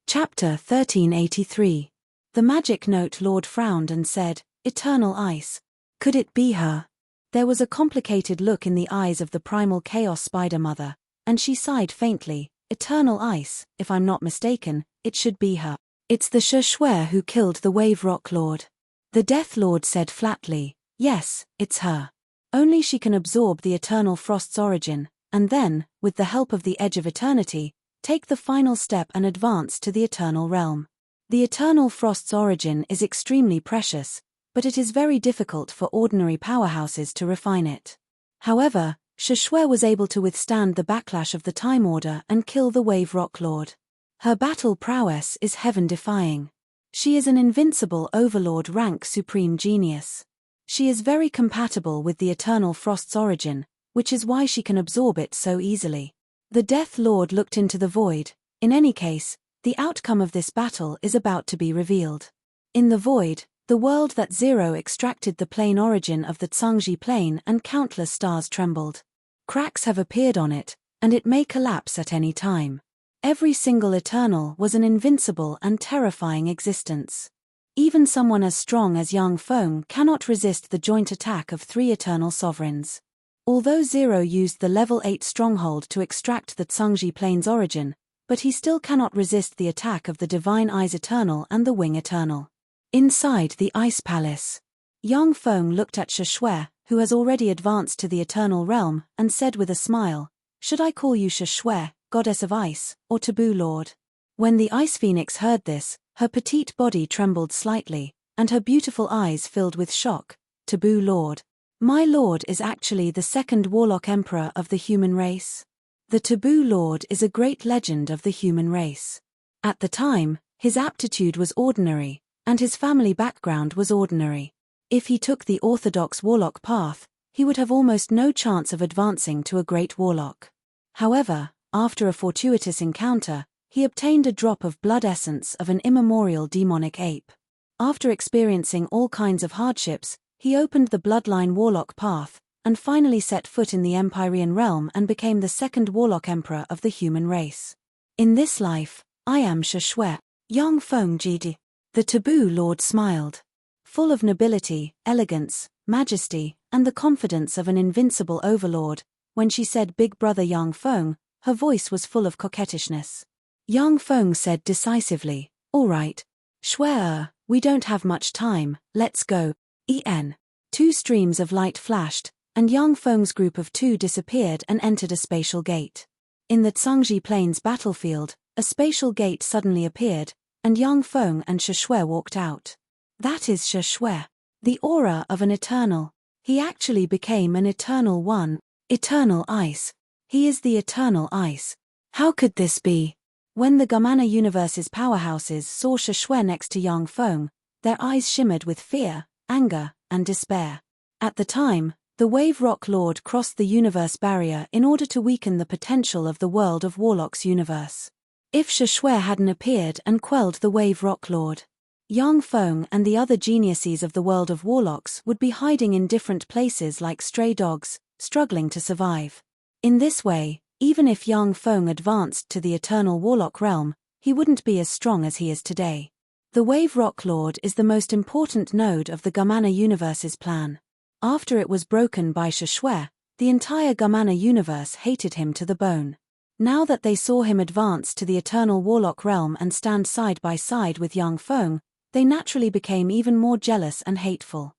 Chapter 1383. The magic note Lord frowned and said, "Eternal ice. Could it be her?" There was a complicated look in the eyes of the primal chaos spider mother, and she sighed faintly. "Eternal ice, if I'm not mistaken, it should be her. It's the Shashware who killed the Wave Rock Lord." The Death Lord said flatly, "Yes, it's her. Only she can absorb the eternal frost's origin, and then, with the help of the Edge of Eternity, take the final step and advance to the eternal realm. The eternal frost's origin is extremely precious, but it is very difficult for ordinary powerhouses to refine it. However, Shashware was able to withstand the backlash of the Time Order and kill the Wave Rock Lord. Her battle prowess is heaven-defying. She is an invincible Overlord rank supreme genius. She is very compatible with the eternal frost's origin, which is why she can absorb it so easily." The Death Lord looked into the void. In any case, the outcome of this battle is about to be revealed. In the void, the world that Zero extracted the plane origin of the Tsangji plane, and countless stars trembled. Cracks have appeared on it, and it may collapse at any time. Every single Eternal was an invincible and terrifying existence. Even someone as strong as Yang Feng cannot resist the joint attack of 3 Eternal Sovereigns. Although Zero used the level 8 stronghold to extract the Tsangji plane's origin, but he still cannot resist the attack of the Divine Eyes Eternal and the Wing Eternal. Inside the Ice Palace, Yang Feng looked at Shashware, who has already advanced to the Eternal Realm, and said with a smile, "Should I call you Shashware, Goddess of Ice, or Taboo Lord?" When the Ice Phoenix heard this, her petite body trembled slightly, and her beautiful eyes filled with shock. "Taboo Lord. My lord is actually the second Warlock Emperor of the human race." The Taboo Lord is a great legend of the human race. At the time, his aptitude was ordinary, and his family background was ordinary. If he took the orthodox Warlock path, he would have almost no chance of advancing to a great Warlock. However, after a fortuitous encounter, he obtained a drop of blood essence of an immemorial demonic ape. After experiencing all kinds of hardships, he opened the bloodline Warlock path, and finally set foot in the Empyrean realm and became the second Warlock Emperor of the human race. "In this life, I am Shashware, Yang Feng Jidi." The Taboo Lord smiled. Full of nobility, elegance, majesty, and the confidence of an invincible overlord, when she said Big Brother Yang Feng, her voice was full of coquettishness. Yang Feng said decisively, "All right. Shware, we don't have much time, let's go." 2 streams of light flashed, and Yang Feng's group of 2 disappeared and entered a spatial gate. In the Tsangji Plains battlefield, a spatial gate suddenly appeared, and Yang Feng and Shashware walked out. That is Shashware. The aura of an Eternal. He actually became an Eternal One. Eternal Ice. He is the Eternal Ice. How could this be? When the Gamana Universe's powerhouses saw Shashware next to Yang Feng, their eyes shimmered with fear, anger, and despair. At the time, the Wave Rock Lord crossed the universe barrier in order to weaken the potential of the world of Warlock's universe. If Shashware hadn't appeared and quelled the Wave Rock Lord, Yang Feng and the other geniuses of the world of Warlocks would be hiding in different places like stray dogs, struggling to survive. In this way, even if Yang Feng advanced to the Eternal Warlock realm, he wouldn't be as strong as he is today. The Wave Rock Lord is the most important node of the Gamana Universe's plan. After it was broken by Shashware, the entire Gamana universe hated him to the bone. Now that they saw him advance to the Eternal Warlock realm and stand side by side with Yang Feng, they naturally became even more jealous and hateful.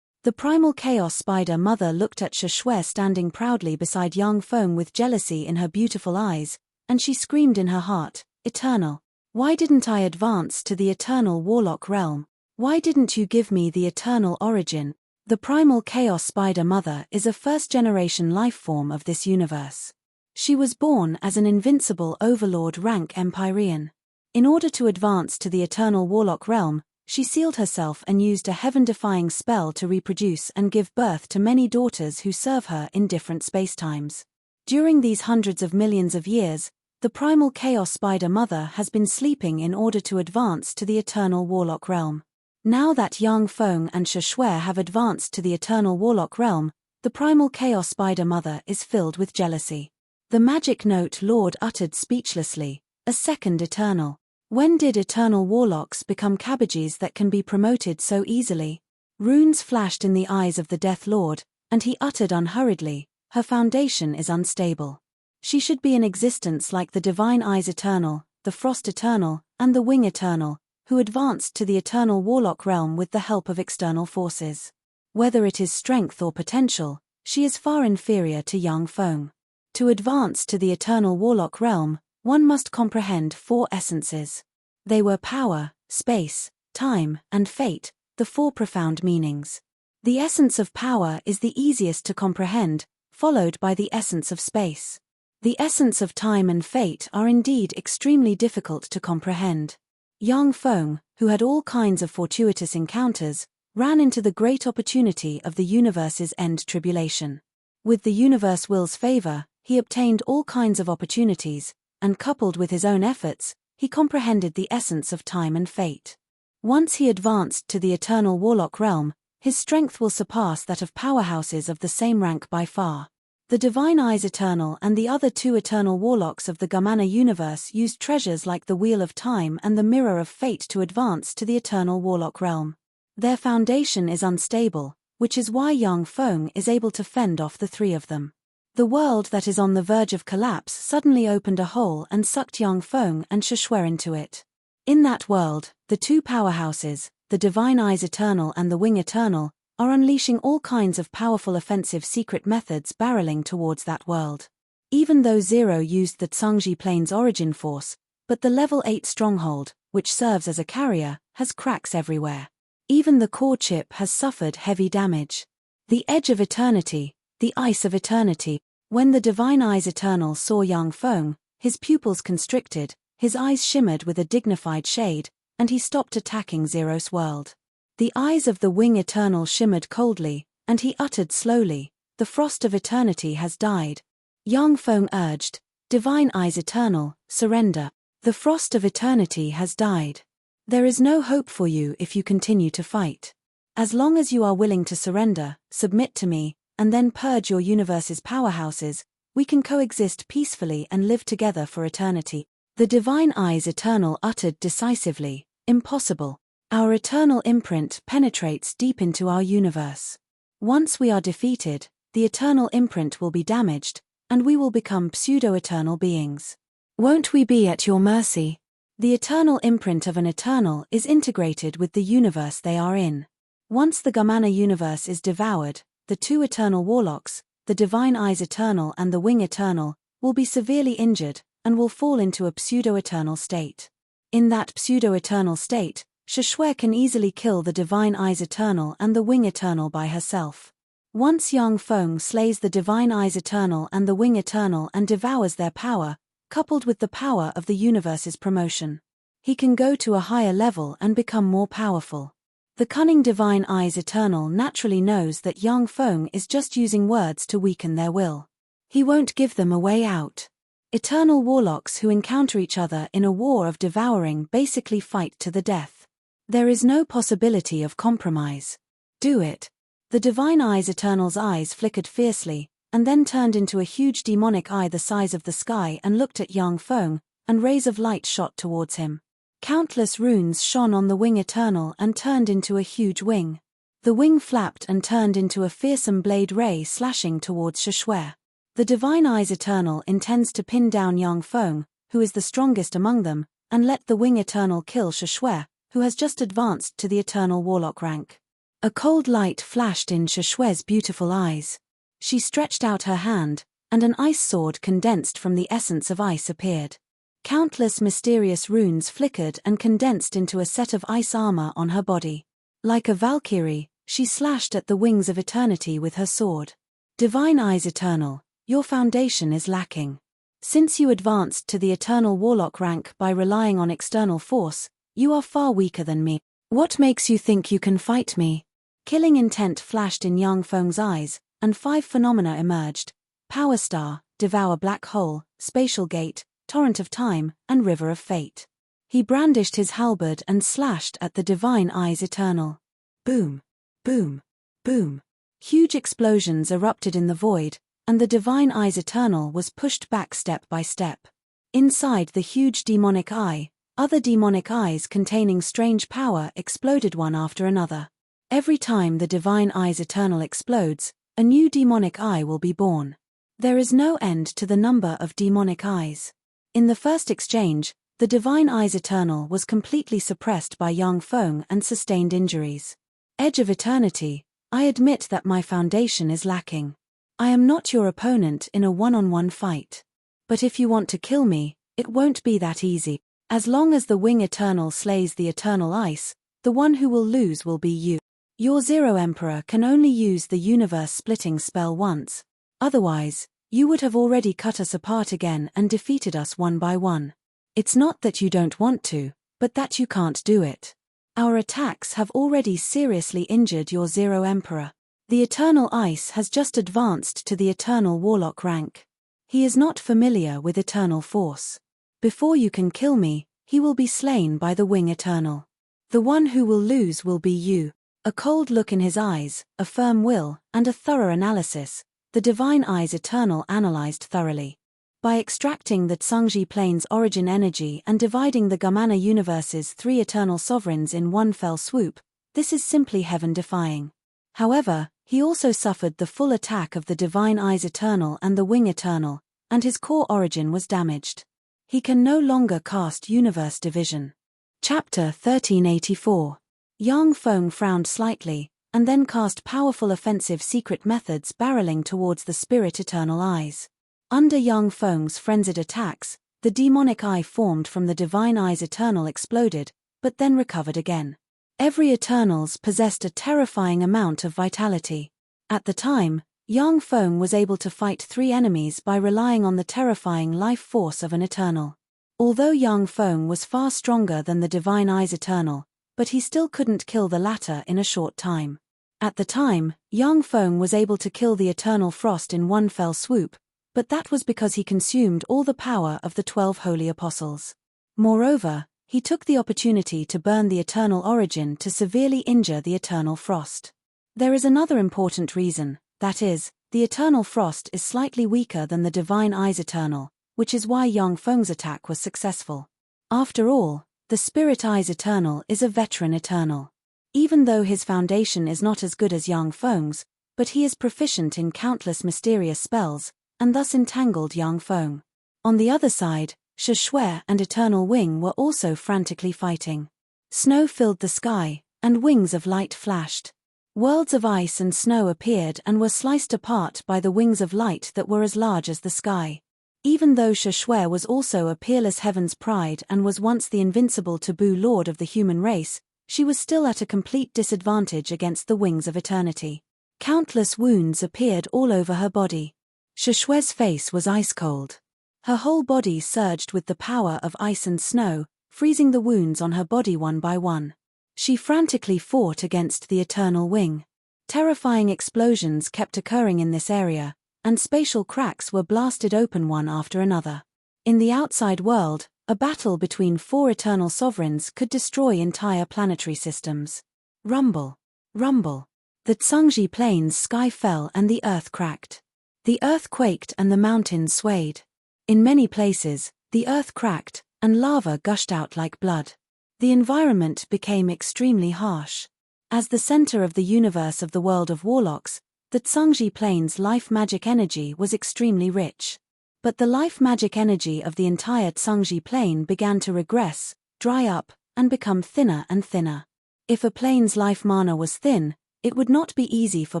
The primal chaos spider mother looked at Shashware standing proudly beside Yang Feng with jealousy in her beautiful eyes, and she screamed in her heart, "Eternal! Why didn't I advance to the Eternal Warlock realm? Why didn't you give me the eternal origin?" The primal chaos spider mother is a first-generation life form of this universe. She was born as an invincible Overlord rank Empyrean. In order to advance to the Eternal Warlock realm, she sealed herself and used a heaven-defying spell to reproduce and give birth to many daughters who serve her in different spacetimes. During these hundreds of millions of years, the primal chaos spider mother has been sleeping in order to advance to the Eternal Warlock realm. Now that Yang Feng and Shashware have advanced to the Eternal Warlock realm, the primal chaos spider mother is filled with jealousy. The magic note Lord uttered speechlessly, "A second Eternal. When did eternal warlocks become cabbages that can be promoted so easily? Runes flashed in the eyes of the Death Lord, and he uttered unhurriedly, her foundation is unstable. She should be in existence like the divine eyes eternal, the frost eternal, and the wing eternal, who advanced to the eternal warlock realm with the help of external forces. Whether it is strength or potential, she is far inferior to young Feng. To advance to the eternal warlock realm, one must comprehend 4 essences. They were power, space, time, and fate, the 4 profound meanings. The essence of power is the easiest to comprehend, followed by the essence of space. The essence of time and fate are indeed extremely difficult to comprehend. Young Feng, who had all kinds of fortuitous encounters, ran into the great opportunity of the universe's end tribulation. With the universe will's favor, he obtained all kinds of opportunities, and coupled with his own efforts, he comprehended the essence of time and fate. Once he advanced to the eternal warlock realm, his strength will surpass that of powerhouses of the same rank by far. The Divine Eyes Eternal and the other 2 eternal warlocks of the Gamana universe used treasures like the Wheel of Time and the Mirror of Fate to advance to the eternal warlock realm. Their foundation is unstable, which is why young Feng is able to fend off the 3 of them. The world that is on the verge of collapse suddenly opened a hole and sucked young Feng and Shushue into it. In that world, the 2 powerhouses, the Divine Eyes Eternal and the Wing Eternal, are unleashing all kinds of powerful offensive secret methods barreling towards that world. Even though Zero used the Tsangji Plane's origin force, but the level 8 stronghold, which serves as a carrier, has cracks everywhere. Even the core chip has suffered heavy damage. The Edge of Eternity, the Ice of Eternity. When the Divine Eyes Eternal saw young Feng, his pupils constricted, his eyes shimmered with a dignified shade, and he stopped attacking Zero's world. The eyes of the Wing Eternal shimmered coldly, and he uttered slowly, "The frost of eternity has died." Young Feng urged, "Divine Eyes Eternal, surrender. The frost of eternity has died. There is no hope for you if you continue to fight. As long as you are willing to surrender, submit to me, and then purge your universe's powerhouses, we can coexist peacefully and live together for eternity." The Divine Eyes Eternal uttered decisively, "Impossible. Our eternal imprint penetrates deep into our universe. Once we are defeated, the eternal imprint will be damaged, and we will become pseudo-eternal beings. Won't we be at your mercy? The eternal imprint of an eternal is integrated with the universe they are in. Once the Gamana universe is devoured, the 2 eternal warlocks, the Divine Eyes Eternal and the Wing Eternal, will be severely injured, and will fall into a pseudo-eternal state. In that pseudo-eternal state, Shushue can easily kill the Divine Eyes Eternal and the Wing Eternal by herself. Once young Feng slays the Divine Eyes Eternal and the Wing Eternal and devours their power, coupled with the power of the universe's promotion, he can go to a higher level and become more powerful. The cunning Divine Eyes Eternal naturally knows that young Feng is just using words to weaken their will. He won't give them a way out. Eternal warlocks who encounter each other in a war of devouring basically fight to the death. There is no possibility of compromise. Do it. The Divine Eyes Eternal's eyes flickered fiercely, and then turned into a huge demonic eye the size of the sky and looked at young Feng, and rays of light shot towards him. Countless runes shone on the Wing Eternal and turned into a huge wing. The wing flapped and turned into a fearsome blade ray slashing towards Shushue. The Divine Eyes Eternal intends to pin down young Feng, who is the strongest among them, and let the Wing Eternal kill Shushue, who has just advanced to the Eternal Warlock rank. A cold light flashed in Shushue's beautiful eyes. She stretched out her hand, and an ice sword condensed from the essence of ice appeared. Countless mysterious runes flickered and condensed into a set of ice armor on her body. Like a Valkyrie, she slashed at the wings of eternity with her sword. Divine Eyes Eternal, your foundation is lacking. Since you advanced to the Eternal Warlock rank by relying on external force, you are far weaker than me. What makes you think you can fight me? Killing intent flashed in young Feng's eyes, and 5 phenomena emerged: Power Star, Devour Black Hole, Spatial Gate, Torrent of Time, and River of Fate. He brandished his halberd and slashed at the Divine Eyes Eternal. Boom, boom, boom. Huge explosions erupted in the void, and the Divine Eyes Eternal was pushed back step by step. Inside the huge demonic eye, Other demonic eyes containing strange power exploded one after another. Every time the Divine Eye's Eternal explodes, a new demonic eye will be born. There is no end to the number of demonic eyes. In the first exchange, the Divine Eye's Eternal was completely suppressed by Yang Feng and sustained injuries. Edge of Eternity, I admit that my foundation is lacking. I am not your opponent in a one-on-one fight. But if you want to kill me, it won't be that easy. As long as the Wing Eternal slays the Eternal Ice, the one who will lose will be you. Your Zero Emperor can only use the universe-splitting spell once. Otherwise, you would have already cut us apart again and defeated us one by one. It's not that you don't want to, but that you can't do it. Our attacks have already seriously injured your Zero Emperor. The Eternal Ice has just advanced to the Eternal Warlock rank. He is not familiar with Eternal Force. Before you can kill me, he will be slain by the Wing Eternal. The one who will lose will be you. A cold look in his eyes, a firm will, and a thorough analysis, the Divine Eye's Eternal analyzed thoroughly. By extracting the Tsangji Plane's origin energy and dividing the Gamana universe's 3 Eternal Sovereigns in one fell swoop, this is simply heaven-defying. However, he also suffered the full attack of the Divine Eye's Eternal and the Wing Eternal, and his core origin was damaged. He can no longer cast Universe Division. Chapter 1384. Yang Feng frowned slightly, and then cast powerful offensive secret methods barreling towards the Spirit Eternal Eyes. Under Yang Feng's frenzied attacks, the demonic eye formed from the Divine Eye's Eternal exploded, but then recovered again. Every Eternals possessed a terrifying amount of vitality. At the time, Yang Feng was able to fight 3 enemies by relying on the terrifying life force of an Eternal. Although Yang Feng was far stronger than the Divine Eye's Eternal, but he still couldn't kill the latter in a short time. At the time, Yang Feng was able to kill the Eternal Frost in one fell swoop, but that was because he consumed all the power of the 12 Holy Apostles. Moreover, he took the opportunity to burn the Eternal Origin to severely injure the Eternal Frost. There is another important reason, that is, the Eternal Frost is slightly weaker than the Divine Eye's Eternal, which is why Yang Feng's attack was successful. After all, the Spirit Eye's Eternal is a veteran Eternal. Even though his foundation is not as good as Yang Feng's, but he is proficient in countless mysterious spells, and thus entangled Yang Feng. On the other side, Shi Shui and Eternal Wing were also frantically fighting. Snow filled the sky, and wings of light flashed. Worlds of ice and snow appeared and were sliced apart by the wings of light that were as large as the sky. Even though Shi Shui was also a peerless heaven's pride and was once the invincible taboo lord of the human race, she was still at a complete disadvantage against the wings of eternity. Countless wounds appeared all over her body. Shi Shui's face was ice-cold. Her whole body surged with the power of ice and snow, freezing the wounds on her body one by one. She frantically fought against the Eternal Wing. Terrifying explosions kept occurring in this area, and spatial cracks were blasted open one after another. In the outside world, a battle between 4 Eternal Sovereigns could destroy entire planetary systems. Rumble. Rumble. The Tsangji Plane's sky fell and the earth cracked. The earth quaked and the mountains swayed. In many places, the earth cracked, and lava gushed out like blood. The environment became extremely harsh. As the center of the universe of the world of warlocks, the Tsangji Plane's life magic energy was extremely rich. But the life magic energy of the entire Tsangji Plane began to regress, dry up, and become thinner and thinner. If a plane's life mana was thin, it would not be easy for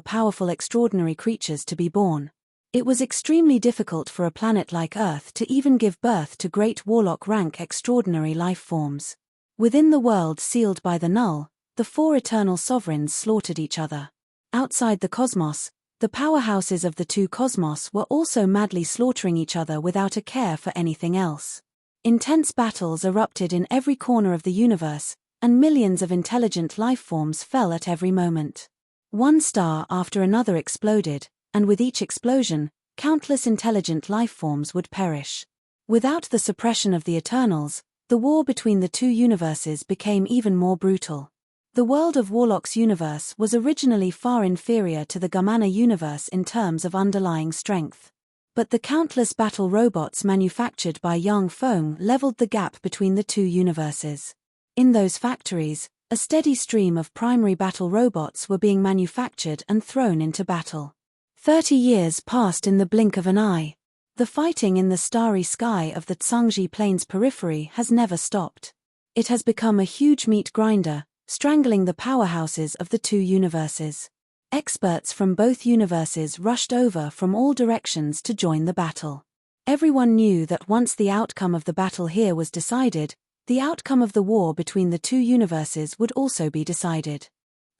powerful extraordinary creatures to be born. It was extremely difficult for a planet like Earth to even give birth to great warlock rank extraordinary life forms. Within the world sealed by the Null, the 4 Eternal Sovereigns slaughtered each other. Outside the cosmos, the powerhouses of the 2 cosmos were also madly slaughtering each other without a care for anything else. Intense battles erupted in every corner of the universe, and millions of intelligent life forms fell at every moment. One star after another exploded, and with each explosion, countless intelligent life forms would perish. Without the suppression of the Eternals, the war between the 2 universes became even more brutal. The world of Warlock's universe was originally far inferior to the Gamana universe in terms of underlying strength. But the countless battle robots manufactured by Yang Feng leveled the gap between the two universes. In those factories, a steady stream of primary battle robots were being manufactured and thrown into battle. 30 years passed in the blink of an eye. The fighting in the starry sky of the Tsangji Plains periphery has never stopped. It has become a huge meat grinder, strangling the powerhouses of the two universes. Experts from both universes rushed over from all directions to join the battle. Everyone knew that once the outcome of the battle here was decided, the outcome of the war between the two universes would also be decided.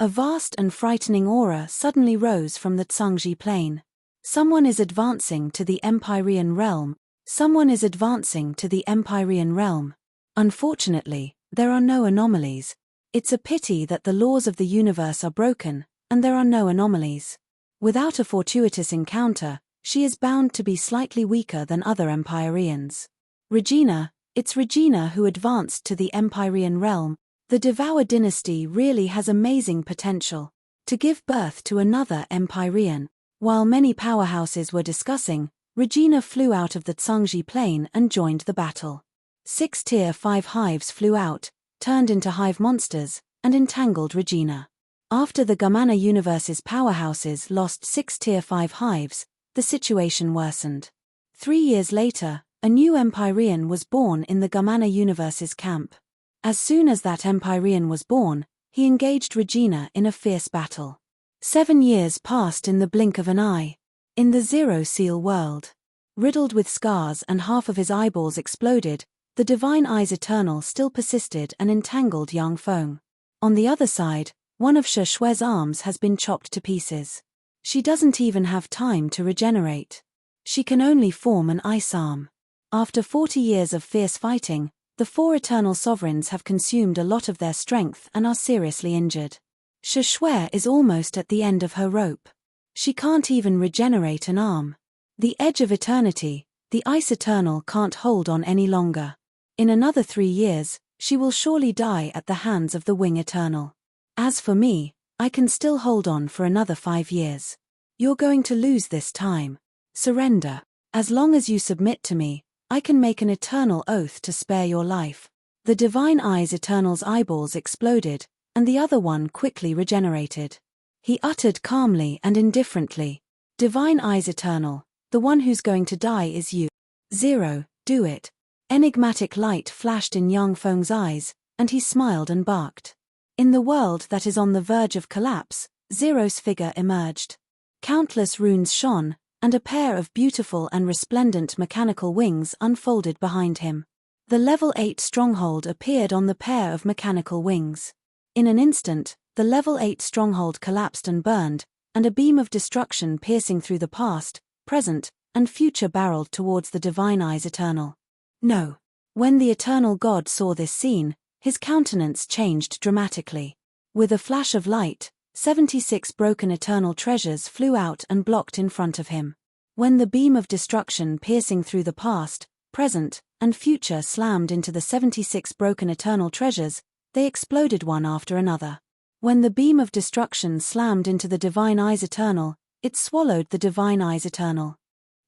A vast and frightening aura suddenly rose from the Tsangji Plain. Someone is advancing to the Empyrean realm. Someone is advancing to the Empyrean realm. Unfortunately, there are no anomalies. It's a pity that the laws of the universe are broken, and there are no anomalies. Without a fortuitous encounter, she is bound to be slightly weaker than other Empyreans. Regina, it's Regina who advanced to the Empyrean realm. The Devour dynasty really has amazing potential to give birth to another Empyrean. While many powerhouses were discussing, Regina flew out of the Tsangji Plain and joined the battle. 6 Tier 5 hives flew out, turned into hive monsters, and entangled Regina. After the Gamana universe's powerhouses lost 6 Tier 5 hives, the situation worsened. 3 years later, a new Empyrean was born in the Gamana universe's camp. As soon as that Empyrean was born, he engaged Regina in a fierce battle. 7 years passed in the blink of an eye. In the Zero Seal world, riddled with scars and half of his eyeballs exploded, the Divine Eyes Eternal still persisted and entangled Yang Feng. On the other side, one of Shi Shue's arms has been chopped to pieces. She doesn't even have time to regenerate. She can only form an ice arm. After 40 years of fierce fighting, the 4 Eternal Sovereigns have consumed a lot of their strength and are seriously injured. Shi Shue is almost at the end of her rope. She can't even regenerate an arm. The edge of eternity, the Ice Eternal can't hold on any longer. In another 3 years, she will surely die at the hands of the Wing Eternal. As for me, I can still hold on for another 5 years. You're going to lose this time. Surrender. As long as you submit to me, I can make an eternal oath to spare your life. The Divine Eyes Eternal's eyeballs exploded, and the other one quickly regenerated. He uttered calmly and indifferently, "Divine Eyes Eternal, the one who's going to die is you. Zero, do it." Enigmatic light flashed in Yang Feng's eyes, and he smiled and barked. In the world that is on the verge of collapse, Zero's figure emerged. Countless runes shone, and a pair of beautiful and resplendent mechanical wings unfolded behind him. The level 8 stronghold appeared on the pair of mechanical wings. In an instant, the level 8 stronghold collapsed and burned, and a beam of destruction piercing through the past, present, and future barreled towards the Divine Eyes Eternal. No. When the Eternal God saw this scene, his countenance changed dramatically. With a flash of light, 76 broken eternal treasures flew out and blocked in front of him. When the beam of destruction piercing through the past, present, and future slammed into the 76 broken eternal treasures, they exploded one after another. When the beam of destruction slammed into the Divine Eyes Eternal, it swallowed the Divine Eyes Eternal.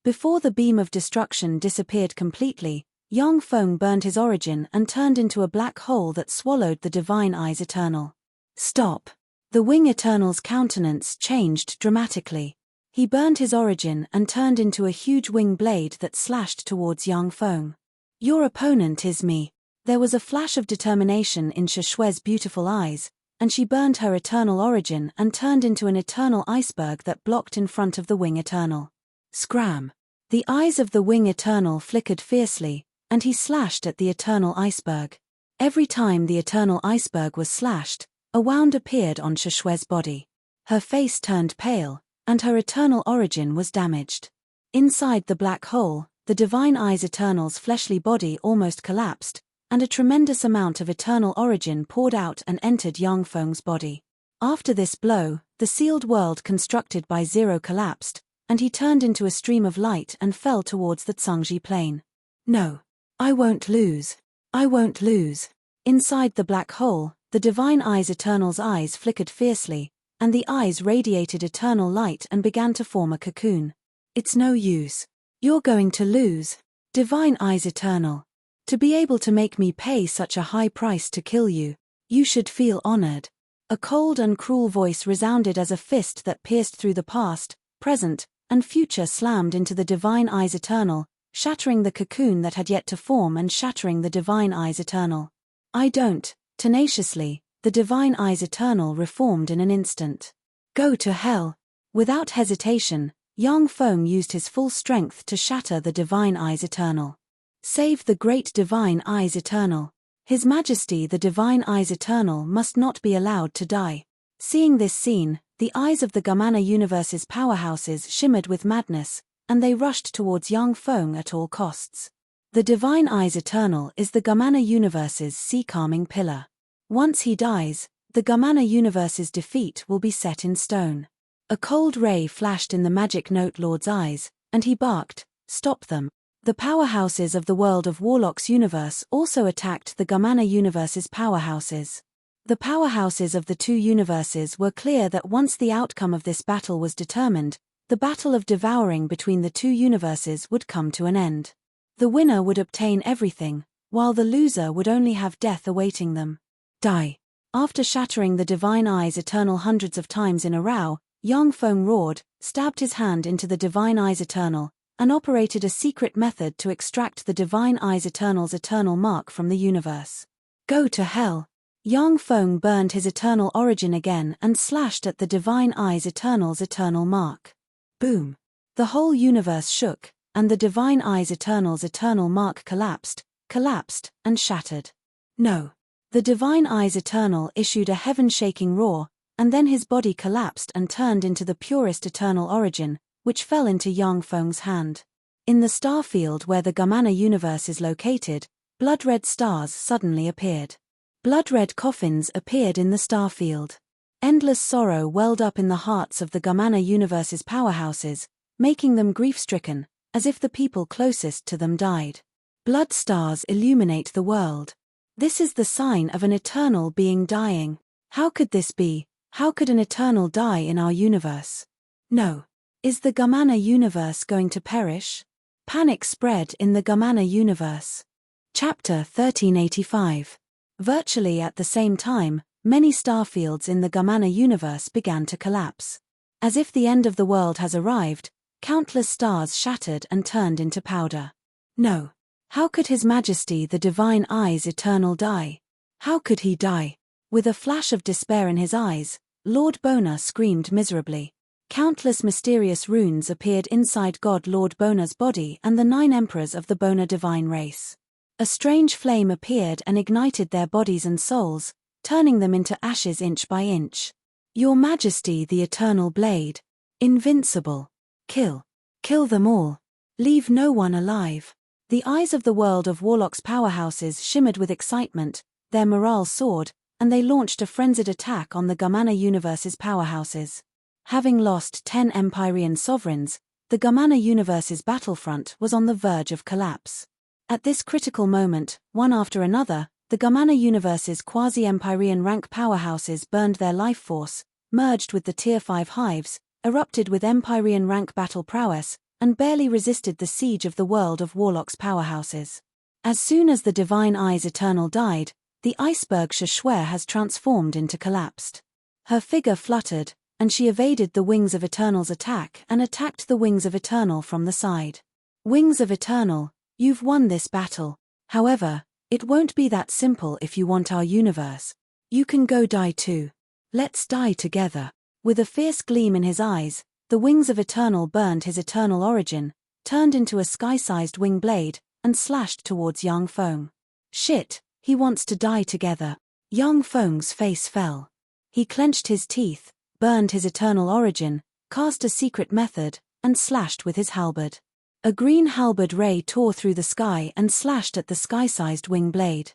Before the beam of destruction disappeared completely, Yang Feng burned his origin and turned into a black hole that swallowed the Divine Eyes Eternal. Stop! The Wing Eternal's countenance changed dramatically. He burned his origin and turned into a huge wing blade that slashed towards Yang Feng. Your opponent is me. There was a flash of determination in Shi Shue's beautiful eyes, and she burned her eternal origin and turned into an eternal iceberg that blocked in front of the Wing Eternal. Scram! The eyes of the Wing Eternal flickered fiercely, and he slashed at the eternal iceberg. Every time the eternal iceberg was slashed, a wound appeared on Shi Shue's body. Her face turned pale, and her eternal origin was damaged. Inside the black hole, the Divine Eyes Eternal's fleshly body almost collapsed, and a tremendous amount of eternal origin poured out and entered Yang Feng's body. After this blow, the sealed world constructed by Zero collapsed, and he turned into a stream of light and fell towards the Tsangji Plain. No. I won't lose. I won't lose. Inside the black hole, the Divine Eyes Eternal's eyes flickered fiercely, and the eyes radiated eternal light and began to form a cocoon. It's no use. You're going to lose. Divine Eyes Eternal. To be able to make me pay such a high price to kill you, you should feel honored. A cold and cruel voice resounded as a fist that pierced through the past, present, and future slammed into the Divine Eyes Eternal, shattering the cocoon that had yet to form and shattering the Divine Eyes Eternal. I don't. Tenaciously, the Divine Eyes Eternal reformed in an instant. Go to hell. Without hesitation, Yang Feng used his full strength to shatter the Divine Eyes Eternal. Save the great Divine Eyes Eternal. His Majesty the Divine Eyes Eternal must not be allowed to die. Seeing this scene, the eyes of the Gamana universe's powerhouses shimmered with madness, and they rushed towards Yang Feng at all costs. The Divine Eyes Eternal is the Gamana universe's sea-calming pillar. Once he dies, the Gamana universe's defeat will be set in stone. A cold ray flashed in the magic note lord's eyes, and he barked, "Stop them." The powerhouses of the world of Warlock's universe also attacked the Gamana universe's powerhouses. The powerhouses of the two universes were clear that once the outcome of this battle was determined, the battle of devouring between the two universes would come to an end. The winner would obtain everything, while the loser would only have death awaiting them. Die. After shattering the Divine Eyes Eternal hundreds of times in a row, Yang Feng roared, stabbed his hand into the Divine Eyes Eternal, and operated a secret method to extract the Divine Eyes Eternal's eternal mark from the universe. Go to hell. Yang Feng burned his eternal origin again and slashed at the Divine Eyes Eternal's eternal mark. Boom. The whole universe shook, and the Divine Eyes Eternal's eternal mark collapsed, and shattered. No. The Divine Eyes Eternal issued a heaven-shaking roar, and then his body collapsed and turned into the purest eternal origin, which fell into Yang Feng's hand. In the star field where the Gamana universe is located, blood-red stars suddenly appeared. Blood-red coffins appeared in the star field. Endless sorrow welled up in the hearts of the Gamana universe's powerhouses, making them grief-stricken, as if the people closest to them died. Blood stars illuminate the world. This is the sign of an eternal being dying. How could this be? How could an eternal die in our universe? No. Is the Gamana universe going to perish? Panic spread in the Gamana universe. Chapter 1385. Virtually at the same time, many starfields in the Gamana universe began to collapse. As if the end of the world has arrived, countless stars shattered and turned into powder. No. How could His Majesty the Divine Eyes Eternal die? How could he die? With a flash of despair in his eyes, Lord Bona screamed miserably. Countless mysterious runes appeared inside God Lord Bona's body and the 9 emperors of the Bona divine race. A strange flame appeared and ignited their bodies and souls, turning them into ashes inch by inch. Your Majesty the Eternal Blade. Invincible. Kill. Kill them all. Leave no one alive. The eyes of the world of Warlock's powerhouses shimmered with excitement, their morale soared, and they launched a frenzied attack on the Gamana universe's powerhouses. Having lost 10 Empyrean sovereigns, the Gamana universe's battlefront was on the verge of collapse. At this critical moment, one after another, the Gamana universe's quasi-Empyrean rank powerhouses burned their life force, merged with the Tier 5 hives, erupted with Empyrean rank battle prowess, and barely resisted the siege of the world of Warlock's powerhouses. As soon as the Divine Eyes Eternal died, the iceberg Shashware has transformed into collapsed. Her figure fluttered, and she evaded the Wings of Eternal's attack and attacked the Wings of Eternal from the side. Wings of Eternal, you've won this battle. However, it won't be that simple if you want our universe. You can go die too. Let's die together. With a fierce gleam in his eyes, the Wings of Eternal burned his eternal origin, turned into a sky-sized wing blade, and slashed towards Yang Feng. Shit, he wants to die together. Yang Feng's face fell. He clenched his teeth, burned his eternal origin, cast a secret method, and slashed with his halberd. A green halberd ray tore through the sky and slashed at the sky-sized wing blade.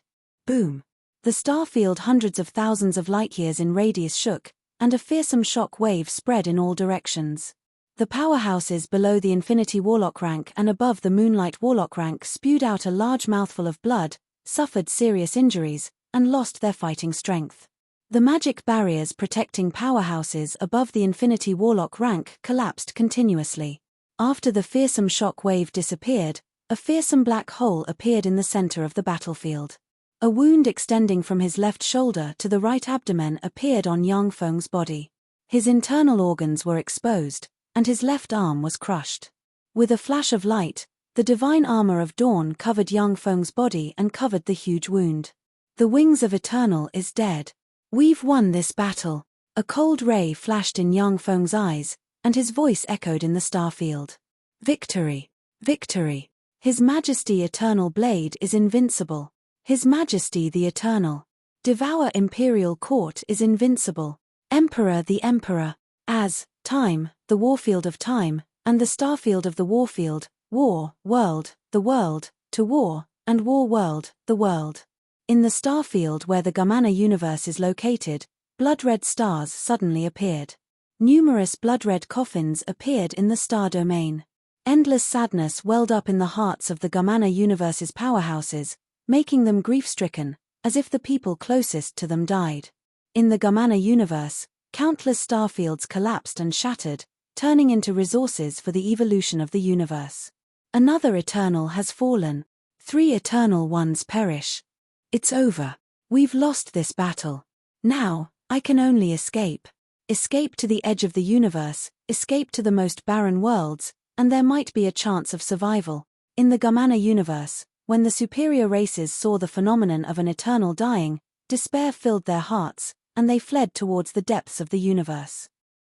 Boom! The starfield hundreds of thousands of light-years in radius shook, and a fearsome shock wave spread in all directions. The powerhouses below the Infinity Warlock rank and above the Moonlight Warlock rank spewed out a large mouthful of blood, suffered serious injuries, and lost their fighting strength. The magic barriers protecting powerhouses above the Infinity Warlock rank collapsed continuously. After the fearsome shock wave disappeared, a fearsome black hole appeared in the center of the battlefield. A wound extending from his left shoulder to the right abdomen appeared on Yang Feng's body. His internal organs were exposed, and his left arm was crushed. With a flash of light, the divine armor of dawn covered Yang Feng's body and covered the huge wound. The wings of Eternal is dead. We've won this battle. A cold ray flashed in Yang Feng's eyes, and his voice echoed in the starfield. Victory! Victory! His Majesty Eternal Blade is invincible. His Majesty the Eternal. Devour Imperial Court is invincible. Emperor the Emperor. As, time, the warfield of time, and the starfield of the warfield, war, world, the world, to war, and war world, the world. In the starfield where the Gamana universe is located, blood-red stars suddenly appeared. Numerous blood-red coffins appeared in the star domain. Endless sadness welled up in the hearts of the Gamana universe's powerhouses, making them grief-stricken, as if the people closest to them died. In the Gamana universe, countless starfields collapsed and shattered, turning into resources for the evolution of the universe. Another Eternal has fallen. 3 Eternal ones perish. It's over. We've lost this battle. Now, I can only escape. Escape to the edge of the universe, escape to the most barren worlds, and there might be a chance of survival. In the Gamana universe, when the superior races saw the phenomenon of an Eternal dying, despair filled their hearts, and they fled towards the depths of the universe.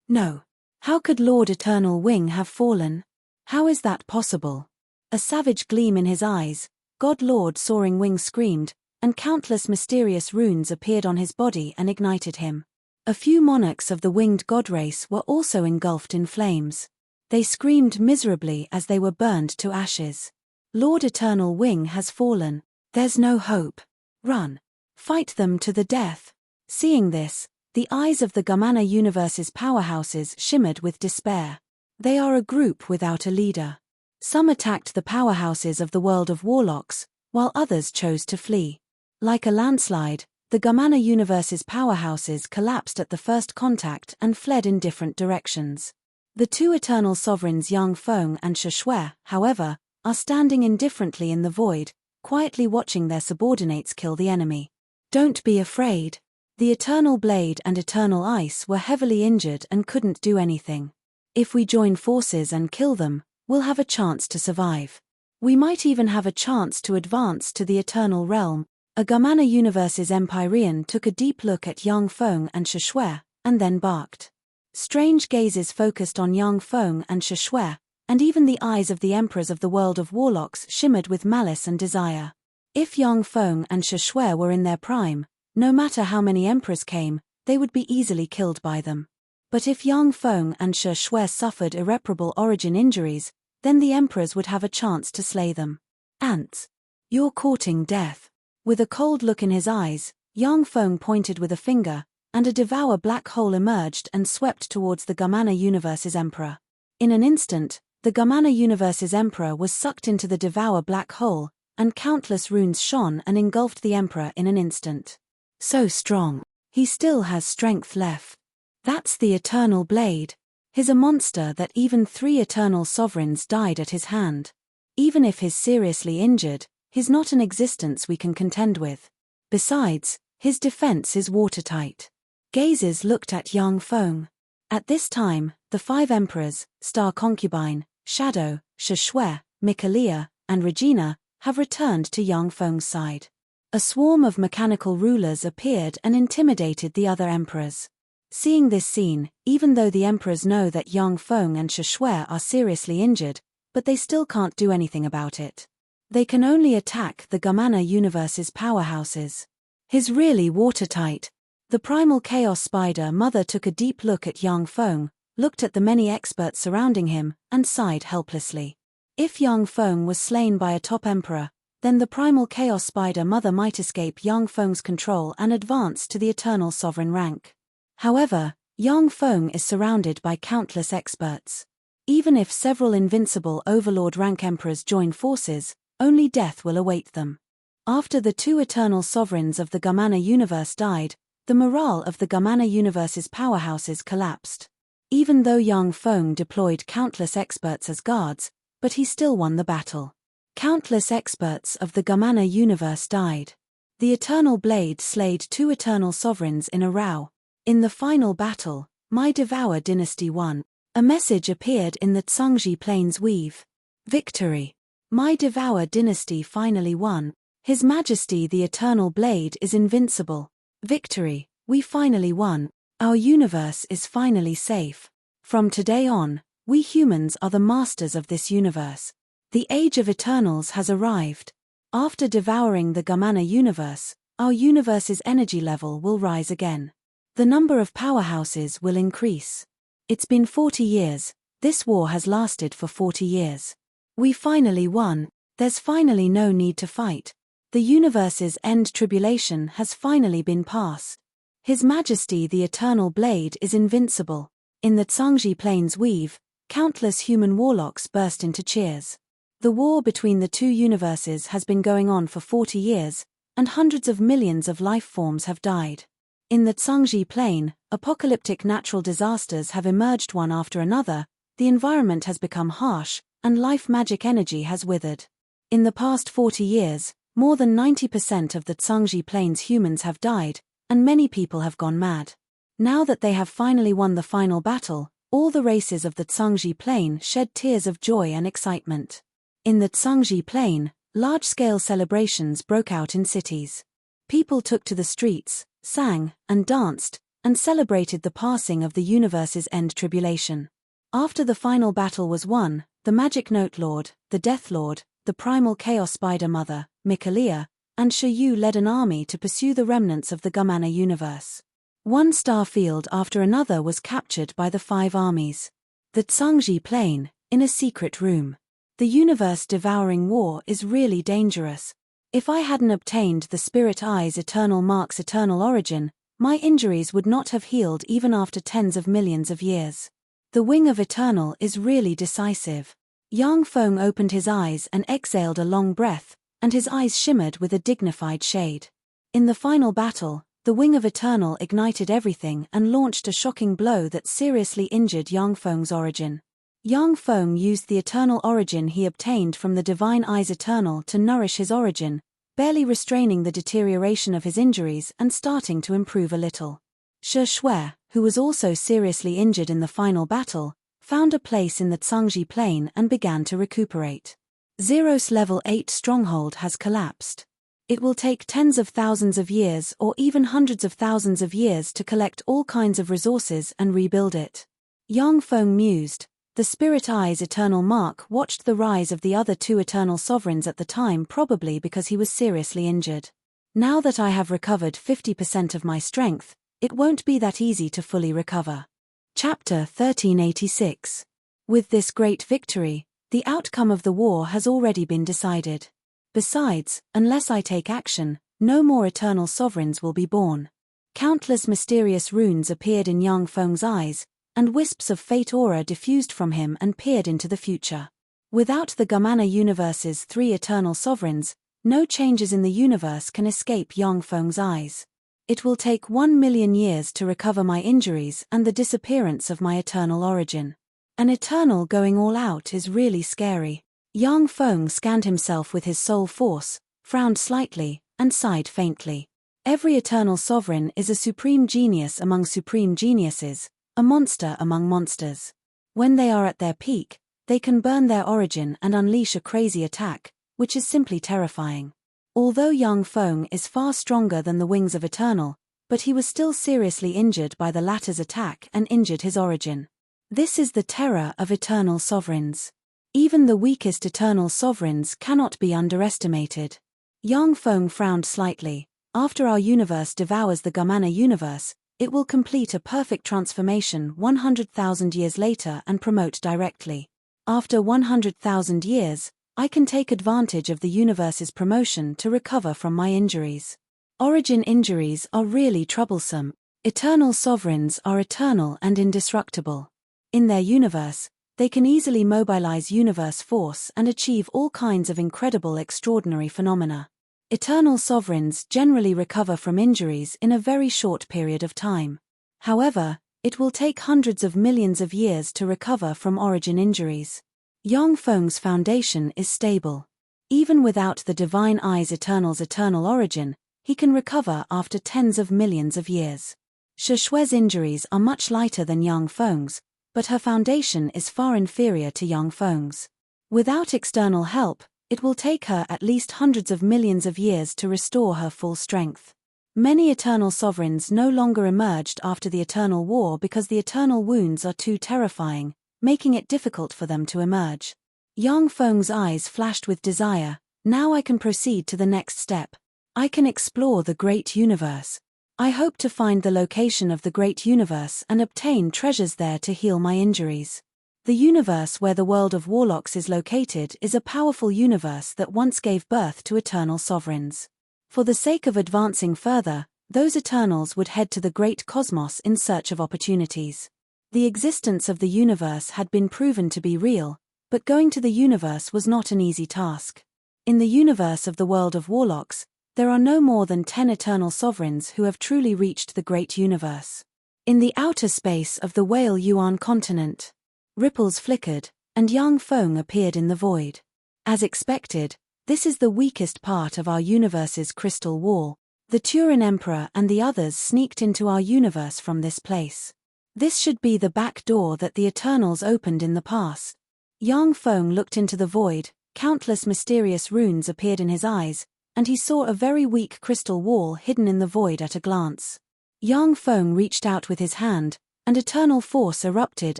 No. How could Lord Eternal Wing have fallen? How is that possible? A savage gleam in his eyes, God Lord Soaring Wing screamed, and countless mysterious runes appeared on his body and ignited him. A few monarchs of the winged god race were also engulfed in flames. They screamed miserably as they were burned to ashes. Lord Eternal Wing has fallen. There's no hope. Run. Fight them to the death. Seeing this, the eyes of the Gamana universe's powerhouses shimmered with despair. They are a group without a leader. Some attacked the powerhouses of the world of warlocks, while others chose to flee. Like a landslide, the Gamana universe's powerhouses collapsed at the first contact and fled in different directions. The 2 Eternal Sovereigns Yang Feng and Shishui, however, are standing indifferently in the void, quietly watching their subordinates kill the enemy. Don't be afraid. The Eternal Blade and Eternal Ice were heavily injured and couldn't do anything. If we join forces and kill them, we'll have a chance to survive. We might even have a chance to advance to the Eternal Realm. A Gamana universe's Empyrean took a deep look at Yang Feng and Shishui, and then barked. Strange gazes focused on Yang Feng and Shishui, and even the eyes of the emperors of the world of warlocks shimmered with malice and desire. If Yang Feng and Shishui were in their prime, no matter how many emperors came, they would be easily killed by them. But if Yang Feng and Shishui suffered irreparable origin injuries, then the emperors would have a chance to slay them. Ants. You're courting death. With a cold look in his eyes, Yang Feng pointed with a finger, and a devour black hole emerged and swept towards the Gamana universe's emperor. In an instant, the Gamana universe's emperor was sucked into the devour black hole, and countless runes shone and engulfed the emperor in an instant. So strong. He still has strength left. That's the Eternal Blade. He's a monster that even 3 Eternal Sovereigns died at his hand. Even if he's seriously injured, he's not an existence we can contend with. Besides, his defense is watertight. Gazes looked at Yang Feng. At this time, the 5 emperors, Star Concubine, Shadow, Shishui, Mikalia, and Regina, have returned to Yang Feng's side. A swarm of mechanical rulers appeared and intimidated the other emperors. Seeing this scene, even though the emperors know that Yang Feng and Shishui are seriously injured, but they still can't do anything about it. They can only attack the Gamana universe's powerhouses. He's really watertight. The primal chaos spider mother took a deep look at Yang Feng, looked at the many experts surrounding him, and sighed helplessly. If Yang Feng was slain by a top emperor, then the primal chaos spider mother might escape Yang Feng's control and advance to the eternal sovereign rank. However, Yang Feng is surrounded by countless experts. Even if several invincible Overlord rank emperors join forces, only death will await them. After the 2 eternal sovereigns of the Gamana universe died, the morale of the Gamana universe's powerhouses collapsed. even though Yang Feng deployed countless experts as guards, but he still won the battle. Countless experts of the Gamana universe died. The Eternal Blade slayed 2 eternal sovereigns in a row. In the final battle, my Devour dynasty won. A message appeared in the Tsangji Plains weave. Victory! My Devour dynasty finally won. His Majesty the Eternal Blade is invincible. Victory! We finally won. Our universe is finally safe. From today on, we humans are the masters of this universe. The Age of Eternals has arrived. After devouring the Gamana universe, our universe's energy level will rise again. The number of powerhouses will increase. It's been 40 years, this war has lasted for 40 years. We finally won, there's finally no need to fight. The universe's end tribulation has finally been passed. His Majesty the Eternal Blade is invincible. In the Tsangji Plains weave, countless human warlocks burst into cheers. The war between the 2 universes has been going on for 40 years, and hundreds of millions of life forms have died. In the Tsangji Plain, apocalyptic natural disasters have emerged one after another, the environment has become harsh, and life magic energy has withered. In the past 40 years, more than 90% of the Tsangji Plains humans have died, and many people have gone mad. Now that they have finally won the final battle, all the races of the Tsangji Plain shed tears of joy and excitement. In the Tsangji Plain, large-scale celebrations broke out in cities. People took to the streets, sang, and danced, and celebrated the passing of the universe's end tribulation. After the final battle was won, the Magic Note Lord, the Death Lord, the Primal Chaos Spider Mother, Mikalia, and Shiyu led an army to pursue the remnants of the Gamana universe. One star field after another was captured by the 5 armies. The Tsangji Plain, in a secret room. The universe-devouring war is really dangerous. If I hadn't obtained the Spirit Eye's Eternal Mark's eternal origin, my injuries would not have healed even after tens of millions of years. The Wing of Eternal is really decisive. Yang Feng opened his eyes and exhaled a long breath, and his eyes shimmered with a dignified shade. In the final battle, the Wing of Eternal ignited everything and launched a shocking blow that seriously injured Yang Feng's origin. Yang Feng used the eternal origin he obtained from the Divine Eyes Eternal to nourish his origin, barely restraining the deterioration of his injuries and starting to improve a little. Shi Shui, who was also seriously injured in the final battle, found a place in the Tsangji Plain and began to recuperate. Zero's level 8 stronghold has collapsed. It will take tens of thousands of years or even hundreds of thousands of years to collect all kinds of resources and rebuild it. Yang Feng mused. The Spirit Eye's Eternal Mark watched the rise of the other 2 eternal sovereigns at the time, probably because he was seriously injured. Now that I have recovered 50% of my strength, it won't be that easy to fully recover. Chapter 1386. With this great victory, the outcome of the war has already been decided. Besides, unless I take action, no more eternal sovereigns will be born. Countless mysterious runes appeared in Yang Feng's eyes, and wisps of fate aura diffused from him and peered into the future. Without the Gamana universe's 3 eternal sovereigns, no changes in the universe can escape Yang Feng's eyes. It will take 1 million years to recover my injuries and the disappearance of my eternal origin. An eternal going all out is really scary. Yang Feng scanned himself with his soul force, frowned slightly, and sighed faintly. Every eternal sovereign is a supreme genius among supreme geniuses, a monster among monsters. When they are at their peak, they can burn their origin and unleash a crazy attack, which is simply terrifying. Although Yang Feng is far stronger than the Wings of Eternal, but he was still seriously injured by the latter's attack and injured his origin. This is the terror of eternal sovereigns. Even the weakest eternal sovereigns cannot be underestimated. Yang Feng frowned slightly. After our universe devours the Gamana universe, it will complete a perfect transformation 100,000 years later and promote directly. After 100,000 years, I can take advantage of the universe's promotion to recover from my injuries. Origin injuries are really troublesome. Eternal sovereigns are eternal and indestructible. In their universe, they can easily mobilize universe force and achieve all kinds of incredible, extraordinary phenomena. Eternal sovereigns generally recover from injuries in a very short period of time. However, It will take hundreds of millions of years to recover from origin injuries. Yang Feng's foundation is stable. Even without the Divine Eye's Eternal's eternal origin, he can recover after tens of millions of years. Shishui's injuries are much lighter than Yang Feng's, but her foundation is far inferior to Yang Feng's. Without external help, it will take her at least hundreds of millions of years to restore her full strength. Many eternal sovereigns no longer emerged after the Eternal War because the eternal wounds are too terrifying, making it difficult for them to emerge. Yang Feng's eyes flashed with desire. Now I can proceed to the next step. I can explore the great universe. I hope to find the location of the great universe and obtain treasures there to heal my injuries. The universe where the world of warlocks is located is a powerful universe that once gave birth to eternal sovereigns. For the sake of advancing further, those Eternals would head to the great cosmos in search of opportunities. The existence of the universe had been proven to be real, but going to the universe was not an easy task. In the universe of the world of warlocks, there are no more than 10 eternal sovereigns who have truly reached the great universe. In the outer space of the Whale Yuan continent, ripples flickered, and Yang Feng appeared in the void. As expected, this is the weakest part of our universe's crystal wall. The Turin Emperor and the others sneaked into our universe from this place. This should be the back door that the Eternals opened in the past. Yang Feng looked into the void, countless mysterious runes appeared in his eyes, and he saw a very weak crystal wall hidden in the void at a glance. Yang Feng reached out with his hand, and eternal force erupted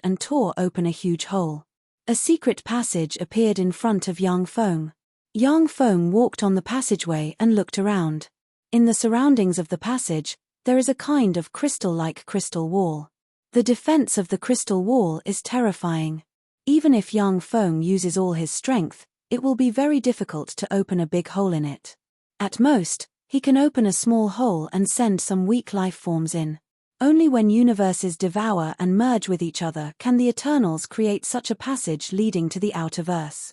and tore open a huge hole. A secret passage appeared in front of Yang Feng. Yang Feng walked on the passageway and looked around. In the surroundings of the passage, there is a kind of crystal-like crystal wall. The defense of the crystal wall is terrifying. Even if Yang Feng uses all his strength, it will be very difficult to open a big hole in it. At most, he can open a small hole and send some weak life forms in. Only when universes devour and merge with each other can the Eternals create such a passage leading to the outer verse.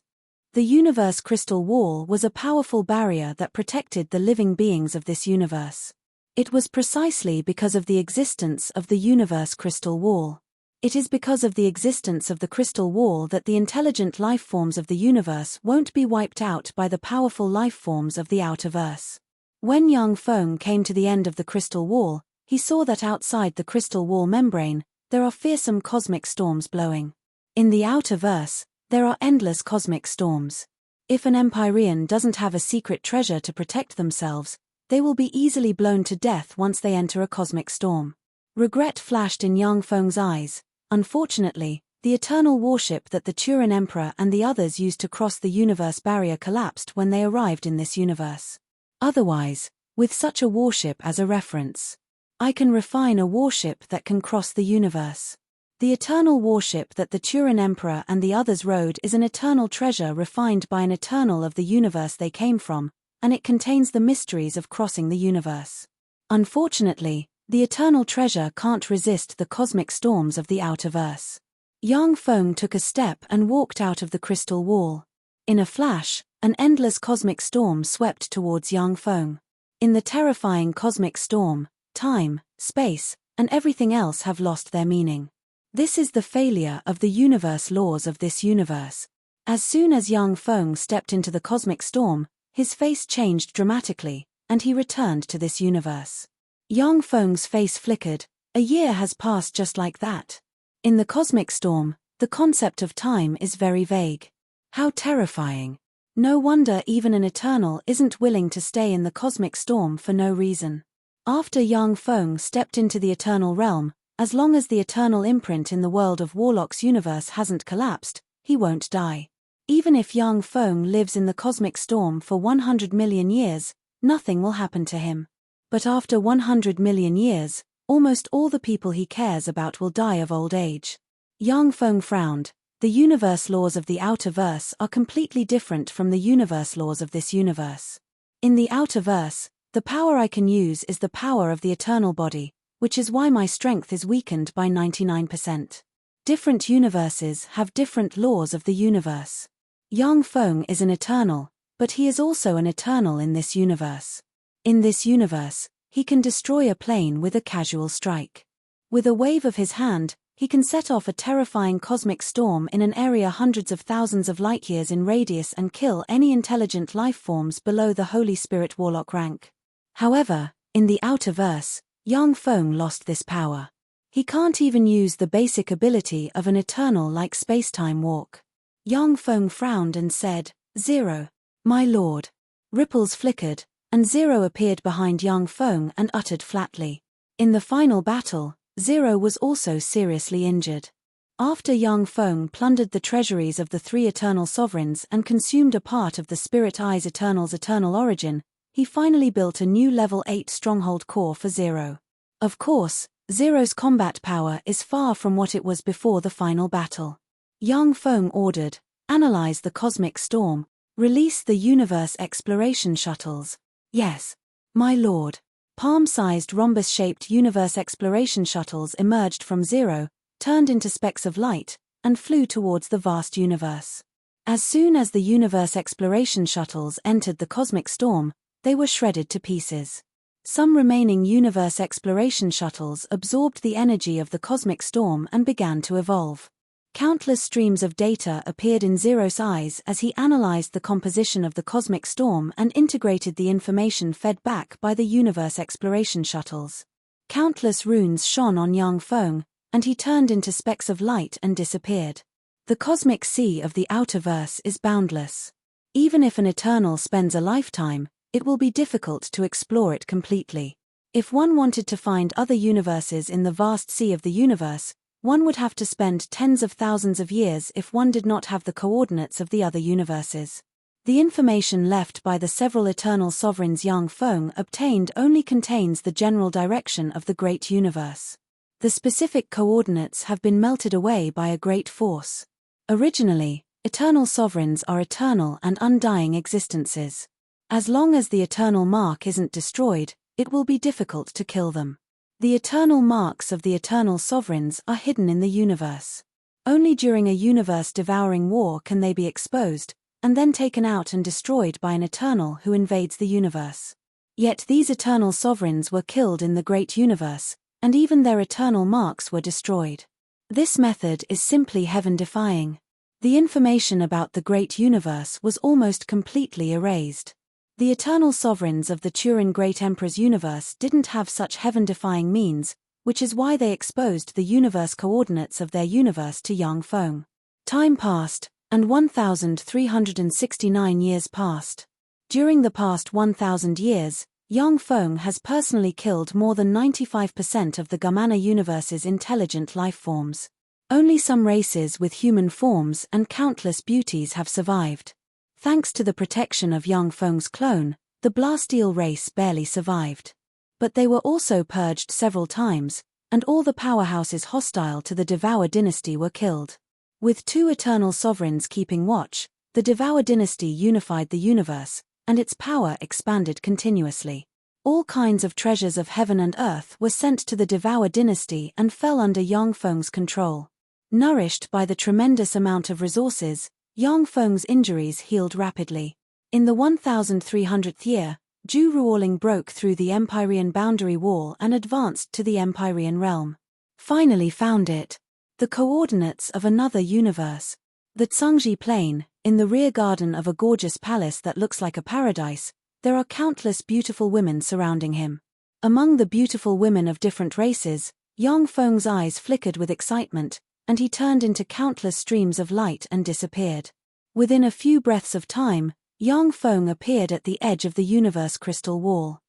The universe crystal wall was a powerful barrier that protected the living beings of this universe. It was precisely because of the existence of the universe crystal wall. It is because of the existence of the crystal wall that the intelligent life forms of the universe won't be wiped out by the powerful life forms of the outer verse. When Yang Feng came to the end of the crystal wall, he saw that outside the crystal wall membrane, there are fearsome cosmic storms blowing. In the outer verse, there are endless cosmic storms. If an Empyrean doesn't have a secret treasure to protect themselves, they will be easily blown to death once they enter a cosmic storm. Regret flashed in Yang Feng's eyes. Unfortunately, the eternal warship that the Turin Emperor and the others used to cross the universe barrier collapsed when they arrived in this universe. Otherwise, with such a warship as a reference, I can refine a warship that can cross the universe. The eternal warship that the Turin Emperor and the others rode is an eternal treasure refined by an eternal of the universe they came from, and it contains the mysteries of crossing the universe. Unfortunately, the eternal treasure can't resist the cosmic storms of the outer verse. Yang Feng took a step and walked out of the crystal wall. In a flash, an endless cosmic storm swept towards Yang Feng. In the terrifying cosmic storm, time, space, and everything else have lost their meaning. This is the failure of the universe laws of this universe. As soon as Yang Feng stepped into the cosmic storm, his face changed dramatically, and he returned to this universe. Yang Feng's face flickered. A year has passed just like that. In the cosmic storm, the concept of time is very vague. How terrifying. No wonder even an Eternal isn't willing to stay in the cosmic storm for no reason. After Yang Feng stepped into the Eternal realm, as long as the eternal imprint in the world of Warlock's universe hasn't collapsed, he won't die. Even if Yang Feng lives in the cosmic storm for 100 million years, nothing will happen to him. But after 100 million years, almost all the people he cares about will die of old age. Yang Feng frowned. The universe laws of the outer verse are completely different from the universe laws of this universe. In the outer verse, the power I can use is the power of the eternal body, which is why my strength is weakened by 99%. Different universes have different laws of the universe. Yang Feng is an eternal, but he is also an eternal in this universe. In this universe, he can destroy a plane with a casual strike. With a wave of his hand, he can set off a terrifying cosmic storm in an area hundreds of thousands of light-years in radius and kill any intelligent life forms below the Holy Spirit Warlock rank. However, in the outer verse, Yang Feng lost this power. He can't even use the basic ability of an eternal like spacetime walk. Yang Feng frowned and said, "Zero. My lord." Ripples flickered, and Zero appeared behind Yang Feng and uttered flatly. In the final battle, Zero was also seriously injured. After Yang Feng plundered the treasuries of the three Eternal Sovereigns and consumed a part of the Spirit Eyes Eternal's eternal origin, he finally built a new level 8 stronghold core for Zero. Of course, Zero's combat power is far from what it was before the final battle. Yang Feng ordered, "Analyze the cosmic storm. Release the universe exploration shuttles." "Yes, my lord." Palm-sized rhombus-shaped universe exploration shuttles emerged from Zero, turned into specks of light, and flew towards the vast universe. As soon as the universe exploration shuttles entered the cosmic storm, they were shredded to pieces. Some remaining universe exploration shuttles absorbed the energy of the cosmic storm and began to evolve. Countless streams of data appeared in Zero's eyes as he analyzed the composition of the cosmic storm and integrated the information fed back by the universe exploration shuttles. Countless runes shone on Yang Feng, and he turned into specks of light and disappeared. The cosmic sea of the outer verse is boundless. Even if an Eternal spends a lifetime, it will be difficult to explore it completely. If one wanted to find other universes in the vast sea of the universe, one would have to spend tens of thousands of years if one did not have the coordinates of the other universes. The information left by the several Eternal Sovereigns Yang Feng obtained only contains the general direction of the great universe. The specific coordinates have been melted away by a great force. Originally, Eternal Sovereigns are eternal and undying existences. As long as the eternal mark isn't destroyed, it will be difficult to kill them. The eternal marks of the Eternal Sovereigns are hidden in the universe. Only during a universe-devouring war can they be exposed, and then taken out and destroyed by an Eternal who invades the universe. Yet these Eternal Sovereigns were killed in the great universe, and even their eternal marks were destroyed. This method is simply heaven-defying. The information about the great universe was almost completely erased. The Eternal Sovereigns of the Turin Great Emperor's universe didn't have such heaven-defying means, which is why they exposed the universe coordinates of their universe to Yang Feng. Time passed, and 1,369 years passed. During the past 1,000 years, Yang Feng has personally killed more than 95% of the Gamana universe's intelligent life forms. Only some races with human forms and countless beauties have survived. Thanks to the protection of Yang Feng's clone, the Blasteel race barely survived. But they were also purged several times, and all the powerhouses hostile to the Devour dynasty were killed. With two Eternal Sovereigns keeping watch, the Devour dynasty unified the universe, and its power expanded continuously. All kinds of treasures of heaven and earth were sent to the Devour dynasty and fell under Yang Feng's control. Nourished by the tremendous amount of resources, Yang Feng's injuries healed rapidly. In the 1300th year, Zhu Ruoling broke through the Empyrean boundary wall and advanced to the Empyrean realm. Finally found it. The coordinates of another universe. The Tsangji Plain, in the rear garden of a gorgeous palace that looks like a paradise, there are countless beautiful women surrounding him. Among the beautiful women of different races, Yang Feng's eyes flickered with excitement, and he turned into countless streams of light and disappeared. Within a few breaths of time, Yang Feng appeared at the edge of the universe crystal wall.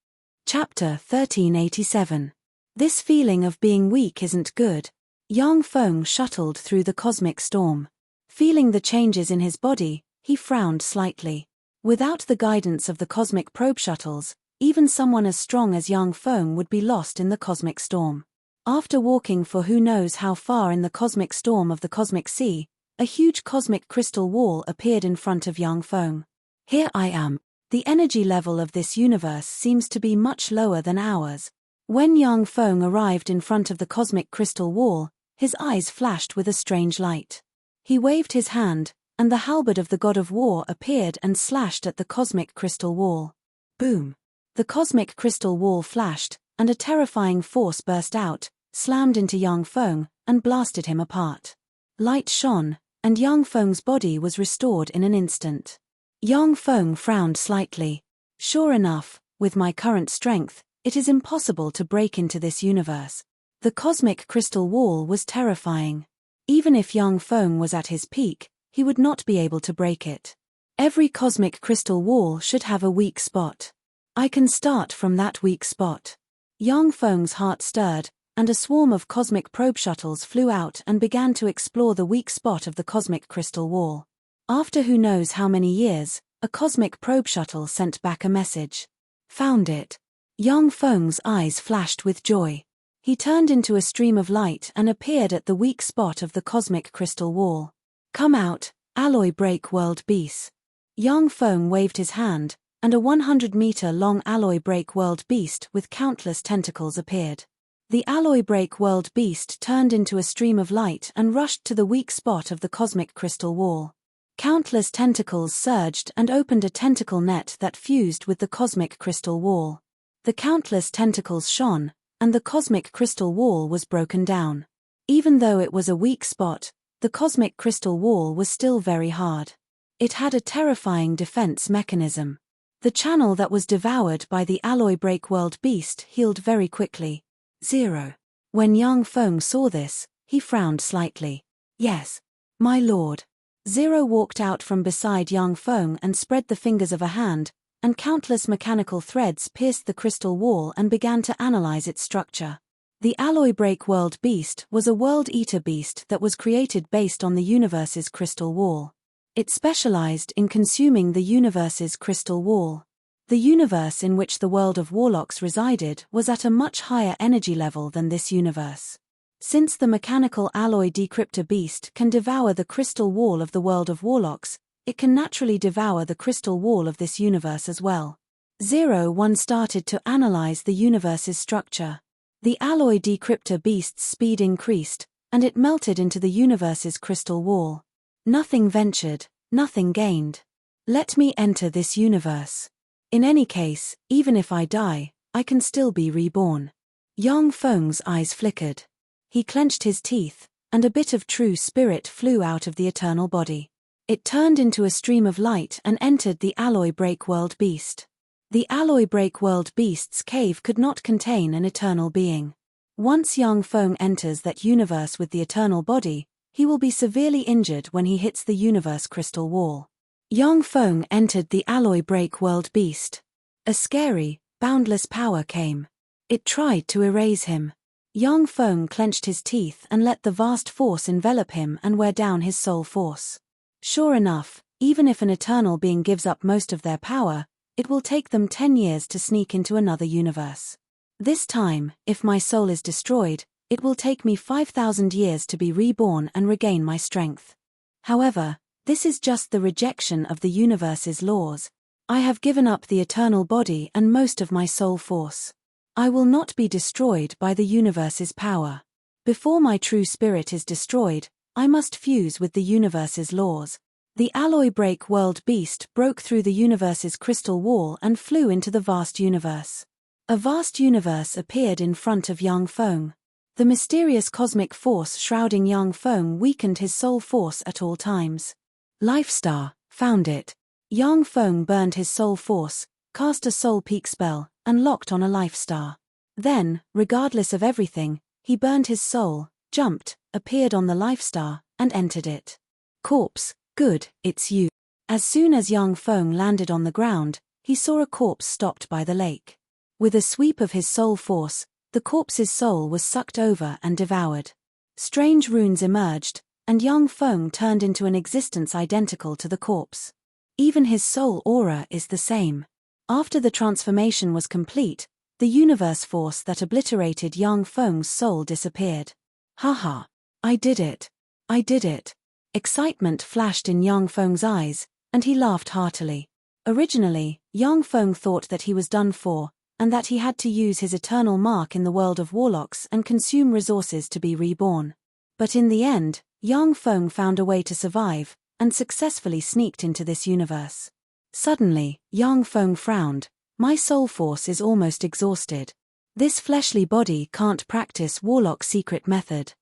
Chapter 1387. This feeling of being weak isn't good. Yang Feng shuttled through the cosmic storm. Feeling the changes in his body, he frowned slightly. Without the guidance of the cosmic probe shuttles, even someone as strong as Yang Feng would be lost in the cosmic storm. After walking for who knows how far in the cosmic storm of the cosmic sea, a huge cosmic crystal wall appeared in front of Yang Feng. Here I am. The energy level of this universe seems to be much lower than ours. When Yang Feng arrived in front of the cosmic crystal wall, his eyes flashed with a strange light. He waved his hand, and the halberd of the god of war appeared and slashed at the cosmic crystal wall. Boom! The cosmic crystal wall flashed, and a terrifying force burst out, slammed into Yang Feng, and blasted him apart. Light shone, and Yang Feng's body was restored in an instant. Yang Feng frowned slightly. Sure enough, with my current strength, it is impossible to break into this universe. The cosmic crystal wall was terrifying. Even if Yang Feng was at his peak, he would not be able to break it. Every cosmic crystal wall should have a weak spot. I can start from that weak spot. Yang Feng's heart stirred, and a swarm of cosmic probe shuttles flew out and began to explore the weak spot of the cosmic crystal wall. After who knows how many years, a cosmic probe shuttle sent back a message. Found it. Yang Feng's eyes flashed with joy. He turned into a stream of light and appeared at the weak spot of the cosmic crystal wall. Come out, alloy break world beast. Yang Feng waved his hand, and a 100-meter-long alloy break world beast with countless tentacles appeared. The alloy break world beast turned into a stream of light and rushed to the weak spot of the cosmic crystal wall. Countless tentacles surged and opened a tentacle net that fused with the cosmic crystal wall. The countless tentacles shone, and the cosmic crystal wall was broken down. Even though it was a weak spot, the cosmic crystal wall was still very hard. It had a terrifying defense mechanism. The channel that was devoured by the alloy break world beast healed very quickly. 0. When Yang Feng saw this, he frowned slightly. Yes, my lord. 0 walked out from beside Yang Feng and spread the fingers of a hand, and countless mechanical threads pierced the crystal wall and began to analyze its structure. The alloy break world beast was a world eater beast that was created based on the universe's crystal wall. It specialized in consuming the universe's crystal wall. The universe in which the world of warlocks resided was at a much higher energy level than this universe. Since the mechanical alloy decryptor beast can devour the crystal wall of the world of warlocks, it can naturally devour the crystal wall of this universe as well. 01 started to analyze the universe's structure. The alloy decryptor beast's speed increased, and it melted into the universe's crystal wall. Nothing ventured, nothing gained. Let me enter this universe. In any case, even if I die, I can still be reborn. Yang Feng's eyes flickered. He clenched his teeth, and a bit of true spirit flew out of the eternal body. It turned into a stream of light and entered the alloy break world beast. The alloy break world beast's cave could not contain an eternal being. Once Yang Feng enters that universe with the eternal body, he will be severely injured when he hits the universe crystal wall. Yang Feng entered the alloy break world beast. A scary, boundless power came. It tried to erase him. Yang Feng clenched his teeth and let the vast force envelop him and wear down his soul force. Sure enough, even if an eternal being gives up most of their power, it will take them 10 years to sneak into another universe. This time, if my soul is destroyed, it will take me 5,000 years to be reborn and regain my strength. However, this is just the rejection of the universe's laws. I have given up the eternal body and most of my soul force. I will not be destroyed by the universe's power. Before my true spirit is destroyed, I must fuse with the universe's laws. The alloy break world beast broke through the universe's crystal wall and flew into the vast universe. A vast universe appeared in front of Yang Feng. The mysterious cosmic force shrouding Yang Feng weakened his soul force at all times. Life Star, found it. Yang Feng burned his soul force, cast a soul peak spell, and locked on a life star. Then, regardless of everything, he burned his soul, jumped, appeared on the life star, and entered it. Corpse, good, it's you. As soon as Yang Feng landed on the ground, he saw a corpse stopped by the lake. With a sweep of his soul force, the corpse's soul was sucked over and devoured. Strange runes emerged, and Yang Feng turned into an existence identical to the corpse. Even his soul aura is the same. After the transformation was complete, the universe force that obliterated Yang Feng's soul disappeared. Haha. I did it. I did it. Excitement flashed in Yang Feng's eyes, and he laughed heartily. Originally, Yang Feng thought that he was done for, and that he had to use his eternal mark in the world of warlocks and consume resources to be reborn. But in the end, Yang Feng found a way to survive, and successfully sneaked into this universe. Suddenly, Yang Feng frowned. My soul force is almost exhausted. This fleshly body can't practice Warlock's secret method.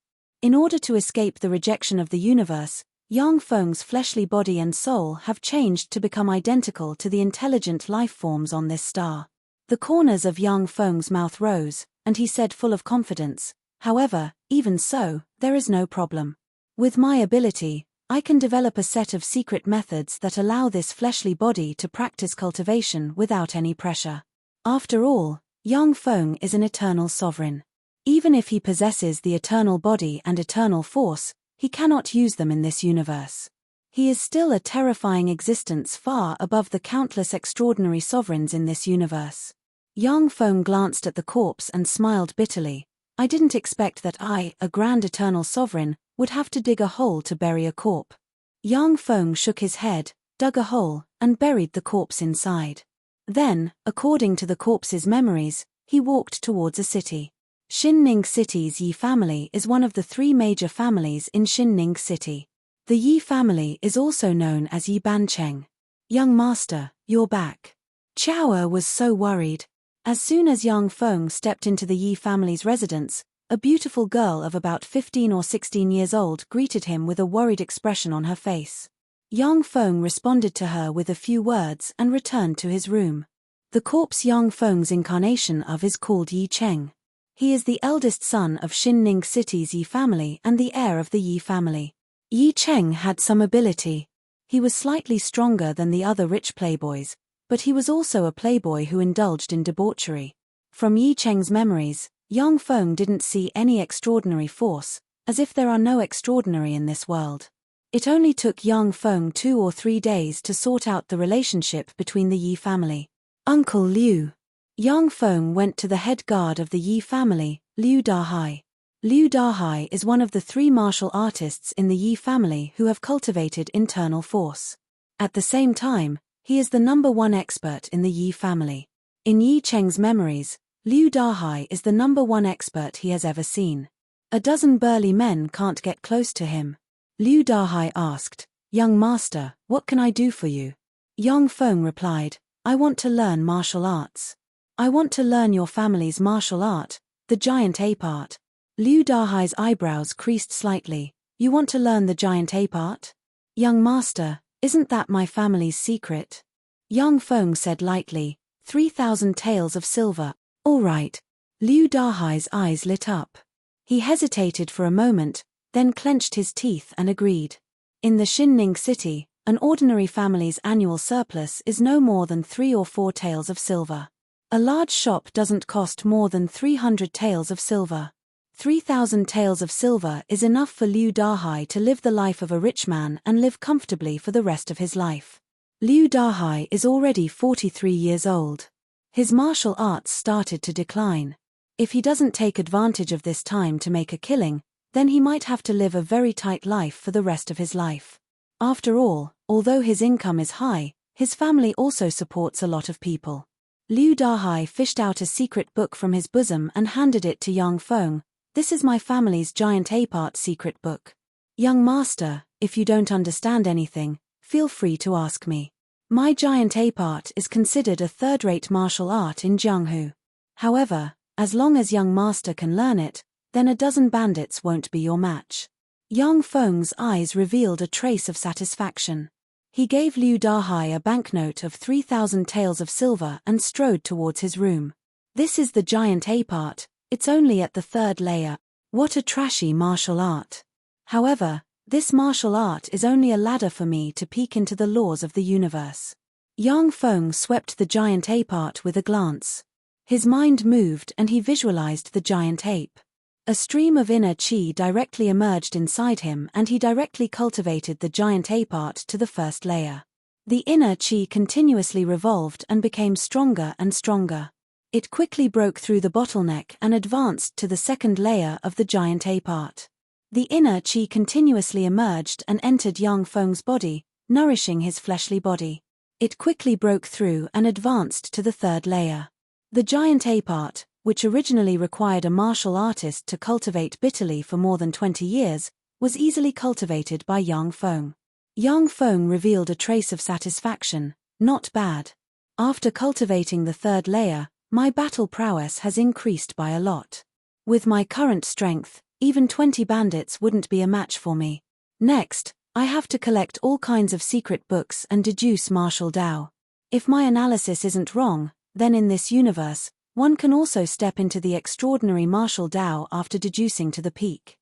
In order to escape the rejection of the universe, Yang Feng's fleshly body and soul have changed to become identical to the intelligent life forms on this star. The corners of Yang Feng's mouth rose, and he said full of confidence, "However, even so, there is no problem. With my ability, I can develop a set of secret methods that allow this fleshly body to practice cultivation without any pressure. After all, Yang Feng is an eternal sovereign. Even if he possesses the eternal body and eternal force, he cannot use them in this universe. He is still a terrifying existence far above the countless extraordinary sovereigns in this universe." Yang Feng glanced at the corpse and smiled bitterly. "I didn't expect that I, a grand eternal sovereign, would have to dig a hole to bury a corpse." Yang Feng shook his head, dug a hole, and buried the corpse inside. Then, according to the corpse's memories, he walked towards a city. Xinning City's Yi family is one of the 3 major families in Xinning City. The Yi family is also known as Yi Bancheng. "Young master, you're back." Chao was so worried. As soon as Yang Feng stepped into the Yi family's residence, a beautiful girl of about 15 or 16 years old greeted him with a worried expression on her face. Yang Feng responded to her with a few words and returned to his room. The corpse Yang Feng's incarnation of is called Yi Cheng. He is the eldest son of Xinning City's Yi family and the heir of the Yi family. Yi Cheng had some ability. He was slightly stronger than the other rich playboys, but he was also a playboy who indulged in debauchery. From Yi Cheng's memories, Yang Feng didn't see any extraordinary force, as if there are no extraordinary in this world. It only took Yang Feng 2 or 3 days to sort out the relationship between the Yi family. Uncle Liu. Yang Feng went to the head guard of the Yi family, Liu Dahai. Liu Dahai is one of the 3 martial artists in the Yi family who have cultivated internal force. At the same time, he is the #1 expert in the Yi family. In Yi Cheng's memories, Liu Dahai is the #1 expert he has ever seen. A dozen burly men can't get close to him. Liu Dahai asked, "Young master, what can I do for you?" Yang Feng replied, "I want to learn martial arts. I want to learn your family's martial art, the giant ape art." Liu Dahai's eyebrows creased slightly. "You want to learn the giant ape art? Young master, isn't that my family's secret?" Yang Feng said lightly, 3,000 taels of silver. "All right." Liu Dahai's eyes lit up. He hesitated for a moment, then clenched his teeth and agreed. In the Xinning city, an ordinary family's annual surplus is no more than 3 or 4 taels of silver. A large shop doesn't cost more than 300 taels of silver. 3,000 taels of silver is enough for Liu Dahai to live the life of a rich man and live comfortably for the rest of his life. Liu Dahai is already 43 years old. His martial arts started to decline. If he doesn't take advantage of this time to make a killing, then he might have to live a very tight life for the rest of his life. After all, although his income is high, his family also supports a lot of people. Liu Dahai fished out a secret book from his bosom and handed it to Yang Feng. "This is my family's giant ape art secret book. Young master, if you don't understand anything, feel free to ask me. My giant ape art is considered a third-rate martial art in Jianghu. However, as long as young master can learn it, then a dozen bandits won't be your match." Yang Feng's eyes revealed a trace of satisfaction. He gave Liu Dahai a banknote of 3,000 taels of silver and strode towards his room. "This is the giant ape art. It's only at the 3rd layer. What a trashy martial art. However, this martial art is only a ladder for me to peek into the laws of the universe." Yang Feng swept the giant ape art with a glance. His mind moved and he visualized the giant ape. A stream of inner chi directly emerged inside him and he directly cultivated the giant ape art to the 1st layer. The inner chi continuously revolved and became stronger and stronger. It quickly broke through the bottleneck and advanced to the 2nd layer of the giant ape art. The inner chi continuously emerged and entered Yang Feng's body, nourishing his fleshly body. It quickly broke through and advanced to the 3rd layer. The giant ape art, which originally required a martial artist to cultivate bitterly for more than 20 years, was easily cultivated by Yang Feng. Yang Feng revealed a trace of satisfaction. "Not bad. After cultivating the 3rd layer, My battle prowess has increased by a lot. With my current strength, even 20 bandits wouldn't be a match for me. Next, I have to collect all kinds of secret books and deduce martial Dao. If my analysis isn't wrong, then in this universe, one can also step into the extraordinary martial Dao after deducing to the peak.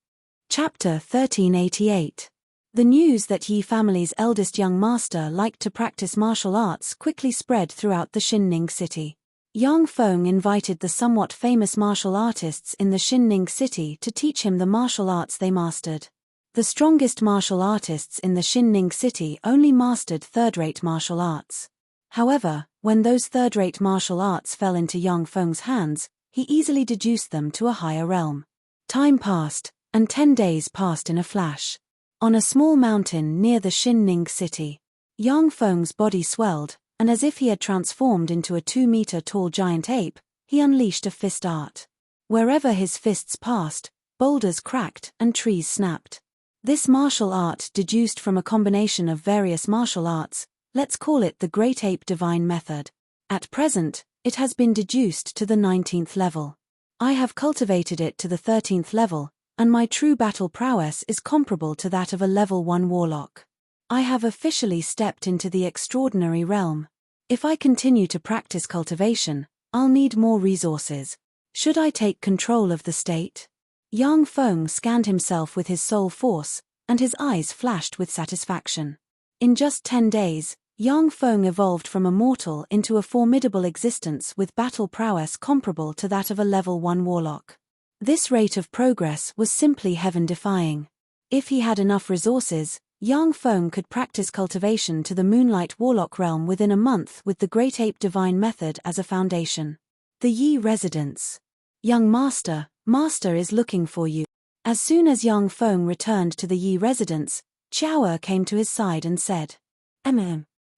Chapter 1388. The news that Yi family's eldest young master liked to practice martial arts quickly spread throughout the Xinning city. Yang Feng invited the somewhat famous martial artists in the Xinning city to teach him the martial arts they mastered. The strongest martial artists in the Xinning city only mastered third-rate martial arts. However, when those third-rate martial arts fell into Yang Feng's hands, he easily deduced them to a higher realm. Time passed, and 10 days passed in a flash. On a small mountain near the Xinning city, Yang Feng's body swelled, and as if he had transformed into a 2-meter-tall giant ape, he unleashed a fist art. Wherever his fists passed, boulders cracked and trees snapped. This martial art deduced from a combination of various martial arts, let's call it the Great Ape Divine Method. At present, it has been deduced to the 19th level. I have cultivated it to the 13th level, and my true battle prowess is comparable to that of a level 1 warlock. I have officially stepped into the extraordinary realm. If I continue to practice cultivation, I'll need more resources. Should I take control of the state? Yang Feng scanned himself with his soul force, and his eyes flashed with satisfaction. In just 10 days, Yang Feng evolved from a mortal into a formidable existence with battle prowess comparable to that of a level 1 warlock. This rate of progress was simply heaven-defying. If he had enough resources, Yang Feng could practice cultivation to the Moonlight Warlock realm within a month with the Great Ape Divine Method as a foundation. The Yi residence. Young Master, Master is looking for you. As soon as Yang Feng returned to the Yi residence, Qiao came to his side and said,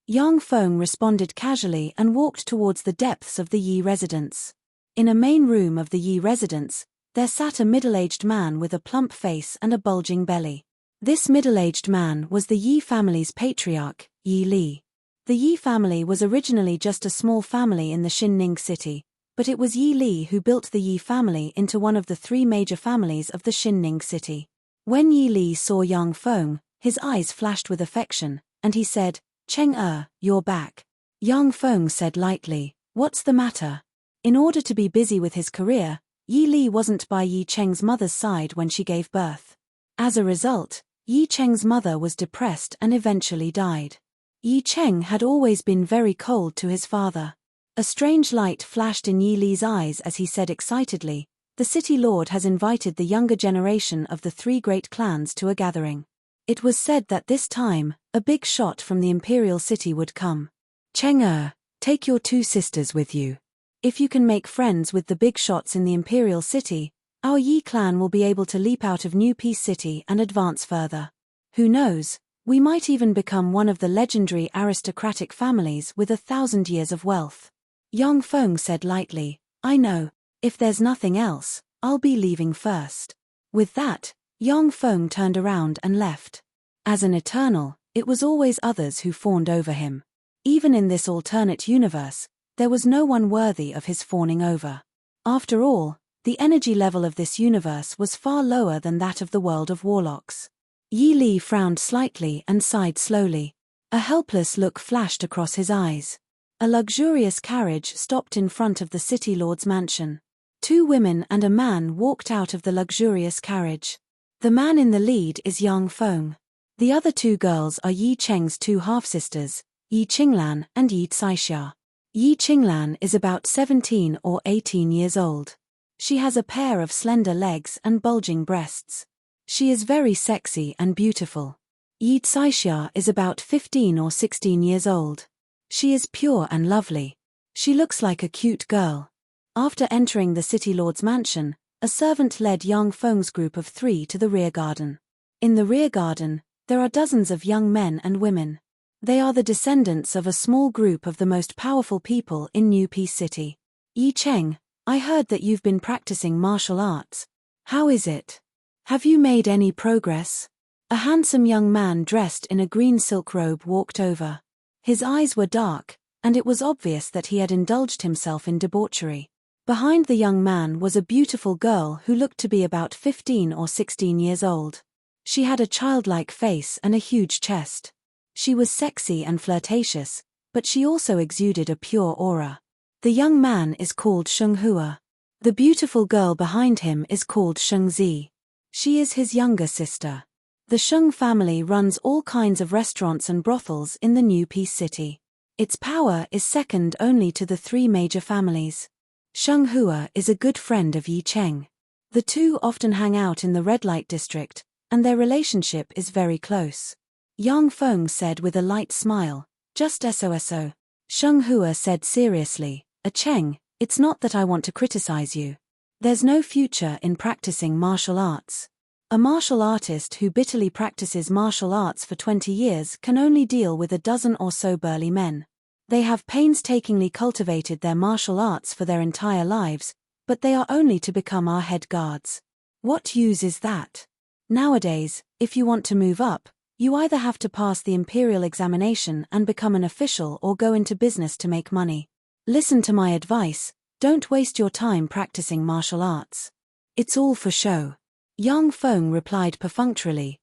Yang Feng responded casually and walked towards the depths of the Yi residence. In a main room of the Yi residence, there sat a middle-aged man with a plump face and a bulging belly. This middle-aged man was the Yi family's patriarch, Yi Li. The Yi family was originally just a small family in the Xinning city, but it was Yi Li who built the Yi family into one of the 3 major families of the Xinning city. When Yi Li saw Yang Feng, his eyes flashed with affection, and he said, Cheng you're back. Yang Feng said lightly, what's the matter? In order to be busy with his career, Yi Li wasn't by Yi Cheng's mother's side when she gave birth. As a result, Yi Cheng's mother was depressed and eventually died. Yi Cheng had always been very cold to his father. A strange light flashed in Yi Li's eyes as he said excitedly, the city lord has invited the younger generation of the 3 great clans to a gathering. It was said that this time, a big shot from the imperial city would come. Cheng take your 2 sisters with you. If you can make friends with the big shots in the imperial city, our Yi clan will be able to leap out of New Peace City and advance further. Who knows, we might even become one of the legendary aristocratic families with 1,000 years of wealth. Yang Feng said lightly, I know, if there's nothing else, I'll be leaving first. With that, Yang Feng turned around and left. As an eternal, it was always others who fawned over him. Even in this alternate universe, there was no one worthy of his fawning over. After all, the energy level of this universe was far lower than that of the world of warlocks. Yi Li frowned slightly and sighed slowly. A helpless look flashed across his eyes. A luxurious carriage stopped in front of the city lord's mansion. 2 women and a man walked out of the luxurious carriage. The man in the lead is Yang Feng. The other 2 girls are Yi Cheng's 2 half-sisters, Yi Qinglan and Yi Caixia. Yi Qinglan is about 17 or 18 years old. She has a pair of slender legs and bulging breasts. She is very sexy and beautiful. Yi Caixia is about 15 or 16 years old. She is pure and lovely. She looks like a cute girl. After entering the city lord's mansion, a servant led Yang Feng's group of 3 to the rear garden. In the rear garden, there are dozens of young men and women. They are the descendants of a small group of the most powerful people in New Peace City. Yi Cheng, I heard that you've been practicing martial arts. How is it? Have you made any progress? A handsome young man dressed in a green silk robe walked over. His eyes were dark, and it was obvious that he had indulged himself in debauchery. Behind the young man was a beautiful girl who looked to be about 15 or 16 years old. She had a childlike face and a huge chest. She was sexy and flirtatious, but she also exuded a pure aura. The young man is called Shunghua. The beautiful girl behind him is called Shengzi. She is his younger sister. The Sheng family runs all kinds of restaurants and brothels in the New Peace City. Its power is second only to the three major families. Shunghua is a good friend of Yi Cheng. The two often hang out in the red light district, and their relationship is very close. Yang Feng said with a light smile, "Just so." Shunghua said seriously, Cheng, it's not that I want to criticize you. There's no future in practicing martial arts. A martial artist who bitterly practices martial arts for 20 years can only deal with a dozen or so burly men. They have painstakingly cultivated their martial arts for their entire lives, but they are only to become our head guards. What use is that? Nowadays, if you want to move up, you either have to pass the imperial examination and become an official or go into business to make money. Listen to my advice, don't waste your time practicing martial arts. It's all for show. Yang Feng replied perfunctorily,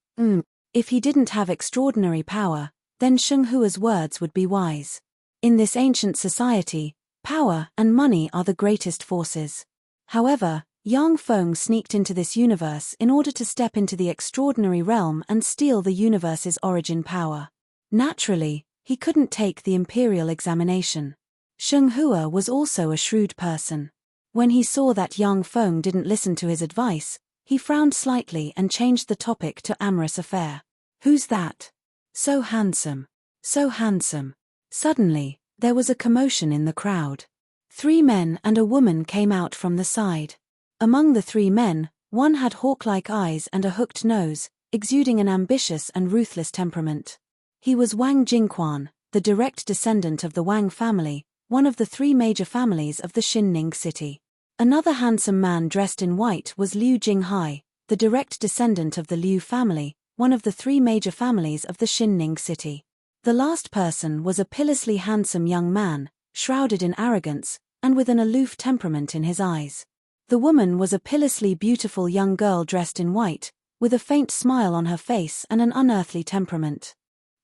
If he didn't have extraordinary power, then Shenghua's words would be wise. In this ancient society, power and money are the greatest forces. However, Yang Feng sneaked into this universe in order to step into the extraordinary realm and steal the universe's origin power. Naturally, he couldn't take the imperial examination. Shenghua was also a shrewd person. When he saw that Yang Feng didn't listen to his advice, he frowned slightly and changed the topic to amorous affair. Who's that? So handsome. So handsome. Suddenly, there was a commotion in the crowd. 3 men and a woman came out from the side. Among the 3 men, one had hawk-like eyes and a hooked nose, exuding an ambitious and ruthless temperament. He was Wang Jingquan, the direct descendant of the Wang family, one of the 3 major families of the Xinning city. Another handsome man dressed in white was Liu Jinghai, the direct descendant of the Liu family, one of the 3 major families of the Xinning city. The last person was a pillously handsome young man, shrouded in arrogance, and with an aloof temperament in his eyes. The woman was a pillously beautiful young girl dressed in white, with a faint smile on her face and an unearthly temperament.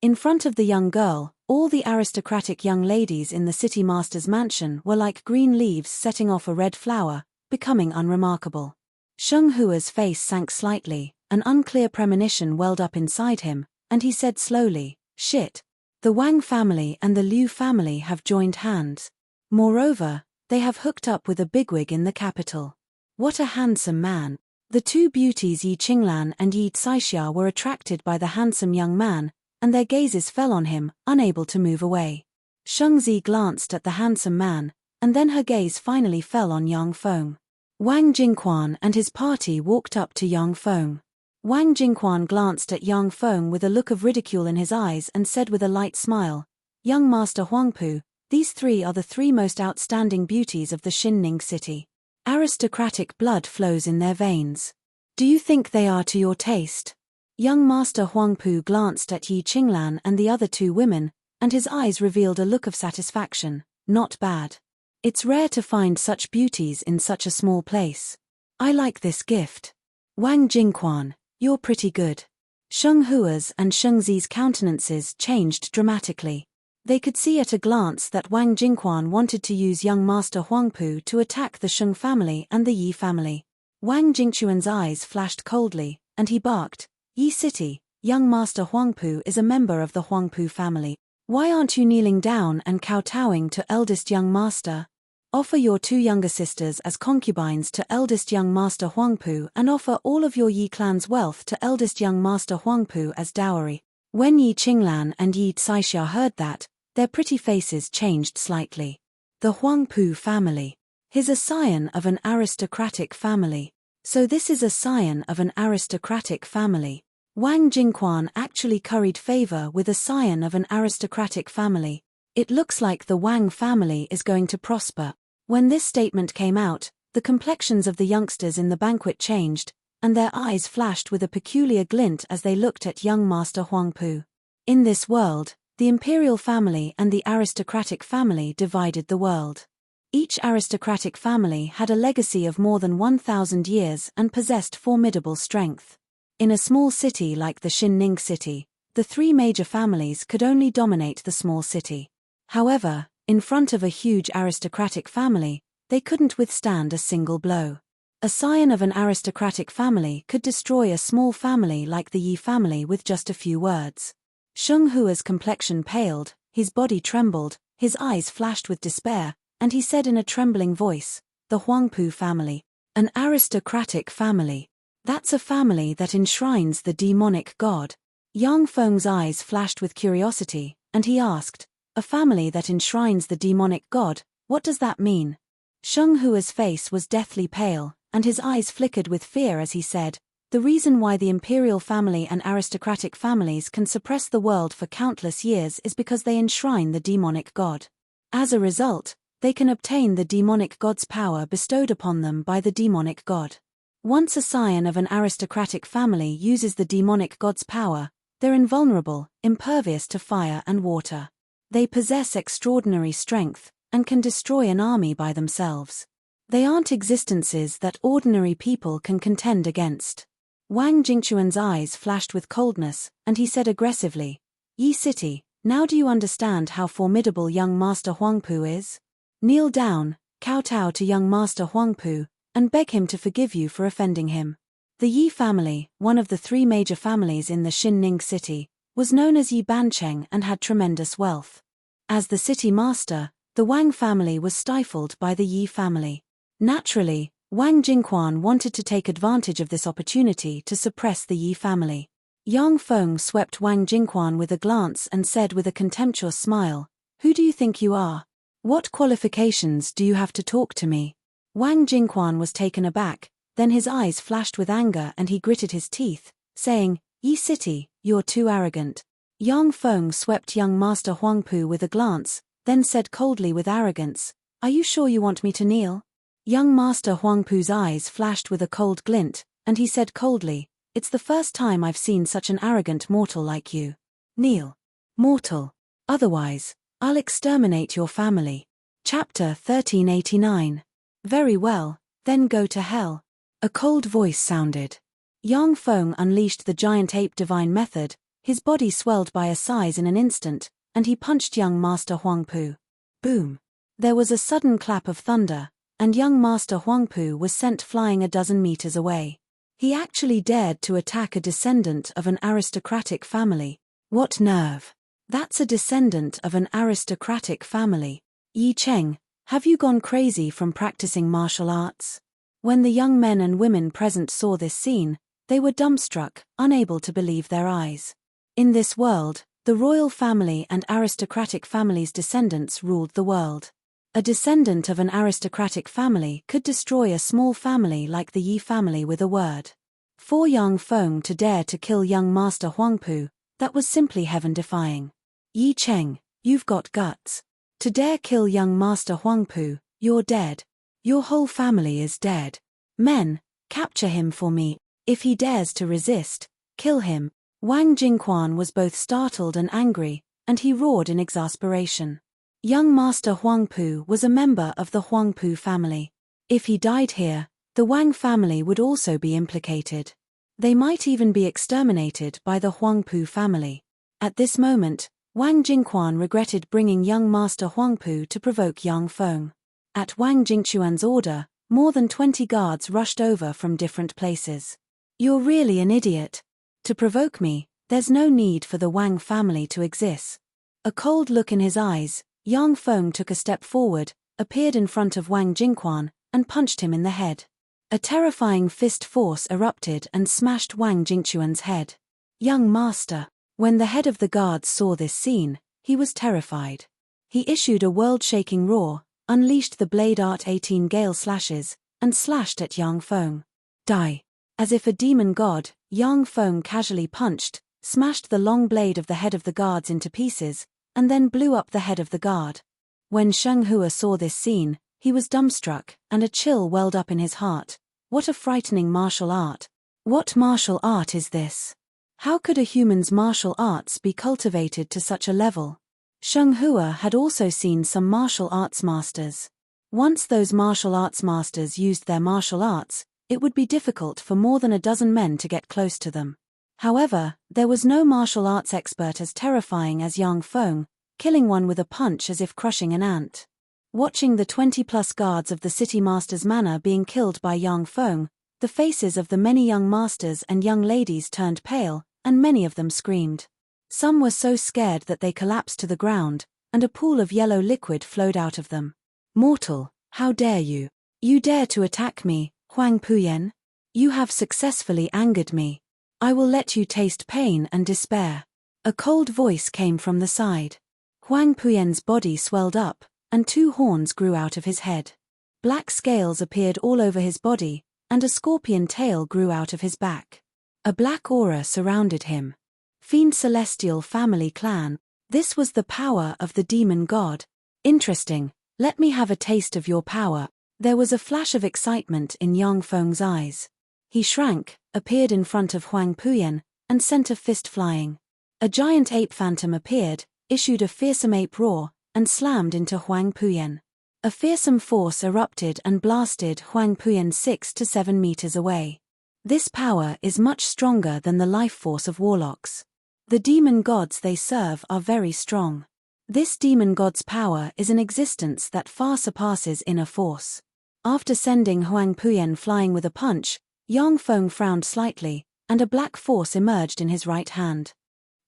In front of the young girl, all the aristocratic young ladies in the city master's mansion were like green leaves setting off a red flower, becoming unremarkable. Shenghua's face sank slightly, an unclear premonition welled up inside him, and he said slowly, "Shit. The Wang family and the Liu family have joined hands. Moreover, they have hooked up with a bigwig in the capital. What a handsome man." The 2 beauties Yi Qinglan and Yi Caixia were attracted by the handsome young man, and their gazes fell on him, unable to move away. Shengzi glanced at the handsome man, and then her gaze finally fell on Yang Feng. Wang Jingquan and his party walked up to Yang Feng. Wang Jingquan glanced at Yang Feng with a look of ridicule in his eyes and said with a light smile, "Young Master Huangpu, these 3 are the 3 most outstanding beauties of the Xinning city. Aristocratic blood flows in their veins. Do you think they are to your taste?" Young Master Huangpu glanced at Yi Qinglan and the other 2 women, and his eyes revealed a look of satisfaction. Not bad. It's rare to find such beauties in such a small place. I like this gift. Wang Jingquan, you're pretty good. Shenghua's and Shengzi's countenances changed dramatically. They could see at a glance that Wang Jingquan wanted to use young Master Huangpu to attack the Sheng family and the Yi family. Wang Jingquan's eyes flashed coldly, and he barked, "Yi City, young Master Huangpu is a member of the Huangpu family. Why aren't you kneeling down and kowtowing to eldest young master? Offer your 2 younger sisters as concubines to eldest young Master Huangpu and offer all of your Yi clan's wealth to eldest young Master Huangpu as dowry." When Yi Qinglan and Yi Caixia heard that, their pretty faces changed slightly. The Huangpu family. He's a scion of an aristocratic family. So this is a scion of an aristocratic family. Wang Jingquan actually curried favor with a scion of an aristocratic family. It looks like the Wang family is going to prosper. When this statement came out, the complexions of the youngsters in the banquet changed, and their eyes flashed with a peculiar glint as they looked at young Master Huangpu. In this world, The imperial family and the aristocratic family divided the world. Each aristocratic family had a legacy of more than 1,000 years and possessed formidable strength. In a small city like the Xinning city, the three major families could only dominate the small city. However, in front of a huge aristocratic family, they couldn't withstand a single blow. A scion of an aristocratic family could destroy a small family like the Yi family with just a few words. Sheng Hua's complexion paled, his body trembled, his eyes flashed with despair, and he said in a trembling voice, "The Huangpu family. An aristocratic family. That's a family that enshrines the demonic god." Yang Feng's eyes flashed with curiosity, and he asked, "A family that enshrines the demonic god, what does that mean?" Sheng Hua's face was deathly pale, and his eyes flickered with fear as he said, "The reason why the imperial family and aristocratic families can suppress the world for countless years is because they enshrine the demonic god. As a result, they can obtain the demonic god's power bestowed upon them by the demonic god. Once a scion of an aristocratic family uses the demonic god's power, they're invulnerable, impervious to fire and water. They possess extraordinary strength, and can destroy an army by themselves. They aren't existences that ordinary people can contend against." Wang Jingquan's eyes flashed with coldness, and he said aggressively, "Yi City, now do you understand how formidable young Master Huangpu is? Kneel down, kowtow to young Master Huangpu, and beg him to forgive you for offending him." The Yi family, one of the three major families in the Xinning city, was known as Yi Bancheng and had tremendous wealth. As the city master, the Wang family was stifled by the Yi family. Naturally, Wang Jingquan wanted to take advantage of this opportunity to suppress the Yi family. Yang Feng swept Wang Jingquan with a glance and said with a contemptuous smile, "Who do you think you are? What qualifications do you have to talk to me?" Wang Jingquan was taken aback, then his eyes flashed with anger and he gritted his teeth, saying, "Yi City, you're too arrogant." Yang Feng swept young Master Huangpu with a glance, then said coldly with arrogance, "Are you sure you want me to kneel?" Young Master Huangpu's eyes flashed with a cold glint, and he said coldly, "It's the first time I've seen such an arrogant mortal like you. Kneel. Mortal. Otherwise, I'll exterminate your family." Chapter 1389. "Very well, then go to hell." A cold voice sounded. Yang Feng unleashed the giant ape divine method, his body swelled by a size in an instant, and he punched young Master Huangpu. Boom. There was a sudden clap of thunder, and young Master Huangpu was sent flying a dozen meters away. He actually dared to attack a descendant of an aristocratic family. What nerve! That's a descendant of an aristocratic family. Yi Cheng, have you gone crazy from practicing martial arts? When the young men and women present saw this scene, they were dumbstruck, unable to believe their eyes. In this world, the royal family and aristocratic family's descendants ruled the world. A descendant of an aristocratic family could destroy a small family like the Yi family with a word. For Yang Feng to dare to kill young Master Huangpu, that was simply heaven-defying. Yi Cheng, you've got guts. To dare kill young Master Huangpu, you're dead. Your whole family is dead. Men, capture him for me. If he dares to resist, kill him. Wang Jingquan was both startled and angry, and he roared in exasperation. Young Master Huangpu was a member of the Huangpu family. If he died here, the Wang family would also be implicated. They might even be exterminated by the Huangpu family. At this moment, Wang Jingquan regretted bringing young Master Huangpu to provoke Yang Feng. At Wang Jingquan's order, more than 20 guards rushed over from different places. "You're really an idiot. To provoke me, there's no need for the Wang family to exist." A cold look in his eyes, Yang Feng took a step forward, appeared in front of Wang Jingquan, and punched him in the head. A terrifying fist force erupted and smashed Wang Jingquan's head. Young Master. When the head of the guards saw this scene, he was terrified. He issued a world-shaking roar, unleashed the Blade Art 18 gale slashes, and slashed at Yang Feng. Die. As if a demon god, Yang Feng casually punched, smashed the long blade of the head of the guards into pieces, and then blew up the head of the guard. When Sheng Hua saw this scene, he was dumbstruck, and a chill welled up in his heart. What a frightening martial art! What martial art is this? How could a human's martial arts be cultivated to such a level? Sheng Hua had also seen some martial arts masters. Once those martial arts masters used their martial arts, it would be difficult for more than a dozen men to get close to them. However, there was no martial arts expert as terrifying as Yang Feng, killing one with a punch as if crushing an ant. Watching the 20-plus guards of the city master's manor being killed by Yang Feng, the faces of the many young masters and young ladies turned pale, and many of them screamed. Some were so scared that they collapsed to the ground, and a pool of yellow liquid flowed out of them. Mortal, how dare you? You dare to attack me, Huang Puyan? You have successfully angered me. I will let you taste pain and despair. A cold voice came from the side. Huang Puyan's body swelled up, and 2 horns grew out of his head. Black scales appeared all over his body, and a scorpion tail grew out of his back. A black aura surrounded him. Fiend Celestial Family Clan. This was the power of the demon god. Interesting. Let me have a taste of your power. There was a flash of excitement in Yang Feng's eyes. He shrank, appeared in front of Huang Puyan, and sent a fist flying. A giant ape phantom appeared, issued a fearsome ape roar, and slammed into Huang Puyan. A fearsome force erupted and blasted Huang Puyan 6 to 7 meters away. This power is much stronger than the life force of warlocks. The demon gods they serve are very strong. This demon god's power is an existence that far surpasses inner force. After sending Huang Puyan flying with a punch, Yang Feng frowned slightly, and a black force emerged in his right hand.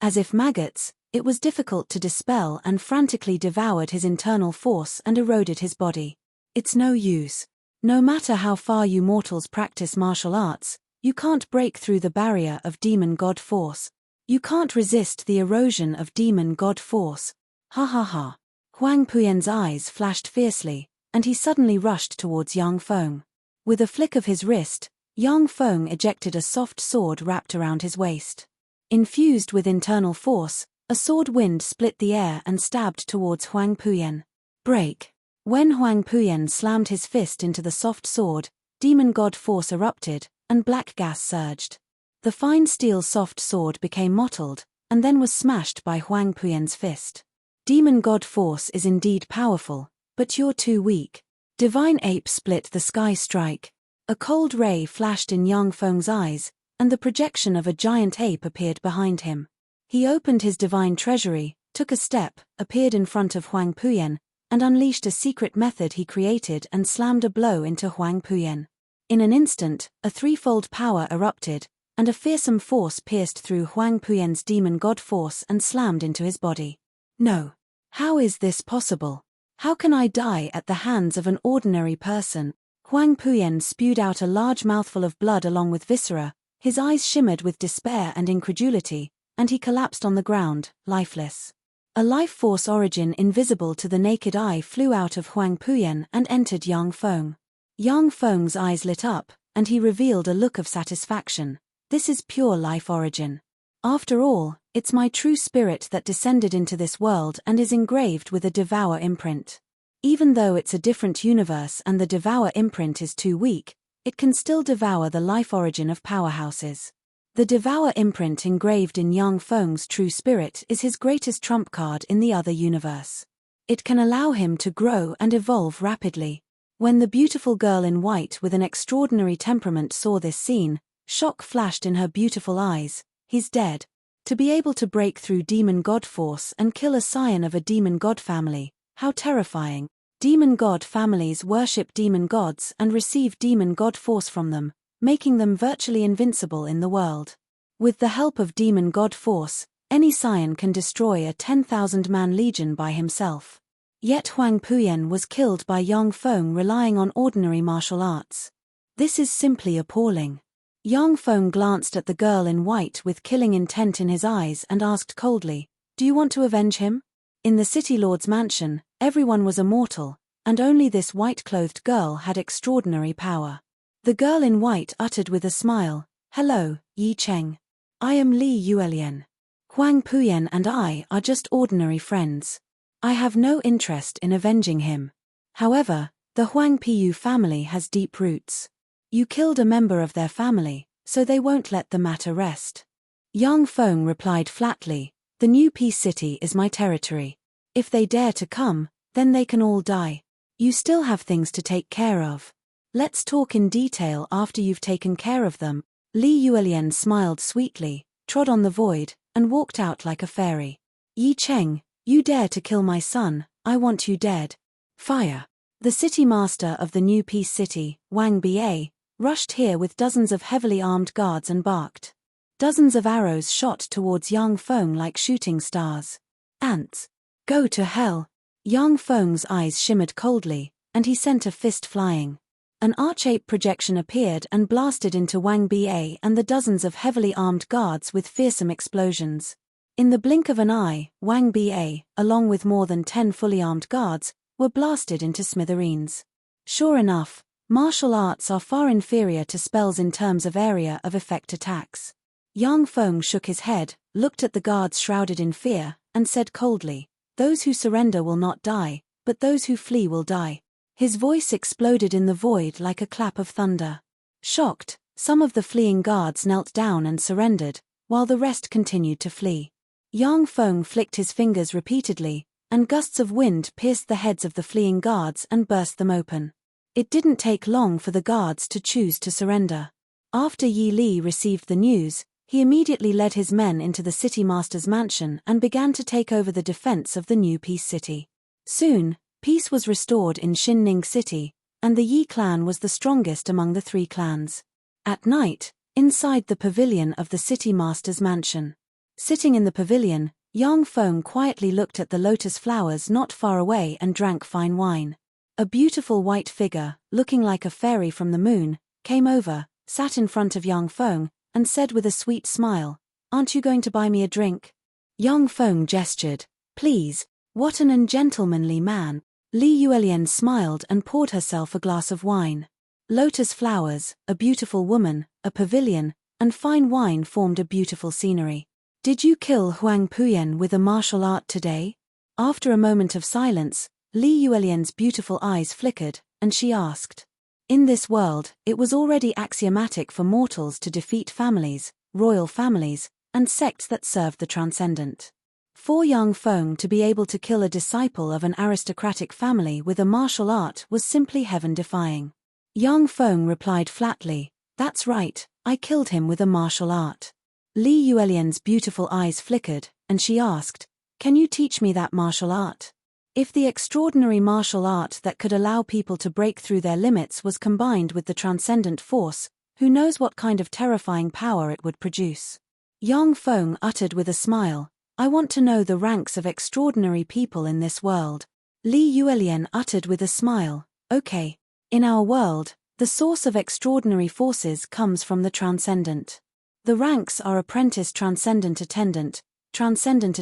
As if maggots, it was difficult to dispel and frantically devoured his internal force and eroded his body. It's no use. No matter how far you mortals practice martial arts, you can't break through the barrier of demon god force. You can't resist the erosion of demon god force. Ha ha ha. Huang Puyan's eyes flashed fiercely, and he suddenly rushed towards Yang Feng. With a flick of his wrist, Yang Feng ejected a soft sword wrapped around his waist. Infused with internal force, a sword wind split the air and stabbed towards Huang Puyan. Break. When Huang Puyan slammed his fist into the soft sword, demon god force erupted, and black gas surged. The fine steel soft sword became mottled, and then was smashed by Huang Puyan's fist. Demon god force is indeed powerful, but you're too weak. Divine ape split the sky strike. A cold ray flashed in Yang Feng's eyes, and the projection of a giant ape appeared behind him. He opened his divine treasury, took a step, appeared in front of Huang Puyan, and unleashed a secret method he created and slammed a blow into Huang Puyan. In an instant, a threefold power erupted, and a fearsome force pierced through Huang Puyan's demon god force and slammed into his body. No. How is this possible? How can I die at the hands of an ordinary person? Huang Puyan spewed out a large mouthful of blood along with viscera, his eyes shimmered with despair and incredulity, and he collapsed on the ground, lifeless. A life force origin invisible to the naked eye flew out of Huang Puyan and entered Yang Feng. Yang Feng's eyes lit up, and he revealed a look of satisfaction. This is pure life origin. After all, it's my true spirit that descended into this world and is engraved with a Devour imprint. Even though it's a different universe and the Devour imprint is too weak, it can still devour the life origin of powerhouses. The Devour imprint engraved in Yang Feng's true spirit is his greatest trump card in the other universe. It can allow him to grow and evolve rapidly. When the beautiful girl in white with an extraordinary temperament saw this scene, shock flashed in her beautiful eyes. He's dead. To be able to break through demon god force and kill a scion of a demon god family, how terrifying. Demon god families worship demon gods and receive demon god force from them, making them virtually invincible in the world. With the help of demon god force, any scion can destroy a 10,000-man legion by himself. Yet Huang Puyan was killed by Yang Feng relying on ordinary martial arts. This is simply appalling. Yang Feng glanced at the girl in white with killing intent in his eyes and asked coldly, "Do you want to avenge him?" In the city lord's mansion, everyone was immortal, and only this white-clothed girl had extraordinary power. The girl in white uttered with a smile, "Hello, Yi Cheng. I am Li Yuelian. Huang Puyan and I are just ordinary friends. I have no interest in avenging him. However, the Huang Piyu family has deep roots. You killed a member of their family, so they won't let the matter rest. Yang Feng replied flatly, "The new Peace City is my territory. If they dare to come, then they can all die. You still have things to take care of. Let's talk in detail after you've taken care of them." Li Yuelian smiled sweetly, trod on the void, and walked out like a fairy. "Yi Cheng, you dare to kill my son, I want you dead. Fire!" The city master of the new Peace City, Wang Ba, rushed here with dozens of heavily armed guards and barked. Dozens of arrows shot towards Yang Feng like shooting stars. "Ants! Go to hell!" Yang Feng's eyes shimmered coldly, and he sent a fist flying. An arch-ape projection appeared and blasted into Wang Ba and the dozens of heavily armed guards with fearsome explosions. In the blink of an eye, Wang Ba, along with more than 10 fully armed guards, were blasted into smithereens. Sure enough, martial arts are far inferior to spells in terms of area of effect attacks. Yang Feng shook his head, looked at the guards shrouded in fear, and said coldly, "Those who surrender will not die, but those who flee will die." His voice exploded in the void like a clap of thunder. Shocked, some of the fleeing guards knelt down and surrendered, while the rest continued to flee. Yang Feng flicked his fingers repeatedly, and gusts of wind pierced the heads of the fleeing guards and burst them open. It didn't take long for the guards to choose to surrender. After Yi Li received the news, he immediately led his men into the city master's mansion and began to take over the defense of the new Peace City. Soon, peace was restored in Xinning City, and the Yi clan was the strongest among the 3 clans. At night, inside the pavilion of the city master's mansion. Sitting in the pavilion, Yang Feng quietly looked at the lotus flowers not far away and drank fine wine. A beautiful white figure, looking like a fairy from the moon, came over, sat in front of Yang Feng, and said with a sweet smile, "Aren't you going to buy me a drink?" Yang Feng gestured, "Please, what an ungentlemanly man." Li Yuelian smiled and poured herself a glass of wine. Lotus flowers, a beautiful woman, a pavilion, and fine wine formed a beautiful scenery. "Did you kill Huang Puyan with a martial art today?" After a moment of silence, Li Yuelian's beautiful eyes flickered, and she asked. In this world, it was already axiomatic for mortals to defeat families, royal families, and sects that served the transcendent. For Yang Feng to be able to kill a disciple of an aristocratic family with a martial art was simply heaven-defying. Yang Feng replied flatly, "That's right, I killed him with a martial art." Li Yuelian's beautiful eyes flickered, and she asked, "Can you teach me that martial art?" If the extraordinary martial art that could allow people to break through their limits was combined with the transcendent force, who knows what kind of terrifying power it would produce. Yang Feng uttered with a smile, "I want to know the ranks of extraordinary people in this world." Li Yuelian uttered with a smile, "Okay. In our world, the source of extraordinary forces comes from the transcendent. The ranks are apprentice transcendent attendant, transcendent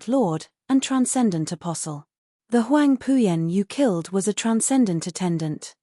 lord, and transcendent apostle. The Huang Puyan you killed was a transcendent attendant."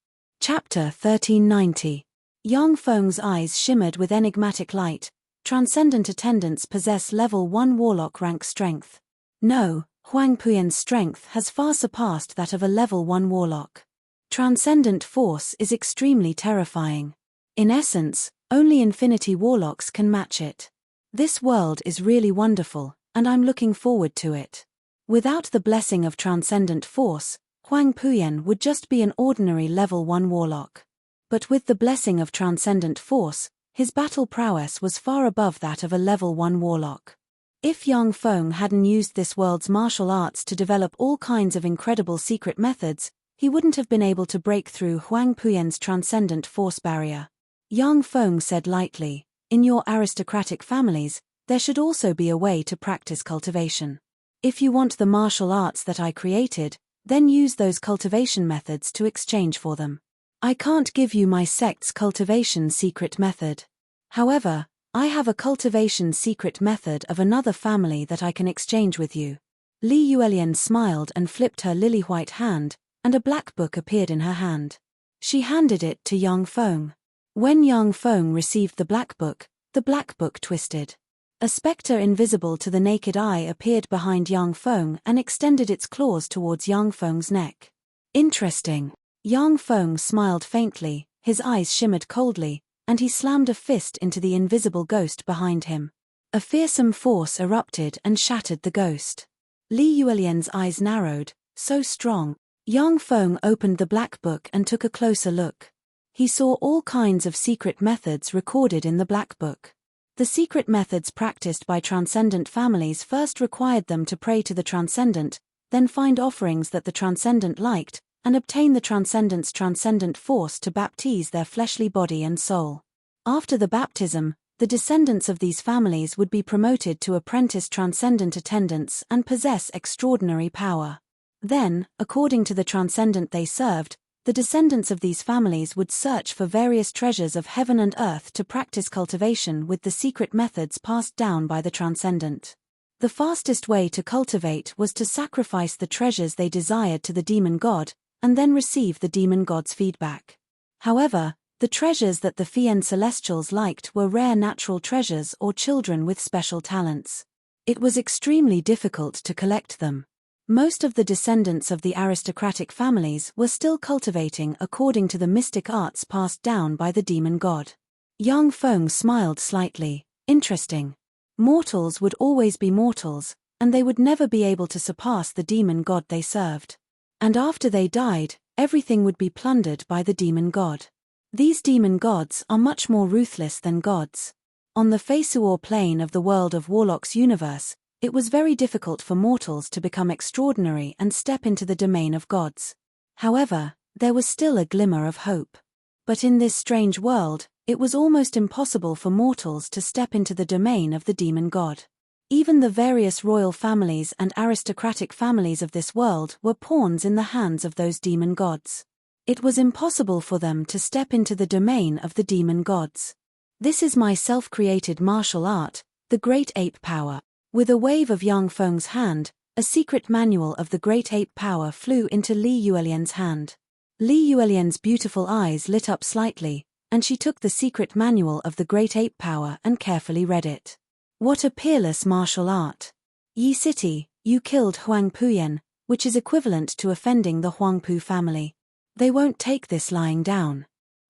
Chapter 1390. Yang Feng's eyes shimmered with enigmatic light. Transcendent attendants possess level 1 warlock rank strength. No, Huang Puyan's strength has far surpassed that of a level 1 warlock. Transcendent force is extremely terrifying. In essence, only infinity warlocks can match it. This world is really wonderful, and I'm looking forward to it. Without the blessing of transcendent force, Huang Puyan would just be an ordinary level 1 warlock. But with the blessing of transcendent force, his battle prowess was far above that of a level 1 warlock. If Yang Feng hadn't used this world's martial arts to develop all kinds of incredible secret methods, he wouldn't have been able to break through Huang Puyan's transcendent force barrier. Yang Feng said lightly, "In your aristocratic families, there should also be a way to practice cultivation. If you want the martial arts that I created, then use those cultivation methods to exchange for them. I can't give you my sect's cultivation secret method. However, I have a cultivation secret method of another family that I can exchange with you." Li Yuelian smiled and flipped her lily-white hand, and a black book appeared in her hand. She handed it to Yang Feng. When Yang Feng received the black book twisted. A spectre invisible to the naked eye appeared behind Yang Feng and extended its claws towards Yang Feng's neck. "Interesting." Yang Feng smiled faintly, his eyes shimmered coldly, and he slammed a fist into the invisible ghost behind him. A fearsome force erupted and shattered the ghost. Li Yuelian's eyes narrowed, so strong. Yang Feng opened the black book and took a closer look. He saw all kinds of secret methods recorded in the black book. The secret methods practiced by transcendent families first required them to pray to the transcendent, then find offerings that the transcendent liked, and obtain the transcendent's transcendent force to baptize their fleshly body and soul. After the baptism, the descendants of these families would be promoted to apprentice transcendent attendants and possess extraordinary power. Then, according to the transcendent they served, the descendants of these families would search for various treasures of heaven and earth to practice cultivation with the secret methods passed down by the transcendent. The fastest way to cultivate was to sacrifice the treasures they desired to the demon god, and then receive the demon god's feedback. However, the treasures that the Fian Celestials liked were rare natural treasures or children with special talents. It was extremely difficult to collect them. Most of the descendants of the aristocratic families were still cultivating according to the mystic arts passed down by the demon god. Yang Feng smiled slightly. Interesting. Mortals would always be mortals, and they would never be able to surpass the demon god they served. And after they died, everything would be plundered by the demon god. These demon gods are much more ruthless than gods. On the Feisuor plane of the world of Warlock's universe, it was very difficult for mortals to become extraordinary and step into the domain of gods. However, there was still a glimmer of hope. But in this strange world, it was almost impossible for mortals to step into the domain of the demon god. Even the various royal families and aristocratic families of this world were pawns in the hands of those demon gods. It was impossible for them to step into the domain of the demon gods. This is my self-created martial art, the Great Ape Power. With a wave of Yang Feng's hand, a secret manual of the Great Ape Power flew into Li Yuelian's hand. Li Yuelian's beautiful eyes lit up slightly, and she took the secret manual of the Great Ape Power and carefully read it. What a peerless martial art! Yi City, you killed Huang Puyan, which is equivalent to offending the Huangpu family. They won't take this lying down.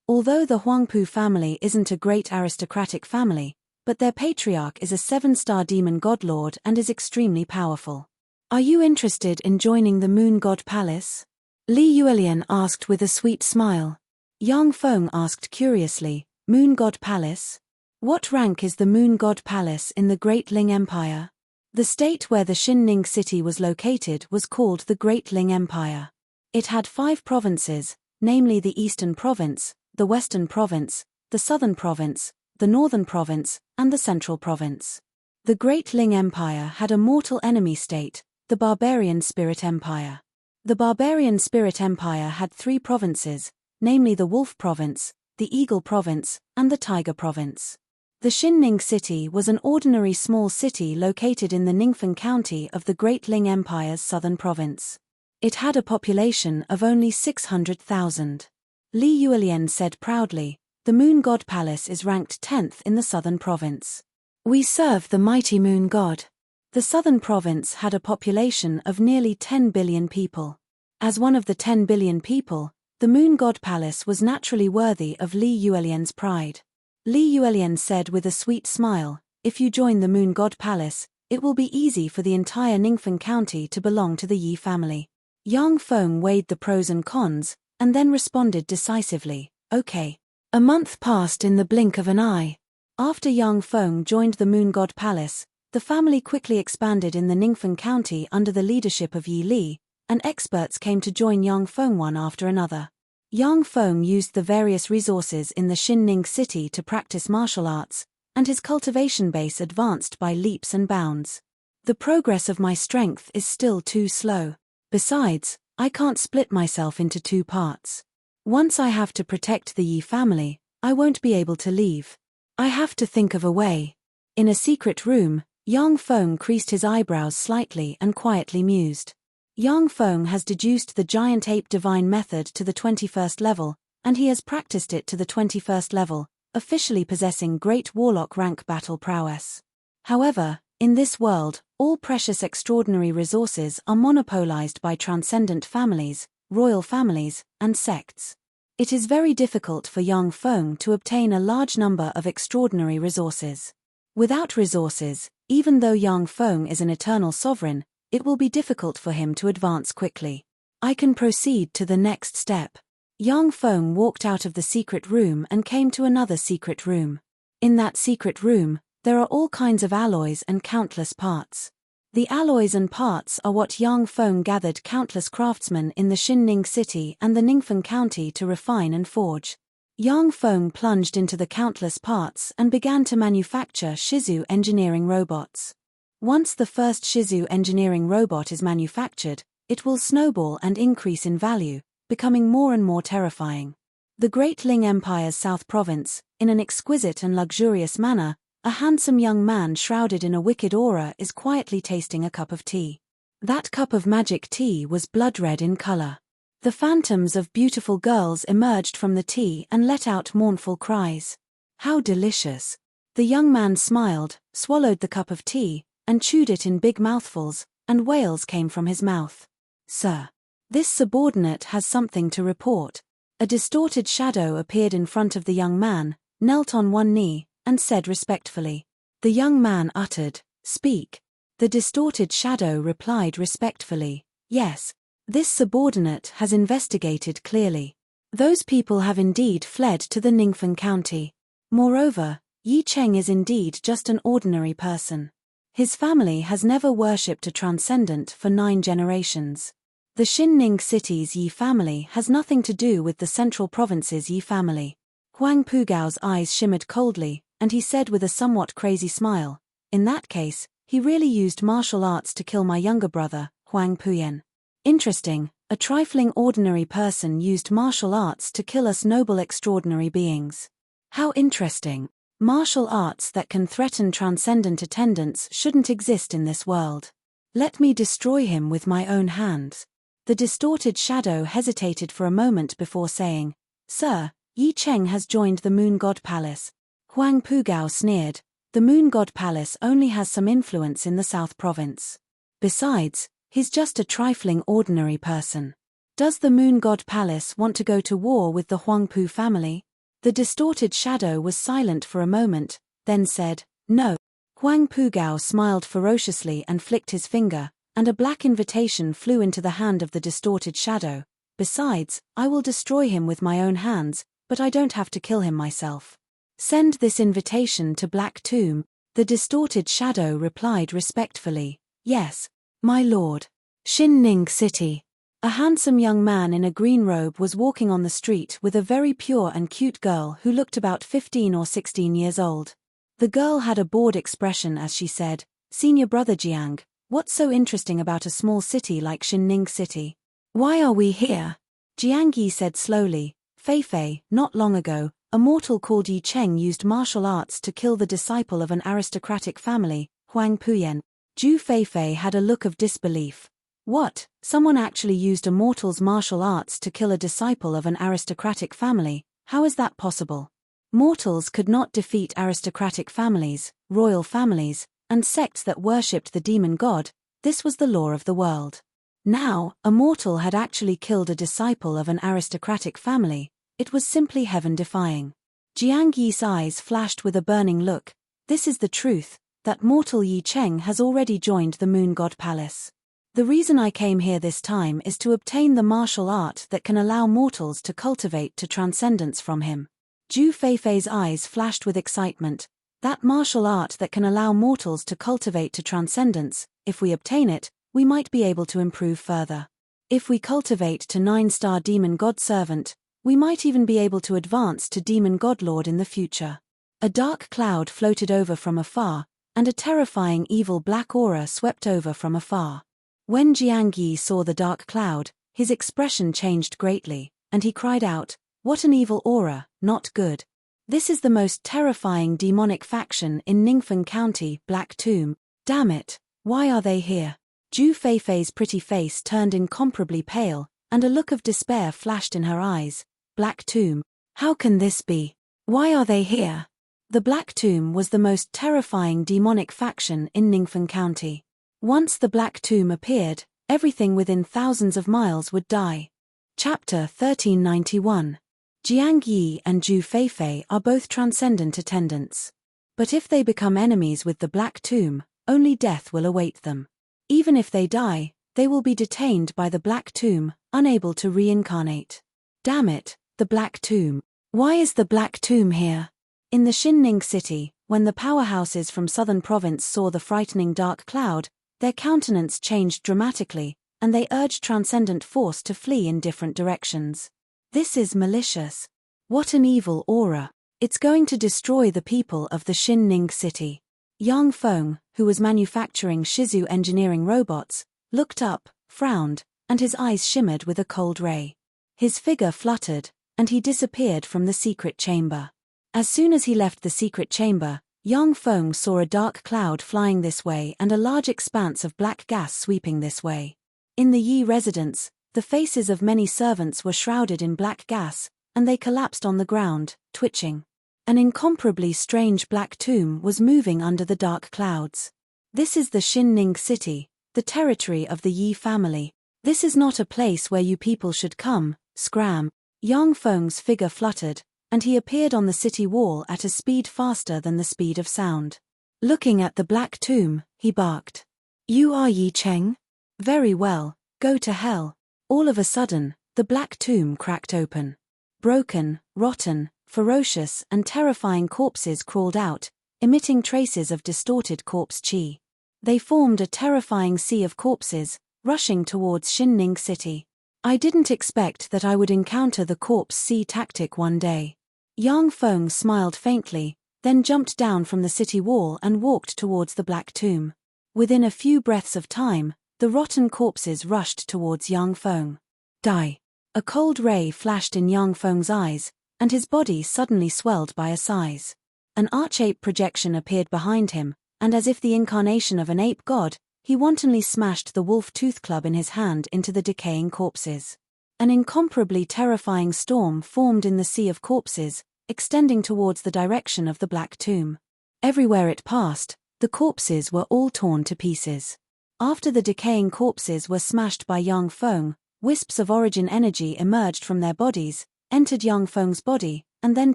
Although the Huangpu family isn't a great aristocratic family, but their patriarch is a 7-star demon god lord and is extremely powerful. Are you interested in joining the Moon God Palace? Li Yuelian asked with a sweet smile. Yang Feng asked curiously, Moon God Palace? What rank is the Moon God Palace in the Great Ling Empire? The state where the Xinning city was located was called the Great Ling Empire. It had 5 provinces, namely the Eastern Province, the Western Province, the Southern Province, the Northern Province, and the Central Province. The Great Ling Empire had a mortal enemy state, the Barbarian Spirit Empire. The Barbarian Spirit Empire had 3 provinces, namely the Wolf Province, the Eagle Province, and the Tiger Province. The Xinning city was an ordinary small city located in the Ningfen County of the Great Ling Empire's southern province. It had a population of only 600,000. Li Yuelian said proudly, the Moon God Palace is ranked 10th in the southern province. We serve the mighty Moon God. The southern province had a population of nearly 10 billion people. As one of the 10 billion people, the Moon God Palace was naturally worthy of Li Yuelian's pride. Li Yuelian said with a sweet smile, if you join the Moon God Palace, it will be easy for the entire Ningfen County to belong to the Yi family. Yang Feng weighed the pros and cons, and then responded decisively, okay. A month passed in the blink of an eye. After Yang Feng joined the Moon God Palace, the family quickly expanded in the Ningfen County under the leadership of Yi Li, and experts came to join Yang Feng one after another. Yang Feng used the various resources in the Xinning city to practice martial arts, and his cultivation base advanced by leaps and bounds. The progress of my strength is still too slow. Besides, I can't split myself into 2 parts. Once I have to protect the Yi family, I won't be able to leave. I have to think of a way. In a secret room, Yang Feng creased his eyebrows slightly and quietly mused. Yang Feng has deduced the giant ape divine method to the 21st level, and he has practiced it to the 21st level, officially possessing great warlock rank battle prowess. However, in this world, all precious extraordinary resources are monopolized by transcendent families, royal families, and sects. It is very difficult for Yang Feng to obtain a large number of extraordinary resources. Without resources, even though Yang Feng is an eternal sovereign, it will be difficult for him to advance quickly. I can proceed to the next step. Yang Feng walked out of the secret room and came to another secret room. In that secret room, there are all kinds of alloys and countless parts. The alloys and parts are what Yang Feng gathered countless craftsmen in the Xinning city and the Ningfen county to refine and forge. Yang Feng plunged into the countless parts and began to manufacture Shizu engineering robots. Once the first Shizu engineering robot is manufactured, it will snowball and increase in value, becoming more and more terrifying. The Great Ling Empire's South Province, in an exquisite and luxurious manner, a handsome young man shrouded in a wicked aura is quietly tasting a cup of tea. That cup of magic tea was blood red in color. The phantoms of beautiful girls emerged from the tea and let out mournful cries. How delicious! The young man smiled, swallowed the cup of tea, and chewed it in big mouthfuls, and wails came from his mouth. Sir, this subordinate has something to report. A distorted shadow appeared in front of the young man, knelt on one knee, and said respectfully. The young man uttered, "Speak." The distorted shadow replied respectfully, "Yes. This subordinate has investigated clearly. Those people have indeed fled to the Ningfen county. Moreover, Yi Cheng is indeed just an ordinary person. His family has never worshipped a transcendent for 9 generations. The Xinning city's Yi family has nothing to do with the central province's Yi family." Huang Pugao's eyes shimmered coldly, and he said with a somewhat crazy smile, "In that case, he really used martial arts to kill my younger brother, Huang Puyan. Interesting, a trifling ordinary person used martial arts to kill us noble extraordinary beings. How interesting. Martial arts that can threaten transcendent attendants shouldn't exist in this world. Let me destroy him with my own hands." The distorted shadow hesitated for a moment before saying, "Sir, Yi Cheng has joined the Moon God Palace." Huang Pugao sneered, "The Moon God Palace only has some influence in the South Province. Besides, he's just a trifling ordinary person. Does the Moon God Palace want to go to war with the Huangpu family?" The distorted shadow was silent for a moment, then said, "No." Huang Pugao smiled ferociously and flicked his finger, and a black invitation flew into the hand of the distorted shadow. "Besides, I will destroy him with my own hands, but I don't have to kill him myself. Send this invitation to Black Tomb." The distorted shadow replied respectfully, "Yes, my lord." Xinning City. A handsome young man in a green robe was walking on the street with a very pure and cute girl who looked about 15 or 16 years old. The girl had a bored expression as she said, "Senior brother Jiang, what's so interesting about a small city like Xinning City? Why are we here?" Jiang Yi said slowly, "Feifei, not long ago, a mortal called Yi Cheng used martial arts to kill the disciple of an aristocratic family, Huang Puyan." Zhu Feifei had a look of disbelief. "What, someone actually used a mortal's martial arts to kill a disciple of an aristocratic family? How is that possible? Mortals could not defeat aristocratic families, royal families, and sects that worshipped the demon god. This was the law of the world. Now, a mortal had actually killed a disciple of an aristocratic family. It was simply heaven-defying." Jiang Yi's eyes flashed with a burning look. "This is the truth, that mortal Yi Cheng has already joined the Moon God Palace. The reason I came here this time is to obtain the martial art that can allow mortals to cultivate to transcendence from him." Zhu Feifei's eyes flashed with excitement. "That martial art that can allow mortals to cultivate to transcendence, if we obtain it, we might be able to improve further. If we cultivate to 9-star demon god servant, we might even be able to advance to demon god lord in the future." A dark cloud floated over from afar, and a terrifying evil black aura swept over from afar. When Jiang Yi saw the dark cloud, his expression changed greatly, and he cried out, "What an evil aura, not good. This is the most terrifying demonic faction in Ningfen County, Black Tomb. Damn it, why are they here?" Zhu Feifei's pretty face turned incomparably pale, and a look of despair flashed in her eyes. "Black Tomb? How can this be? Why are they here?" The Black Tomb was the most terrifying demonic faction in Ningfen County. Once the Black Tomb appeared, everything within thousands of miles would die. Chapter 1391. Jiang Yi and Zhu Feifei are both transcendent attendants. But if they become enemies with the Black Tomb, only death will await them. Even if they die, they will be detained by the Black Tomb, unable to reincarnate. Damn it, the Black Tomb. Why is the Black Tomb here? In the Xinning city, when the powerhouses from southern province saw the frightening dark cloud, their countenance changed dramatically, and they urged transcendent force to flee in different directions. This is malicious. What an evil aura. It's going to destroy the people of the Xinning city. Yang Feng, who was manufacturing Shizu engineering robots, looked up, frowned, and his eyes shimmered with a cold ray. His figure fluttered, and he disappeared from the secret chamber. As soon as he left the secret chamber, Yang Feng saw a dark cloud flying this way and a large expanse of black gas sweeping this way. In the Yi residence, the faces of many servants were shrouded in black gas, and they collapsed on the ground, twitching. An incomparably strange black tomb was moving under the dark clouds. This is the Xinning city, the territory of the Yi family. This is not a place where you people should come, scram. Yang Feng's figure fluttered, and he appeared on the city wall at a speed faster than the speed of sound. Looking at the black tomb, he barked. You are Yi Cheng? Very well, go to hell. All of a sudden, the black tomb cracked open. Broken, rotten, ferocious and terrifying corpses crawled out, emitting traces of distorted corpse chi. They formed a terrifying sea of corpses, rushing towards Xinning city. I didn't expect that I would encounter the corpse sea tactic one day. Yang Feng smiled faintly, then jumped down from the city wall and walked towards the black tomb. Within a few breaths of time, the rotten corpses rushed towards Yang Feng. Die. A cold ray flashed in Yang Feng's eyes, and his body suddenly swelled by a size. An archape projection appeared behind him, and as if the incarnation of an ape god, he wantonly smashed the wolf tooth club in his hand into the decaying corpses. An incomparably terrifying storm formed in the sea of corpses, extending towards the direction of the black tomb. Everywhere it passed, the corpses were all torn to pieces. After the decaying corpses were smashed by Yang Feng, wisps of origin energy emerged from their bodies, entered Yang Feng's body, and then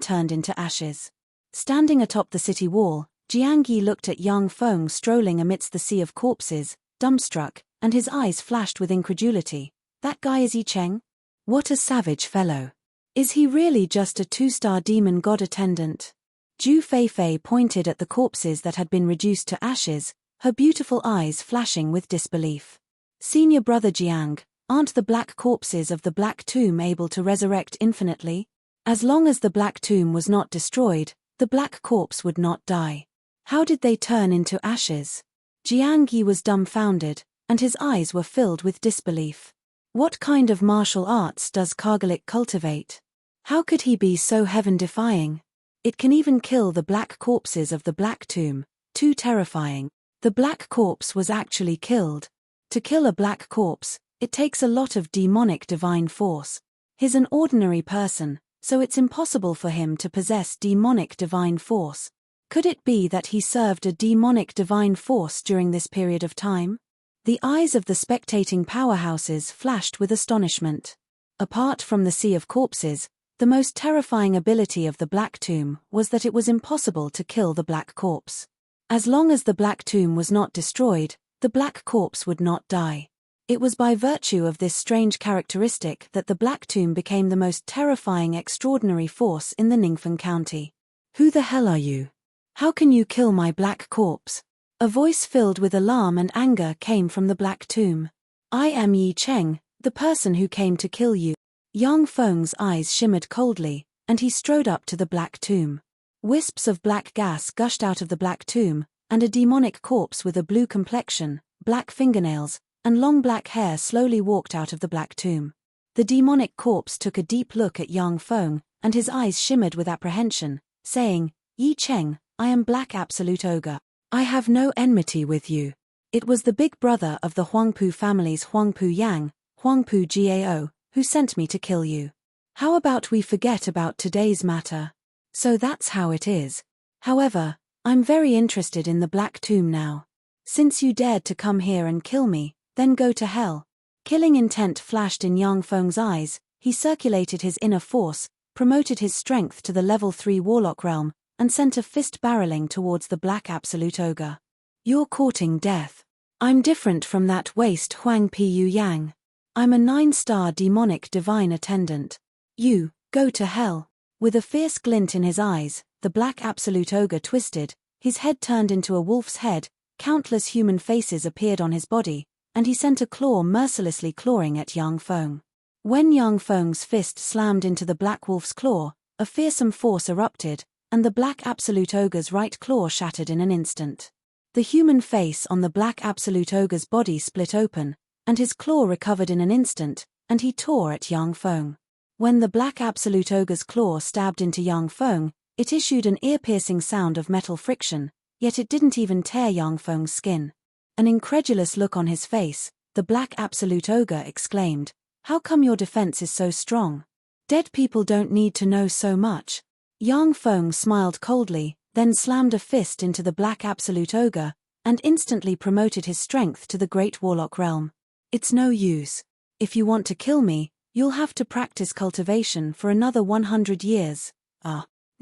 turned into ashes. Standing atop the city wall, Jiang Yi looked at Yang Feng strolling amidst the sea of corpses, dumbstruck, and his eyes flashed with incredulity. That guy is Yi Cheng? What a savage fellow. Is he really just a two-star demon god attendant? Zhu Feifei pointed at the corpses that had been reduced to ashes, her beautiful eyes flashing with disbelief. Senior brother Jiang, aren't the black corpses of the black tomb able to resurrect infinitely? As long as the black tomb was not destroyed, the black corpse would not die. How did they turn into ashes? Jiang Yi was dumbfounded, and his eyes were filled with disbelief. What kind of martial arts does Kargalik cultivate? How could he be so heaven-defying? It can even kill the black corpses of the black tomb, too terrifying. The black corpse was actually killed. To kill a black corpse, it takes a lot of demonic divine force. He's an ordinary person, so it's impossible for him to possess demonic divine force. Could it be that he served a demonic divine force during this period of time? The eyes of the spectating powerhouses flashed with astonishment. Apart from the sea of corpses, the most terrifying ability of the Black Tomb was that it was impossible to kill the Black Corpse. As long as the Black Tomb was not destroyed, the Black Corpse would not die. It was by virtue of this strange characteristic that the Black Tomb became the most terrifying extraordinary force in the Ningfen County. Who the hell are you? How can you kill my Black Corpse? A voice filled with alarm and anger came from the Black Tomb. I am Yi Cheng, the person who came to kill you. Yang Feng's eyes shimmered coldly, and he strode up to the Black Tomb. Wisps of black gas gushed out of the Black Tomb, and a demonic corpse with a blue complexion, black fingernails, and long black hair slowly walked out of the Black Tomb. The demonic corpse took a deep look at Yang Feng, and his eyes shimmered with apprehension, saying, Yi Cheng, I am Black Absolute Ogre. I have no enmity with you. It was the big brother of the Huangpu family's Huangpu Yang, Huangpu Gao, who sent me to kill you. How about we forget about today's matter? So that's how it is. However, I'm very interested in the Black Tomb now. Since you dared to come here and kill me, then go to hell. Killing intent flashed in Yang Feng's eyes. He circulated his inner force, promoted his strength to the level 3 warlock realm, and sent a fist barreling towards the black absolute ogre. You're courting death. I'm different from that waste Huang Pu Yang. I'm a 9-star demonic divine attendant. You, go to hell. With a fierce glint in his eyes, the black absolute ogre twisted, his head turned into a wolf's head, countless human faces appeared on his body, and he sent a claw mercilessly clawing at Yang Feng. When Yang Feng's fist slammed into the black wolf's claw, a fearsome force erupted, and the black absolute ogre's right claw shattered in an instant. The human face on the black absolute ogre's body split open, and his claw recovered in an instant, and he tore at Yang Feng. When the black absolute ogre's claw stabbed into Yang Feng, it issued an ear-piercing sound of metal friction, yet it didn't even tear Yang Feng's skin. An incredulous look on his face, the black absolute ogre exclaimed, "How come your defense is so strong? Dead people don't need to know so much." Yang Feng smiled coldly, then slammed a fist into the black absolute ogre, and instantly promoted his strength to the great warlock realm. "It's no use. If you want to kill me, you'll have to practice cultivation for another 100 years.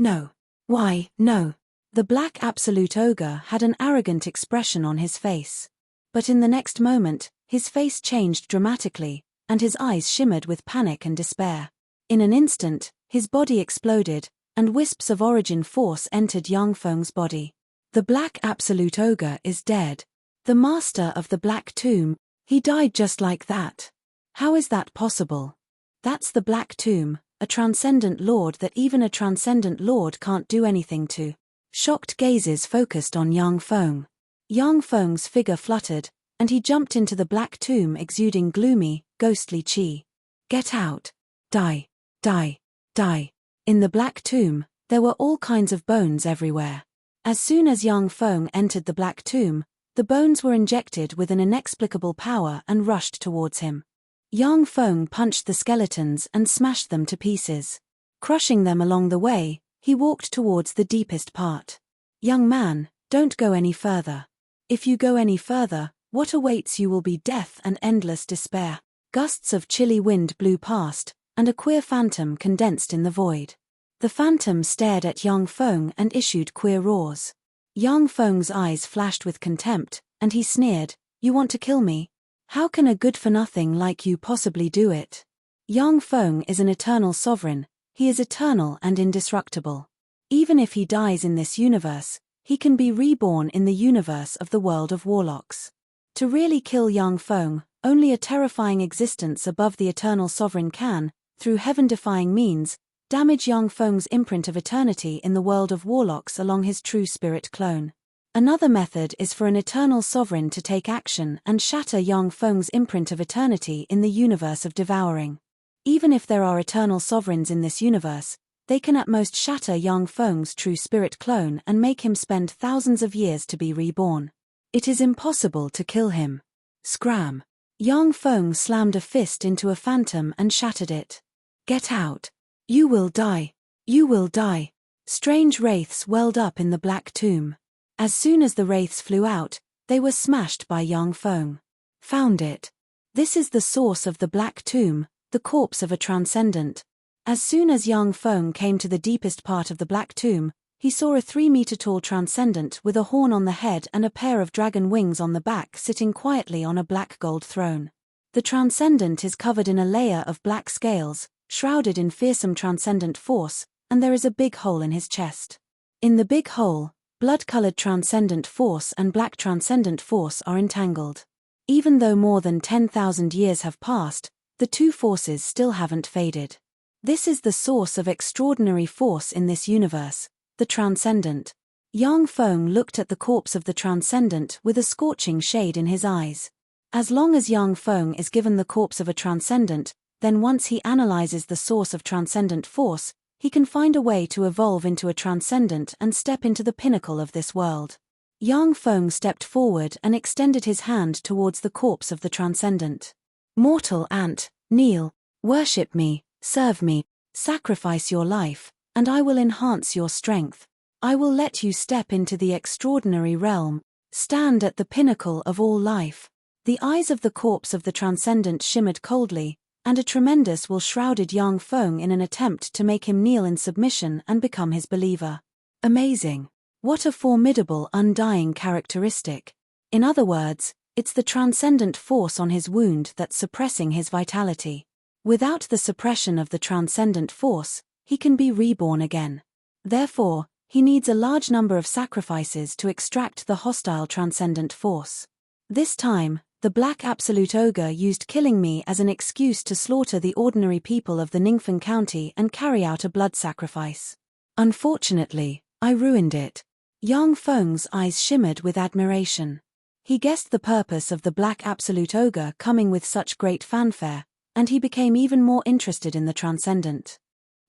No. Why, no." The black absolute ogre had an arrogant expression on his face. But in the next moment, his face changed dramatically, and his eyes shimmered with panic and despair. In an instant, his body exploded, and wisps of origin force entered Yang Feng's body. The black absolute ogre is dead. The master of the Black Tomb, he died just like that. How is that possible? That's the Black Tomb, a transcendent lord that even a transcendent lord can't do anything to. Shocked gazes focused on Yang Feng. Yang Feng's figure fluttered, and he jumped into the Black Tomb exuding gloomy, ghostly chi. "Get out. Die. Die. Die." In the Black Tomb, there were all kinds of bones everywhere. As soon as Yang Feng entered the Black Tomb, the bones were injected with an inexplicable power and rushed towards him. Yang Feng punched the skeletons and smashed them to pieces. Crushing them along the way, he walked towards the deepest part. "Young man, don't go any further. If you go any further, what awaits you will be death and endless despair." Gusts of chilly wind blew past, and a queer phantom condensed in the void. The phantom stared at Yang Feng and issued queer roars. Yang Feng's eyes flashed with contempt, and he sneered, "You want to kill me? How can a good-for-nothing like you possibly do it?" Yang Feng is an eternal sovereign. He is eternal and indestructible. Even if he dies in this universe, he can be reborn in the universe of the world of warlocks. To really kill Yang Feng, only a terrifying existence above the eternal sovereign can, through heaven-defying means, damage Yang Feng's imprint of eternity in the world of warlocks along his true spirit clone. Another method is for an eternal sovereign to take action and shatter Yang Feng's imprint of eternity in the universe of devouring. Even if there are eternal sovereigns in this universe, they can at most shatter Yang Feng's true spirit clone and make him spend thousands of years to be reborn. It is impossible to kill him. Scram! Yang Feng slammed a fist into a phantom and shattered it. "Get out! You will die! You will die!" Strange wraiths welled up in the Black Tomb. As soon as the wraiths flew out, they were smashed by Yang Feng. "Found it. This is the source of the Black Tomb, the corpse of a transcendent." As soon as Yang Feng came to the deepest part of the Black Tomb, he saw a 3-meter-tall transcendent with a horn on the head and a pair of dragon wings on the back sitting quietly on a black gold throne. The transcendent is covered in a layer of black scales, shrouded in fearsome transcendent force, and there is a big hole in his chest. In the big hole, blood-colored transcendent force and black transcendent force are entangled. Even though more than 10,000 years have passed, the two forces still haven't faded. This is the source of extraordinary force in this universe, the transcendent. Yang Feng looked at the corpse of the transcendent with a scorching shade in his eyes. As long as Yang Feng is given the corpse of a transcendent, then once he analyzes the source of transcendent force, he can find a way to evolve into a transcendent and step into the pinnacle of this world. Yang Feng stepped forward and extended his hand towards the corpse of the transcendent. "Mortal ant, kneel, worship me, serve me, sacrifice your life, and I will enhance your strength. I will let you step into the extraordinary realm, stand at the pinnacle of all life." The eyes of the corpse of the transcendent shimmered coldly, and a tremendous will shrouded Yang Feng in an attempt to make him kneel in submission and become his believer. Amazing. What a formidable undying characteristic. In other words, it's the transcendent force on his wound that's suppressing his vitality. Without the suppression of the transcendent force, he can be reborn again. Therefore, he needs a large number of sacrifices to extract the hostile transcendent force. This time, the Black Absolute Ogre used killing me as an excuse to slaughter the ordinary people of the Ningfen County and carry out a blood sacrifice. Unfortunately, I ruined it. Yang Feng's eyes shimmered with admiration. He guessed the purpose of the Black Absolute Ogre coming with such great fanfare, and he became even more interested in the transcendent.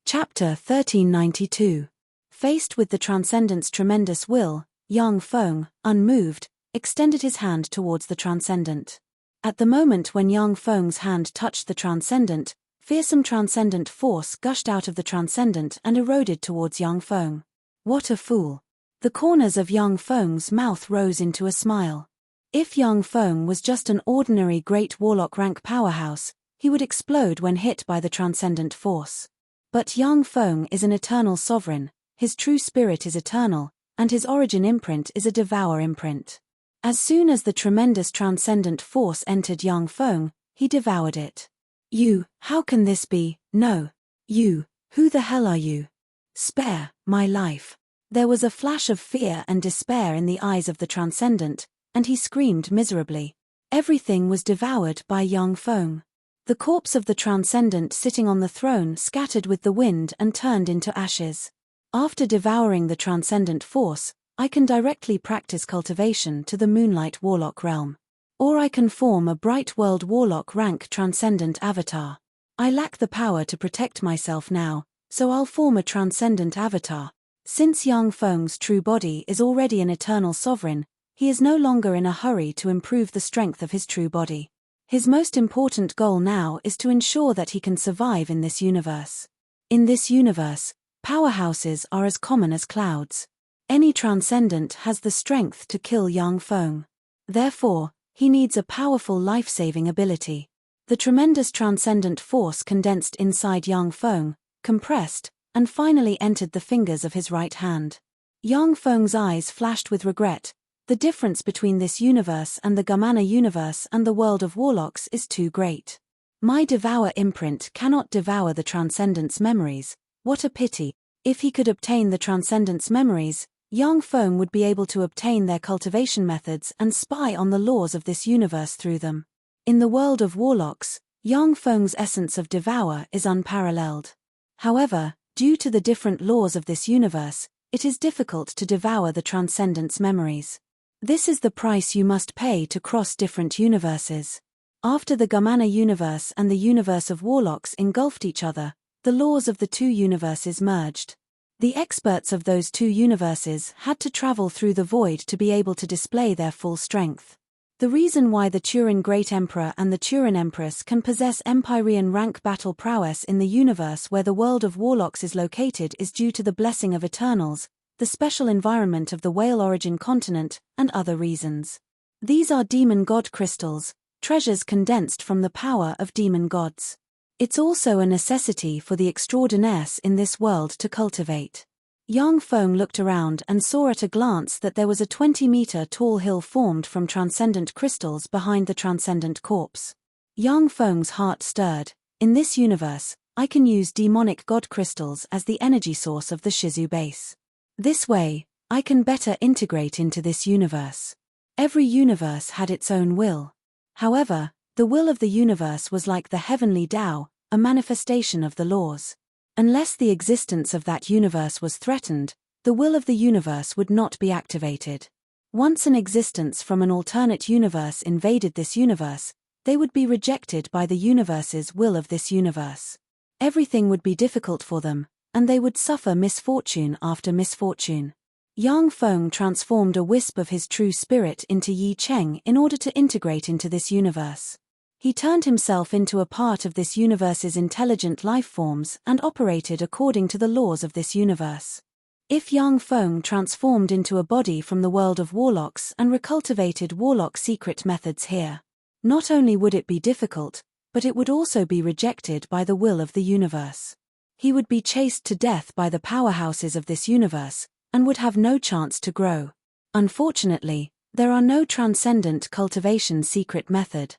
Chapter 1392. Faced with the transcendent's tremendous will, Yang Feng, unmoved, extended his hand towards the transcendent. At the moment when Yang Feng's hand touched the transcendent, fearsome transcendent force gushed out of the transcendent and eroded towards Yang Feng. What a fool. The corners of Yang Feng's mouth rose into a smile. If Yang Feng was just an ordinary great warlock rank powerhouse, he would explode when hit by the transcendent force. But Yang Feng is an eternal sovereign, his true spirit is eternal, and his origin imprint is a devour imprint. As soon as the tremendous transcendent force entered Yang Feng, he devoured it. You, how can this be? No. You, who the hell are you? Spare my life. There was a flash of fear and despair in the eyes of the transcendent, and he screamed miserably. Everything was devoured by Yang Feng. The corpse of the transcendent sitting on the throne scattered with the wind and turned into ashes. After devouring the transcendent force, I can directly practice cultivation to the Moonlight Warlock realm. Or I can form a Bright World Warlock rank transcendent avatar. I lack the power to protect myself now, so I'll form a transcendent avatar. Since Yang Feng's true body is already an eternal sovereign, he is no longer in a hurry to improve the strength of his true body. His most important goal now is to ensure that he can survive in this universe. In this universe, powerhouses are as common as clouds. Any transcendent has the strength to kill Yang Feng. Therefore, he needs a powerful life-saving ability. The tremendous transcendent force condensed inside Yang Feng, compressed, and finally entered the fingers of his right hand. Yang Feng's eyes flashed with regret. The difference between this universe and the Gamana universe and the world of warlocks is too great. My devour imprint cannot devour the transcendent's memories. What a pity. If he could obtain the transcendent's memories, Yang Feng would be able to obtain their cultivation methods and spy on the laws of this universe through them. In the world of warlocks, Yang Feng's essence of devour is unparalleled. However, due to the different laws of this universe, it is difficult to devour the transcendent's memories. This is the price you must pay to cross different universes. After the Gamana universe and the universe of warlocks engulfed each other, the laws of the two universes merged. The experts of those two universes had to travel through the void to be able to display their full strength. The reason why the Turin Great Emperor and the Turin Empress can possess Empyrean rank battle prowess in the universe where the world of warlocks is located is due to the blessing of Eternals, the special environment of the Whale Origin continent, and other reasons. These are demon god crystals, treasures condensed from the power of demon gods. It's also a necessity for the extraordinaires in this world to cultivate. Yang Feng looked around and saw at a glance that there was a 20-meter tall hill formed from transcendent crystals behind the transcendent corpse. Yang Feng's heart stirred. In this universe, I can use demonic god crystals as the energy source of the Shizu base. This way, I can better integrate into this universe. Every universe had its own will. However, the will of the universe was like the heavenly Tao, a manifestation of the laws. Unless the existence of that universe was threatened, the will of the universe would not be activated. Once an existence from an alternate universe invaded this universe, they would be rejected by the universe's will of this universe. Everything would be difficult for them, and they would suffer misfortune after misfortune. Yang Feng transformed a wisp of his true spirit into Yi Cheng in order to integrate into this universe. He turned himself into a part of this universe's intelligent life forms and operated according to the laws of this universe. If Yang Feng transformed into a body from the world of warlocks and recultivated warlock secret methods here, not only would it be difficult, but it would also be rejected by the will of the universe. He would be chased to death by the powerhouses of this universe, and would have no chance to grow. Unfortunately, there are no transcendent cultivation secret method.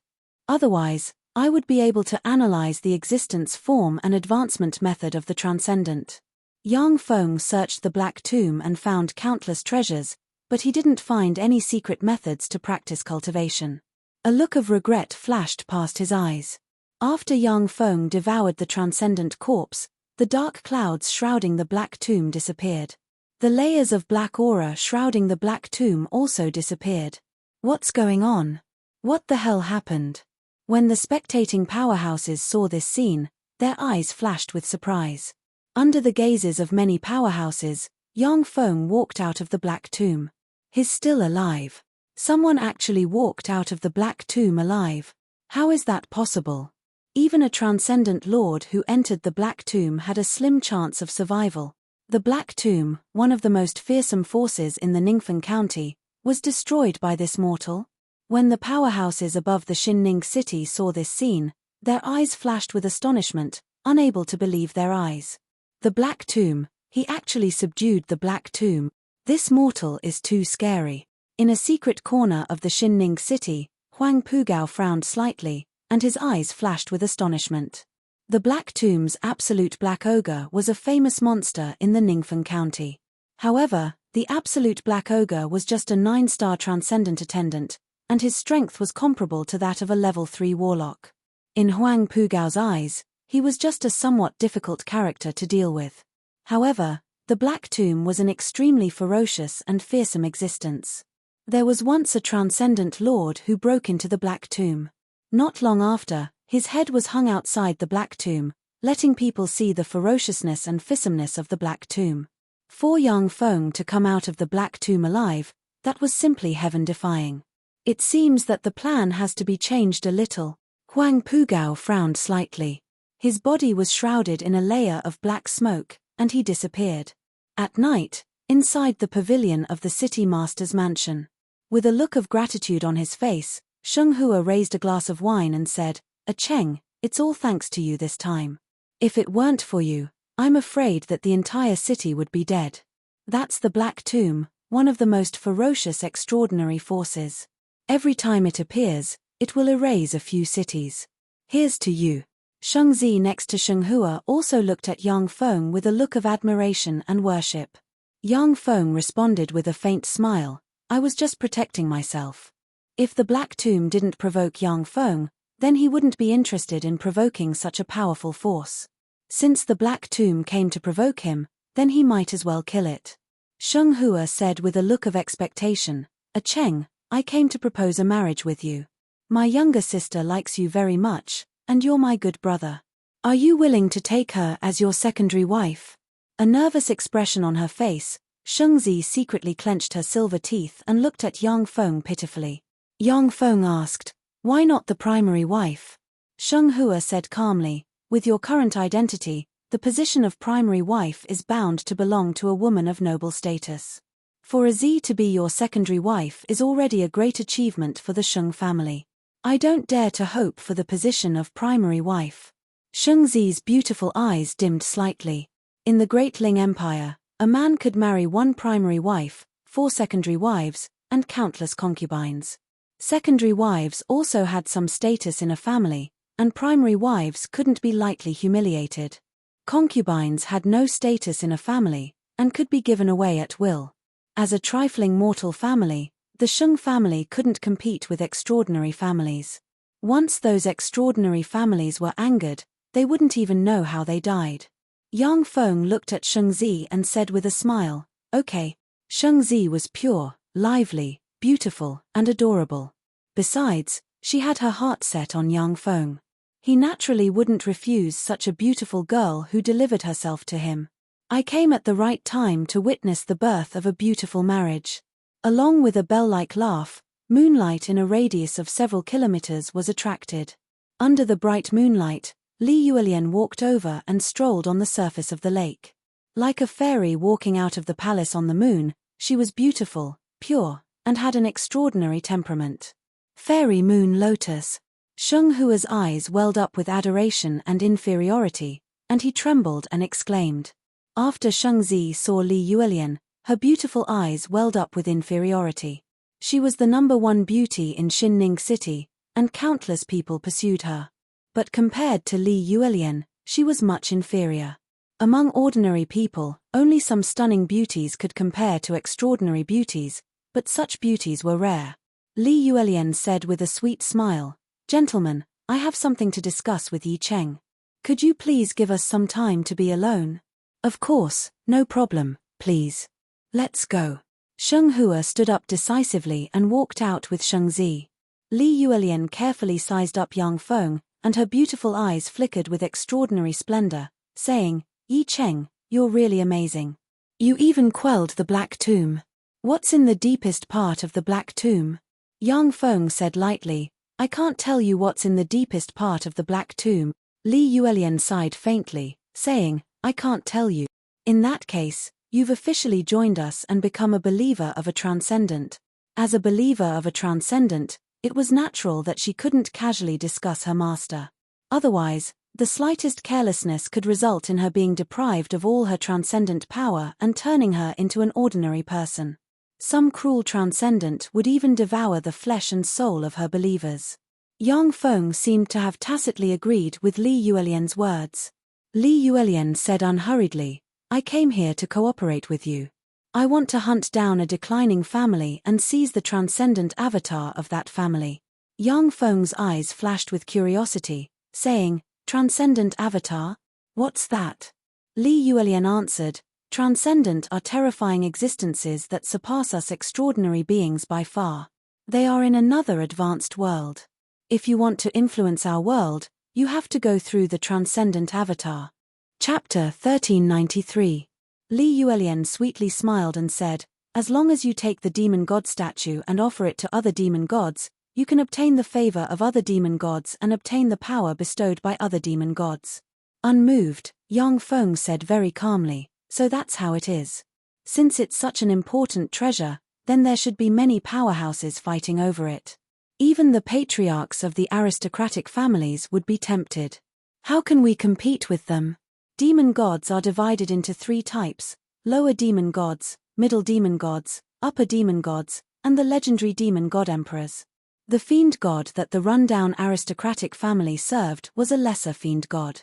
Otherwise, I would be able to analyze the existence, form and advancement method of the transcendent. Yang Feng searched the Black Tomb and found countless treasures, but he didn't find any secret methods to practice cultivation. A look of regret flashed past his eyes. After Yang Feng devoured the transcendent corpse, the dark clouds shrouding the Black Tomb disappeared. The layers of black aura shrouding the Black Tomb also disappeared. What's going on? What the hell happened? When the spectating powerhouses saw this scene, their eyes flashed with surprise. Under the gazes of many powerhouses, Yang Feng walked out of the Black Tomb. He's still alive. Someone actually walked out of the Black Tomb alive. How is that possible? Even a transcendent lord who entered the Black Tomb had a slim chance of survival. The Black Tomb, one of the most fearsome forces in the Ningfen County, was destroyed by this mortal. When the powerhouses above the Xinning city saw this scene, their eyes flashed with astonishment, unable to believe their eyes. The Black Tomb, he actually subdued the Black Tomb. This mortal is too scary. In a secret corner of the Xinning city, Huang Pugao frowned slightly, and his eyes flashed with astonishment. The Black Tomb's absolute black ogre was a famous monster in the Ningfen County. However, the absolute black ogre was just a 9-star transcendent attendant, and his strength was comparable to that of a level 3 warlock. In Huang Pugao's eyes, he was just a somewhat difficult character to deal with. However, the Black Tomb was an extremely ferocious and fearsome existence. There was once a transcendent lord who broke into the Black Tomb. Not long after, his head was hung outside the Black Tomb, letting people see the ferociousness and fearsomeness of the Black Tomb. For Yang Feng to come out of the Black Tomb alive, that was simply heaven-defying. It seems that the plan has to be changed a little. Huang Pugao frowned slightly. His body was shrouded in a layer of black smoke, and he disappeared. At night, inside the pavilion of the city master's mansion. With a look of gratitude on his face, Sheng Hua raised a glass of wine and said, Cheng, it's all thanks to you this time. If it weren't for you, I'm afraid that the entire city would be dead. That's the Black Tomb, one of the most ferocious extraordinary forces. Every time it appears, it will erase a few cities. Here's to you. Sheng Zi next to Sheng Hua also looked at Yang Feng with a look of admiration and worship. Yang Feng responded with a faint smile, I was just protecting myself. If the Black Tomb didn't provoke Yang Feng, then he wouldn't be interested in provoking such a powerful force. Since the Black Tomb came to provoke him, then he might as well kill it. Sheng Hua said with a look of expectation, Cheng, I came to propose a marriage with you. My younger sister likes you very much, and you're my good brother. Are you willing to take her as your secondary wife? A nervous expression on her face, Sheng Zi secretly clenched her silver teeth and looked at Yang Feng pitifully. Yang Feng asked, Why not the primary wife? Sheng Hua said calmly, With your current identity, the position of primary wife is bound to belong to a woman of noble status. For a Z to be your secondary wife is already a great achievement for the Sheng family. I don't dare to hope for the position of primary wife. Sheng Zi's beautiful eyes dimmed slightly. In the Great Ling Empire, a man could marry 1 primary wife, 4 secondary wives, and countless concubines. Secondary wives also had some status in a family, and primary wives couldn't be lightly humiliated. Concubines had no status in a family, and could be given away at will. As a trifling mortal family, the Sheng family couldn't compete with extraordinary families. Once those extraordinary families were angered, they wouldn't even know how they died. Yang Feng looked at Sheng Zi and said with a smile, Okay. Sheng Zi was pure, lively, beautiful, and adorable. Besides, she had her heart set on Yang Feng. He naturally wouldn't refuse such a beautiful girl who delivered herself to him. I came at the right time to witness the birth of a beautiful marriage. Along with a bell-like laugh, moonlight in a radius of several kilometers was attracted. Under the bright moonlight, Li Yuelian walked over and strolled on the surface of the lake. Like a fairy walking out of the palace on the moon, she was beautiful, pure, and had an extraordinary temperament. Fairy Moon Lotus. Sheng Hua's eyes welled up with adoration and inferiority, and he trembled and exclaimed. After Sheng Zi saw Li Yuelian, her beautiful eyes welled up with inferiority. She was the #1 beauty in Xinning City, and countless people pursued her. But compared to Li Yuelian, she was much inferior. Among ordinary people, only some stunning beauties could compare to extraordinary beauties, but such beauties were rare. Li Yuelian said with a sweet smile, "Gentlemen, I have something to discuss with Yi Cheng. Could you please give us some time to be alone?" "Of course, no problem, please. Let's go." Sheng Hua stood up decisively and walked out with Sheng Zi. Li Yuelian carefully sized up Yang Feng, and her beautiful eyes flickered with extraordinary splendor, saying, "Yi Cheng, you're really amazing. You even quelled the Black Tomb. What's in the deepest part of the Black Tomb?" Yang Feng said lightly, "I can't tell you what's in the deepest part of the Black Tomb." Li Yuelian sighed faintly, saying, "I can't tell you. In that case, you've officially joined us and become a believer of a transcendent." As a believer of a transcendent, it was natural that she couldn't casually discuss her master. Otherwise, the slightest carelessness could result in her being deprived of all her transcendent power and turning her into an ordinary person. Some cruel transcendent would even devour the flesh and soul of her believers. Yang Feng seemed to have tacitly agreed with Li Yuelian's words. Li Yuelian said unhurriedly, "I came here to cooperate with you. I want to hunt down a declining family and seize the transcendent avatar of that family." Yang Feng's eyes flashed with curiosity, saying, "Transcendent avatar? What's that?" Li Yuelian answered, "Transcendent are terrifying existences that surpass us extraordinary beings by far. They are in another advanced world. If you want to influence our world, you have to go through the transcendent avatar." Chapter 1393. Li Yuelian sweetly smiled and said, "As long as you take the demon god statue and offer it to other demon gods, you can obtain the favor of other demon gods and obtain the power bestowed by other demon gods." Unmoved, Yang Feng said very calmly, "So that's how it is. Since it's such an important treasure, then there should be many powerhouses fighting over it. Even the patriarchs of the aristocratic families would be tempted. How can we compete with them? Demon gods are divided into 3 types: lower demon gods, middle demon gods, upper demon gods, and the legendary demon god emperors. The fiend god that the rundown aristocratic family served was a lesser fiend god.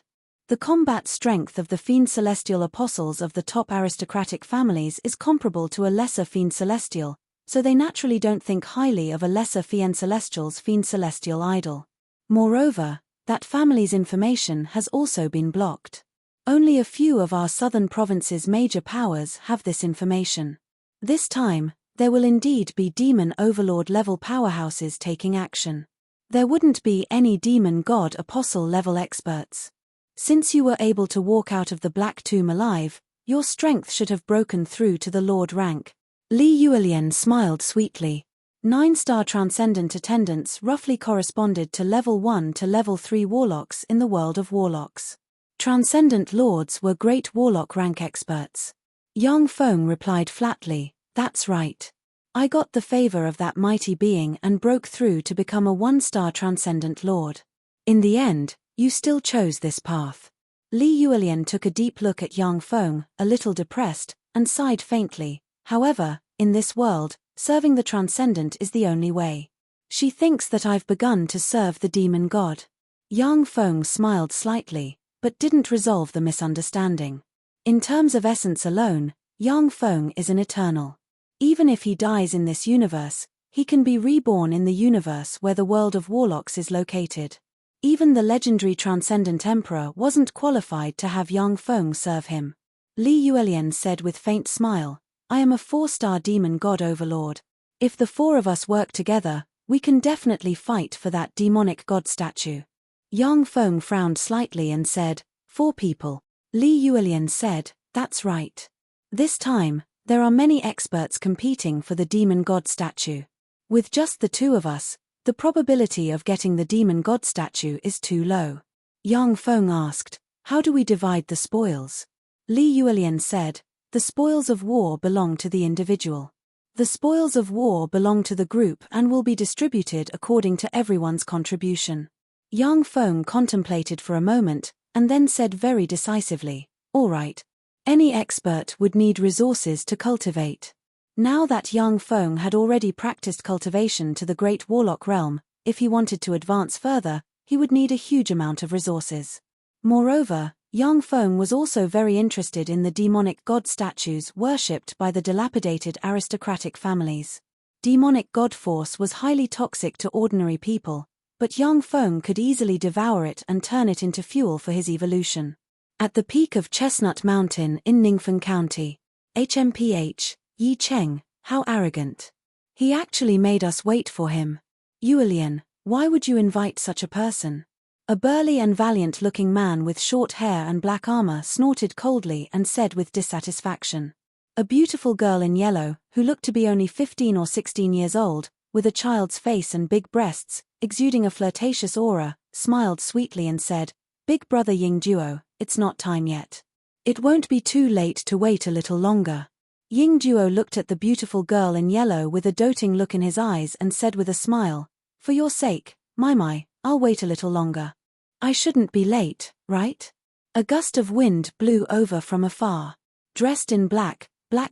The combat strength of the fiend celestial apostles of the top aristocratic families is comparable to a lesser fiend celestial, so they naturally don't think highly of a lesser fiend celestial's fiend celestial idol. Moreover, that family's information has also been blocked. Only a few of our southern provinces' major powers have this information. This time, there will indeed be demon overlord level powerhouses taking action. There wouldn't be any demon god apostle level experts. Since you were able to walk out of the Black Tomb alive, your strength should have broken through to the Lord rank." Li Yuelian smiled sweetly. 9-star transcendent attendants roughly corresponded to level 1 to level 3 warlocks in the world of warlocks. Transcendent lords were great warlock rank experts. Yang Feng replied flatly, "That's right. I got the favor of that mighty being and broke through to become a 1-star transcendent lord. In the end, you still chose this path." Li Yuelian took a deep look at Yang Feng, a little depressed, and sighed faintly. "However, in this world, serving the transcendent is the only way. She thinks that I've begun to serve the demon god." Yang Feng smiled slightly, but didn't resolve the misunderstanding. In terms of essence alone, Yang Feng is an eternal. Even if he dies in this universe, he can be reborn in the universe where the world of warlocks is located. Even the legendary transcendent emperor wasn't qualified to have Yang Feng serve him. Li Yuelian said with faint smile, "I am a 4-star demon god overlord. If the 4 of us work together, we can definitely fight for that demonic god statue." Yang Feng frowned slightly and said, "4 people." Li Yuelian said, "That's right. This time, there are many experts competing for the demon god statue. With just the 2 of us, the probability of getting the demon god statue is too low." Yang Feng asked, "How do we divide the spoils?" Li Yuelian said, "The spoils of war belong to the individual. The spoils of war belong to the group and will be distributed according to everyone's contribution. Yang Feng contemplated for a moment, and then said very decisively, "All right. Any expert would need resources to cultivate." Now that Yang Feng had already practiced cultivation to the Great Warlock realm, if he wanted to advance further, he would need a huge amount of resources. Moreover, Yang Feng was also very interested in the demonic god statues worshipped by the dilapidated aristocratic families. Demonic god force was highly toxic to ordinary people, but Yang Feng could easily devour it and turn it into fuel for his evolution. At the peak of Chestnut Mountain in Ningfen County, HMPH, Yi Cheng, how arrogant. He actually made us wait for him. Yuelian, why would you invite such a person? A burly and valiant-looking man with short hair and black armor snorted coldly and said with dissatisfaction. A beautiful girl in yellow, who looked to be only 15 or 16 years old, with a child's face and big breasts, exuding a flirtatious aura, smiled sweetly and said, "Big brother Ying Duo, it's not time yet. It won't be too late to wait a little longer." Ying Duo looked at the beautiful girl in yellow with a doting look in his eyes and said with a smile, "For your sake, my, I'll wait a little longer. I shouldn't be late, right?" A gust of wind blew over from afar. Dressed in black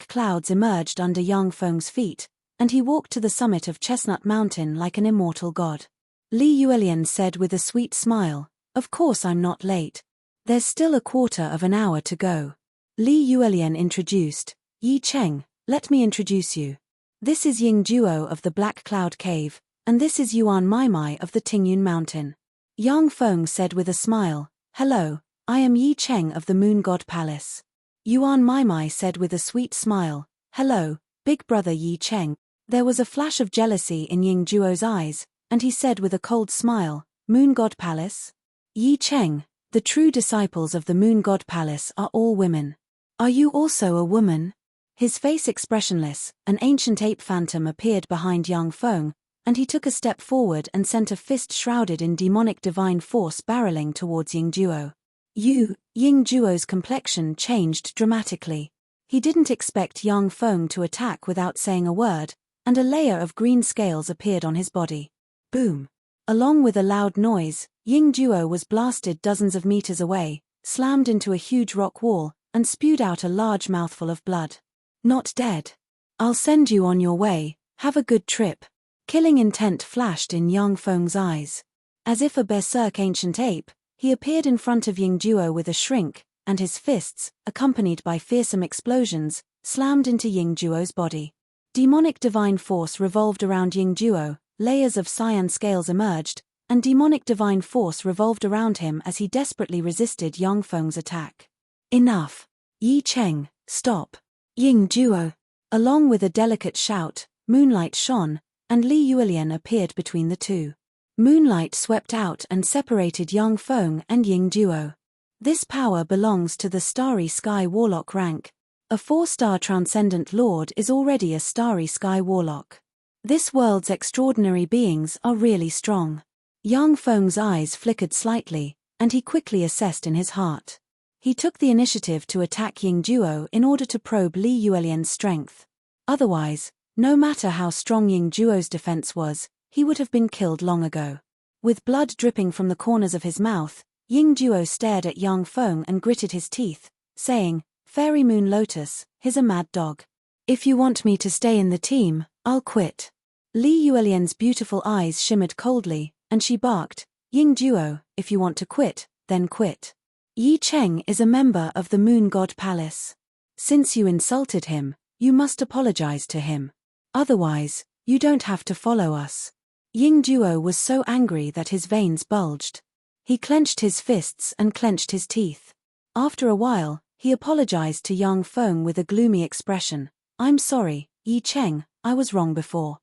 clouds emerged under Yang Feng's feet, and he walked to the summit of Chestnut Mountain like an immortal god. Li Yuelian said with a sweet smile, "Of course I'm not late. There's still a quarter of an hour to go." Li Yuelian introduced, "Yi Cheng, let me introduce you. This is Ying Duo of the Black Cloud Cave, and this is Yuan Mai of the Tingyun Mountain." Yang Feng said with a smile, "Hello, I am Yi Cheng of the Moon God Palace." Yuan Mai said with a sweet smile, "Hello, big brother Yi Cheng." There was a flash of jealousy in Ying Duo's eyes, and he said with a cold smile, "Moon God Palace? Yi Cheng, the true disciples of the Moon God Palace are all women. Are you also a woman?" His face expressionless, an ancient ape phantom appeared behind Yang Feng, and he took a step forward and sent a fist shrouded in demonic divine force barreling towards Ying Duo. Ying Duo's complexion changed dramatically. He didn't expect Yang Feng to attack without saying a word, and a layer of green scales appeared on his body. Boom! Along with a loud noise, Ying Duo was blasted dozens of meters away, slammed into a huge rock wall, and spewed out a large mouthful of blood. "Not dead. I'll send you on your way, have a good trip." Killing intent flashed in Yang Feng's eyes. As if a berserk ancient ape, he appeared in front of Ying Duo with a shrink, and his fists, accompanied by fearsome explosions, slammed into Ying Duo's body. Demonic divine force revolved around Ying Duo, layers of cyan scales emerged, and demonic divine force revolved around him as he desperately resisted Yang Feng's attack. "Enough. Yi Cheng, stop." Ying Duo. Along with a delicate shout, moonlight shone, and Li Yuelian appeared between the two. Moonlight swept out and separated Yang Feng and Ying Duo. This power belongs to the Starry Sky Warlock rank. A 4-star Transcendent Lord is already a Starry Sky Warlock. This world's extraordinary beings are really strong. Yang Feng's eyes flickered slightly, and he quickly assessed in his heart. He took the initiative to attack Ying Duo in order to probe Li Yuelian's strength. Otherwise, no matter how strong Ying Duo's defense was, he would have been killed long ago. With blood dripping from the corners of his mouth, Ying Duo stared at Yang Feng and gritted his teeth, saying, "Fairy Moon Lotus, he's a mad dog. If you want me to stay in the team, I'll quit." Li Yuelian's beautiful eyes shimmered coldly, and she barked, "Ying Duo, if you want to quit, then quit. Yi Cheng is a member of the Moon God Palace. Since you insulted him, you must apologize to him. Otherwise, you don't have to follow us." Ying Duo was so angry that his veins bulged. He clenched his fists and clenched his teeth. After a while, he apologized to Yang Feng with a gloomy expression. "I'm sorry, Yi Cheng, I was wrong before."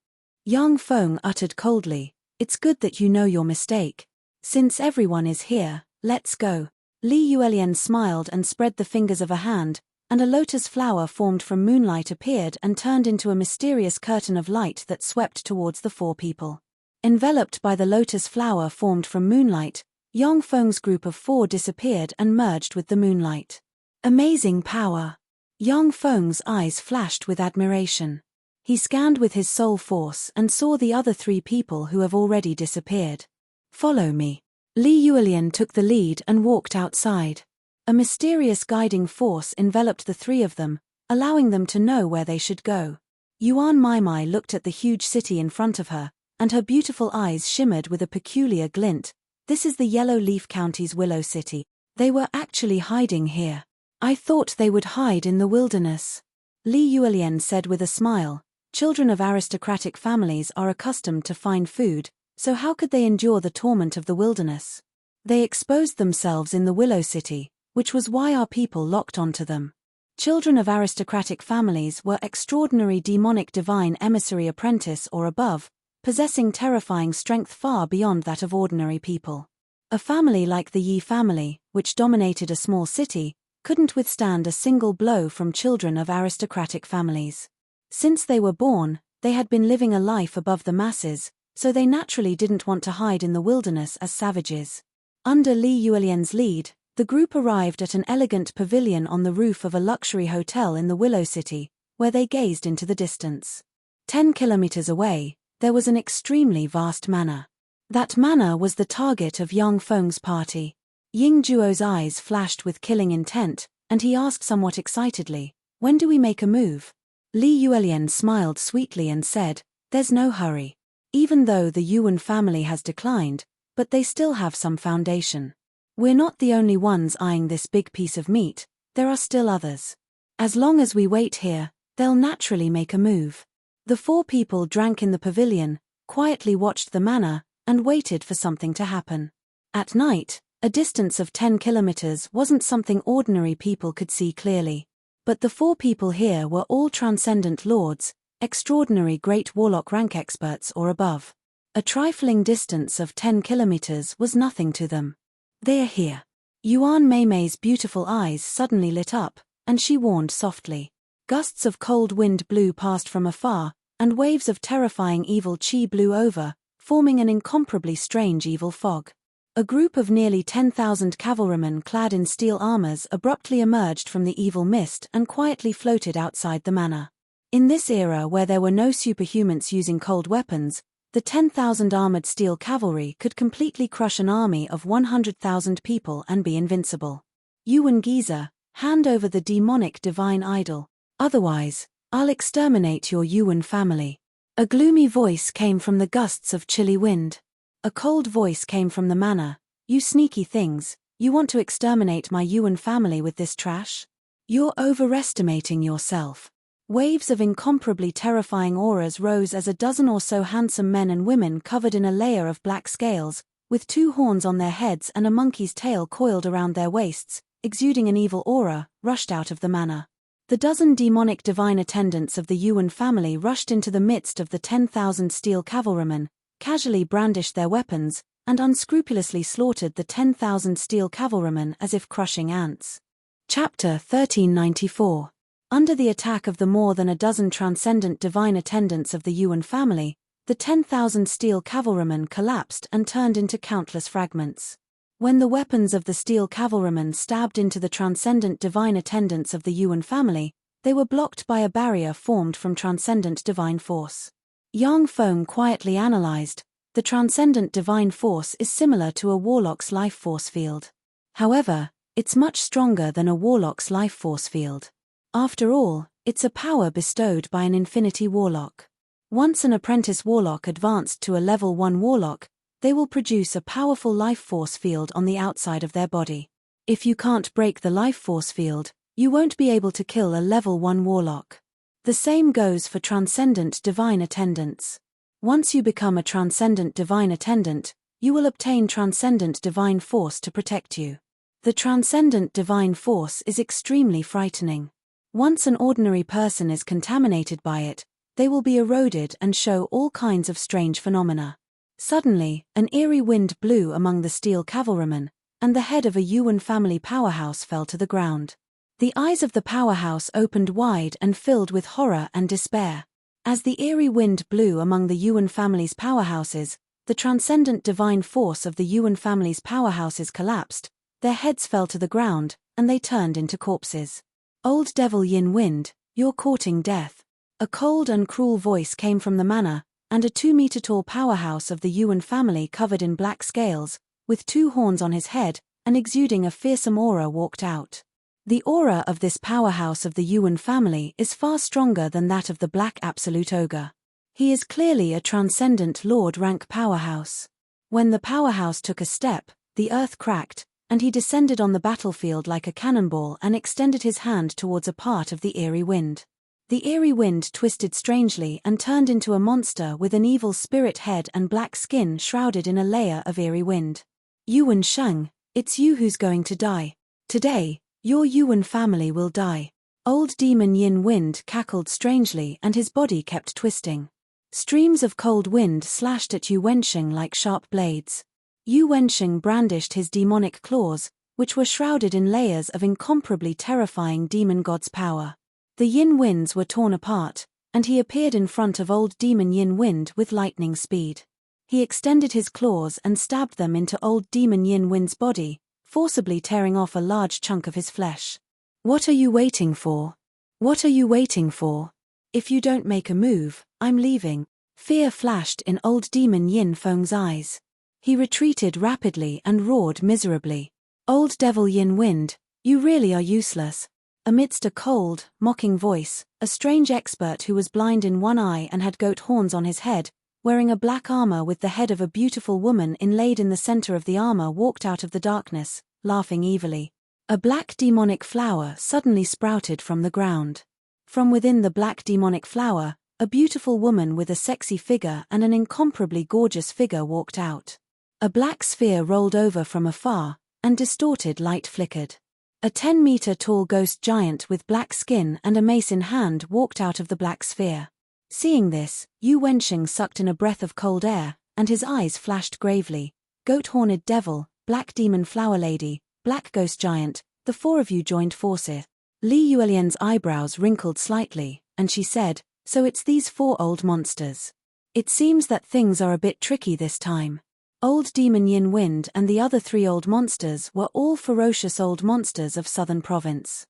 Yang Feng uttered coldly, "It's good that you know your mistake. Since everyone is here, let's go." Li Yuelian smiled and spread the fingers of a hand, and a lotus flower formed from moonlight appeared and turned into a mysterious curtain of light that swept towards the 4 people. Enveloped by the lotus flower formed from moonlight, Yang Feng's group of 4 disappeared and merged with the moonlight. Amazing power! Yang Feng's eyes flashed with admiration. He scanned with his soul force and saw the other 3 people who have already disappeared. "Follow me." Li Yuelian took the lead and walked outside. A mysterious guiding force enveloped the three of them, allowing them to know where they should go. Yuan Maimai looked at the huge city in front of her, and her beautiful eyes shimmered with a peculiar glint. This is the Yellow Leaf County's Willow City. They were actually hiding here. I thought they would hide in the wilderness. Li Yuelian said with a smile. Children of aristocratic families are accustomed to fine food, so how could they endure the torment of the wilderness? They exposed themselves in the Willow City, which was why our people locked onto them. Children of aristocratic families were extraordinary demonic divine emissary apprentice or above, possessing terrifying strength far beyond that of ordinary people. A family like the Yi family, which dominated a small city, couldn't withstand a single blow from children of aristocratic families. Since they were born, they had been living a life above the masses, so they naturally didn't want to hide in the wilderness as savages. Under Li Yuelian's lead, the group arrived at an elegant pavilion on the roof of a luxury hotel in the Willow City, where they gazed into the distance. 10 kilometers away, there was an extremely vast manor. That manor was the target of Yang Feng's party. Ying Zhuo's eyes flashed with killing intent, and he asked somewhat excitedly, "When do we make a move?" Li Yuelian smiled sweetly and said, "There's no hurry. Even though the Yuan family has declined, but they still have some foundation. We're not the only ones eyeing this big piece of meat, there are still others. As long as we wait here, they'll naturally make a move." The four people drank in the pavilion, quietly watched the manor, and waited for something to happen. At night, a distance of 10 kilometers wasn't something ordinary people could see clearly. But the four people here were all transcendent lords, extraordinary great warlock rank experts or above. A trifling distance of 10 kilometers was nothing to them. "They're here." Yuan Meimei's beautiful eyes suddenly lit up, and she warned softly. Gusts of cold wind blew past from afar, and waves of terrifying evil qi blew over, forming an incomparably strange evil fog. A group of nearly 10,000 cavalrymen clad in steel armors abruptly emerged from the evil mist and quietly floated outside the manor. In this era where there were no superhumans using cold weapons, the 10,000 armored steel cavalry could completely crush an army of 100,000 people and be invincible. "Yuan Giza, hand over the demonic divine idol. Otherwise, I'll exterminate your Yuan family." A gloomy voice came from the gusts of chilly wind. A cold voice came from the manor. "You sneaky things, you want to exterminate my Yuan family with this trash? You're overestimating yourself." Waves of incomparably terrifying auras rose as a dozen or so handsome men and women covered in a layer of black scales, with 2 horns on their heads and a monkey's tail coiled around their waists, exuding an evil aura, rushed out of the manor. The dozen demonic divine attendants of the Yuan family rushed into the midst of the 10,000 steel cavalrymen, casually brandished their weapons, and unscrupulously slaughtered the 10,000 steel cavalrymen as if crushing ants. Chapter 1394. Under the attack of the more than a dozen transcendent divine attendants of the Yuan family, the 10,000 steel cavalrymen collapsed and turned into countless fragments. When the weapons of the steel cavalrymen stabbed into the transcendent divine attendants of the Yuan family, they were blocked by a barrier formed from transcendent divine force. Yang Feng quietly analyzed, the transcendent divine force is similar to a warlock's life force field. However, it's much stronger than a warlock's life force field. After all, it's a power bestowed by an infinity warlock. Once an apprentice warlock advanced to a level 1 warlock, they will produce a powerful life force field on the outside of their body. If you can't break the life force field, you won't be able to kill a level 1 warlock. The same goes for transcendent divine attendants. Once you become a transcendent divine attendant, you will obtain transcendent divine force to protect you. The transcendent divine force is extremely frightening. Once an ordinary person is contaminated by it, they will be eroded and show all kinds of strange phenomena. Suddenly, an eerie wind blew among the steel cavalrymen, and the head of a Yuan family powerhouse fell to the ground. The eyes of the powerhouse opened wide and filled with horror and despair. As the eerie wind blew among the Yuan family's powerhouses, the transcendent divine force of the Yuan family's powerhouses collapsed, their heads fell to the ground, and they turned into corpses. "Old devil Yin Wind, you're courting death." A cold and cruel voice came from the manor, and a 2-meter-tall powerhouse of the Yuan family covered in black scales, with 2 horns on his head, and exuding a fearsome aura walked out. The aura of this powerhouse of the Yuan family is far stronger than that of the Black Absolute Ogre. He is clearly a transcendent Lord rank powerhouse. When the powerhouse took a step, the earth cracked, and he descended on the battlefield like a cannonball and extended his hand towards a part of the eerie wind. The eerie wind twisted strangely and turned into a monster with an evil spirit head and black skin shrouded in a layer of eerie wind. Yuan Sheng, it's you who's going to die. Today, your Yuan family will die. Old demon Yin Wind cackled strangely and his body kept twisting. Streams of cold wind slashed at Yu Wensheng like sharp blades. Yu Wensheng brandished his demonic claws, which were shrouded in layers of incomparably terrifying demon god's power. The Yin Winds were torn apart, and he appeared in front of old demon Yin Wind with lightning speed. He extended his claws and stabbed them into old demon Yin Wind's body, forcibly tearing off a large chunk of his flesh. What are you waiting for? What are you waiting for? If you don't make a move, I'm leaving. Fear flashed in old demon Yin Feng's eyes. He retreated rapidly and roared miserably. Old devil Yin Wind, you really are useless. Amidst a cold, mocking voice, a strange expert who was blind in one eye and had goat horns on his head, wearing a black armor with the head of a beautiful woman inlaid in the center of the armor, walked out of the darkness, laughing evilly. A black demonic flower suddenly sprouted from the ground. From within the black demonic flower, a beautiful woman with a sexy figure and an incomparably gorgeous figure walked out. A black sphere rolled over from afar, and distorted light flickered. A 10-meter-tall ghost giant with black skin and a mace in hand walked out of the black sphere. Seeing this, Yu Wensheng sucked in a breath of cold air, and his eyes flashed gravely. Goat-horned devil, black demon flower lady, black ghost giant, the 4 of you joined forces. Li Yuelian's eyebrows wrinkled slightly, and she said, so it's these 4 old monsters. It seems that things are a bit tricky this time. Old demon Yin Wind and the other 3 old monsters were all ferocious old monsters of southern province.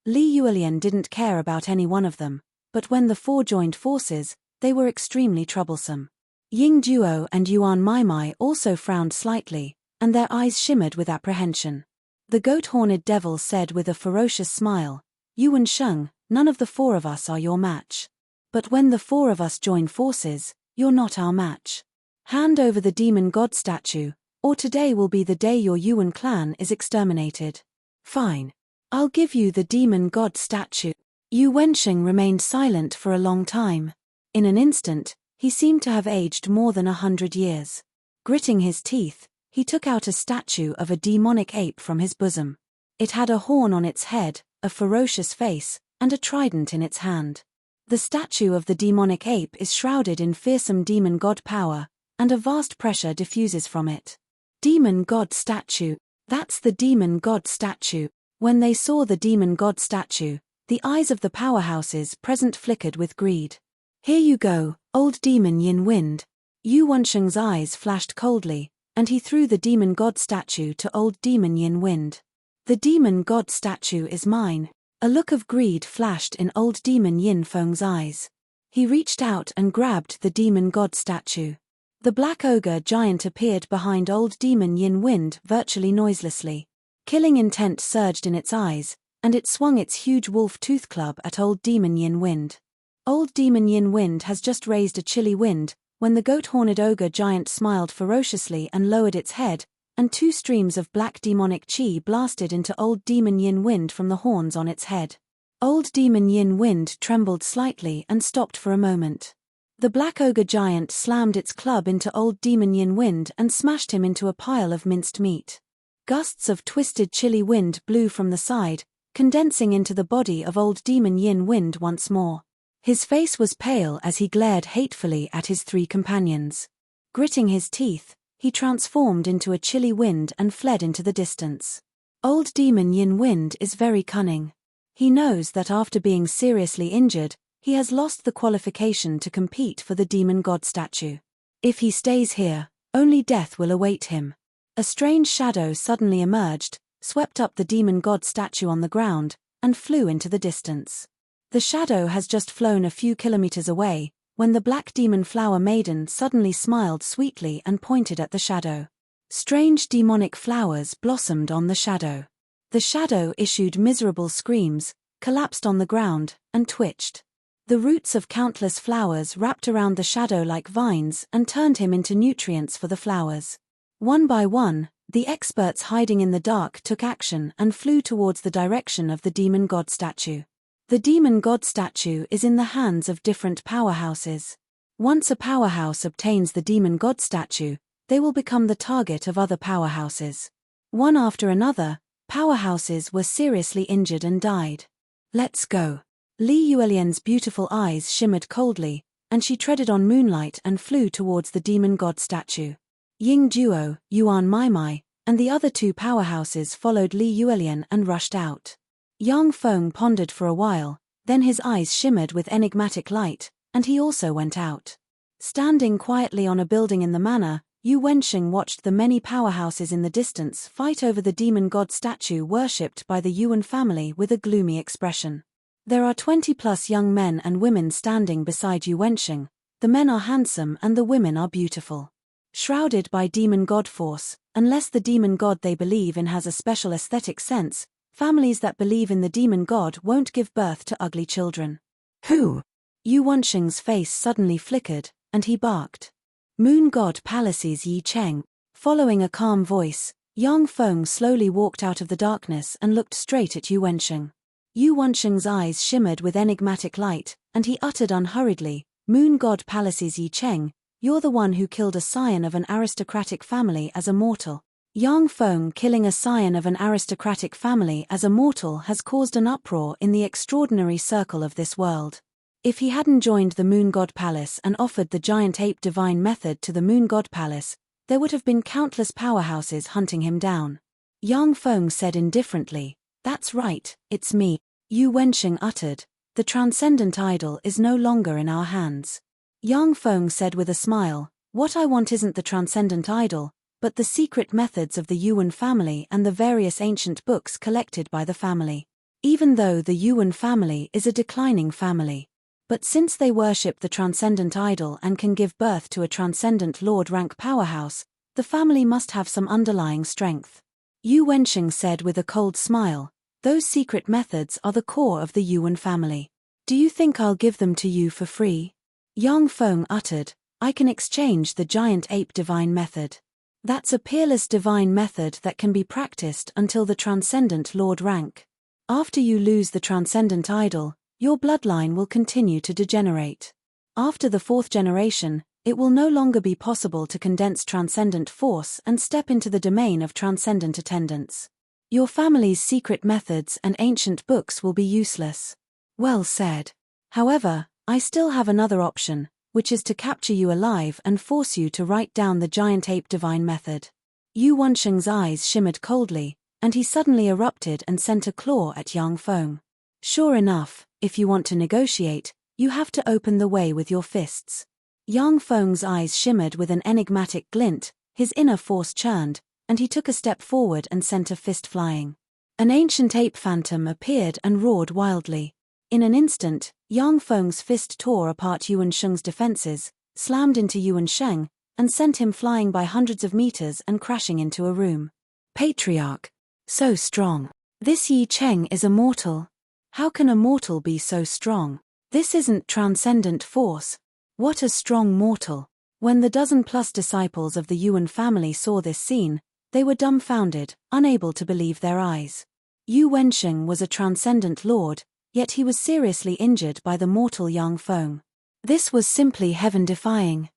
Li Yuelian didn't care about any one of them, but when the 4 joined forces, they were extremely troublesome. Ying Duo and Yuan Maimai also frowned slightly, and their eyes shimmered with apprehension. The goat-horned devil said with a ferocious smile, Yuan Sheng, none of the 4 of us are your match. But when the 4 of us join forces, you're not our match. Hand over the demon god statue, or today will be the day your Yuan clan is exterminated. Fine. I'll give you the demon god statue. Yu Wensheng remained silent for a long time. In an instant, he seemed to have aged more than 100 years. Gritting his teeth, he took out a statue of a demonic ape from his bosom. It had a horn on its head, a ferocious face, and a trident in its hand. The statue of the demonic ape is shrouded in fearsome demon god power, and a vast pressure diffuses from it. Demon god statue. That's the demon god statue. When they saw the demon god statue, the eyes of the powerhouses present flickered with greed. Here you go, old demon Yin Wind. Yu Wensheng's eyes flashed coldly, and he threw the demon god statue to old demon Yin Wind. The demon god statue is mine. A look of greed flashed in old demon Yin Feng's eyes. He reached out and grabbed the demon god statue. The black ogre giant appeared behind old demon Yin Wind virtually noiselessly. Killing intent surged in its eyes, and it swung its huge wolf tooth club at old demon Yin Wind. Old demon Yin Wind has just raised a chilly wind, when the goat-horned ogre giant smiled ferociously and lowered its head, and 2 streams of black demonic chi blasted into old demon Yin Wind from the horns on its head. Old demon Yin Wind trembled slightly and stopped for a moment. The black ogre giant slammed its club into old demon Yin Wind and smashed him into a pile of minced meat. Gusts of twisted chilly wind blew from the side, condensing into the body of old demon Yin Wind once more. His face was pale as he glared hatefully at his 3 companions. Gritting his teeth, he transformed into a chilly wind and fled into the distance. Old demon Yin Wind is very cunning. He knows that after being seriously injured, he has lost the qualification to compete for the demon god statue. If he stays here, only death will await him. A strange shadow suddenly emerged, swept up the demon god statue on the ground, and flew into the distance. The shadow has just flown a few kilometers away, when the black demon flower maiden suddenly smiled sweetly and pointed at the shadow. Strange demonic flowers blossomed on the shadow. The shadow issued miserable screams, collapsed on the ground, and twitched. The roots of countless flowers wrapped around the shadow like vines and turned him into nutrients for the flowers. One by one, the experts hiding in the dark took action and flew towards the direction of the demon god statue. The demon god statue is in the hands of different powerhouses. Once a powerhouse obtains the demon god statue, they will become the target of other powerhouses. One after another, powerhouses were seriously injured and died. Let's go. Li Yuelian's beautiful eyes shimmered coldly, and she treaded on moonlight and flew towards the demon god statue. Ying Duo, Yuan Maimai, and the other two powerhouses followed Li Yuelian and rushed out. Yang Feng pondered for a while, then his eyes shimmered with enigmatic light, and he also went out. Standing quietly on a building in the manor, Yu Wensheng watched the many powerhouses in the distance fight over the demon god statue worshipped by the Yuan family with a gloomy expression. There are 20+ young men and women standing beside Yu Wensheng. The men are handsome and the women are beautiful. Shrouded by demon god force, unless the demon god they believe in has a special aesthetic sense, families that believe in the demon god won't give birth to ugly children. Who? Yu Wensheng's face suddenly flickered, and he barked. Moon god Palaces Yi Cheng. Following a calm voice, Yang Feng slowly walked out of the darkness and looked straight at Yu Wensheng. Yu Wensheng's eyes shimmered with enigmatic light, and he uttered unhurriedly, Moon god Palaces Yi Cheng, you're the one who killed a scion of an aristocratic family as a mortal. Yang Feng killing a scion of an aristocratic family as a mortal has caused an uproar in the extraordinary circle of this world. If he hadn't joined the Moon God Palace and offered the giant ape divine method to the Moon God Palace, there would have been countless powerhouses hunting him down. Yang Feng said indifferently, that's right, it's me. Yu Wensheng uttered, the transcendent idol is no longer in our hands. Yang Feng said with a smile, what I want isn't the transcendent idol, but the secret methods of the Yuan family and the various ancient books collected by the family. Even though the Yuan family is a declining family. But since they worship the transcendent idol and can give birth to a transcendent lord rank powerhouse, the family must have some underlying strength. Yu Wensheng said with a cold smile, those secret methods are the core of the Yuan family. Do you think I'll give them to you for free? Yang Feng uttered, I can exchange the giant ape divine method. That's a peerless divine method that can be practiced until the transcendent lord rank. After you lose the transcendent idol, your bloodline will continue to degenerate. After the 4th generation, it will no longer be possible to condense transcendent force and step into the domain of transcendent attendance. Your family's secret methods and ancient books will be useless. Well said. However, I still have another option, which is to capture you alive and force you to write down the giant ape divine method. Yu Wensheng's eyes shimmered coldly, and he suddenly erupted and sent a claw at Yang Feng. Sure enough, if you want to negotiate, you have to open the way with your fists. Yang Feng's eyes shimmered with an enigmatic glint, his inner force churned, and he took a step forward and sent a fist flying. An ancient ape phantom appeared and roared wildly. In an instant, Yang Feng's fist tore apart Yu Wensheng's defenses, slammed into Yu Wensheng, and sent him flying by hundreds of meters and crashing into a room. Patriarch. So strong. This Yi Cheng is a mortal. How can a mortal be so strong? This isn't transcendent force. What a strong mortal. When the dozen-plus disciples of the Yuan family saw this scene, they were dumbfounded, unable to believe their eyes. Yu Wensheng was a transcendent lord, yet he was seriously injured by the mortal Yang Feng. This was simply heaven-defying.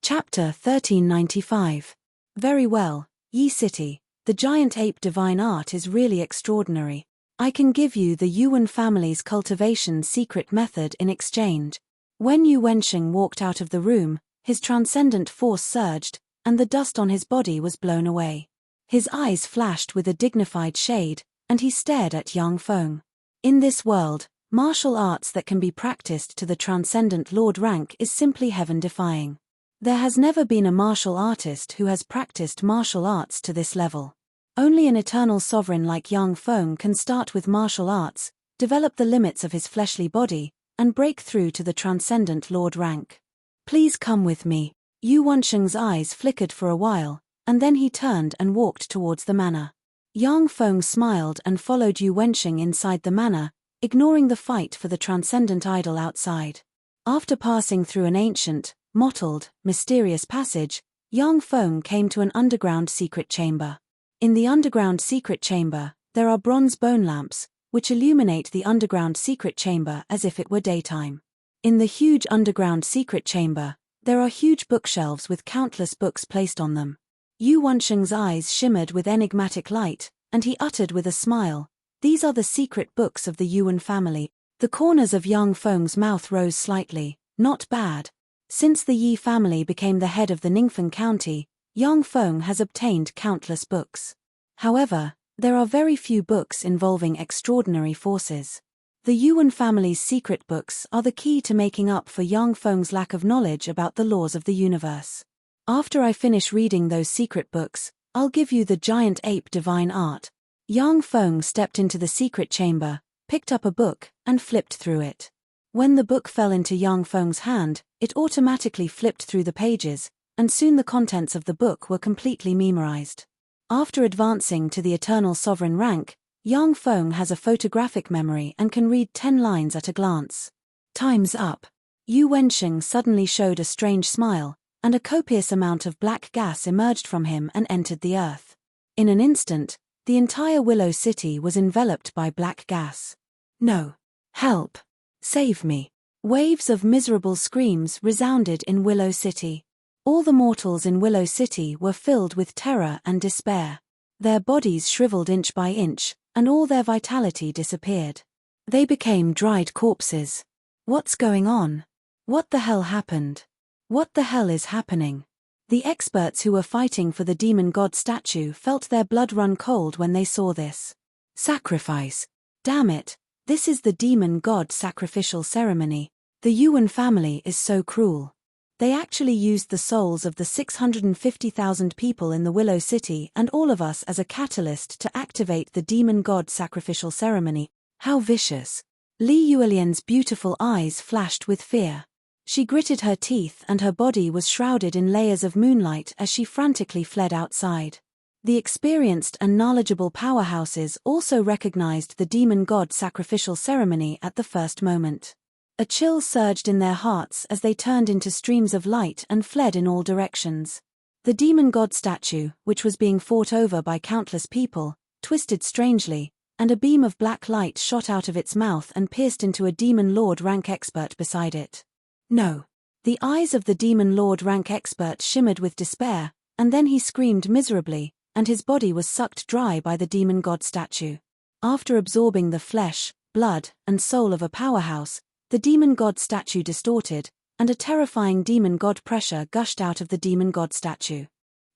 Chapter 1395. Very well, Yi City, the giant ape divine art is really extraordinary. I can give you the Yuan family's cultivation secret method in exchange. When Yu Wensheng walked out of the room, his transcendent force surged, and the dust on his body was blown away. His eyes flashed with a dignified shade, and he stared at Yang Feng. In this world, martial arts that can be practiced to the transcendent lord rank is simply heaven-defying. There has never been a martial artist who has practiced martial arts to this level. Only an eternal sovereign like Yang Feng can start with martial arts, develop the limits of his fleshly body, and break through to the transcendent lord rank. Please come with me. Yu Wensheng's eyes flickered for a while, and then he turned and walked towards the manor. Yang Feng smiled and followed Yu Wensheng inside the manor, ignoring the fight for the transcendent idol outside. After passing through an ancient, mottled, mysterious passage, Yang Feng came to an underground secret chamber. In the underground secret chamber, there are bronze bone lamps, which illuminate the underground secret chamber as if it were daytime. In the huge underground secret chamber, there are huge bookshelves with countless books placed on them. Yu Wensheng's eyes shimmered with enigmatic light, and he uttered with a smile, "These are the secret books of the Yuan family." The corners of Yang Feng's mouth rose slightly. Not bad. Since the Yi family became the head of the Ningfen county, Yang Feng has obtained countless books. However, there are very few books involving extraordinary forces. The Yuan family's secret books are the key to making up for Yang Feng's lack of knowledge about the laws of the universe. After I finish reading those secret books, I'll give you the giant ape divine art. Yang Feng stepped into the secret chamber, picked up a book, and flipped through it. When the book fell into Yang Feng's hand, it automatically flipped through the pages, and soon the contents of the book were completely memorized. After advancing to the Eternal Sovereign rank, Yang Feng has a photographic memory and can read 10 lines at a glance. Time's up. Yu Wensheng suddenly showed a strange smile, and a copious amount of black gas emerged from him and entered the earth. In an instant, the entire Willow City was enveloped by black gas. No. Help. Save me. Waves of miserable screams resounded in Willow City. All the mortals in Willow City were filled with terror and despair. Their bodies shriveled inch by inch, and all their vitality disappeared. They became dried corpses. What's going on? What the hell happened? What the hell is happening? The experts who were fighting for the demon god statue felt their blood run cold when they saw this. Sacrifice. Damn it, this is the demon god sacrificial ceremony. The Yuan family is so cruel. They actually used the souls of the 650,000 people in the Willow City and all of us as a catalyst to activate the demon god sacrificial ceremony. How vicious. Li Yuelian's beautiful eyes flashed with fear. She gritted her teeth and her body was shrouded in layers of moonlight as she frantically fled outside. The experienced and knowledgeable powerhouses also recognized the demon god sacrificial ceremony at the first moment. A chill surged in their hearts as they turned into streams of light and fled in all directions. The demon god statue, which was being fought over by countless people, twisted strangely, and a beam of black light shot out of its mouth and pierced into a demon lord rank expert beside it. No. The eyes of the demon lord rank expert shimmered with despair, and then he screamed miserably, and his body was sucked dry by the demon god statue. After absorbing the flesh, blood, and soul of a powerhouse, the demon god statue distorted, and a terrifying demon god pressure gushed out of the demon god statue.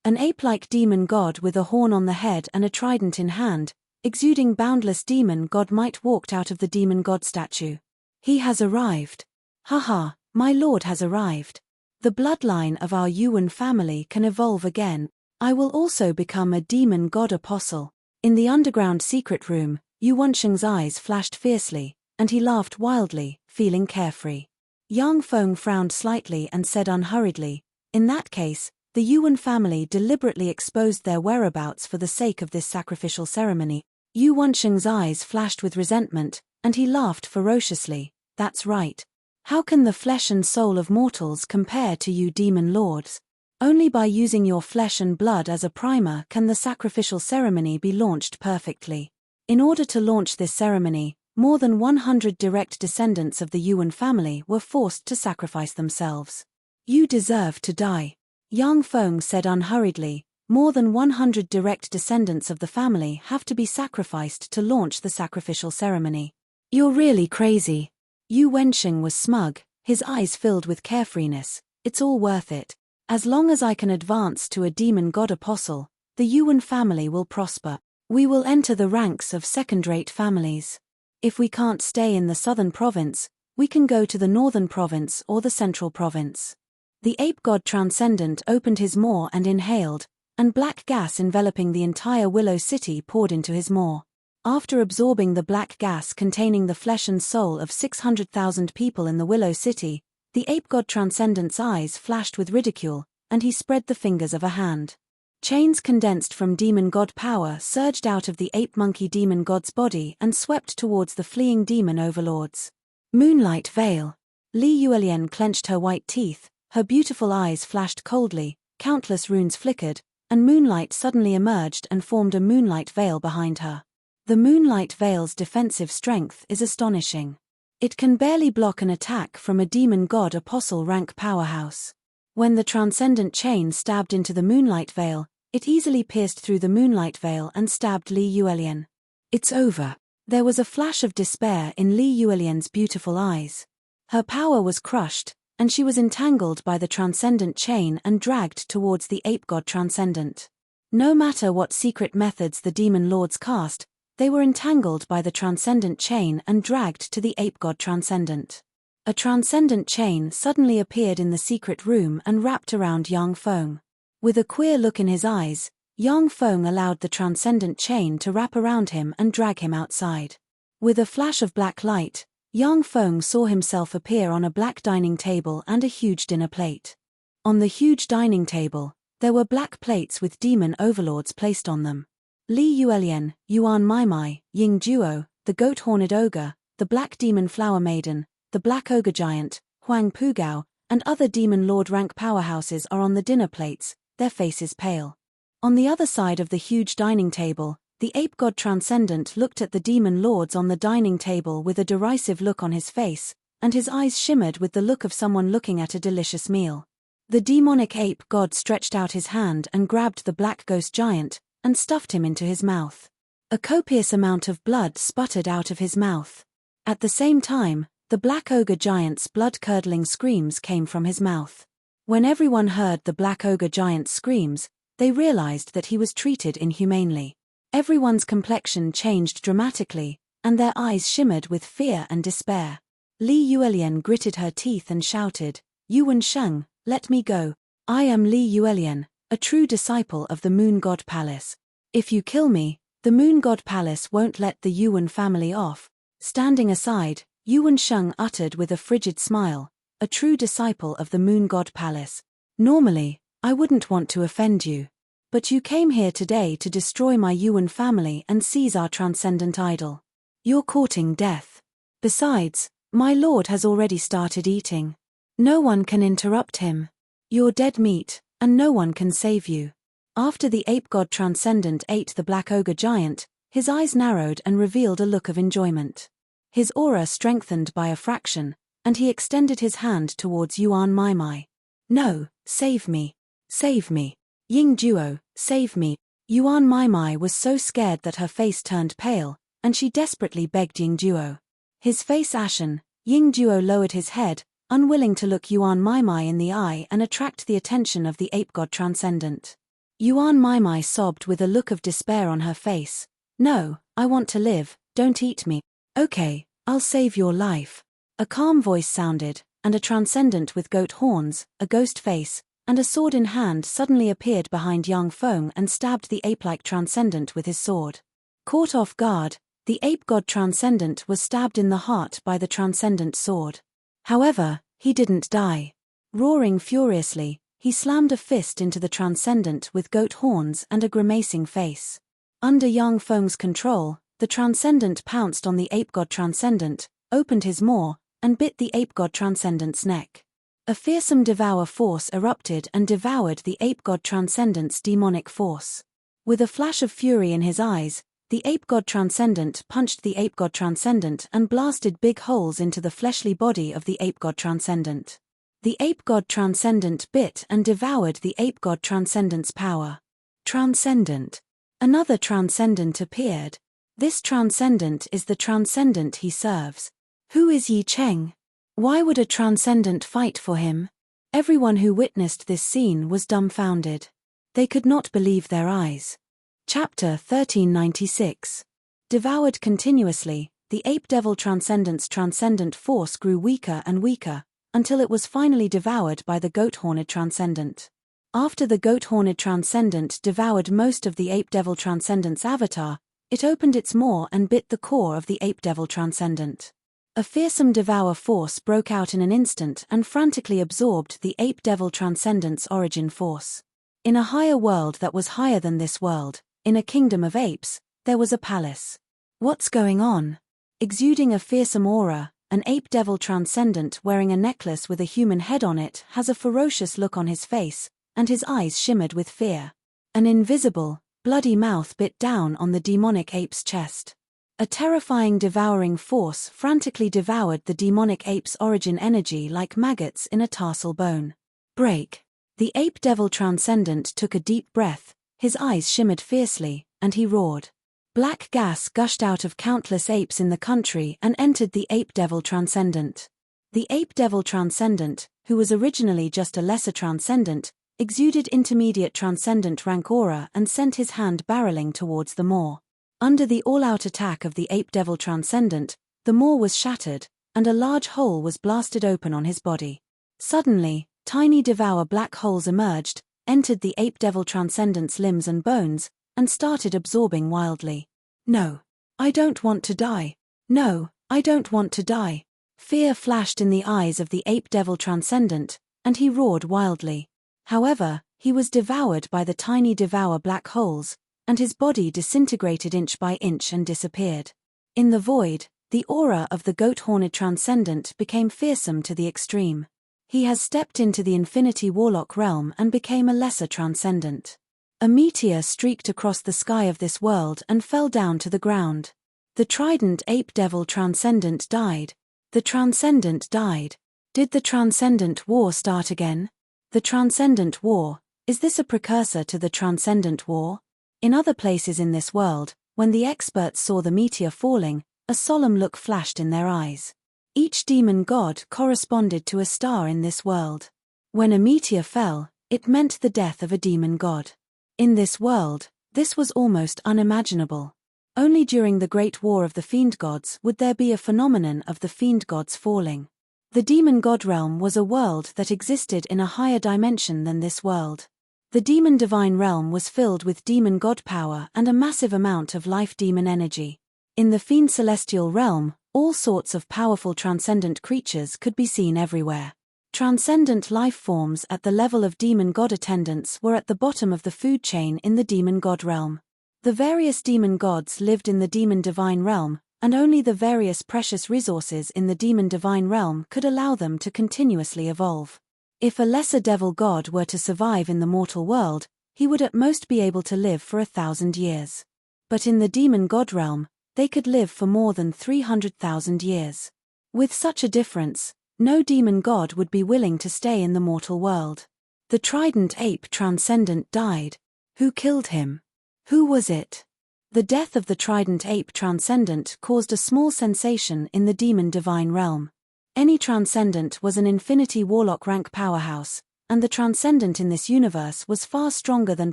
An ape-like demon god with a horn on the head and a trident in hand, exuding boundless demon god might walked out of the demon god statue. He has arrived. Haha, my lord has arrived. The bloodline of our Yuan family can evolve again. I will also become a demon god apostle. In the underground secret room, Yu Wensheng's eyes flashed fiercely, and he laughed wildly, feeling carefree. Yang Feng frowned slightly and said unhurriedly, "In that case, the Yuan family deliberately exposed their whereabouts for the sake of this sacrificial ceremony." Yu Wensheng's eyes flashed with resentment, and he laughed ferociously. "That's right. How can the flesh and soul of mortals compare to you demon lords? Only by using your flesh and blood as a primer can the sacrificial ceremony be launched perfectly. In order to launch this ceremony, more than 100 direct descendants of the Yuan family were forced to sacrifice themselves. You deserve to die." Yang Feng said unhurriedly, "More than 100 direct descendants of the family have to be sacrificed to launch the sacrificial ceremony. You're really crazy." Yu Wensheng was smug, his eyes filled with carefreeness. "It's all worth it. As long as I can advance to a demon god apostle, the Yuan family will prosper. We will enter the ranks of second-rate families. If we can't stay in the southern province, we can go to the northern province or the central province." The ape god transcendent opened his maw and inhaled, and black gas enveloping the entire Willow City poured into his maw. After absorbing the black gas containing the flesh and soul of 600,000 people in the Willow City, the ape god transcendent's eyes flashed with ridicule, and he spread the fingers of a hand. Chains condensed from demon god power surged out of the ape-monkey demon god's body and swept towards the fleeing demon overlords. Moonlight veil. Li Yuelian clenched her white teeth, her beautiful eyes flashed coldly, countless runes flickered, and moonlight suddenly emerged and formed a moonlight veil behind her. The moonlight veil's defensive strength is astonishing. It can barely block an attack from a demon god apostle rank powerhouse. When the transcendent chain stabbed into the moonlight veil, it easily pierced through the moonlight veil and stabbed Li Yuelian. It's over. There was a flash of despair in Li Yuelian's beautiful eyes. Her power was crushed, and she was entangled by the transcendent chain and dragged towards the ape god transcendent. No matter what secret methods the demon lords cast, they were entangled by the transcendent chain and dragged to the ape god transcendent. A transcendent chain suddenly appeared in the secret room and wrapped around Yang Feng. With a queer look in his eyes, Yang Feng allowed the transcendent chain to wrap around him and drag him outside. With a flash of black light, Yang Feng saw himself appear on a black dining table and a huge dinner plate. On the huge dining table, there were black plates with demon overlords placed on them. Li Yuelian, Yuan Maimai, Ying Duo, the goat-horned ogre, the black demon flower maiden, the black ogre giant, Huang Pugao, and other demon lord rank powerhouses are on the dinner plates, their faces pale. On the other side of the huge dining table, the ape god transcendent looked at the demon lords on the dining table with a derisive look on his face, and his eyes shimmered with the look of someone looking at a delicious meal. The demonic ape god stretched out his hand and grabbed the black ghost giant, and stuffed him into his mouth. A copious amount of blood sputtered out of his mouth. At the same time, the black ogre giant's blood-curdling screams came from his mouth. When everyone heard the black ogre giant's screams, they realized that he was treated inhumanely. Everyone's complexion changed dramatically, and their eyes shimmered with fear and despair. Li Yuelian gritted her teeth and shouted, "Yuan Sheng, let me go. I am Li Yuelian, a true disciple of the Moon God Palace. If you kill me, the Moon God Palace won't let the Yuan family off." Standing aside, Yuan Sheng uttered with a frigid smile, "A true disciple of the Moon God Palace. Normally, I wouldn't want to offend you. But you came here today to destroy my Yuan family and seize our transcendent idol. You're courting death. Besides, my lord has already started eating. No one can interrupt him. You're dead meat, and no one can save you." After the ape god transcendent ate the black ogre giant, his eyes narrowed and revealed a look of enjoyment. His aura strengthened by a fraction, and he extended his hand towards Yuan Maimai. "No, save me. Save me. Ying Duo, save me." Yuan Maimai was so scared that her face turned pale, and she desperately begged Ying Duo. His face ashen, Ying Duo lowered his head, unwilling to look Yuan Maimai in the eye and attract the attention of the ape god transcendent. Yuan Maimai sobbed with a look of despair on her face. "No, I want to live, don't eat me." "Okay, I'll save your life." A calm voice sounded, and a transcendent with goat horns, a ghost face, and a sword in hand suddenly appeared behind Yang Feng and stabbed the ape-like transcendent with his sword. Caught off guard, the ape god transcendent was stabbed in the heart by the transcendent sword. However, he didn't die. Roaring furiously, he slammed a fist into the transcendent with goat horns and a grimacing face. Under Yang Feng's control, the transcendent pounced on the ape god transcendent, opened his maw, and bit the ape god transcendent's neck. A fearsome devour force erupted and devoured the ape god transcendent's demonic force. With a flash of fury in his eyes, the ape god transcendent punched the ape god transcendent and blasted big holes into the fleshly body of the ape god transcendent. The ape god transcendent bit and devoured the ape god transcendent's power. Transcendent. Another transcendent appeared. This transcendent is the transcendent he serves. Who is Yi Cheng? Why would a transcendent fight for him? Everyone who witnessed this scene was dumbfounded. They could not believe their eyes. Chapter 1396. Devoured continuously, the ape devil transcendent's transcendent force grew weaker and weaker, until it was finally devoured by the goat-horned transcendent. After the goat-horned transcendent devoured most of the ape devil transcendent's avatar, it opened its maw and bit the core of the ape devil transcendent. A fearsome devour force broke out in an instant and frantically absorbed the ape devil transcendent's origin force. In a higher world that was higher than this world, in a kingdom of apes, there was a palace. What's going on? Exuding a fearsome aura, an ape devil transcendent wearing a necklace with a human head on it has a ferocious look on his face, and his eyes shimmered with fear. An invisible, bloody mouth bit down on the demonic ape's chest. A terrifying devouring force frantically devoured the demonic ape's origin energy like maggots in a tarsal bone. Break. The ape devil transcendent took a deep breath, his eyes shimmered fiercely, and he roared. Black gas gushed out of countless apes in the country and entered the ape devil transcendent. The ape devil transcendent, who was originally just a lesser transcendent, exuded intermediate transcendent rank aura and sent his hand barreling towards the maw. Under the all-out attack of the ape devil transcendent, the maw was shattered, and a large hole was blasted open on his body. Suddenly, tiny devour black holes emerged, entered the ape devil transcendent's limbs and bones, and started absorbing wildly. No, I don't want to die. No, I don't want to die. Fear flashed in the eyes of the ape devil transcendent, and he roared wildly. However, he was devoured by the tiny devour black holes, and his body disintegrated inch by inch and disappeared. In the void, the aura of the goat-horned transcendent became fearsome to the extreme. He has stepped into the infinity warlock realm and became a lesser transcendent. A meteor streaked across the sky of this world and fell down to the ground. The trident ape devil transcendent died. The transcendent died. Did the transcendent war start again? The transcendent war, is this a precursor to the transcendent war? In other places in this world, when the experts saw the meteor falling, a solemn look flashed in their eyes. Each demon god corresponded to a star in this world. When a meteor fell, it meant the death of a demon god. In this world, this was almost unimaginable. Only during the Great War of the Fiend Gods would there be a phenomenon of the Fiend Gods falling. The demon god realm was a world that existed in a higher dimension than this world. The demon divine realm was filled with demon god power and a massive amount of life demon energy. In the fiend celestial realm, all sorts of powerful transcendent creatures could be seen everywhere. Transcendent life forms at the level of demon god attendants were at the bottom of the food chain in the demon god realm. The various demon gods lived in the demon divine realm, and only the various precious resources in the demon divine realm could allow them to continuously evolve. If a lesser devil god were to survive in the mortal world, he would at most be able to live for 1,000 years. But in the demon god realm, they could live for more than 300,000 years. With such a difference, no demon god would be willing to stay in the mortal world. The trident ape transcendent died. Who killed him? Who was it? The death of the trident ape transcendent caused a small sensation in the demon divine realm. Any transcendent was an infinity warlock rank powerhouse, and the transcendent in this universe was far stronger than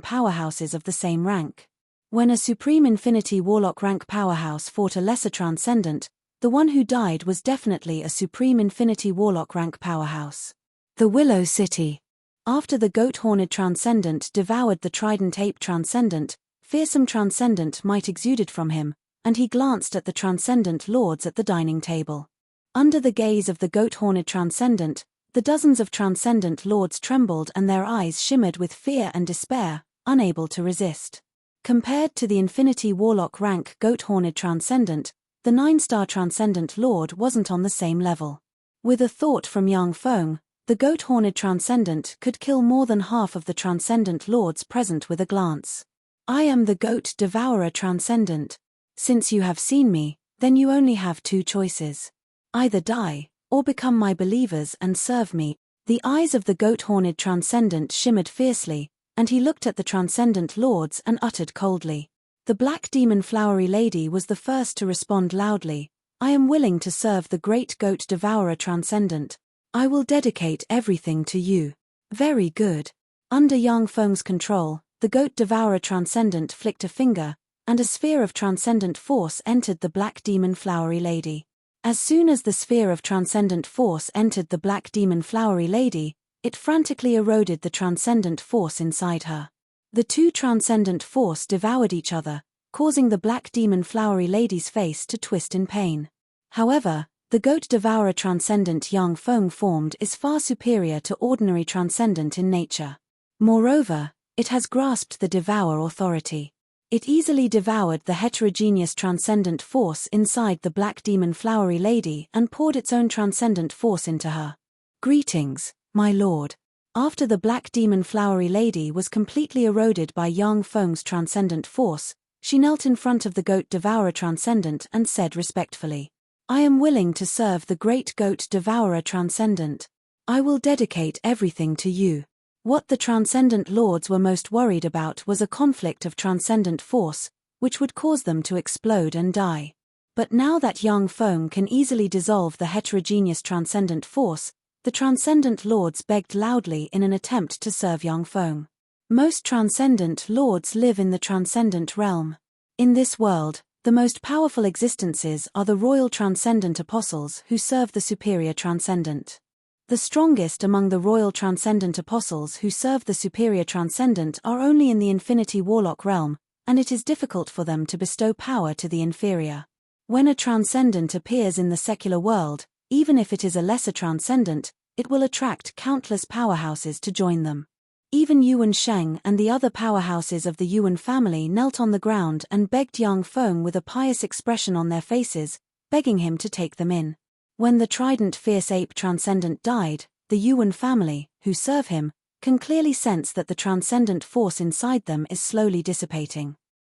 powerhouses of the same rank. When a supreme infinity warlock rank powerhouse fought a lesser transcendent, the one who died was definitely a supreme infinity warlock rank powerhouse. The Willow City. After the goat-horned transcendent devoured the trident ape transcendent, fearsome transcendent might exuded from him, and he glanced at the transcendent lords at the dining table. Under the gaze of the goat-horned transcendent, the dozens of transcendent lords trembled and their eyes shimmered with fear and despair, unable to resist. Compared to the infinity warlock rank goat-horned transcendent, the 9-star transcendent lord wasn't on the same level. With a thought from Yang Feng, the goat-horned transcendent could kill more than half of the transcendent lords present with a glance. I am the goat devourer transcendent. Since you have seen me, then you only have two choices. Either die, or become my believers and serve me. The eyes of the goat-horned transcendent shimmered fiercely, and he looked at the transcendent lords and uttered coldly. The black demon flowery lady was the first to respond loudly. I am willing to serve the great goat devourer transcendent. I will dedicate everything to you. Very good. Under Yang Feng's control, the goat devourer transcendent flicked a finger, and a sphere of transcendent force entered the black demon flowery lady. As soon as the sphere of transcendent force entered the black demon flowery lady, it frantically eroded the transcendent force inside her. The two transcendent force devoured each other, causing the black demon flowery lady's face to twist in pain. However, the goat devourer transcendent Yang Feng formed is far superior to ordinary transcendent in nature. Moreover, It has grasped the devour authority. It easily devoured the heterogeneous transcendent force inside the black demon flowery lady and poured its own transcendent force into her. Greetings, my lord. After the black demon flowery lady was completely eroded by Yang Feng's transcendent force, she knelt in front of the goat devourer transcendent and said respectfully, I am willing to serve the great goat devourer transcendent. I will dedicate everything to you. What the transcendent lords were most worried about was a conflict of transcendent force, which would cause them to explode and die. But now that Yang Feng can easily dissolve the heterogeneous transcendent force, the transcendent lords begged loudly in an attempt to serve Yang Feng. Most transcendent lords live in the transcendent realm. In this world, the most powerful existences are the royal transcendent apostles who serve the superior transcendent. The strongest among the royal transcendent apostles who serve the superior transcendent are only in the infinity warlock realm, and it is difficult for them to bestow power to the inferior. When a transcendent appears in the secular world, even if it is a lesser transcendent, it will attract countless powerhouses to join them. Even Yuan Sheng and the other powerhouses of the Yuan family knelt on the ground and begged Yang Feng with a pious expression on their faces, begging him to take them in. When the trident fierce ape transcendent died, the Yuan family, who serve him, can clearly sense that the transcendent force inside them is slowly dissipating.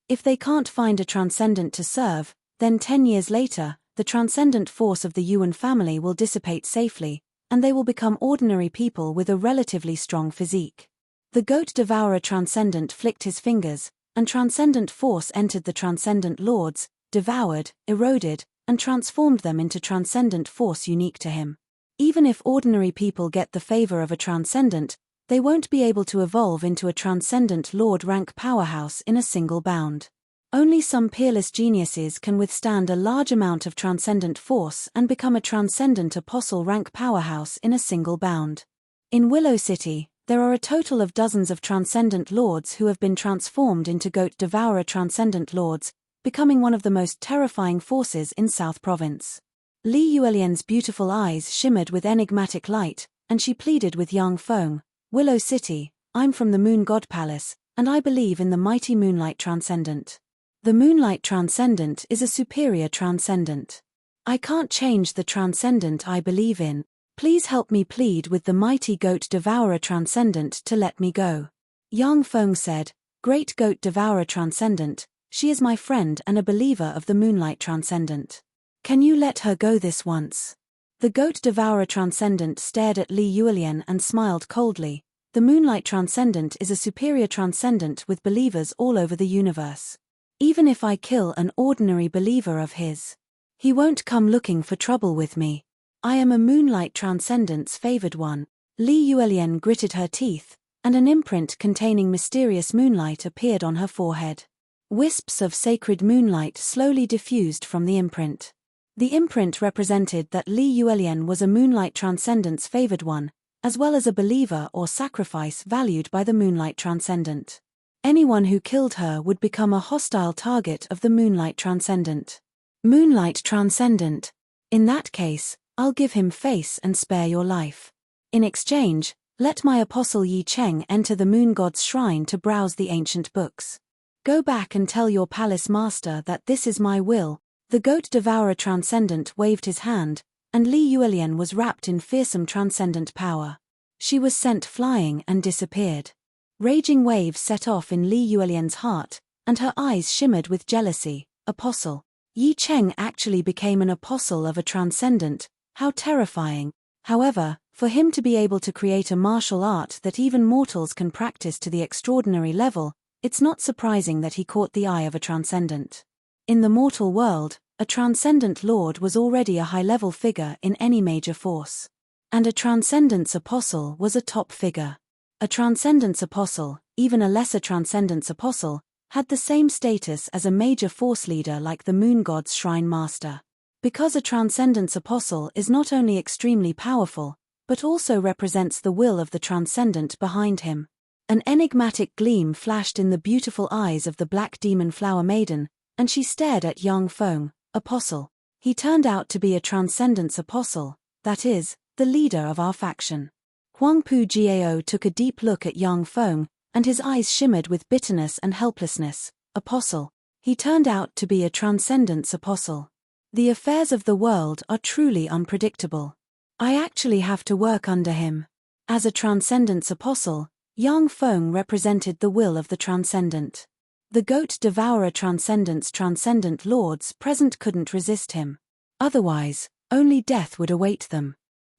If they can't find a transcendent to serve, then 10 years later, the transcendent force of the Yuan family will dissipate safely, and they will become ordinary people with a relatively strong physique. The goat devourer transcendent flicked his fingers, and transcendent force entered the transcendent lords, devoured, eroded, and transformed them into transcendent force unique to him. Even if ordinary people get the favor of a transcendent, they won't be able to evolve into a transcendent lord rank powerhouse in a single bound. Only some peerless geniuses can withstand a large amount of transcendent force and become a transcendent apostle rank powerhouse in a single bound. In Willow City, there are a total of dozens of transcendent lords who have been transformed into goat devourer transcendent lords, becoming one of the most terrifying forces in South Province. Li Yuelian's beautiful eyes shimmered with enigmatic light, and she pleaded with Yang Feng, Willow City, I'm from the Moon God Palace, and I believe in the mighty Moonlight Transcendent. The Moonlight Transcendent is a superior transcendent. I can't change the transcendent I believe in. Please help me plead with the mighty Goat Devourer Transcendent to let me go. Yang Feng said, Great Goat Devourer Transcendent, she is my friend and a believer of the Moonlight Transcendent. Can you let her go this once? The Goat Devourer Transcendent stared at Li Yuelian and smiled coldly. The Moonlight Transcendent is a superior transcendent with believers all over the universe. Even if I kill an ordinary believer of his, he won't come looking for trouble with me. I am a Moonlight Transcendent's favored one. Li Yuelian gritted her teeth, and an imprint containing mysterious moonlight appeared on her forehead. Wisps of sacred moonlight slowly diffused from the imprint. The imprint represented that Li Yuelian was a Moonlight Transcendent's favored one, as well as a believer or sacrifice valued by the Moonlight Transcendent. Anyone who killed her would become a hostile target of the Moonlight Transcendent. Moonlight Transcendent. In that case, I'll give him face and spare your life. In exchange, let my apostle Yi Cheng enter the Moon God's shrine to browse the ancient books. Go back and tell your palace master that this is my will. The Goat Devourer Transcendent waved his hand, and Li Yuelian was wrapped in fearsome transcendent power. She was sent flying and disappeared. Raging waves set off in Li Yuelian's heart, and her eyes shimmered with jealousy. Apostle. Yi Cheng actually became an apostle of a transcendent. How terrifying. However, for him to be able to create a martial art that even mortals can practice to the extraordinary level, it's not surprising that he caught the eye of a transcendent. In the mortal world, a transcendent lord was already a high-level figure in any major force. And a transcendence apostle was a top figure. A transcendence apostle, even a lesser transcendence apostle, had the same status as a major force leader like the Moon God's Shrine Master. Because a transcendence apostle is not only extremely powerful, but also represents the will of the transcendent behind him. An enigmatic gleam flashed in the beautiful eyes of the black demon flower maiden, and she stared at Yang Feng, apostle. He turned out to be a transcendence apostle, that is, the leader of our faction. Huangpu Jiao took a deep look at Yang Feng, and his eyes shimmered with bitterness and helplessness. Apostle. He turned out to be a transcendence apostle. The affairs of the world are truly unpredictable. I actually have to work under him. As a transcendence apostle, Yang Feng represented the will of the transcendent. The goat devourer transcendent lords present couldn't resist him. Otherwise, only death would await them.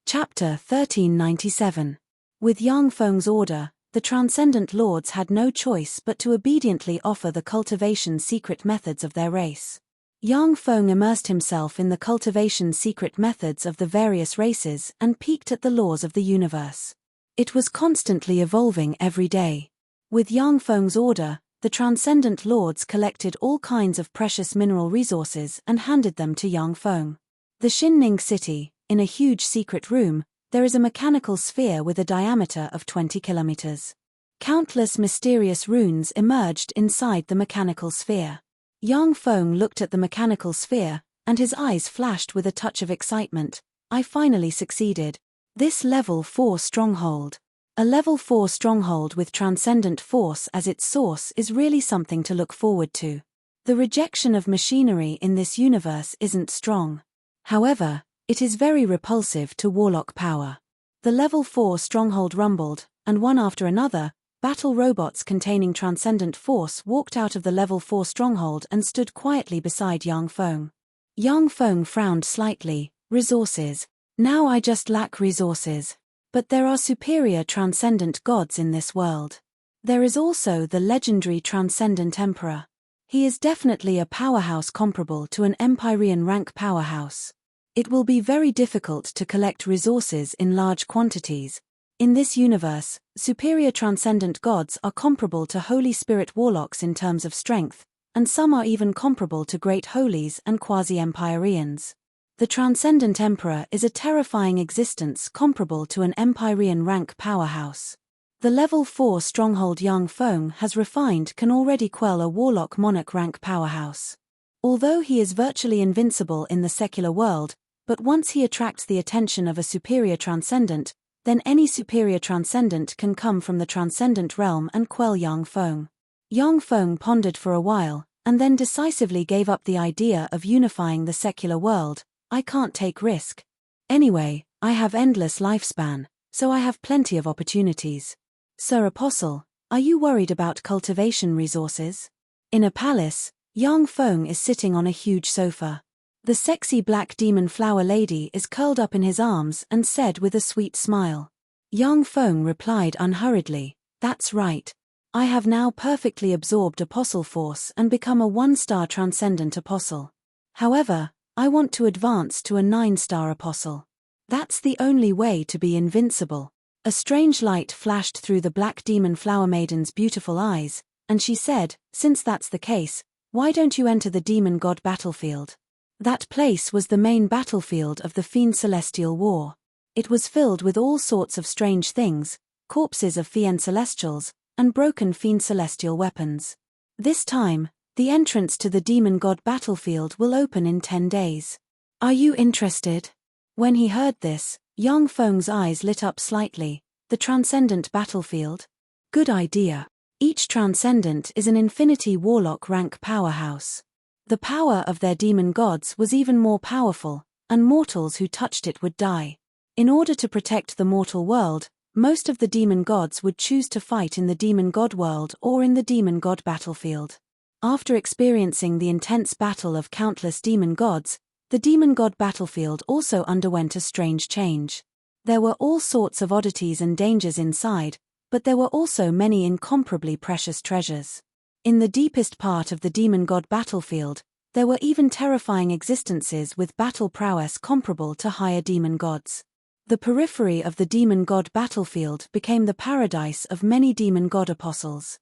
Chapter 1397. With Yang Feng's order, the transcendent lords had no choice but to obediently offer the cultivation secret methods of their race. Yang Feng immersed himself in the cultivation secret methods of the various races and peeked at the laws of the universe. It was constantly evolving every day. With Yang Feng's order, the transcendent lords collected all kinds of precious mineral resources and handed them to Yang Feng. The Xinning city, in a huge secret room, there is a mechanical sphere with a diameter of 20 kilometers. Countless mysterious runes emerged inside the mechanical sphere. Yang Feng looked at the mechanical sphere, and his eyes flashed with a touch of excitement. I finally succeeded. This level 4 stronghold. A level 4 stronghold with transcendent force as its source is really something to look forward to. The rejection of machinery in this universe isn't strong. However, it is very repulsive to warlock power. The level 4 stronghold rumbled, and one after another, battle robots containing transcendent force walked out of the level 4 stronghold and stood quietly beside Yang Feng. Yang Feng frowned slightly. Resources. Now I just lack resources. But there are superior transcendent gods in this world. There is also the legendary transcendent emperor. He is definitely a powerhouse comparable to an Empyrean rank powerhouse. It will be very difficult to collect resources in large quantities. In this universe, superior transcendent gods are comparable to Holy Spirit warlocks in terms of strength, and some are even comparable to great holies and quasi-Empyreans. The transcendent emperor is a terrifying existence comparable to an Empyrean rank powerhouse. The level 4 stronghold Yang Feng has refined can already quell a warlock monarch rank powerhouse. Although he is virtually invincible in the secular world, but once he attracts the attention of a superior transcendent, then any superior transcendent can come from the transcendent realm and quell Yang Feng. Yang Feng pondered for a while, and then decisively gave up the idea of unifying the secular world. I can't take risk. Anyway, I have endless lifespan, so I have plenty of opportunities. Sir Apostle, are you worried about cultivation resources? In a palace, Yang Feng is sitting on a huge sofa. The sexy black demon flower lady is curled up in his arms and said with a sweet smile. Yang Feng replied unhurriedly, "That's right. I have now perfectly absorbed apostle force and become a 1-star transcendent apostle. However, I want to advance to a 9-star apostle. That's the only way to be invincible." A strange light flashed through the black demon flower maiden's beautiful eyes, and she said, "Since that's the case, why don't you enter the demon god battlefield?" That place was the main battlefield of the Fiend Celestial War. It was filled with all sorts of strange things, corpses of Fiend Celestials, and broken Fiend Celestial weapons. This time, the entrance to the demon god battlefield will open in 10 days. Are you interested? When he heard this, Yang Feng's eyes lit up slightly. The transcendent battlefield? Good idea. Each transcendent is an infinity warlock rank powerhouse. The power of their demon gods was even more powerful, and mortals who touched it would die. In order to protect the mortal world, most of the demon gods would choose to fight in the demon god world or in the demon god battlefield. After experiencing the intense battle of countless demon gods, the demon god battlefield also underwent a strange change. There were all sorts of oddities and dangers inside, but there were also many incomparably precious treasures. In the deepest part of the demon god battlefield, there were even terrifying existences with battle prowess comparable to higher demon gods. The periphery of the demon god battlefield became the paradise of many demon god apostles.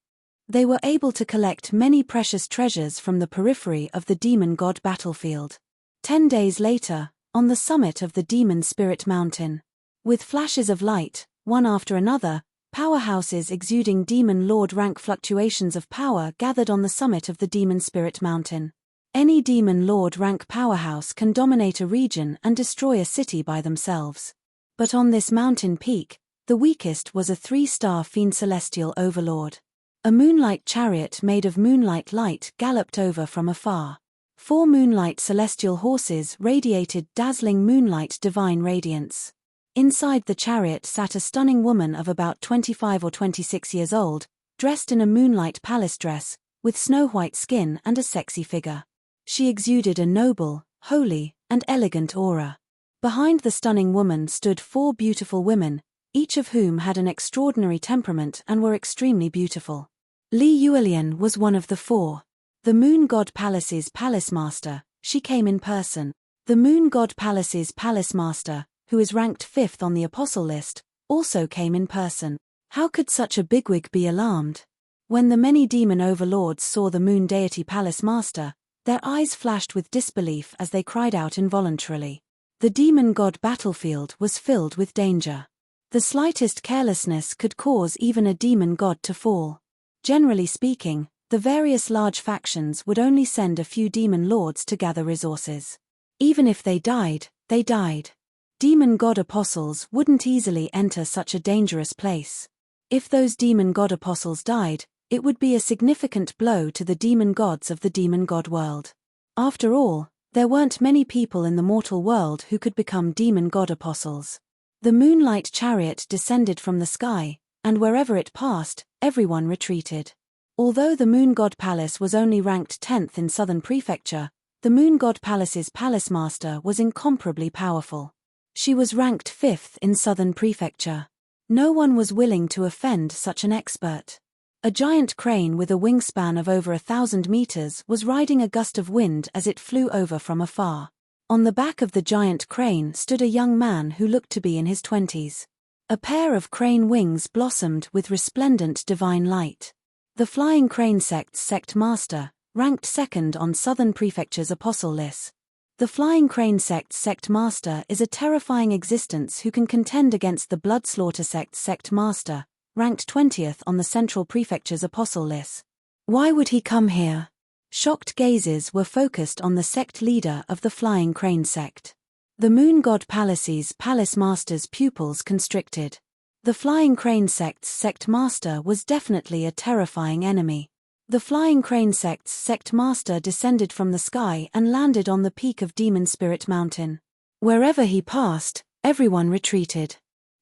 They were able to collect many precious treasures from the periphery of the demon god battlefield. 10 days later, on the summit of the Demon Spirit Mountain. With flashes of light, one after another, powerhouses exuding Demon Lord rank fluctuations of power gathered on the summit of the Demon Spirit Mountain. Any Demon Lord rank powerhouse can dominate a region and destroy a city by themselves. But on this mountain peak, The weakest was a 3-star fiend celestial overlord. A moonlight chariot made of moonlight light galloped over from afar. 4 moonlight celestial horses radiated dazzling moonlight divine radiance. Inside the chariot sat a stunning woman of about 25 or 26 years old, dressed in a moonlight palace dress, with snow-white skin and a sexy figure. She exuded a noble, holy, and elegant aura. Behind the stunning woman stood 4 beautiful women, each of whom had an extraordinary temperament and were extremely beautiful. Li Yuelian was one of the 4. The Moon God Palace's Palace Master, she came in person. The Moon God Palace's Palace Master, who is ranked 5th on the apostle list, also came in person. How could such a bigwig be alarmed? When the many demon overlords saw the Moon Deity Palace Master, their eyes flashed with disbelief as they cried out involuntarily. The demon god battlefield was filled with danger. The slightest carelessness could cause even a demon god to fall. Generally speaking, the various large factions would only send a few demon lords to gather resources. Even if they died, they died. Demon god apostles wouldn't easily enter such a dangerous place. If those demon god apostles died, it would be a significant blow to the demon gods of the demon god world. After all, there weren't many people in the mortal world who could become demon god apostles. The moonlight chariot descended from the sky, and wherever it passed, everyone retreated. Although the Moon God Palace was only ranked 10th in Southern Prefecture, the Moon God Palace's Palace Master was incomparably powerful. She was ranked 5th in Southern Prefecture. No one was willing to offend such an expert. A giant crane with a wingspan of over 1,000 meters was riding a gust of wind as it flew over from afar. On the back of the giant crane stood a young man who looked to be in his 20s. A pair of crane wings blossomed with resplendent divine light. The Flying Crane Sect's Sect Master, ranked 2nd on Southern Prefecture's apostle list. The Flying Crane Sect's Sect Master is a terrifying existence who can contend against the Bloodslaughter Sect's Sect Master, ranked 20th on the Central Prefecture's apostle list. Why would he come here? Shocked gazes were focused on the sect leader of the Flying Crane Sect. The Moon God Palace's Palace Master's pupils constricted. The Flying Crane Sect's Sect Master was definitely a terrifying enemy. The Flying Crane Sect's Sect Master descended from the sky and landed on the peak of Demon Spirit Mountain. Wherever he passed, everyone retreated.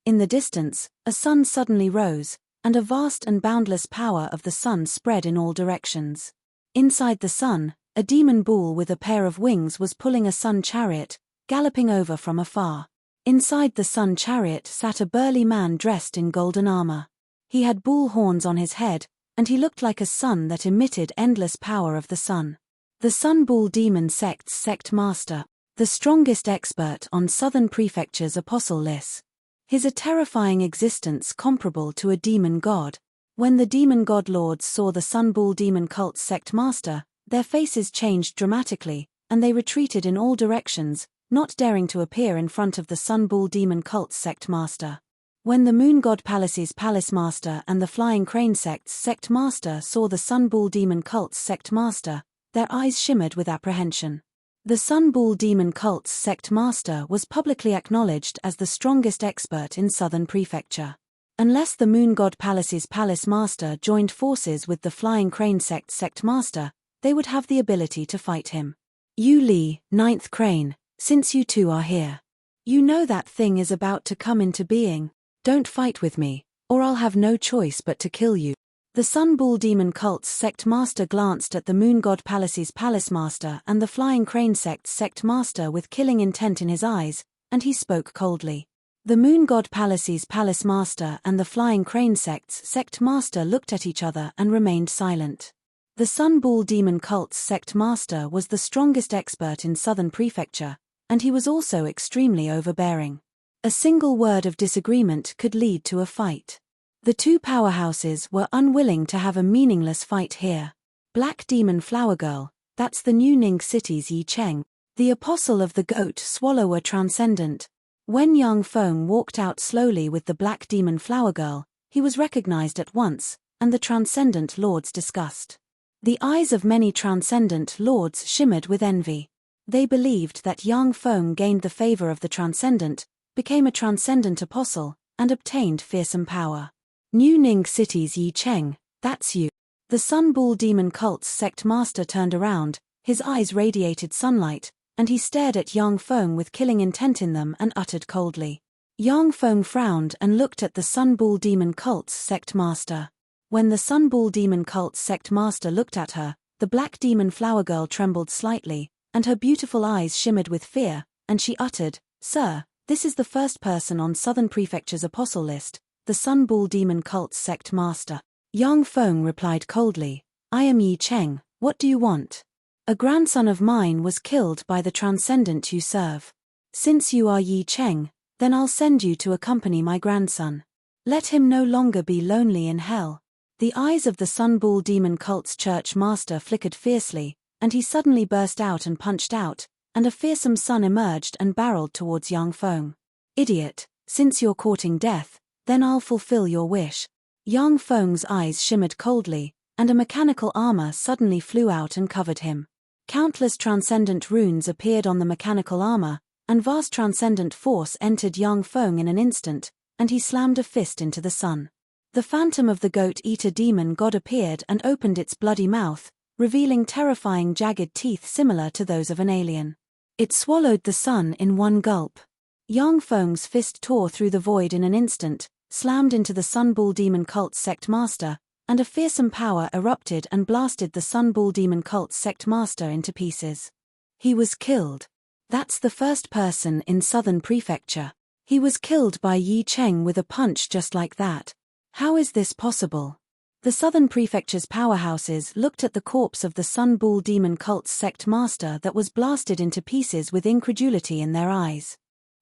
In the distance, a sun suddenly rose, and a vast and boundless power of the sun spread in all directions. Inside the sun, a demon bull with a pair of wings was pulling a sun chariot, galloping over from afar. Inside the sun chariot sat a burly man dressed in golden armor. He had bull horns on his head, and he looked like a sun that emitted endless power of the sun. The Sun Bull Demon Sect's Sect Master, the strongest expert on Southern Prefecture's apostle list. His a terrifying existence comparable to a demon god. When the demon god lords saw the Sun Bull Demon Cult's Sect Master, their faces changed dramatically, and they retreated in all directions, not daring to appear in front of the Sun Bull Demon Cult's Sect Master. When the Moon God Palace's Palace Master and the Flying Crane Sect's Sect Master saw the Sun Bull Demon Cult's Sect Master, their eyes shimmered with apprehension. The Sun Bull Demon Cult's Sect Master was publicly acknowledged as the strongest expert in Southern Prefecture. Unless the Moon God Palace's Palace Master joined forces with the Flying Crane Sect's Sect Master, they would have the ability to fight him. You Li, 9th Crane, since you two are here. You know that thing is about to come into being. Don't fight with me, or I'll have no choice but to kill you. The Sun Bull Demon Cult's Sect Master glanced at the Moon God Palace's Palace Master and the Flying Crane Sect's Sect Master with killing intent in his eyes, and he spoke coldly. The Moon God Palace's Palace Master and the Flying Crane Sect's Sect Master looked at each other and remained silent. The Sun Bull Demon Cult's Sect Master was the strongest expert in Southern Prefecture, and he was also extremely overbearing. A single word of disagreement could lead to a fight. The two powerhouses were unwilling to have a meaningless fight here. Black Demon Flower Girl, that's the new Ning City's Yi Cheng, the apostle of the goat swallower transcendent. When young Foam walked out slowly with the Black Demon Flower Girl, he was recognized at once, and the Transcendent Lords discussed. The eyes of many Transcendent Lords shimmered with envy. They believed that young Foam gained the favor of the Transcendent, became a Transcendent Apostle, and obtained fearsome power. New Ning City's Yi Cheng, that's you. The Sun Bull Demon Cult's sect master turned around, his eyes radiated sunlight, and he stared at Yang Feng with killing intent in them and uttered coldly. Yang Feng frowned and looked at the Sun Bull Demon Cult's sect master. When the Sun Bull Demon Cult's sect master looked at her, the black demon flower girl trembled slightly, and her beautiful eyes shimmered with fear, and she uttered, "Sir, this is the first person on Southern Prefecture's apostle list, the Sun Bull Demon Cult's sect master." Yang Feng replied coldly, "I am Yi Cheng, what do you want? A grandson of mine was killed by the transcendent you serve. Since you are Yi Cheng, then I'll send you to accompany my grandson. Let him no longer be lonely in hell." The eyes of the Sun Bull Demon Cult's church master flickered fiercely, and he suddenly burst out and punched out, and a fearsome sun emerged and barreled towards Yang Feng. "Idiot, since you're courting death, then I'll fulfill your wish." Yang Feng's eyes shimmered coldly, and a mechanical armor suddenly flew out and covered him. Countless transcendent runes appeared on the mechanical armor, and vast transcendent force entered Yang Feng in an instant, and he slammed a fist into the sun. The phantom of the goat-eater demon god appeared and opened its bloody mouth, revealing terrifying jagged teeth similar to those of an alien. It swallowed the sun in one gulp. Yang Feng's fist tore through the void in an instant, slammed into the Sun Bull Demon Cult's sect master, and a fearsome power erupted and blasted the Sun Bull Demon Cult's sect master into pieces. He was killed. That's the first person in Southern Prefecture. He was killed by Yi Cheng with a punch just like that. How is this possible? The Southern Prefecture's powerhouses looked at the corpse of the Sun Bull Demon Cult's sect master that was blasted into pieces with incredulity in their eyes.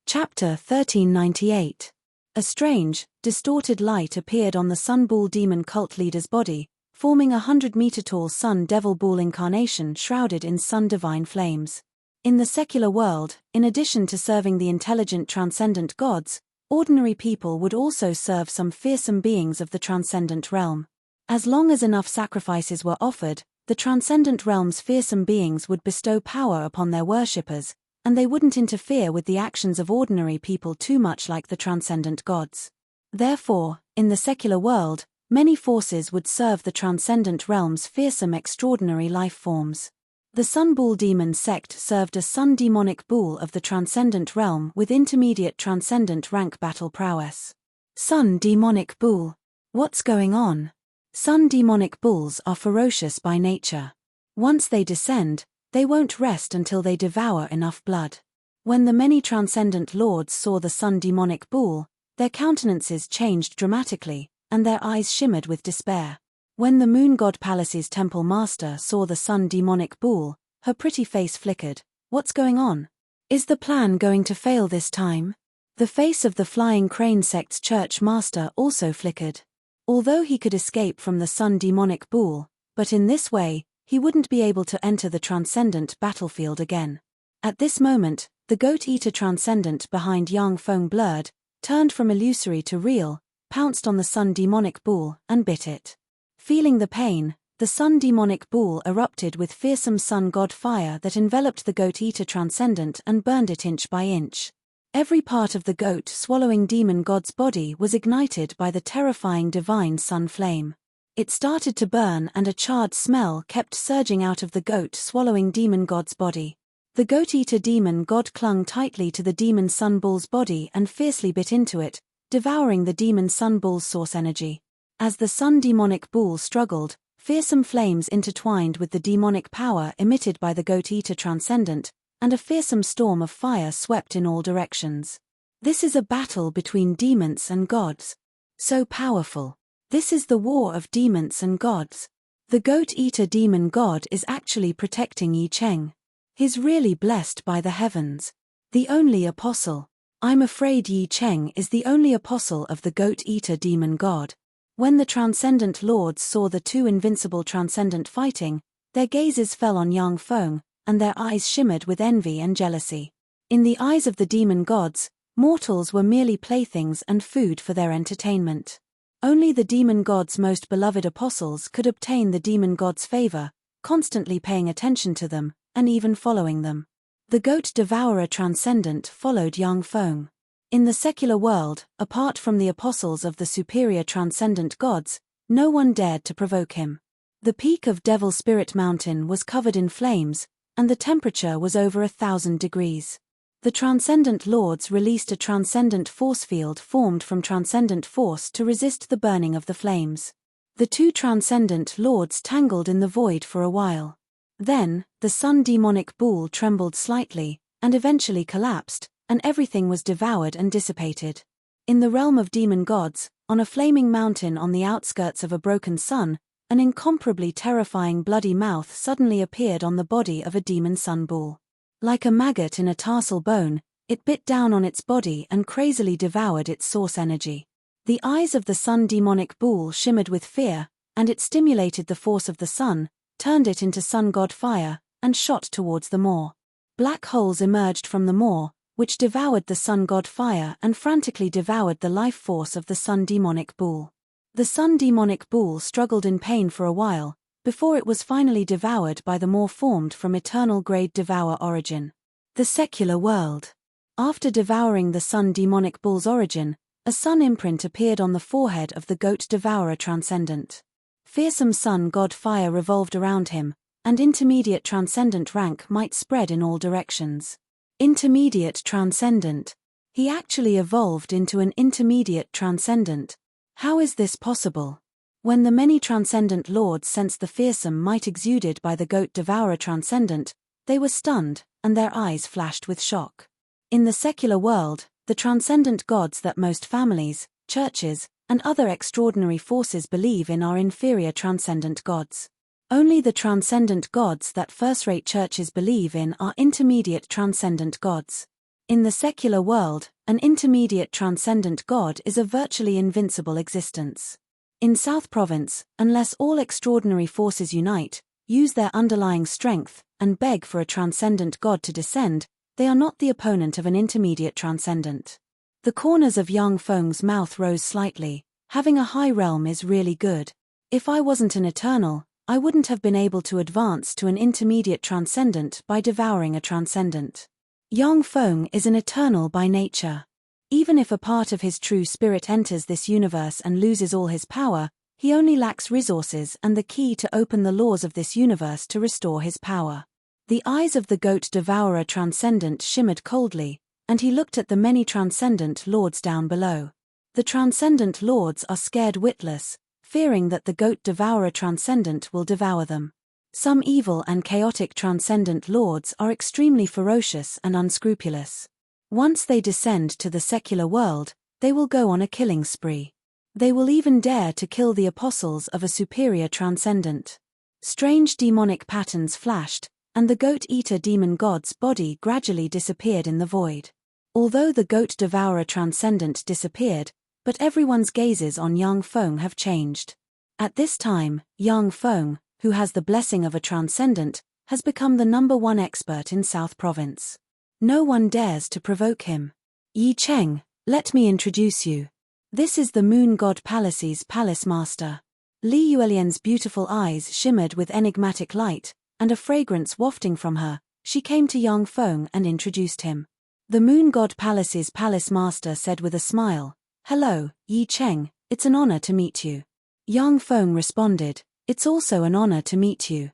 Chapter 1398. A strange, distorted light appeared on the Sun Bull Demon Cult leader's body, forming a 100-meter-tall Sun Devil Bull incarnation shrouded in sun divine flames. In the secular world, in addition to serving the intelligent transcendent gods, ordinary people would also serve some fearsome beings of the transcendent realm. As long as enough sacrifices were offered, the transcendent realm's fearsome beings would bestow power upon their worshippers, and they wouldn't interfere with the actions of ordinary people too much like the transcendent gods. Therefore, in the secular world, many forces would serve the transcendent realm's fearsome extraordinary life forms. The Sun Bull Demon sect served a Sun Demonic Bull of the transcendent realm with intermediate transcendent rank battle prowess. Sun Demonic Bull. What's going on? Sun Demonic Bulls are ferocious by nature. Once they descend, they won't rest until they devour enough blood. When the many transcendent lords saw the Sun Demonic Bull, their countenances changed dramatically, and their eyes shimmered with despair. When the Moon God Palace's temple master saw the Sun Demonic Bull, her pretty face flickered. What's going on? Is the plan going to fail this time? The face of the Flying Crane sect's church master also flickered. Although he could escape from the Sun Demonic Bull, but in this way, he wouldn't be able to enter the transcendent battlefield again. At this moment, the goat-eater transcendent behind Yang Feng blurred, turned from illusory to real, pounced on the Sun Demonic Bull, and bit it. Feeling the pain, the Sun Demonic Bull erupted with fearsome sun god fire that enveloped the goat-eater transcendent and burned it inch by inch. Every part of the goat-swallowing demon god's body was ignited by the terrifying divine sun flame. It started to burn and a charred smell kept surging out of the goat-swallowing demon god's body. The goat-eater demon god clung tightly to the demon sun bull's body and fiercely bit into it, devouring the demon sun bull's source energy. As the Sun Demonic Bull struggled, fearsome flames intertwined with the demonic power emitted by the goat-eater transcendent, and a fearsome storm of fire swept in all directions. This is a battle between demons and gods. So powerful. This is the war of demons and gods. The goat-eater demon god is actually protecting Yi Cheng. He's really blessed by the heavens. The only apostle. I'm afraid Yi Cheng is the only apostle of the goat-eater demon god. When the transcendent lords saw the two invincible transcendent fighting, their gazes fell on Yang Feng, and their eyes shimmered with envy and jealousy. In the eyes of the demon gods, mortals were merely playthings and food for their entertainment. Only the demon god's most beloved apostles could obtain the demon god's favor, constantly paying attention to them, and even following them. The goat devourer transcendent followed Yang Feng. In the secular world, apart from the apostles of the superior transcendent gods, no one dared to provoke him. The peak of Devil Spirit Mountain was covered in flames, and the temperature was over 1,000 degrees. The transcendent lords released a transcendent force field formed from transcendent force to resist the burning of the flames. The two transcendent lords tangled in the void for a while. Then, the sun demonic bull trembled slightly, and eventually collapsed, and everything was devoured and dissipated. In the realm of demon gods, on a flaming mountain on the outskirts of a broken sun, an incomparably terrifying bloody mouth suddenly appeared on the body of a demon sun bull. Like a maggot in a tarsal bone, it bit down on its body and crazily devoured its source energy. The eyes of the sun demonic bull shimmered with fear, and it stimulated the force of the sun, turned it into sun god fire, and shot towards the maw. Black holes emerged from the maw, which devoured the sun god fire and frantically devoured the life force of the sun demonic bull. The sun demonic bull struggled in pain for a while, before it was finally devoured by the maw formed from eternal grade devour origin. The secular world. After devouring the sun demonic bull's origin, a sun imprint appeared on the forehead of the goat devourer transcendent. Fearsome sun god fire revolved around him, and intermediate transcendent rank might spread in all directions. Intermediate transcendent. He actually evolved into an intermediate transcendent. How is this possible? When the many transcendent lords sensed the fearsome might exuded by the goat devourer transcendent, they were stunned, and their eyes flashed with shock. In the secular world, the transcendent gods that most families, churches, and other extraordinary forces believe in are inferior transcendent gods. Only the transcendent gods that first-rate churches believe in are intermediate transcendent gods. In the secular world, an intermediate transcendent god is a virtually invincible existence. In South Province, unless all extraordinary forces unite, use their underlying strength, and beg for a transcendent god to descend, they are not the opponent of an intermediate transcendent. The corners of Yang Feng's mouth rose slightly. Having a high realm is really good. If I wasn't an eternal, I wouldn't have been able to advance to an intermediate transcendent by devouring a transcendent. Yang Feng is an eternal by nature. Even if a part of his true spirit enters this universe and loses all his power, he only lacks resources and the key to open the laws of this universe to restore his power. The eyes of the goat devourer transcendent shimmered coldly, and he looked at the many transcendent lords down below. The transcendent lords are scared witless, fearing that the goat devourer transcendent will devour them. Some evil and chaotic transcendent lords are extremely ferocious and unscrupulous. Once they descend to the secular world, they will go on a killing spree. They will even dare to kill the apostles of a superior transcendent. Strange demonic patterns flashed, and the goat-eater demon god's body gradually disappeared in the void. Although the goat devourer transcendent disappeared, but everyone's gazes on Yang Feng have changed. At this time, Yang Feng, who has the blessing of a transcendent, has become the #1 expert in South Province. No one dares to provoke him. Yi Cheng, let me introduce you. This is the Moon God Palace's Palace Master. Li Yuelian's beautiful eyes shimmered with enigmatic light, and a fragrance wafting from her, she came to Yang Feng and introduced him. The Moon God Palace's Palace Master said with a smile, "Hello, Yi Cheng, it's an honor to meet you." Yang Feng responded, "It's also an honor to meet you."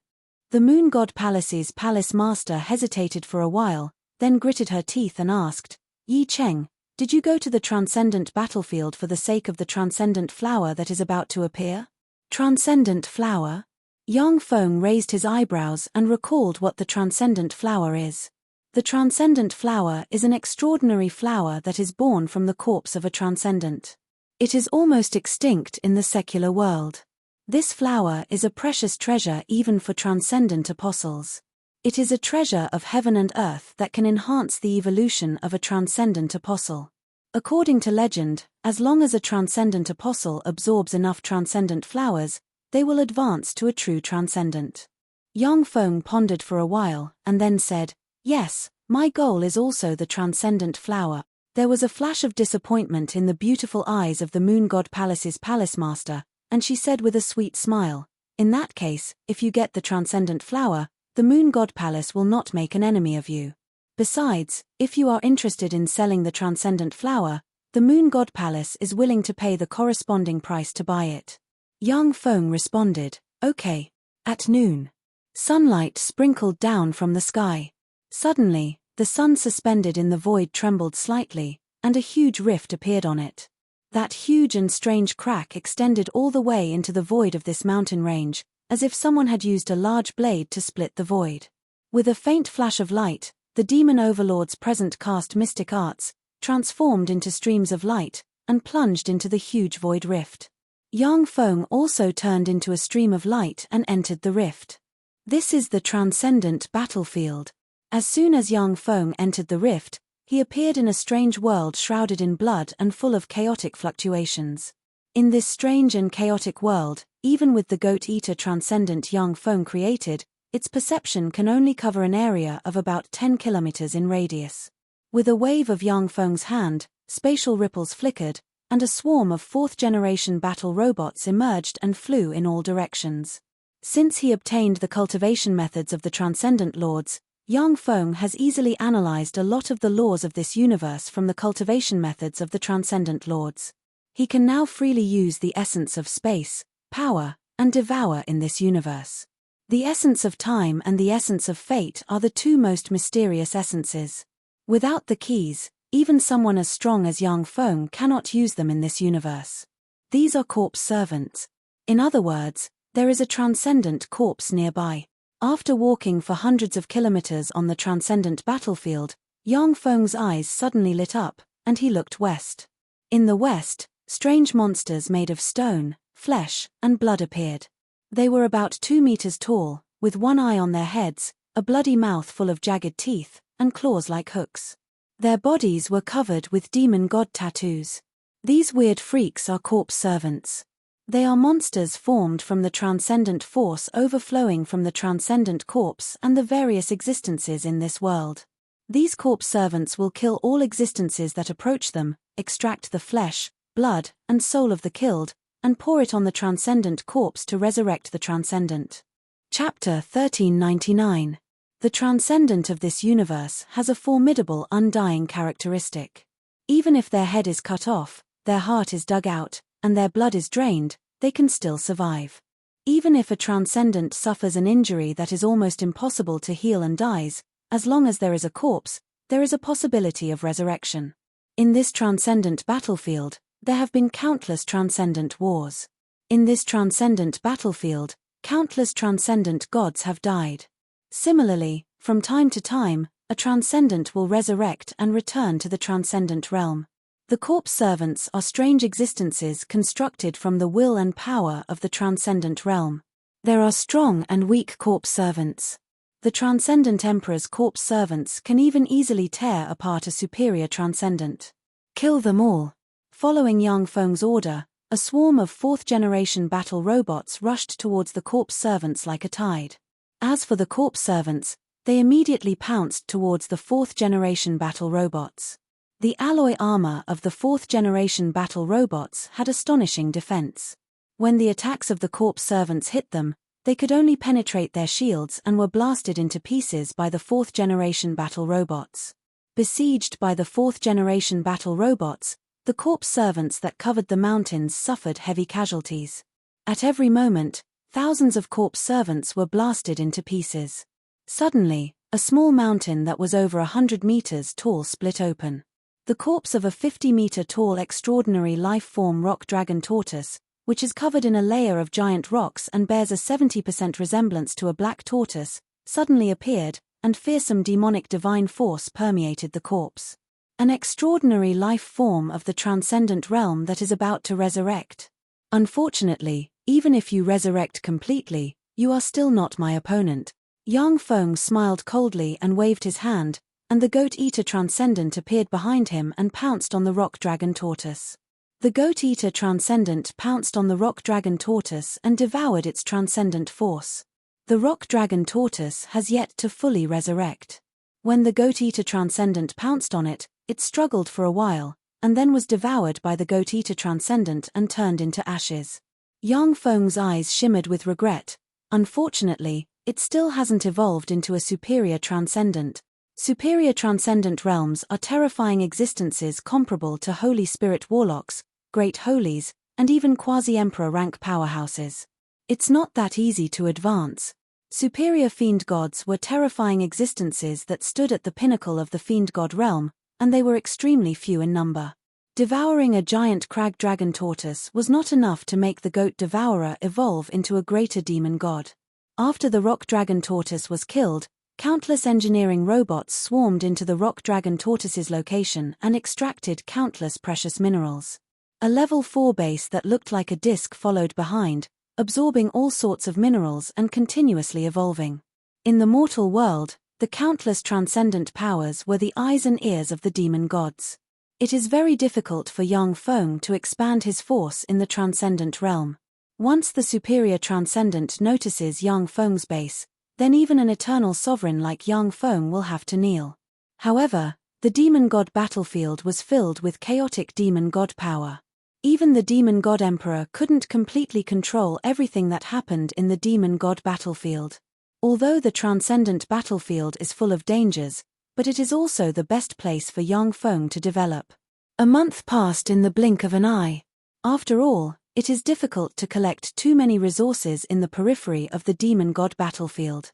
The Moon God Palace's Palace Master hesitated for a while, then gritted her teeth and asked, "Yi Cheng, did you go to the transcendent battlefield for the sake of the transcendent flower that is about to appear?" Transcendent flower? Yang Feng raised his eyebrows and recalled what the transcendent flower is. The transcendent flower is an extraordinary flower that is born from the corpse of a transcendent. It is almost extinct in the secular world. This flower is a precious treasure even for transcendent apostles. It is a treasure of heaven and earth that can enhance the evolution of a transcendent apostle. According to legend, as long as a transcendent apostle absorbs enough transcendent flowers, they will advance to a true transcendent. Yang Feng pondered for a while, and then said, "Yes, my goal is also the transcendent flower." There was a flash of disappointment in the beautiful eyes of the Moon God Palace's Palace Master, and she said with a sweet smile, "In that case, if you get the transcendent flower, the Moon God Palace will not make an enemy of you." Besides, if you are interested in selling the transcendent flower, the Moon God Palace is willing to pay the corresponding price to buy it. Yang Feng responded, okay. At noon, sunlight sprinkled down from the sky. Suddenly, the sun suspended in the void trembled slightly, and a huge rift appeared on it. That huge and strange crack extended all the way into the void of this mountain range, as if someone had used a large blade to split the void. With a faint flash of light, the demon overlords present cast mystic arts, transformed into streams of light, and plunged into the huge void rift. Yang Feng also turned into a stream of light and entered the rift. This is the transcendent battlefield. As soon as Yang Feng entered the rift, he appeared in a strange world shrouded in blood and full of chaotic fluctuations. In this strange and chaotic world, even with the goat-eater transcendent Yang Feng created, its perception can only cover an area of about 10 kilometers in radius. With a wave of Yang Feng's hand, spatial ripples flickered, and a swarm of fourth-generation battle robots emerged and flew in all directions. Since he obtained the cultivation methods of the Transcendent Lords, Yang Feng has easily analyzed a lot of the laws of this universe from the cultivation methods of the Transcendent Lords. He can now freely use the essence of space, power, and devour in this universe. The essence of time and the essence of fate are the two most mysterious essences. Without the keys, even someone as strong as Yang Feng cannot use them in this universe. These are corpse servants. In other words, there is a transcendent corpse nearby. After walking for hundreds of kilometers on the transcendent battlefield, Yang Feng's eyes suddenly lit up, and he looked west. In the west, strange monsters made of stone, flesh, and blood appeared. They were about 2 meters tall, with one eye on their heads, a bloody mouth full of jagged teeth, and claws like hooks. Their bodies were covered with demon god tattoos. These weird freaks are corpse servants. They are monsters formed from the transcendent force overflowing from the transcendent corpse and the various existences in this world. These corpse servants will kill all existences that approach them, extract the flesh, blood, and soul of the killed, and pour it on the transcendent corpse to resurrect the transcendent. Chapter 1399. The transcendent of this universe has a formidable undying characteristic. Even if their head is cut off, their heart is dug out, and their blood is drained, they can still survive. Even if a transcendent suffers an injury that is almost impossible to heal and dies, as long as there is a corpse, there is a possibility of resurrection. In this transcendent battlefield, there have been countless transcendent wars. In this transcendent battlefield, countless transcendent gods have died. Similarly, from time to time, a transcendent will resurrect and return to the transcendent realm. The corpse servants are strange existences constructed from the will and power of the transcendent realm. There are strong and weak corpse servants. The transcendent emperor's corpse servants can even easily tear apart a superior transcendent. Kill them all. Following Yang Feng's order, a swarm of fourth-generation battle robots rushed towards the corpse servants like a tide. As for the corpse servants, they immediately pounced towards the fourth-generation battle robots. The alloy armor of the fourth-generation battle robots had astonishing defense. When the attacks of the corpse servants hit them, they could only penetrate their shields and were blasted into pieces by the fourth-generation battle robots. Besieged by the fourth-generation battle robots, the corpse servants that covered the mountains suffered heavy casualties. At every moment, thousands of corpse servants were blasted into pieces. Suddenly, a small mountain that was over 100 meters tall split open. The corpse of a 50-meter-tall extraordinary life-form rock dragon tortoise, which is covered in a layer of giant rocks and bears a 70% resemblance to a black tortoise, suddenly appeared, and fearsome demonic divine force permeated the corpse. An extraordinary life form of the transcendent realm that is about to resurrect. Unfortunately, even if you resurrect completely, you are still not my opponent. Yang Feng smiled coldly and waved his hand, and the goat-eater transcendent appeared behind him and pounced on the rock dragon tortoise. The goat-eater transcendent pounced on the rock dragon tortoise and devoured its transcendent force. The rock dragon tortoise has yet to fully resurrect. When the goat-eater transcendent pounced on it, it struggled for a while, and then was devoured by the goat-eater transcendent and turned into ashes. Yang Feng's eyes shimmered with regret. Unfortunately, it still hasn't evolved into a superior transcendent. Superior transcendent realms are terrifying existences comparable to Holy Spirit warlocks, great holies, and even quasi-emperor rank powerhouses. It's not that easy to advance. Superior fiend gods were terrifying existences that stood at the pinnacle of the fiend god realm, and they were extremely few in number. Devouring a giant crag dragon tortoise was not enough to make the goat devourer evolve into a greater demon god. After the rock dragon tortoise was killed, countless engineering robots swarmed into the rock dragon tortoise's location and extracted countless precious minerals. A level 4 base that looked like a disc followed behind, absorbing all sorts of minerals and continuously evolving. In the mortal world, the countless transcendent powers were the eyes and ears of the demon gods. It is very difficult for Yang Feng to expand his force in the transcendent realm. Once the superior transcendent notices Yang Feng's base, then even an eternal sovereign like Yang Feng will have to kneel. However, the demon god battlefield was filled with chaotic demon god power. Even the demon god emperor couldn't completely control everything that happened in the demon god battlefield. Although the transcendent battlefield is full of dangers, but it is also the best place for Yang Feng to develop. A month passed in the blink of an eye. After all, it is difficult to collect too many resources in the periphery of the demon god battlefield.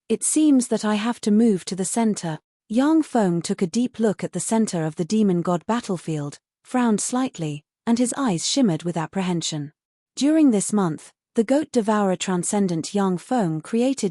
It seems that I have to move to the center. Yang Feng took a deep look at the center of the demon god battlefield, frowned slightly, and his eyes shimmered with apprehension. During this month, the goat devourer transcendent Yang Feng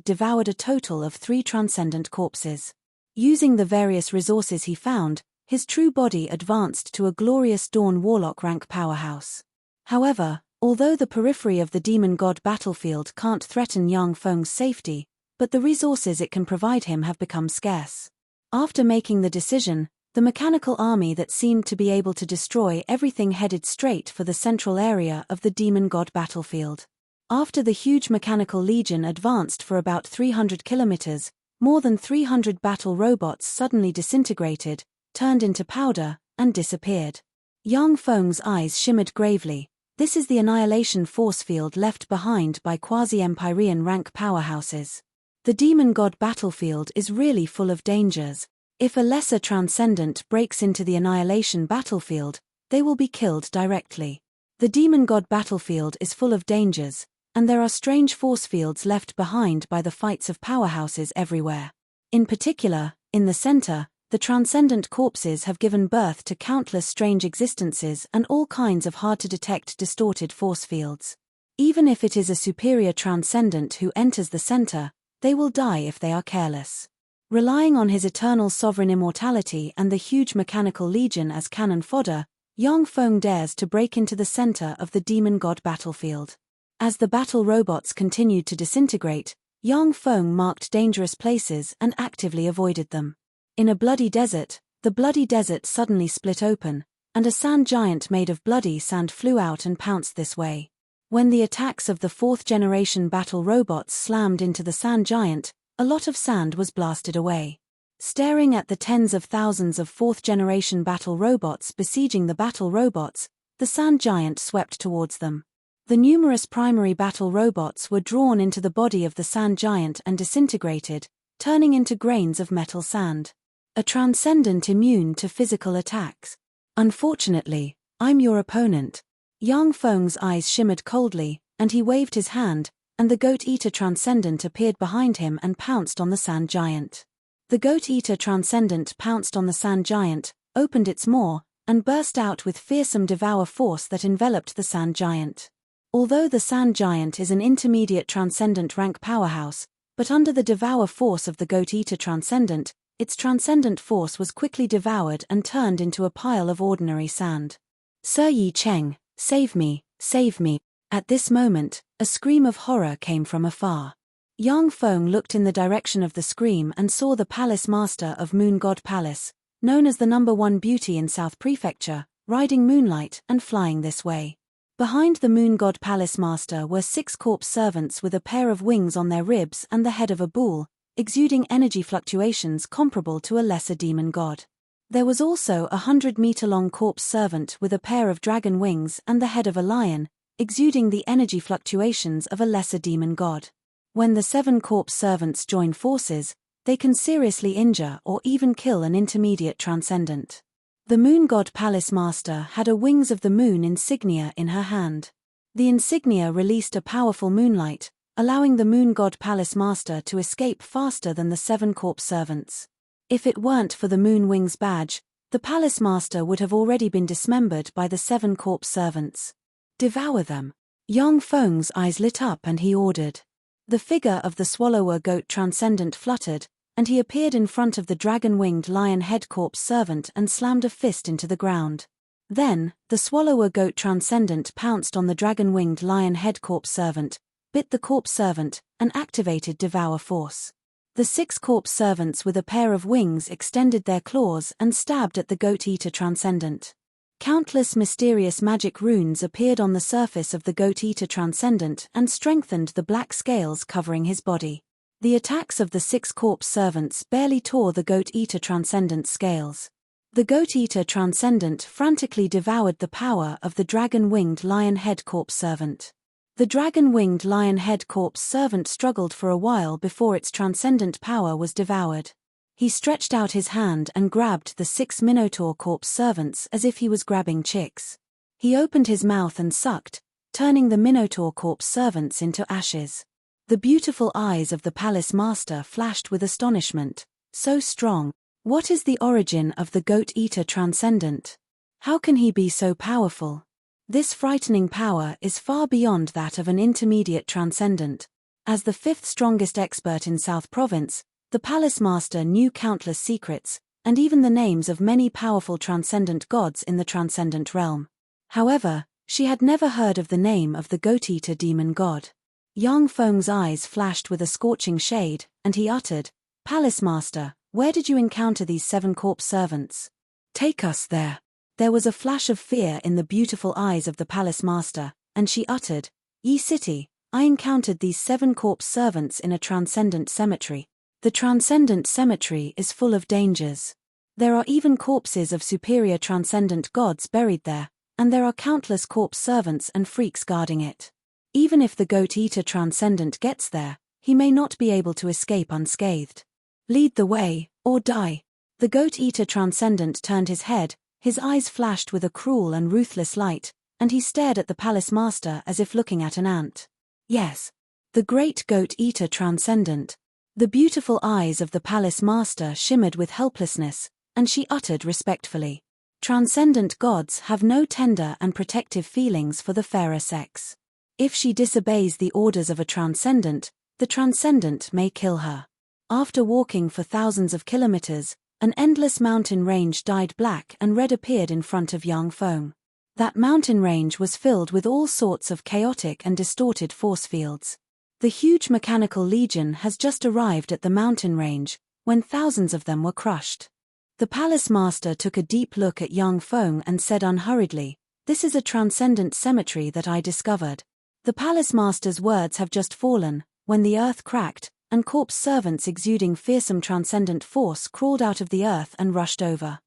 devoured a total of 3 transcendent corpses. Using the various resources he found, his true body advanced to a glorious dawn warlock rank powerhouse. However, although the periphery of the demon god battlefield can't threaten Yang Feng's safety, but the resources it can provide him have become scarce. After making the decision, the mechanical army that seemed to be able to destroy everything headed straight for the central area of the demon god battlefield. After the huge mechanical legion advanced for about 300 kilometers, more than 300 battle robots suddenly disintegrated, turned into powder, and disappeared. Yang Feng's eyes shimmered gravely. This is the annihilation force field left behind by quasi-empyrean rank powerhouses. The demon god battlefield is really full of dangers. If a lesser transcendent breaks into the annihilation battlefield, they will be killed directly. The demon god battlefield is full of dangers, and there are strange force fields left behind by the fights of powerhouses everywhere. In particular, in the center, the transcendent corpses have given birth to countless strange existences and all kinds of hard-to-detect distorted force fields. Even if it is a superior transcendent who enters the center, they will die if they are careless. Relying on his eternal sovereign immortality and the huge mechanical legion as cannon fodder, Yang Feng dares to break into the center of the demon god battlefield. As the battle robots continued to disintegrate, Yang Feng marked dangerous places and actively avoided them. In a bloody desert, the bloody desert suddenly split open, and a sand giant made of bloody sand flew out and pounced this way. When the attacks of the 4th generation battle robots slammed into the sand giant, a lot of sand was blasted away. Staring at the tens of thousands of 4th generation battle robots besieging the battle robots, the sand giant swept towards them. The numerous primary battle robots were drawn into the body of the sand giant and disintegrated, turning into grains of metal sand. A transcendent immune to physical attacks. Unfortunately, I'm your opponent. Yang Feng's eyes shimmered coldly, and he waved his hand, and the goat-eater transcendent appeared behind him and pounced on the sand giant. The goat-eater transcendent pounced on the sand giant, opened its maw, and burst out with fearsome devour force that enveloped the sand giant. Although the sand giant is an intermediate transcendent rank powerhouse, but under the devour force of the goat-eater transcendent, its transcendent force was quickly devoured and turned into a pile of ordinary sand. Sir Yi Cheng, save me, save me. At this moment, a scream of horror came from afar. Yang Feng looked in the direction of the scream and saw the palace master of Moon God Palace, known as the #1 beauty in South Prefecture, riding moonlight and flying this way. Behind the Moon God Palace master were 6 corpse servants with a pair of wings on their ribs and the head of a bull, exuding energy fluctuations comparable to a lesser demon god. There was also a 100-meter-long corpse servant with a pair of dragon wings and the head of a lion, exuding the energy fluctuations of a lesser demon god. When the 7 corpse servants joined forces, They can seriously injure or even kill an intermediate transcendent. The moon god Palace Master had a Wings of the Moon insignia in her hand. The insignia released a powerful moonlight, allowing the moon god Palace Master to escape faster than the 7 corpse servants. If it weren't for the moon wings badge, the Palace Master would have already been dismembered by the 7 corpse servants. Devour them. Yang Feng's eyes lit up and he ordered. The figure of the swallower goat transcendent fluttered, and he appeared in front of the dragon-winged lion head corpse servant and slammed a fist into the ground. Then, the swallower goat transcendent pounced on the dragon-winged lion head corpse servant, bit the corpse servant, and activated Devour Force. The 6 corpse servants with a pair of wings extended their claws and stabbed at the goat-eater transcendent. Countless mysterious magic runes appeared on the surface of the goat-eater transcendent and strengthened the black scales covering his body. The attacks of the 6 corpse servants barely tore the goat-eater transcendent's scales. The goat-eater transcendent frantically devoured the power of the dragon-winged lion head corpse servant. The dragon-winged lion head corpse servant struggled for a while before its transcendent power was devoured. He stretched out his hand and grabbed the 6 minotaur corpse servants as if he was grabbing chicks. He opened his mouth and sucked, turning the minotaur corpse servants into ashes. The beautiful eyes of the Palace Master flashed with astonishment. So strong. What is the origin of the goat-eater transcendent? How can he be so powerful? This frightening power is far beyond that of an intermediate transcendent. As the 5th strongest expert in South Province, the Palace Master knew countless secrets, and even the names of many powerful transcendent gods in the transcendent realm. However, she had never heard of the name of the goat-eater demon god. Yang Feng's eyes flashed with a scorching shade, and he uttered, "Palace Master, where did you encounter these 7 corpse servants? Take us there." There was a flash of fear in the beautiful eyes of the Palace Master, and she uttered, "Ye city, I encountered these 7 corpse servants in a transcendent cemetery. The transcendent cemetery is full of dangers. There are even corpses of superior transcendent gods buried there, and there are countless corpse servants and freaks guarding it. Even if the goat-eater transcendent gets there, he may not be able to escape unscathed. Lead the way, or die." The goat-eater transcendent turned his head, his eyes flashed with a cruel and ruthless light, and he stared at the Palace Master as if looking at an ant. Yes. The great goat-eater transcendent. The beautiful eyes of the Palace Master shimmered with helplessness, and she uttered respectfully, "Transcendent gods have no tender and protective feelings for the fairer sex. If she disobeys the orders of a transcendent, the transcendent may kill her." After walking for thousands of kilometers, an endless mountain range dyed black and red appeared in front of Yang Feng. That mountain range was filled with all sorts of chaotic and distorted force fields. The huge mechanical legion has just arrived at the mountain range, when thousands of them were crushed. The Palace Master took a deep look at Yang Feng and said unhurriedly, "This is a transcendent cemetery that I discovered." The Palace Master's words have just fallen, when the earth cracked, and corpse servants exuding fearsome transcendent force crawled out of the earth and rushed over.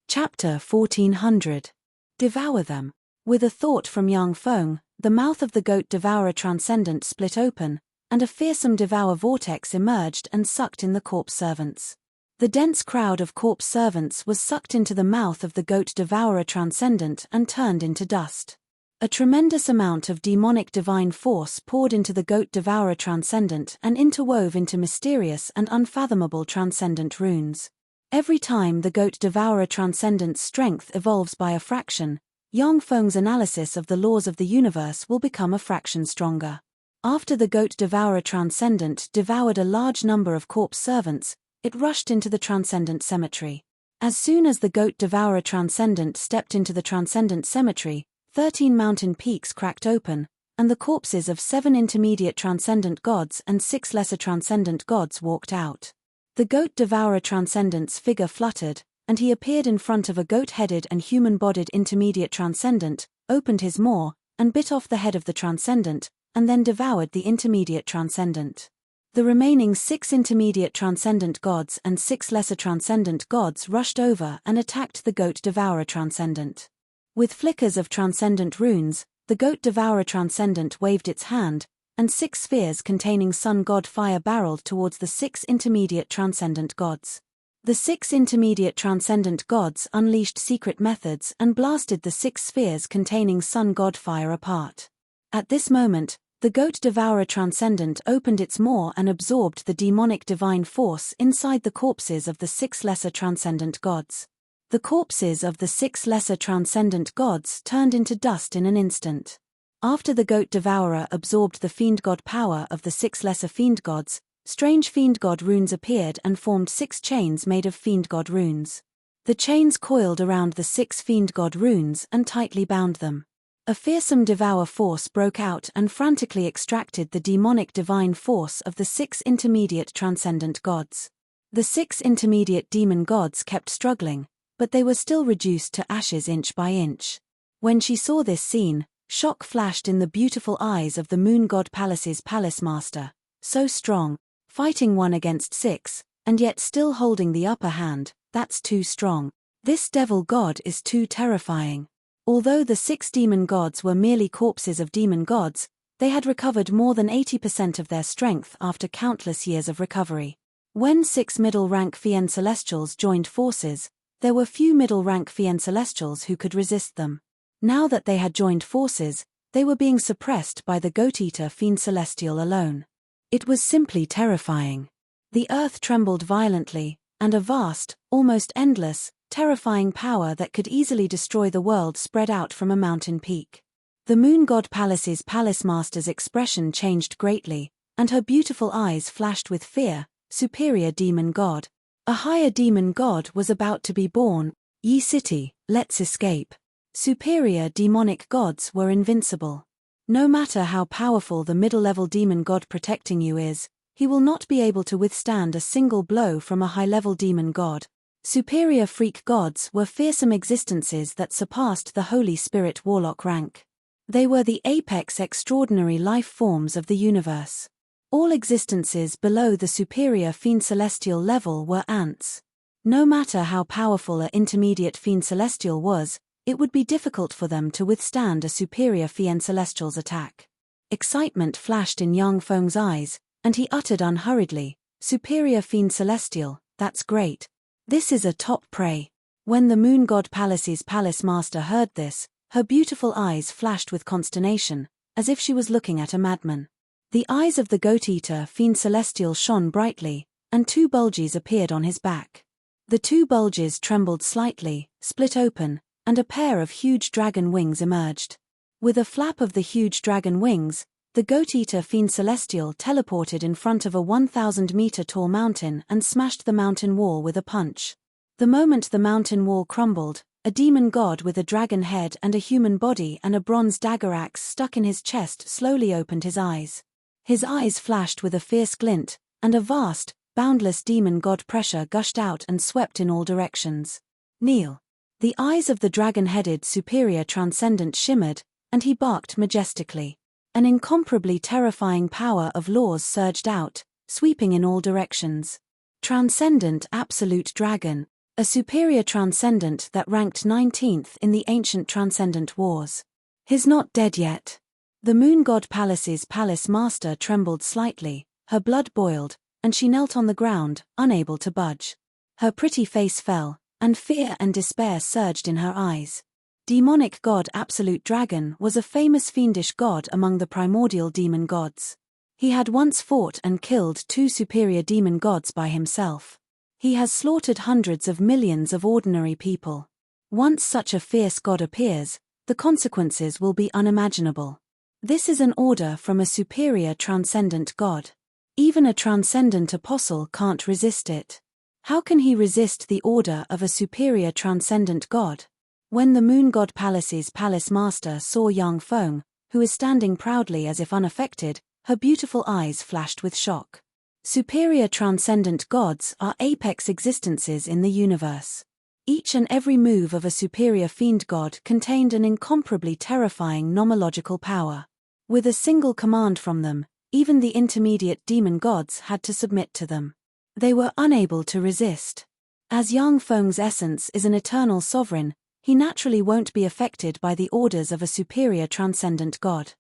Chapter 1400. Devour them. With a thought from Yang Feng, the mouth of the goat devourer transcendent split open, and a fearsome devour vortex emerged and sucked in the corpse servants. The dense crowd of corpse servants was sucked into the mouth of the goat devourer transcendent and turned into dust. A tremendous amount of demonic divine force poured into the goat devourer transcendent and interwove into mysterious and unfathomable transcendent runes. Every time the goat devourer transcendent's strength evolves by a fraction, Yang Feng's analysis of the laws of the universe will become a fraction stronger. After the goat devourer transcendent devoured a large number of corpse servants, it rushed into the transcendent cemetery. As soon as the goat devourer transcendent stepped into the transcendent cemetery, 13 mountain peaks cracked open, and the corpses of 7 intermediate transcendent gods and 6 lesser transcendent gods walked out. The goat devourer transcendent's figure fluttered, and he appeared in front of a goat-headed and human-bodied intermediate transcendent, opened his maw, and bit off the head of the transcendent, and then devoured the intermediate transcendent. The remaining 6 intermediate transcendent gods and 6 lesser transcendent gods rushed over and attacked the goat devourer transcendent. With flickers of transcendent runes, the goat devourer transcendent waved its hand, and 6 spheres containing sun god fire barreled towards the 6 intermediate transcendent gods. The 6 intermediate transcendent gods unleashed secret methods and blasted the 6 spheres containing sun god fire apart. At this moment, the goat devourer transcendent opened its maw and absorbed the demonic divine force inside the corpses of the 6 lesser transcendent gods. The corpses of the 6 lesser transcendent gods turned into dust in an instant. After the goat devourer absorbed the fiend god power of the 6 lesser fiend gods, strange fiend god runes appeared and formed 6 chains made of fiend god runes. The chains coiled around the 6 fiend god runes and tightly bound them. A fearsome devour force broke out and frantically extracted the demonic divine force of the 6 intermediate transcendent gods. The 6 intermediate demon gods kept struggling, but they were still reduced to ashes inch by inch. When she saw this scene, shock flashed in the beautiful eyes of the moon god Palace's palace master. So strong, fighting 1 against 6, and yet still holding the upper hand, that's too strong. This devil god is too terrifying. Although the 6 demon gods were merely corpses of demon gods, they had recovered more than 80% of their strength after countless years of recovery. When 6 middle-rank Fiend Celestials joined forces, there were few middle-rank Fiend Celestials who could resist them. Now that they had joined forces, they were being suppressed by the Goat-Eater Fiend Celestial alone. It was simply terrifying. The earth trembled violently, and a vast, almost endless, terrifying power that could easily destroy the world spread out from a mountain peak. The moon god Palace's palace master's expression changed greatly, and her beautiful eyes flashed with fear. Superior demon god. A higher demon god was about to be born. Ye city, let's escape. Superior demonic gods were invincible. No matter how powerful the middle-level demon god protecting you is, he will not be able to withstand a single blow from a high-level demon god. Superior freak gods were fearsome existences that surpassed the Holy Spirit warlock rank. They were the apex extraordinary life forms of the universe. All existences below the superior Fiend Celestial level were ants. No matter how powerful an intermediate Fiend Celestial was, it would be difficult for them to withstand a superior Fiend Celestial's attack. Excitement flashed in Yang Feng's eyes, and he uttered unhurriedly, "Superior Fiend Celestial, that's great. This is a top prey." When the moon god Palace's palace master heard this, her beautiful eyes flashed with consternation, as if she was looking at a madman. The eyes of the Goat-Eater Fiend Celestial shone brightly, and 2 bulges appeared on his back. The 2 bulges trembled slightly, split open, and a pair of huge dragon wings emerged. With a flap of the huge dragon wings, the Goat-Eater Fiend Celestial teleported in front of a 1,000-meter-tall mountain and smashed the mountain wall with a punch. The moment the mountain wall crumbled, a demon god with a dragon head and a human body and a bronze dagger axe stuck in his chest slowly opened his eyes. His eyes flashed with a fierce glint, and a vast, boundless demon god pressure gushed out and swept in all directions. "Kneel." The eyes of the dragon-headed superior transcendent shimmered, and he barked majestically. An incomparably terrifying power of laws surged out, sweeping in all directions. Transcendent Absolute Dragon, a superior transcendent that ranked 19th in the ancient transcendent wars. "He's not dead yet." The moon god Palace's palace master trembled slightly, her blood boiled, and she knelt on the ground, unable to budge. Her pretty face fell, and fear and despair surged in her eyes. Demonic god Absolute Dragon was a famous fiendish god among the primordial demon gods. He had once fought and killed 2 superior demon gods by himself. He has slaughtered hundreds of millions of ordinary people. Once such a fierce god appears, the consequences will be unimaginable. This is an order from a superior transcendent god. Even a transcendent apostle can't resist it. How can he resist the order of a superior transcendent god? When the moon god Palace's palace master saw Yang Feng, who is standing proudly as if unaffected, her beautiful eyes flashed with shock. Superior transcendent gods are apex existences in the universe. Each and every move of a superior fiend god contained an incomparably terrifying nomological power. With a single command from them, even the intermediate demon gods had to submit to them. They were unable to resist. As Yang Feng's essence is an eternal sovereign, he naturally won't be affected by the orders of a superior transcendent god.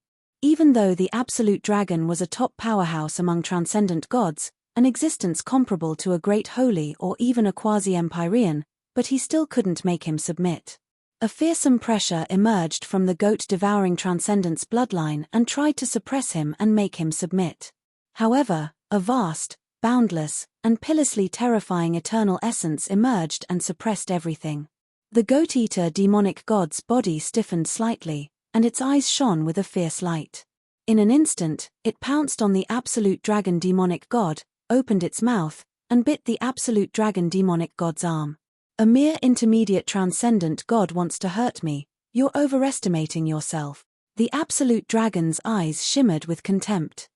Even though the Absolute Dragon was a top powerhouse among transcendent gods, an existence comparable to a great holy or even a quasi-empyrean, but he still couldn't make him submit. A fearsome pressure emerged from the goat-devouring transcendent's bloodline and tried to suppress him and make him submit. However, a vast, boundless, and pitilessly terrifying eternal essence emerged and suppressed everything. The goat-eater demonic god's body stiffened slightly, and its eyes shone with a fierce light. In an instant, it pounced on the Absolute Dragon demonic god, opened its mouth, and bit the Absolute Dragon demonic god's arm. A mere intermediate transcendent god wants to hurt me, you're overestimating yourself. The Absolute Dragon's eyes shimmered with contempt.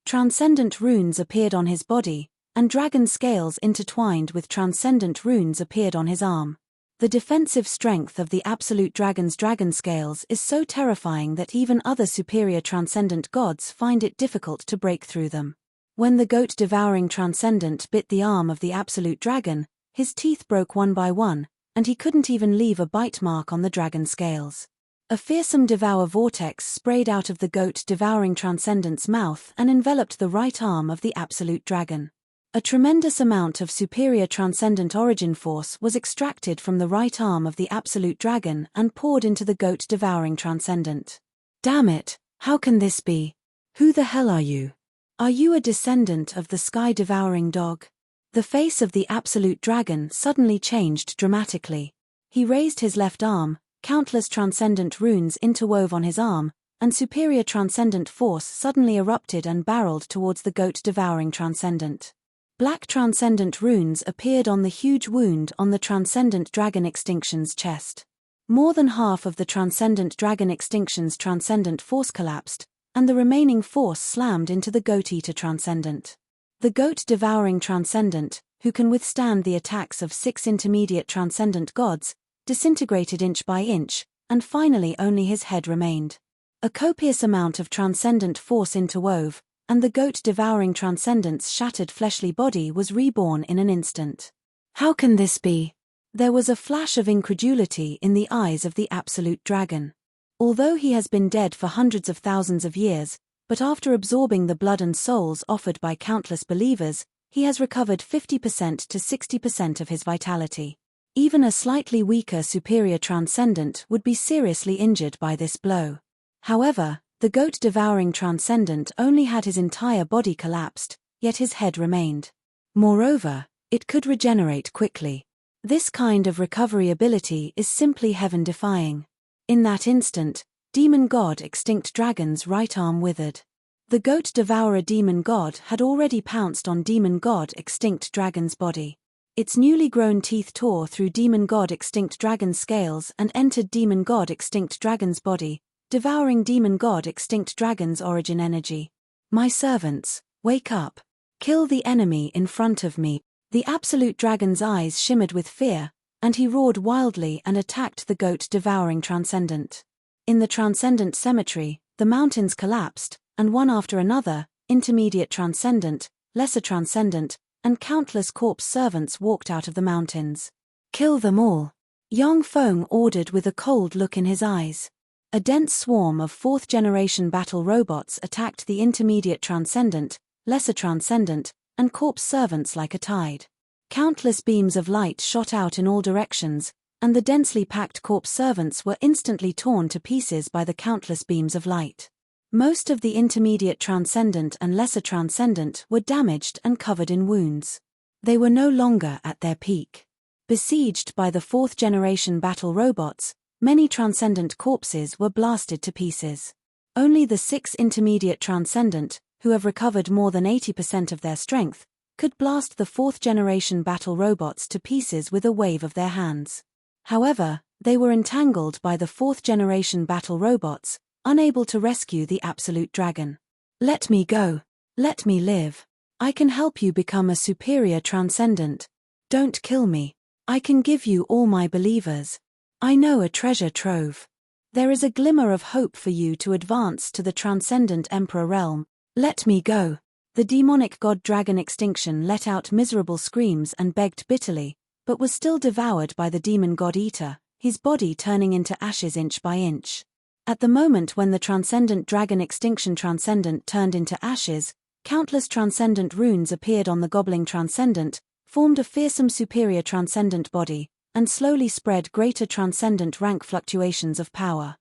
Transcendent runes appeared on his body, and dragon scales intertwined with transcendent runes appeared on his arm. The defensive strength of the Absolute Dragon's dragon scales is so terrifying that even other superior transcendent gods find it difficult to break through them. When the goat-devouring transcendent bit the arm of the Absolute Dragon, his teeth broke one by one, and he couldn't even leave a bite mark on the dragon scales. A fearsome devour vortex sprayed out of the goat-devouring transcendent's mouth and enveloped the right arm of the Absolute Dragon. A tremendous amount of superior transcendent origin force was extracted from the right arm of the Absolute Dragon and poured into the goat-devouring transcendent. Damn it, how can this be? Who the hell are you? Are you a descendant of the sky-devouring dog? The face of the Absolute Dragon suddenly changed dramatically. He raised his left arm, countless transcendent runes interwove on his arm, and superior transcendent force suddenly erupted and barreled towards the goat-devouring transcendent. Black transcendent runes appeared on the huge wound on the transcendent dragon extinction's chest. More than half of the transcendent dragon extinction's transcendent force collapsed, and the remaining force slammed into the goat-eater transcendent. The goat-devouring transcendent, who can withstand the attacks of 6 intermediate transcendent gods, disintegrated inch by inch, and finally only his head remained. A copious amount of transcendent force interwove, and the goat-devouring transcendent's shattered fleshly body was reborn in an instant. How can this be? There was a flash of incredulity in the eyes of the Absolute Dragon. Although he has been dead for hundreds of thousands of years, but after absorbing the blood and souls offered by countless believers, he has recovered 50% to 60% of his vitality. Even a slightly weaker superior transcendent would be seriously injured by this blow. However, the goat-devouring transcendent only had his entire body collapsed, yet his head remained. Moreover, it could regenerate quickly. This kind of recovery ability is simply heaven-defying. In that instant, Demon God Extinct Dragon's right arm withered. The goat-devourer Demon God had already pounced on Demon God Extinct Dragon's body. Its newly grown teeth tore through Demon God Extinct Dragon's scales and entered Demon God Extinct Dragon's body, devouring Demon God Extinct Dragon's origin energy. My servants, wake up. Kill the enemy in front of me. The Absolute Dragon's eyes shimmered with fear, and he roared wildly and attacked the goat-devouring transcendent. In the transcendent cemetery, the mountains collapsed, and one after another, intermediate transcendent, lesser transcendent, and countless corpse servants walked out of the mountains. Kill them all. Yang Feng ordered with a cold look in his eyes. A dense swarm of 4th-generation battle robots attacked the intermediate transcendent, lesser transcendent, and corpse servants like a tide. Countless beams of light shot out in all directions, and the densely packed corpse servants were instantly torn to pieces by the countless beams of light. Most of the intermediate transcendent and lesser transcendent were damaged and covered in wounds. They were no longer at their peak. Besieged by the 4th-generation battle robots, many transcendent corpses were blasted to pieces. Only the 6 intermediate transcendent, who have recovered more than 80% of their strength, could blast the 4th-generation battle robots to pieces with a wave of their hands. However, they were entangled by the 4th-generation battle robots, unable to rescue the Absolute Dragon. Let me go. Let me live. I can help you become a superior transcendent. Don't kill me. I can give you all my believers. I know a treasure trove. There is a glimmer of hope for you to advance to the transcendent Emperor realm. Let me go. The demonic god dragon extinction let out miserable screams and begged bitterly, but was still devoured by the demon god eater, his body turning into ashes inch by inch. At the moment when the transcendent dragon extinction transcendent turned into ashes, countless transcendent runes appeared on the gobbling transcendent, formed a fearsome superior transcendent body, and slowly spread greater transcendent rank fluctuations of power.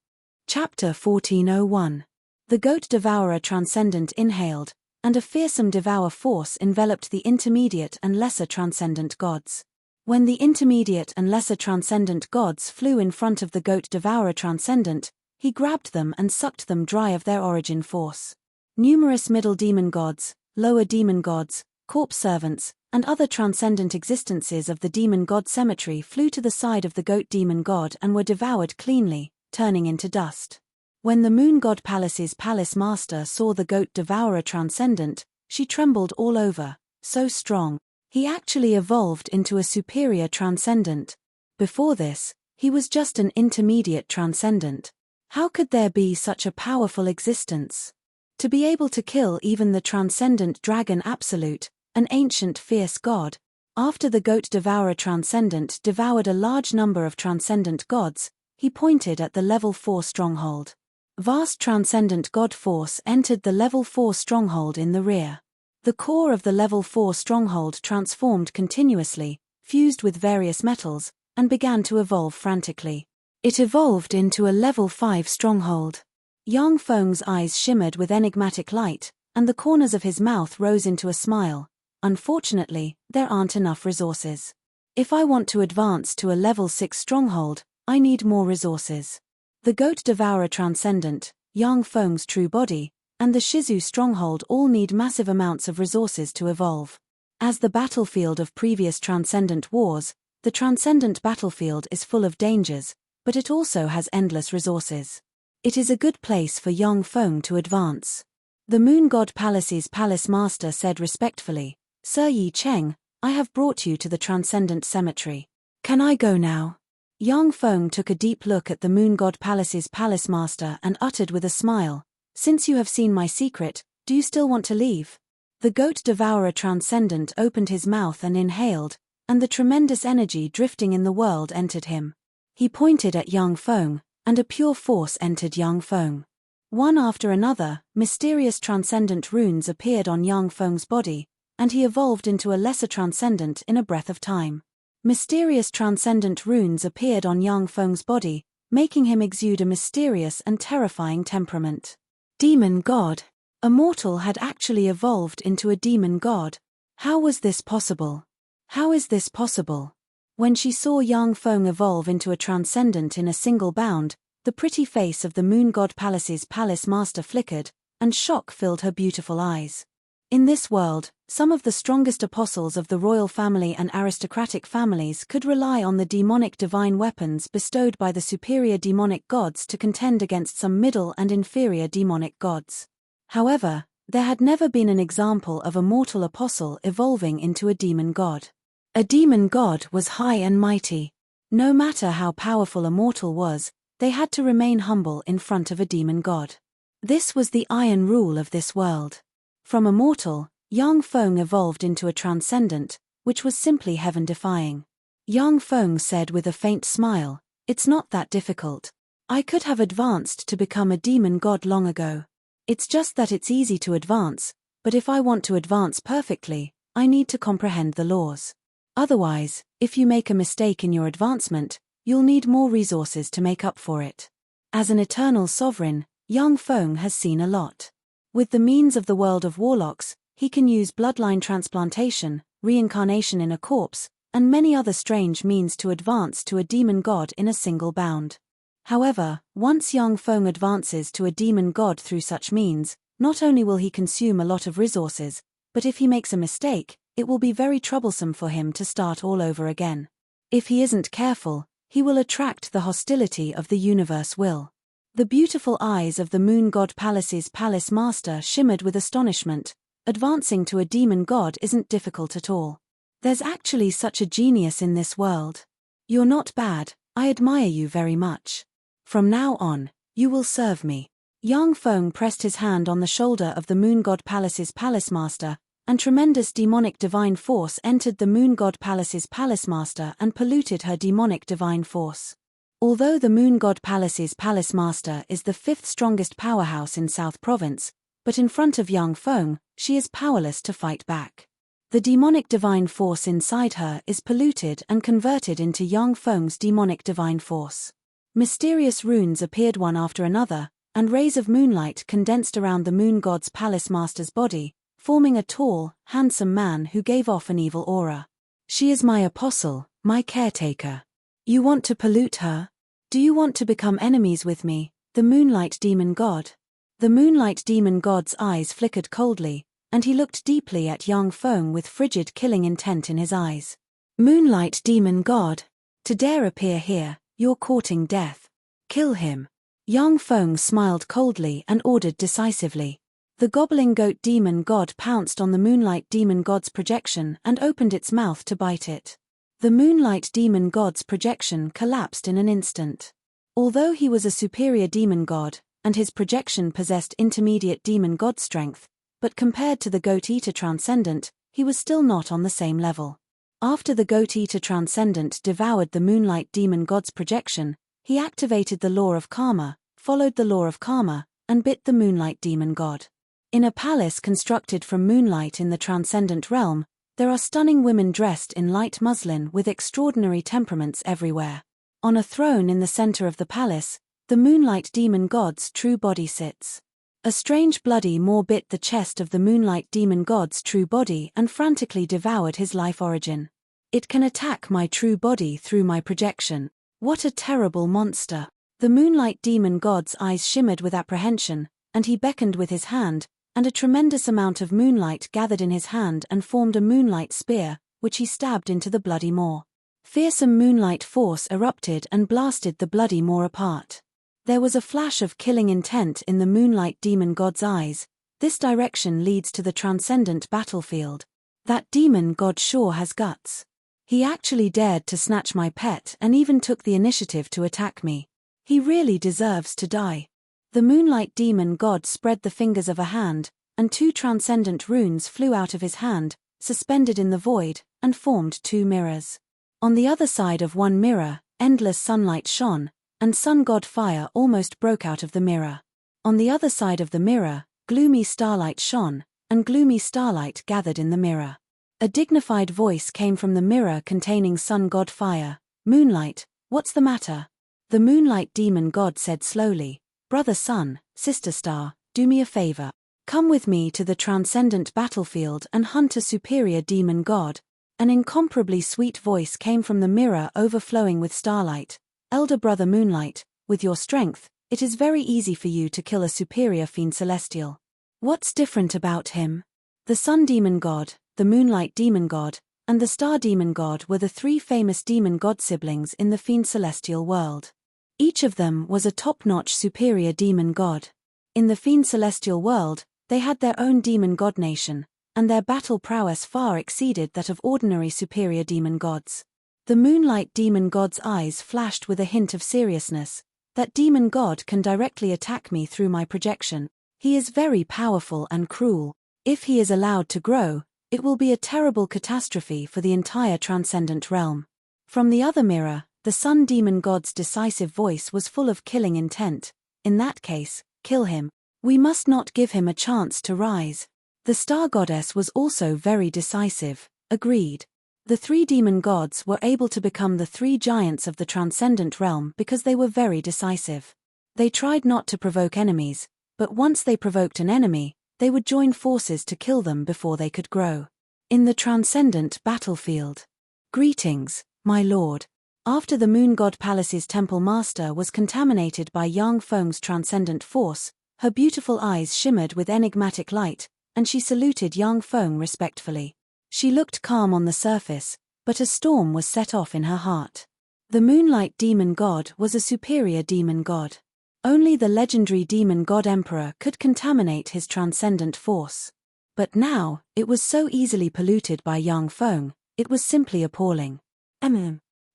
Chapter 1401. The goat devourer transcendent inhaled, and a fearsome devour force enveloped the intermediate and lesser transcendent gods. When the intermediate and lesser transcendent gods flew in front of the goat devourer transcendent, he grabbed them and sucked them dry of their origin force. Numerous middle demon gods, lower demon gods, corpse servants, and other transcendent existences of the demon god cemetery flew to the side of the goat demon god and were devoured cleanly, turning into dust. When the moon god palace's palace master saw the goat devourer transcendent, she trembled all over, so strong. He actually evolved into a superior transcendent. Before this, he was just an intermediate transcendent. How could there be such a powerful existence? To be able to kill even the transcendent dragon absolute, an ancient fierce god. After the goat devourer transcendent devoured a large number of transcendent gods, he pointed at the level 4 stronghold. Vast transcendent god force entered the level 4 stronghold in the rear. The core of the level 4 stronghold transformed continuously, fused with various metals, and began to evolve frantically. It evolved into a level 5 stronghold. Yang Feng's eyes shimmered with enigmatic light, and the corners of his mouth rose into a smile. Unfortunately, there aren't enough resources. If I want to advance to a level 6 stronghold, I need more resources. The goat devourer transcendent, Yang Feng's true body, and the Shizu stronghold all need massive amounts of resources to evolve. As the battlefield of previous transcendent wars, the transcendent battlefield is full of dangers, but it also has endless resources. It is a good place for Yang Feng to advance. The Moon God Palace's palace master said respectfully, "Sir Yi Cheng, I have brought you to the transcendent cemetery. Can I go now?" Yang Feng took a deep look at the Moon God Palace's palace master and uttered with a smile, "Since you have seen my secret, do you still want to leave?" The goat devourer transcendent opened his mouth and inhaled, and the tremendous energy drifting in the world entered him. He pointed at Yang Feng, and a pure force entered Yang Feng. One after another, mysterious transcendent runes appeared on Yang Feng's body, and he evolved into a lesser transcendent in a breath of time. Mysterious transcendent runes appeared on Yang Feng's body, making him exude a mysterious and terrifying temperament. Demon God. A mortal had actually evolved into a demon god. How was this possible? How is this possible? When she saw Yang Feng evolve into a transcendent in a single bound, the pretty face of the Moon God Palace's palace master flickered, and shock filled her beautiful eyes. In this world, some of the strongest apostles of the royal family and aristocratic families could rely on the demonic divine weapons bestowed by the superior demonic gods to contend against some middle and inferior demonic gods. However, there had never been an example of a mortal apostle evolving into a demon god. A demon god was high and mighty. No matter how powerful a mortal was, they had to remain humble in front of a demon god. This was the iron rule of this world. From a mortal, Yang Feng evolved into a transcendent, which was simply heaven-defying. Yang Feng said with a faint smile, "It's not that difficult. I could have advanced to become a demon god long ago. It's just that it's easy to advance, but if I want to advance perfectly, I need to comprehend the laws. Otherwise, if you make a mistake in your advancement, you'll need more resources to make up for it." As an eternal sovereign, Yang Feng has seen a lot. With the means of the world of warlocks, he can use bloodline transplantation, reincarnation in a corpse, and many other strange means to advance to a demon god in a single bound. However, once Yang Feng advances to a demon god through such means, not only will he consume a lot of resources, but if he makes a mistake, it will be very troublesome for him to start all over again. If he isn't careful, he will attract the hostility of the universe will. The beautiful eyes of the Moon God Palace's palace master shimmered with astonishment. Advancing to a demon god isn't difficult at all. There's actually such a genius in this world. You're not bad, I admire you very much. From now on, you will serve me. Yang Feng pressed his hand on the shoulder of the Moon God Palace's palace master, and tremendous demonic divine force entered the Moon God Palace's palace master and polluted her demonic divine force. Although the Moon God Palace's palace master is the fifth strongest powerhouse in South Province, but in front of Yang Feng, she is powerless to fight back. The demonic divine force inside her is polluted and converted into Yang Feng's demonic divine force. Mysterious runes appeared one after another, and rays of moonlight condensed around the Moon God's palace master's body, forming a tall, handsome man who gave off an evil aura. She is my apostle, my caretaker. You want to pollute her? Do you want to become enemies with me, the Moonlight Demon God? The Moonlight Demon God's eyes flickered coldly, and he looked deeply at Yang Feng with frigid killing intent in his eyes. Moonlight Demon God, to dare appear here, you're courting death. Kill him. Yang Feng smiled coldly and ordered decisively. The gobbling goat demon god pounced on the Moonlight Demon God's projection and opened its mouth to bite it. The Moonlight Demon God's projection collapsed in an instant. Although he was a superior demon god, and his projection possessed intermediate demon god strength, but compared to the Goat-Eater Transcendent, he was still not on the same level. After the Goat-Eater Transcendent devoured the Moonlight Demon God's projection, he activated the law of karma, followed the law of karma, and bit the Moonlight Demon God. In a palace constructed from moonlight in the Transcendent realm, there are stunning women dressed in light muslin with extraordinary temperaments everywhere. On a throne in the center of the palace, the Moonlight Demon God's true body sits. A strange bloody maw bit the chest of the Moonlight Demon God's true body and frantically devoured his life origin. It can attack my true body through my projection. What a terrible monster! The Moonlight Demon God's eyes shimmered with apprehension, and he beckoned with his hand, and a tremendous amount of moonlight gathered in his hand and formed a moonlight spear, which he stabbed into the bloody maw. Fearsome moonlight force erupted and blasted the bloody maw apart. There was a flash of killing intent in the Moonlight Demon God's eyes. This direction leads to the Transcendent battlefield. That demon god sure has guts. He actually dared to snatch my pet and even took the initiative to attack me. He really deserves to die. The Moonlight Demon God spread the fingers of a hand, and two transcendent runes flew out of his hand, suspended in the void, and formed two mirrors. On the other side of one mirror, endless sunlight shone, and sun god fire almost broke out of the mirror. On the other side of the mirror, gloomy starlight shone, and gloomy starlight gathered in the mirror. A dignified voice came from the mirror containing sun god fire. Moonlight, what's the matter? The Moonlight Demon God said slowly, Brother Sun, Sister Star, do me a favor. Come with me to the Transcendent battlefield and hunt a superior demon god. An incomparably sweet voice came from the mirror overflowing with starlight. Elder Brother Moonlight, with your strength, it is very easy for you to kill a superior fiend celestial. What's different about him? The Sun Demon God, the Moonlight Demon God, and the Star Demon God were the three famous demon god siblings in the fiend celestial world. Each of them was a top-notch superior demon god. In the fiend celestial world, they had their own demon god nation, and their battle prowess far exceeded that of ordinary superior demon gods. The Moonlight Demon God's eyes flashed with a hint of seriousness. That demon god can directly attack me through my projection. He is very powerful and cruel. If he is allowed to grow, it will be a terrible catastrophe for the entire Transcendent realm. From the other mirror, the Sun Demon God's decisive voice was full of killing intent. In that case, kill him. We must not give him a chance to rise. The Star Goddess was also very decisive. Agreed. The three demon gods were able to become the three giants of the Transcendent realm because they were very decisive. They tried not to provoke enemies, but once they provoked an enemy, they would join forces to kill them before they could grow. In the Transcendent battlefield. Greetings, my lord. After the Moon God Palace's temple master was contaminated by Yang Feng's transcendent force, her beautiful eyes shimmered with enigmatic light, and she saluted Yang Feng respectfully. She looked calm on the surface, but a storm was set off in her heart. The Moonlight Demon God was a superior demon god. Only the legendary demon god Emperor could contaminate his transcendent force. But now, it was so easily polluted by Yang Feng, it was simply appalling.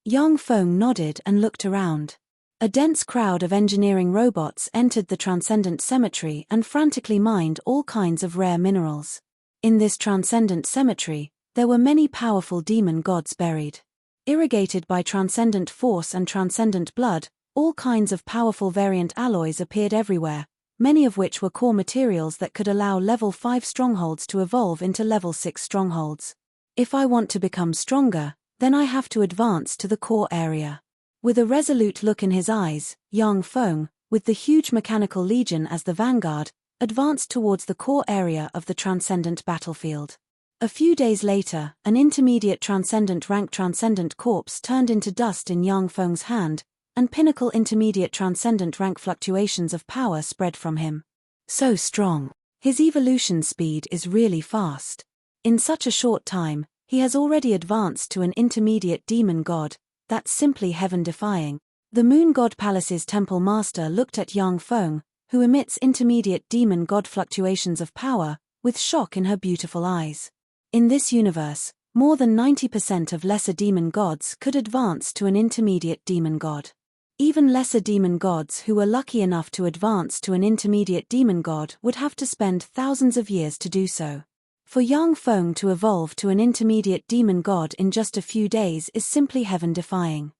Yang Feng nodded and looked around. A dense crowd of engineering robots entered the Transcendent Cemetery and frantically mined all kinds of rare minerals. In this Transcendent Cemetery, there were many powerful demon gods buried. Irrigated by transcendent force and transcendent blood, All kinds of powerful variant alloys appeared everywhere, many of which were core materials that could allow level 5 strongholds to evolve into level 6 strongholds. If I want to become stronger, then I have to advance to the core area. With a resolute look in his eyes, Yang Feng, with the huge mechanical legion as the vanguard, advanced towards the core area of the transcendent battlefield. A few days later, an intermediate transcendent rank transcendent corpse turned into dust in Yang Feng's hand, and pinnacle intermediate transcendent rank fluctuations of power spread from him. So strong. His evolution speed is really fast. In such a short time, he has already advanced to an intermediate demon god. That's simply heaven-defying. The Moon God Palace's temple master looked at Yang Feng, who emits intermediate demon god fluctuations of power, with shock in her beautiful eyes. In this universe, more than 90% of lesser demon gods could advance to an intermediate demon god. Even lesser demon gods who were lucky enough to advance to an intermediate demon god would have to spend thousands of years to do so. For Yang Feng to evolve to an intermediate demon god in just a few days is simply heaven-defying.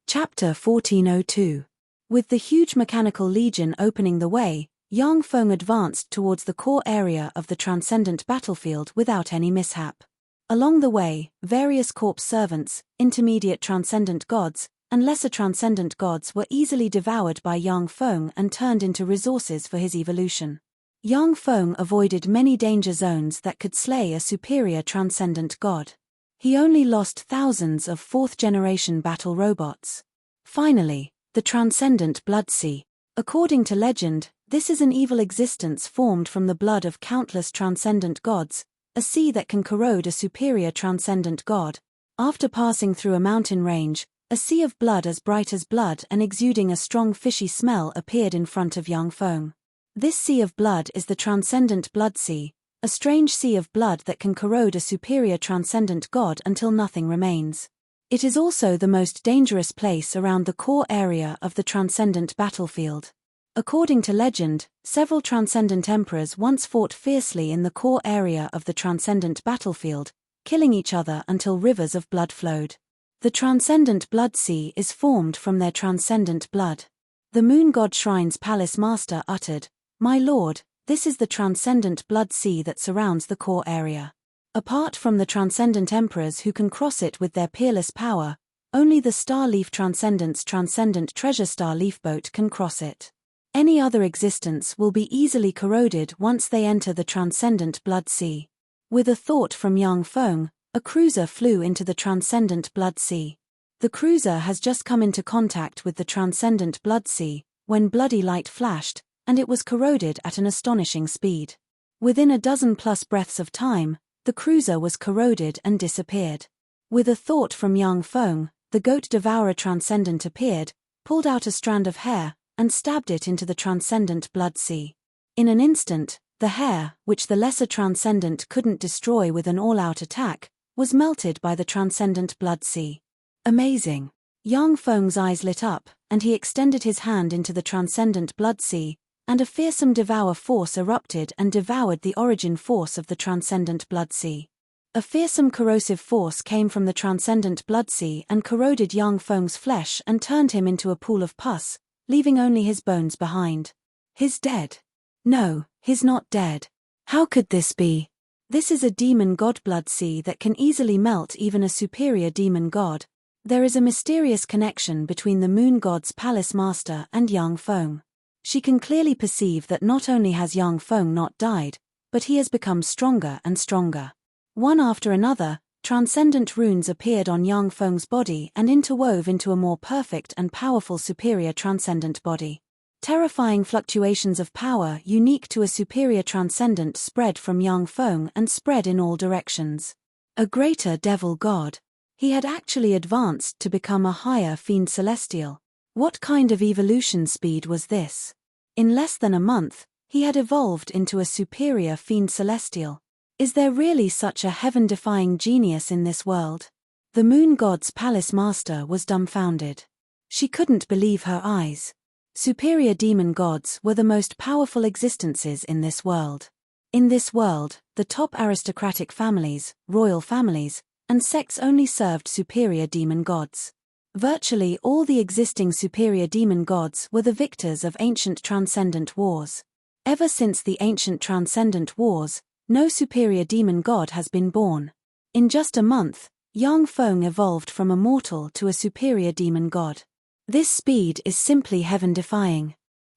Chapter 1402. With the huge mechanical legion opening the way, Yang Feng advanced towards the core area of the transcendent battlefield without any mishap. Along the way, various corpse servants, intermediate transcendent gods, and lesser transcendent gods were easily devoured by Yang Feng and turned into resources for his evolution. Yang Feng avoided many danger zones that could slay a superior transcendent god. He only lost thousands of 4th-generation battle robots. Finally, the transcendent blood sea. According to legend, this is an evil existence formed from the blood of countless transcendent gods, a sea that can corrode a superior transcendent god. After passing through a mountain range, a sea of blood as bright as blood and exuding a strong fishy smell appeared in front of Yang Feng. This sea of blood is the transcendent blood sea, a strange sea of blood that can corrode a superior transcendent god until nothing remains. It is also the most dangerous place around the core area of the transcendent battlefield. According to legend, several transcendent emperors once fought fiercely in the core area of the transcendent battlefield, killing each other until rivers of blood flowed. The transcendent blood sea is formed from their transcendent blood. The Moon God Shrine's palace master uttered, "My lord, this is the transcendent blood sea that surrounds the core area. Apart from the transcendent emperors who can cross it with their peerless power, only the Star Leaf Transcendent's transcendent treasure star leaf boat can cross it. Any other existence will be easily corroded once they enter the transcendent blood sea." With a thought from Yang Feng, a cruiser flew into the transcendent blood sea. The cruiser has just come into contact with the transcendent blood sea, when bloody light flashed, and it was corroded at an astonishing speed. Within a dozen-plus breaths of time, the cruiser was corroded and disappeared. With a thought from Yang Feng, the goat devourer transcendent appeared, pulled out a strand of hair, and stabbed it into the transcendent blood sea. In an instant, the hair, which the lesser transcendent couldn't destroy with an all-out attack, was melted by the transcendent blood sea. Amazing! Yang Feng's eyes lit up, and he extended his hand into the transcendent blood sea, and a fearsome devour force erupted and devoured the origin force of the transcendent blood sea. A fearsome corrosive force came from the transcendent blood sea and corroded Yang Feng's flesh and turned him into a pool of pus, leaving only his bones behind. He's dead. No, he's not dead. How could this be? This is a demon god blood sea that can easily melt even a superior demon god. There is a mysterious connection between the Moon God's palace master and Yang Feng. She can clearly perceive that not only has Yang Feng not died, but he has become stronger and stronger. One after another, transcendent runes appeared on Yang Feng's body and interwove into a more perfect and powerful superior transcendent body. Terrifying fluctuations of power unique to a superior transcendent spread from Yang Feng and spread in all directions. A greater devil god. He had actually advanced to become a higher fiend celestial. What kind of evolution speed was this? In less than a month, he had evolved into a superior fiend celestial. Is there really such a heaven-defying genius in this world? The Moon God's palace master was dumbfounded. She couldn't believe her eyes. Superior demon gods were the most powerful existences in this world. In this world, the top aristocratic families, royal families, and sects only served superior demon gods. Virtually all the existing superior demon gods were the victors of ancient transcendent wars. Ever since the ancient transcendent wars, no superior demon god has been born. In just a month, Yang Feng evolved from a mortal to a superior demon god. This speed is simply heaven-defying.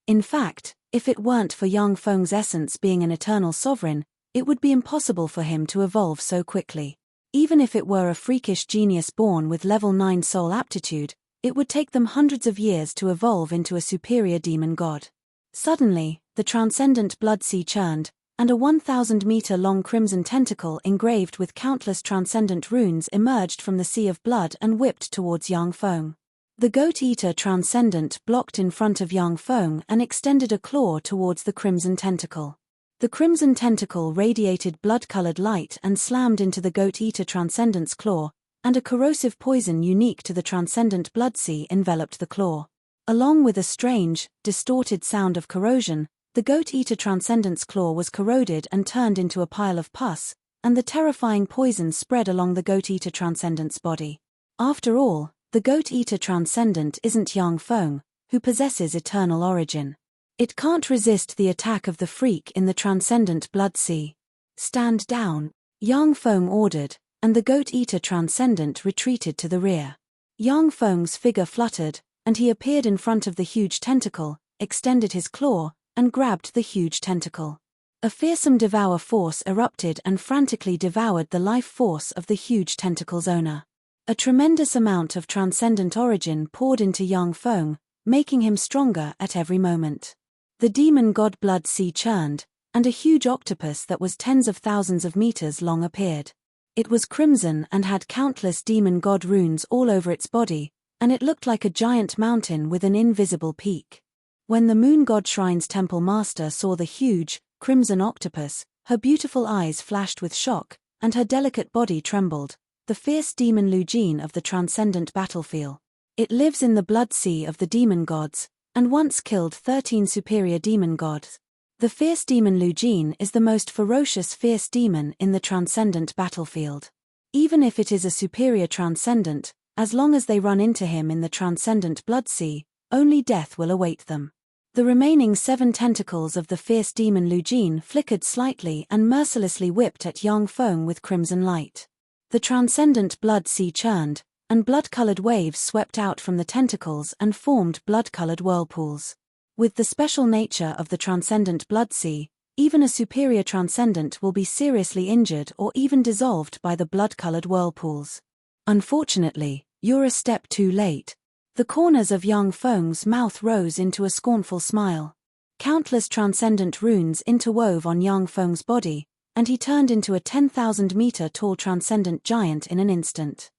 In fact, if it weren't for Yang Feng's essence being an eternal sovereign, it would be impossible for him to evolve so quickly. Even if it were a freakish genius born with level 9 soul aptitude, it would take them hundreds of years to evolve into a superior demon god. Suddenly, the transcendent blood sea churned, and a 1,000-meter-long crimson tentacle engraved with countless transcendent runes emerged from the sea of blood and whipped towards Yang Feng. The goat-eater transcendent blocked in front of Yang Feng and extended a claw towards the crimson tentacle. The crimson tentacle radiated blood-colored light and slammed into the goat-eater transcendent's claw, and a corrosive poison unique to the transcendent blood sea enveloped the claw. Along with a strange, distorted sound of corrosion, the goat-eater transcendent's claw was corroded and turned into a pile of pus, and the terrifying poison spread along the goat-eater transcendent's body. After all, the goat-eater transcendent isn't Yang Feng, who possesses eternal origin. It can't resist the attack of the freak in the transcendent blood sea. "Stand down," Yang Feng ordered, and the goat-eater transcendent retreated to the rear. Yang Feng's figure fluttered, and he appeared in front of the huge tentacle, extended his claw, and grabbed the huge tentacle. A fearsome devour force erupted and frantically devoured the life force of the huge tentacle's owner. A tremendous amount of transcendent origin poured into Yang Feng, making him stronger at every moment. The demon god blood sea churned, and a huge octopus that was tens of thousands of meters long appeared. It was crimson and had countless demon god runes all over its body, and it looked like a giant mountain with an invisible peak. When the moon god shrine's temple master saw the huge, crimson octopus, her beautiful eyes flashed with shock, and her delicate body trembled. The fierce demon Lujin of the transcendent battlefield. It lives in the blood sea of the demon gods, and once killed 13 superior demon gods. The fierce demon Lujin is the most ferocious fierce demon in the transcendent battlefield. Even if it is a superior transcendent, as long as they run into him in the transcendent blood sea, only death will await them. The remaining 7 tentacles of the fierce demon Lujin flickered slightly and mercilessly whipped at Yang Feng with crimson light. The transcendent blood sea churned, and blood-colored waves swept out from the tentacles and formed blood-colored whirlpools. With the special nature of the transcendent blood sea, even a superior transcendent will be seriously injured or even dissolved by the blood-colored whirlpools. Unfortunately, you're a step too late. The corners of Yang Feng's mouth rose into a scornful smile. Countless transcendent runes interwove on Yang Feng's body, and he turned into a 10,000-meter-tall transcendent giant in an instant.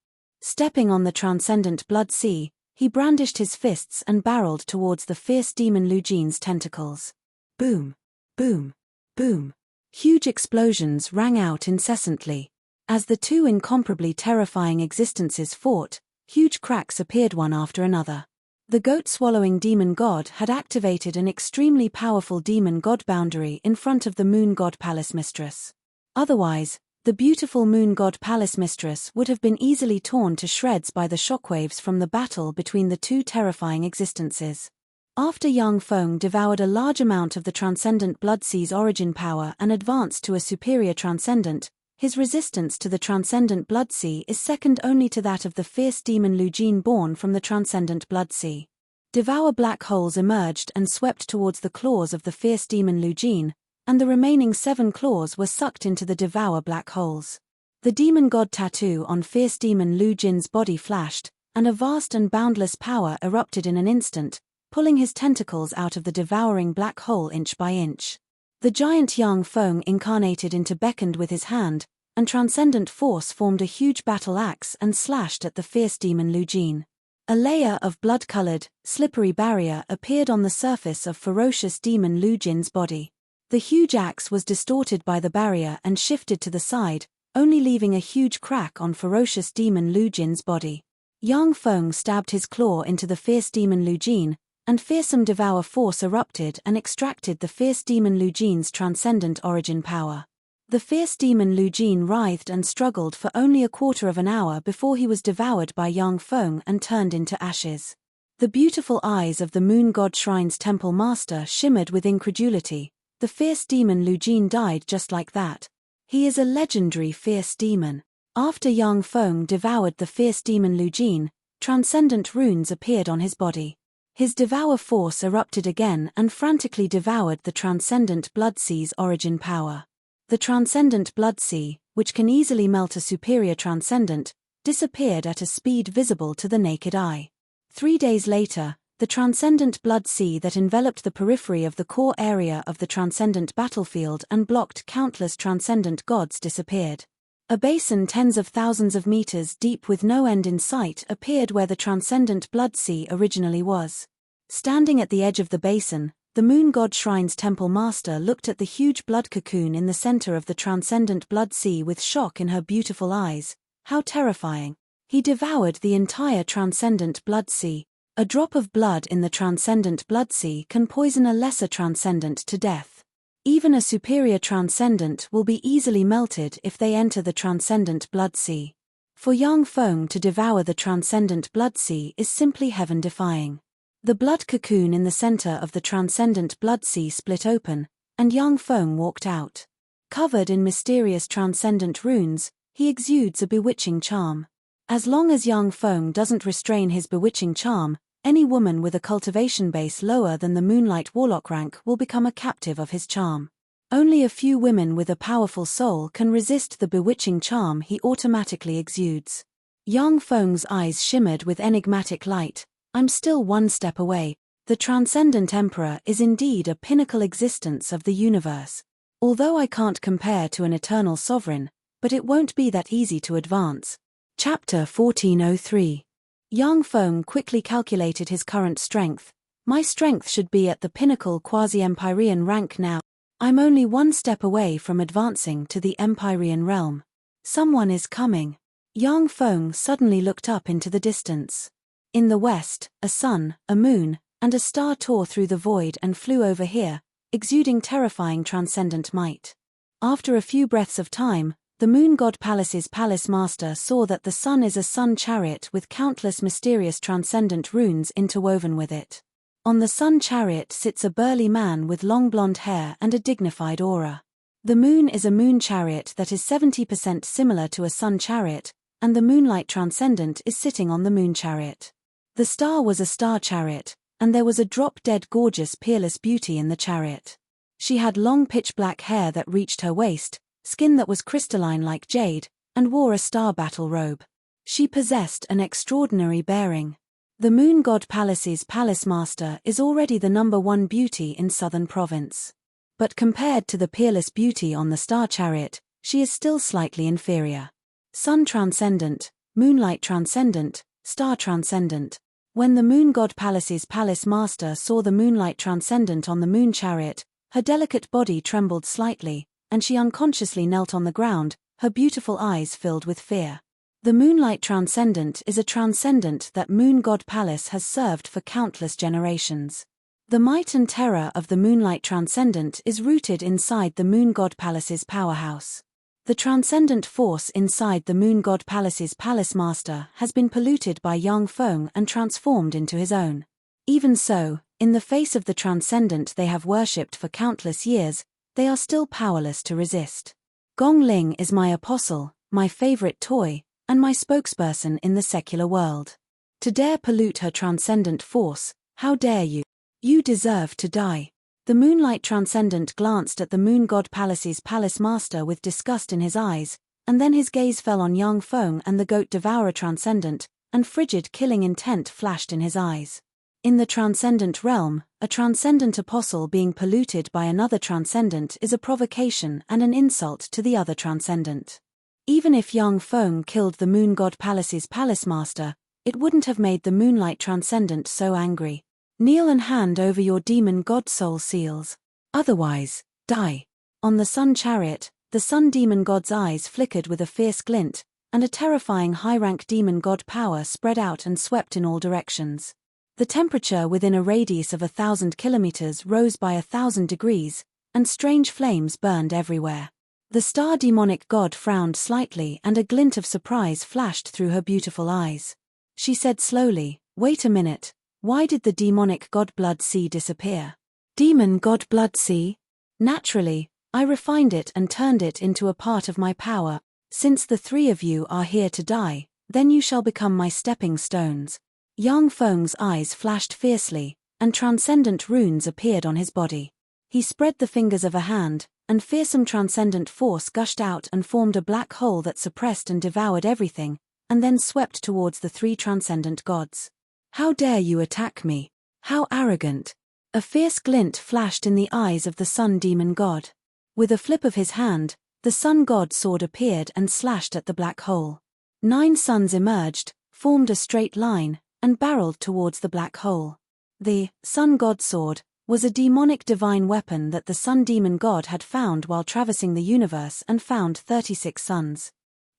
Stepping on the transcendent blood sea, he brandished his fists and barreled towards the fierce demon Lujin's tentacles. Boom! Boom! Boom! Huge explosions rang out incessantly. As the two incomparably terrifying existences fought, huge cracks appeared one after another. The goat-swallowing demon god had activated an extremely powerful demon god boundary in front of the moon god palace mistress. Otherwise, the beautiful moon god palace mistress would have been easily torn to shreds by the shockwaves from the battle between the two terrifying existences. After Yang Feng devoured a large amount of the transcendent blood sea's origin power and advanced to a superior transcendent, his resistance to the transcendent blood sea is second only to that of the fierce demon Lujin born from the transcendent blood sea. Devour black holes emerged and swept towards the claws of the fierce demon Lujin, and the remaining 7 claws were sucked into the devour black holes. The demon god tattoo on fierce demon Lujin's body flashed, and a vast and boundless power erupted in an instant, pulling his tentacles out of the devouring black hole inch by inch. The giant Yang Feng incarnated into beckoned with his hand, and transcendent force formed a huge battle axe and slashed at the fierce demon Lujin. A layer of blood-colored, slippery barrier appeared on the surface of ferocious demon Lujin's body. The huge axe was distorted by the barrier and shifted to the side, only leaving a huge crack on ferocious demon Lujin's body. Yang Feng stabbed his claw into the fierce demon Lujin, and fearsome devour force erupted and extracted the fierce demon Lujin's transcendent origin power. The fierce demon Lu Jin writhed and struggled for only a quarter of an hour before he was devoured by Yang Feng and turned into ashes. The beautiful eyes of the Moon God Shrine's temple master shimmered with incredulity. The fierce demon Lu Jin died just like that. He is a legendary fierce demon. After Yang Feng devoured the fierce demon Lu Jin, transcendent runes appeared on his body. His devour force erupted again and frantically devoured the transcendent Blood Sea's origin power. The transcendent Blood Sea, which can easily melt a superior transcendent, disappeared at a speed visible to the naked eye. 3 days later, the transcendent Blood Sea that enveloped the periphery of the core area of the transcendent battlefield and blocked countless transcendent gods disappeared. A basin tens of thousands of meters deep with no end in sight appeared where the transcendent Blood Sea originally was. Standing at the edge of the basin, the Moon God Shrine's temple master looked at the huge blood cocoon in the center of the transcendent Blood Sea with shock in her beautiful eyes. How terrifying! He devoured the entire transcendent Blood Sea. A drop of blood in the transcendent Blood Sea can poison a lesser transcendent to death. Even a superior transcendent will be easily melted if they enter the transcendent Blood Sea. For Yang Feng to devour the transcendent Blood Sea is simply heaven-defying. The blood cocoon in the center of the transcendent Blood Sea split open, and Yang Feng walked out. Covered in mysterious transcendent runes, he exudes a bewitching charm. As long as Yang Feng doesn't restrain his bewitching charm, any woman with a cultivation base lower than the Moonlight Warlock rank will become a captive of his charm. Only a few women with a powerful soul can resist the bewitching charm he automatically exudes. Yang Feng's eyes shimmered with enigmatic light. I'm still one step away. The Transcendent Emperor is indeed a pinnacle existence of the universe. Although I can't compare to an eternal sovereign, but it won't be that easy to advance. Chapter 1403. Yang Feng quickly calculated his current strength. My strength should be at the pinnacle quasi-Empyrean rank now. I'm only one step away from advancing to the Empyrean realm. Someone is coming. Yang Feng suddenly looked up into the distance. In the west, a sun, a moon, and a star tore through the void and flew over here, exuding terrifying transcendent might. After a few breaths of time, the Moon God Palace's palace master saw that the sun is a sun chariot with countless mysterious transcendent runes interwoven with it. On the sun chariot sits a burly man with long blonde hair and a dignified aura. The moon is a moon chariot that is 70% similar to a sun chariot, and the moonlight transcendent is sitting on the moon chariot. The star was a star chariot, and there was a drop-dead gorgeous peerless beauty in the chariot. She had long pitch-black hair that reached her waist, skin that was crystalline like jade, and wore a star battle robe. She possessed an extraordinary bearing. The Moon God Palace's palace master is already the #1 beauty in Southern Province. But compared to the peerless beauty on the star chariot, she is still slightly inferior. Sun transcendent, moonlight transcendent, star transcendent. When the Moon God Palace's palace master saw the moonlight transcendent on the moon chariot, her delicate body trembled slightly, and she unconsciously knelt on the ground, her beautiful eyes filled with fear. The moonlight transcendent is a transcendent that Moon God Palace has served for countless generations. The might and terror of the moonlight transcendent is rooted inside the Moon God Palace's powerhouse. The transcendent force inside the Moon God Palace's palace master has been polluted by Yang Feng and transformed into his own. Even so, in the face of the transcendent they have worshipped for countless years, they are still powerless to resist. Gong Ling is my apostle, my favorite toy, and my spokesperson in the secular world. To dare pollute her transcendent force, how dare you? You deserve to die. The moonlight transcendent glanced at the Moon God Palace's palace master with disgust in his eyes, and then his gaze fell on Yang Feng and the goat devourer transcendent, and frigid killing intent flashed in his eyes. In the transcendent realm, a transcendent apostle being polluted by another transcendent is a provocation and an insult to the other transcendent. Even if Yang Feng killed the Moon God Palace's palace master, it wouldn't have made the moonlight transcendent so angry. Kneel and hand over your demon god soul seals. Otherwise, die. On the sun chariot, the sun demon god's eyes flickered with a fierce glint, and a terrifying high-rank demon god power spread out and swept in all directions. The temperature within a radius of 1,000 kilometers rose by 1,000 degrees, and strange flames burned everywhere. The star demonic god frowned slightly and a glint of surprise flashed through her beautiful eyes. She said slowly, "Wait a minute, why did the demonic god blood sea disappear?" "Demon god blood sea? Naturally, I refined it and turned it into a part of my power. Since the three of you are here to die, then you shall become my stepping stones." Yang Feng's eyes flashed fiercely, and transcendent runes appeared on his body. He spread the fingers of a hand, and fearsome transcendent force gushed out and formed a black hole that suppressed and devoured everything, and then swept towards the three transcendent gods. "How dare you attack me? How arrogant!" A fierce glint flashed in the eyes of the sun demon god. With a flip of his hand, the sun god sword appeared and slashed at the black hole. 9 suns emerged, formed a straight line, and barreled towards the black hole. The sun god sword was a demonic divine weapon that the sun demon god had found while traversing the universe and found 36 suns.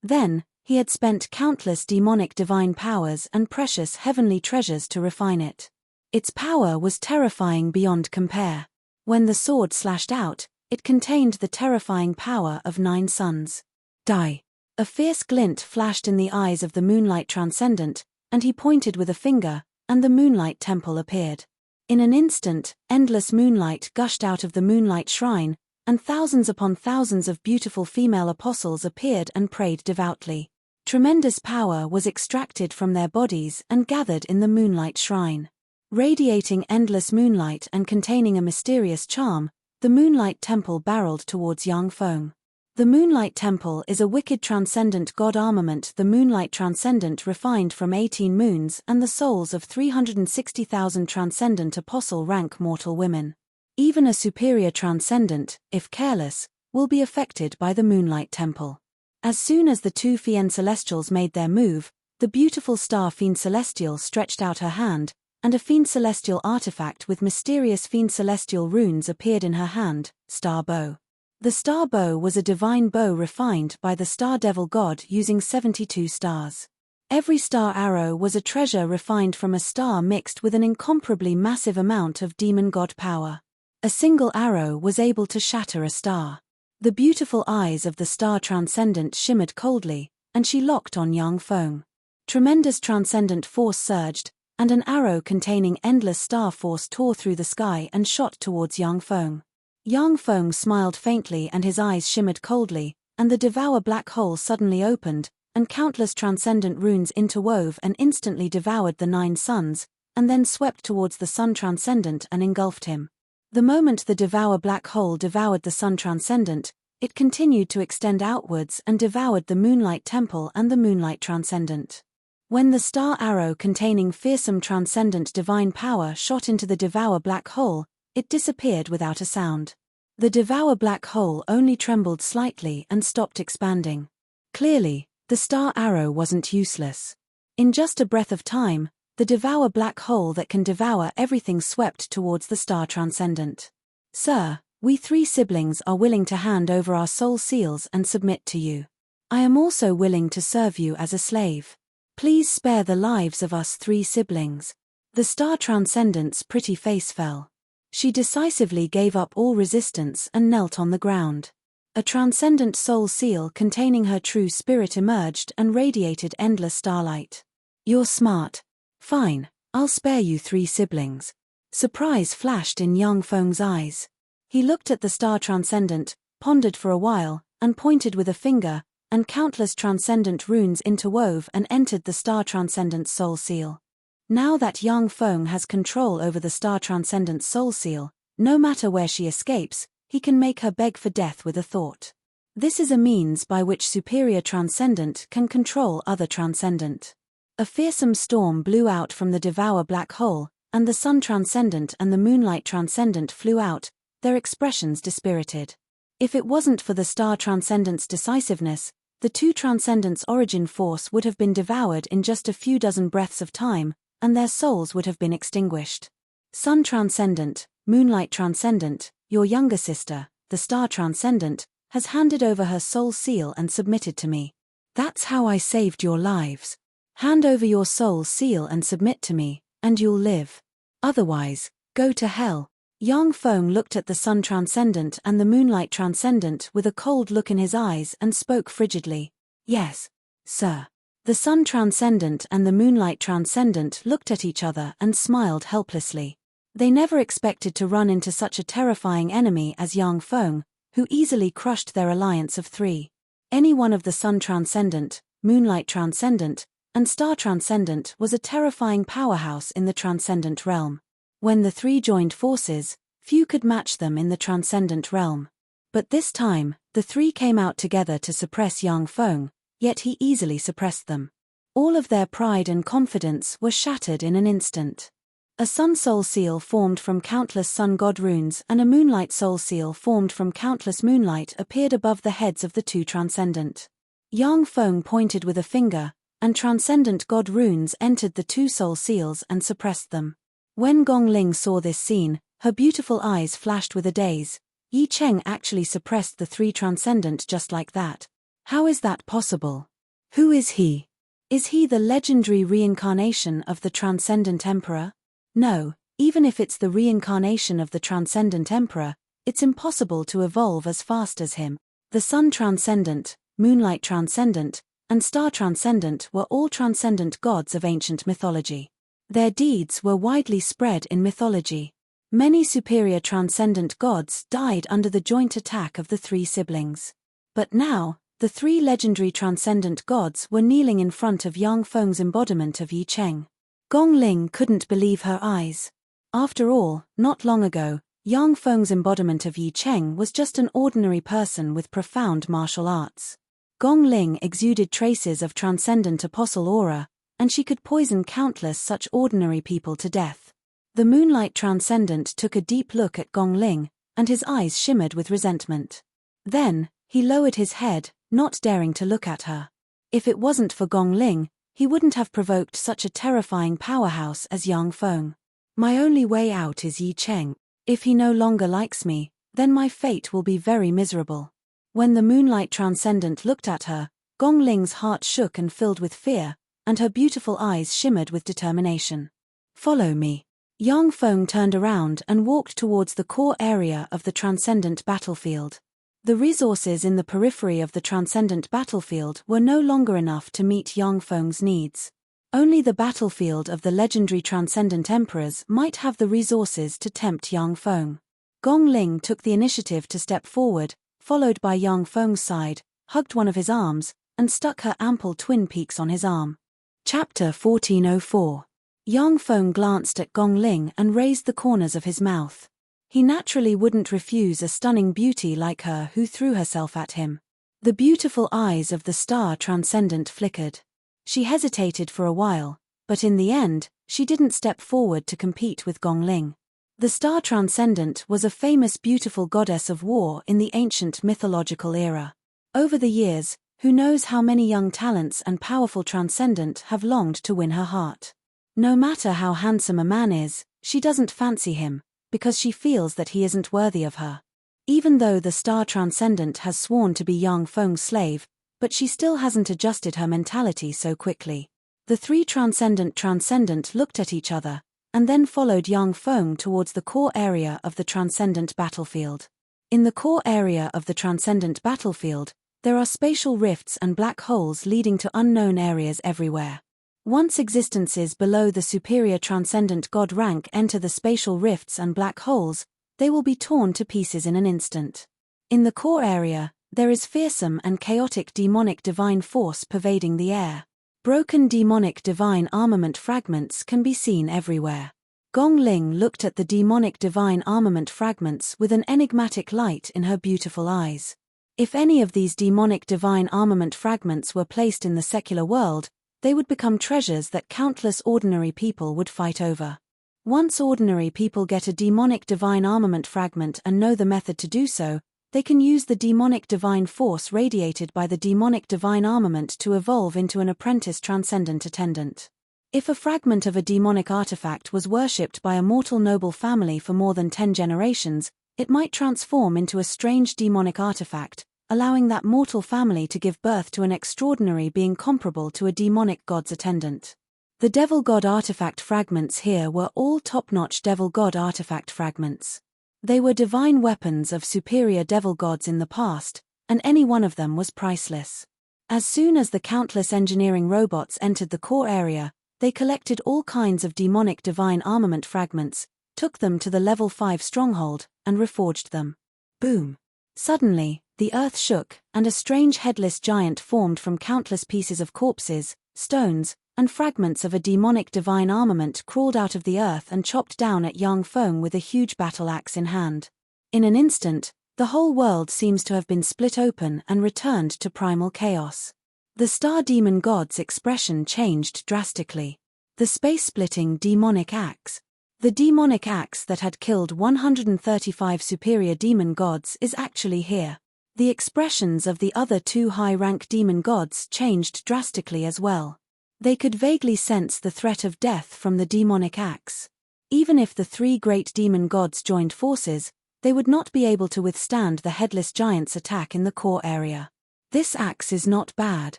Then, he had spent countless demonic divine powers and precious heavenly treasures to refine it. Its power was terrifying beyond compare. When the sword slashed out, it contained the terrifying power of 9 suns. "Die." A fierce glint flashed in the eyes of the Moonlight Transcendent, and he pointed with a finger, and the Moonlight Temple appeared. In an instant, endless moonlight gushed out of the Moonlight Shrine, and thousands upon thousands of beautiful female apostles appeared and prayed devoutly. Tremendous power was extracted from their bodies and gathered in the Moonlight Shrine. Radiating endless moonlight and containing a mysterious charm, the Moonlight Temple barreled towards Yang Feng. The Moonlight Temple is a wicked transcendent god armament. The Moonlight Transcendent refined from 18 moons and the souls of 360,000 transcendent apostle rank mortal women. Even a superior transcendent, if careless, will be affected by the Moonlight Temple. As soon as the 2 Fiend Celestials made their move, the beautiful star Fiend Celestial stretched out her hand, and a Fiend Celestial artifact with mysterious Fiend Celestial runes appeared in her hand, Star Bow. The Star Bow was a divine bow refined by the Star Devil god using 72 stars. Every star arrow was a treasure refined from a star mixed with an incomparably massive amount of demon god power. A single arrow was able to shatter a star. The beautiful eyes of the Star Transcendent shimmered coldly, and she locked on Yang Feng. Tremendous transcendent force surged, and an arrow containing endless star force tore through the sky and shot towards Yang Feng. Yang Feng smiled faintly and his eyes shimmered coldly, and the Devour black hole suddenly opened, and countless transcendent runes interwove and instantly devoured the 9 suns, and then swept towards the Sun Transcendent and engulfed him. The moment the Devour black hole devoured the Sun Transcendent, it continued to extend outwards and devoured the Moonlight Temple and the Moonlight Transcendent. When the star arrow containing fearsome transcendent divine power shot into the Devour black hole, it disappeared without a sound. The Devour black hole only trembled slightly and stopped expanding. Clearly, the star arrow wasn't useless. In just a breath of time, the Devour black hole that can devour everything swept towards the Star Transcendent. "Sir, we 3 siblings are willing to hand over our soul seals and submit to you. I am also willing to serve you as a slave. Please spare the lives of us 3 siblings." The Star Transcendent's pretty face fell. She decisively gave up all resistance and knelt on the ground. A transcendent soul seal containing her true spirit emerged and radiated endless starlight. "You're smart. Fine, I'll spare you 3 siblings." Surprise flashed in Yang Feng's eyes. He looked at the Star Transcendent, pondered for a while, and pointed with a finger, and countless transcendent runes interwove and entered the Star Transcendent's soul seal. Now that Yang Feng has control over the Star Transcendent's soul seal, no matter where she escapes, he can make her beg for death with a thought. This is a means by which superior transcendent can control other transcendent. A fearsome storm blew out from the Devour black hole, and the Sun Transcendent and the Moonlight Transcendent flew out, their expressions dispirited. If it wasn't for the Star Transcendent's decisiveness, the 2 transcendents' origin force would have been devoured in just a few dozen breaths of time, and their souls would have been extinguished. "Sun Transcendent, Moonlight Transcendent, your younger sister, the Star Transcendent, has handed over her soul seal and submitted to me. That's how I saved your lives. Hand over your soul seal and submit to me, and you'll live. Otherwise, go to hell." Yang Feng looked at the Sun Transcendent and the Moonlight Transcendent with a cold look in his eyes and spoke frigidly. Yes, sir. The Sun Transcendent and the Moonlight Transcendent looked at each other and smiled helplessly. They never expected to run into such a terrifying enemy as Yang Feng, who easily crushed their alliance of three. Any one of the Sun Transcendent, Moonlight Transcendent, and Star Transcendent was a terrifying powerhouse in the Transcendent realm. When the three joined forces, few could match them in the Transcendent realm. But this time, the three came out together to suppress Yang Feng, yet he easily suppressed them. All of their pride and confidence were shattered in an instant. A Sun Soul Seal formed from countless Sun God runes and a Moonlight Soul Seal formed from countless Moonlight appeared above the heads of the two Transcendent. Yang Feng pointed with a finger, and Transcendent God runes entered the two Soul Seals and suppressed them. When Gong Ling saw this scene, her beautiful eyes flashed with a daze. Yi Cheng actually suppressed the three Transcendent just like that. How is that possible? Who is he? Is he the legendary reincarnation of the Transcendent Emperor? No, even if it's the reincarnation of the Transcendent Emperor, it's impossible to evolve as fast as him. The Sun Transcendent, Moonlight Transcendent, and Star Transcendent were all transcendent gods of ancient mythology. Their deeds were widely spread in mythology. Many superior transcendent gods died under the joint attack of the three siblings. But now, the three legendary transcendent gods were kneeling in front of Yang Feng's embodiment of Yi Cheng. Gong Ling couldn't believe her eyes. After all, not long ago, Yang Feng's embodiment of Yi Cheng was just an ordinary person with profound martial arts. Gong Ling exuded traces of transcendent apostle aura, and she could poison countless such ordinary people to death. The Moonlight Transcendent took a deep look at Gong Ling, and his eyes shimmered with resentment. Then, he lowered his head, not daring to look at her. If it wasn't for Gong Ling, he wouldn't have provoked such a terrifying powerhouse as Yang Feng. My only way out is Yi Cheng. If he no longer likes me, then my fate will be very miserable. When the Moonlight Transcendent looked at her, Gong Ling's heart shook and filled with fear, and her beautiful eyes shimmered with determination. Follow me. Yang Feng turned around and walked towards the core area of the Transcendent battlefield. The resources in the periphery of the Transcendent battlefield were no longer enough to meet Yang Feng's needs. Only the battlefield of the legendary Transcendent Emperors might have the resources to tempt Yang Feng. Gong Ling took the initiative to step forward, followed by Yang Feng's side, hugged one of his arms, and stuck her ample twin peaks on his arm. Chapter 1404. Yang Feng glanced at Gong Ling and raised the corners of his mouth. He naturally wouldn't refuse a stunning beauty like her who threw herself at him. The beautiful eyes of the Star Transcendent flickered. She hesitated for a while, but in the end, she didn't step forward to compete with Gong Ling. The Star Transcendent was a famous beautiful goddess of war in the ancient mythological era. Over the years, who knows how many young talents and powerful Transcendent have longed to win her heart. No matter how handsome a man is, she doesn't fancy him, because she feels that he isn't worthy of her. Even though the Star Transcendent has sworn to be Yang Feng's slave, but she still hasn't adjusted her mentality so quickly. The three Transcendent looked at each other, and then followed Yang Feng towards the core area of the Transcendent battlefield. In the core area of the Transcendent battlefield, there are spatial rifts and black holes leading to unknown areas everywhere. Once existences below the superior Transcendent God rank enter the spatial rifts and black holes, they will be torn to pieces in an instant. In the core area, there is fearsome and chaotic demonic divine force pervading the air. Broken demonic divine armament fragments can be seen everywhere. Gong Ling looked at the demonic divine armament fragments with an enigmatic light in her beautiful eyes. If any of these demonic divine armament fragments were placed in the secular world, they would become treasures that countless ordinary people would fight over. Once ordinary people get a demonic divine armament fragment and know the method to do so, they can use the demonic divine force radiated by the demonic divine armament to evolve into an apprentice transcendent attendant. If a fragment of a demonic artifact was worshipped by a mortal noble family for more than 10 generations, it might transform into a strange demonic artifact, allowing that mortal family to give birth to an extraordinary being comparable to a demonic god's attendant. The Devil God artifact fragments here were all top-notch Devil God artifact fragments. They were divine weapons of superior devil gods in the past, and any one of them was priceless. As soon as the countless engineering robots entered the core area, they collected all kinds of demonic divine armament fragments, took them to the level 5 stronghold, and reforged them. Boom! Suddenly, the earth shook, and a strange headless giant formed from countless pieces of corpses, stones, and fragments of a demonic divine armament crawled out of the earth and chopped down at Yang Feng with a huge battle axe in hand. In an instant, the whole world seems to have been split open and returned to primal chaos. The star demon god's expression changed drastically. The space-splitting demonic axe. The demonic axe that had killed 135 superior demon gods is actually here. The expressions of the other 2 high-rank demon gods changed drastically as well. They could vaguely sense the threat of death from the demonic axe. Even if the 3 great demon gods joined forces, they would not be able to withstand the headless giant's attack in the core area. This axe is not bad.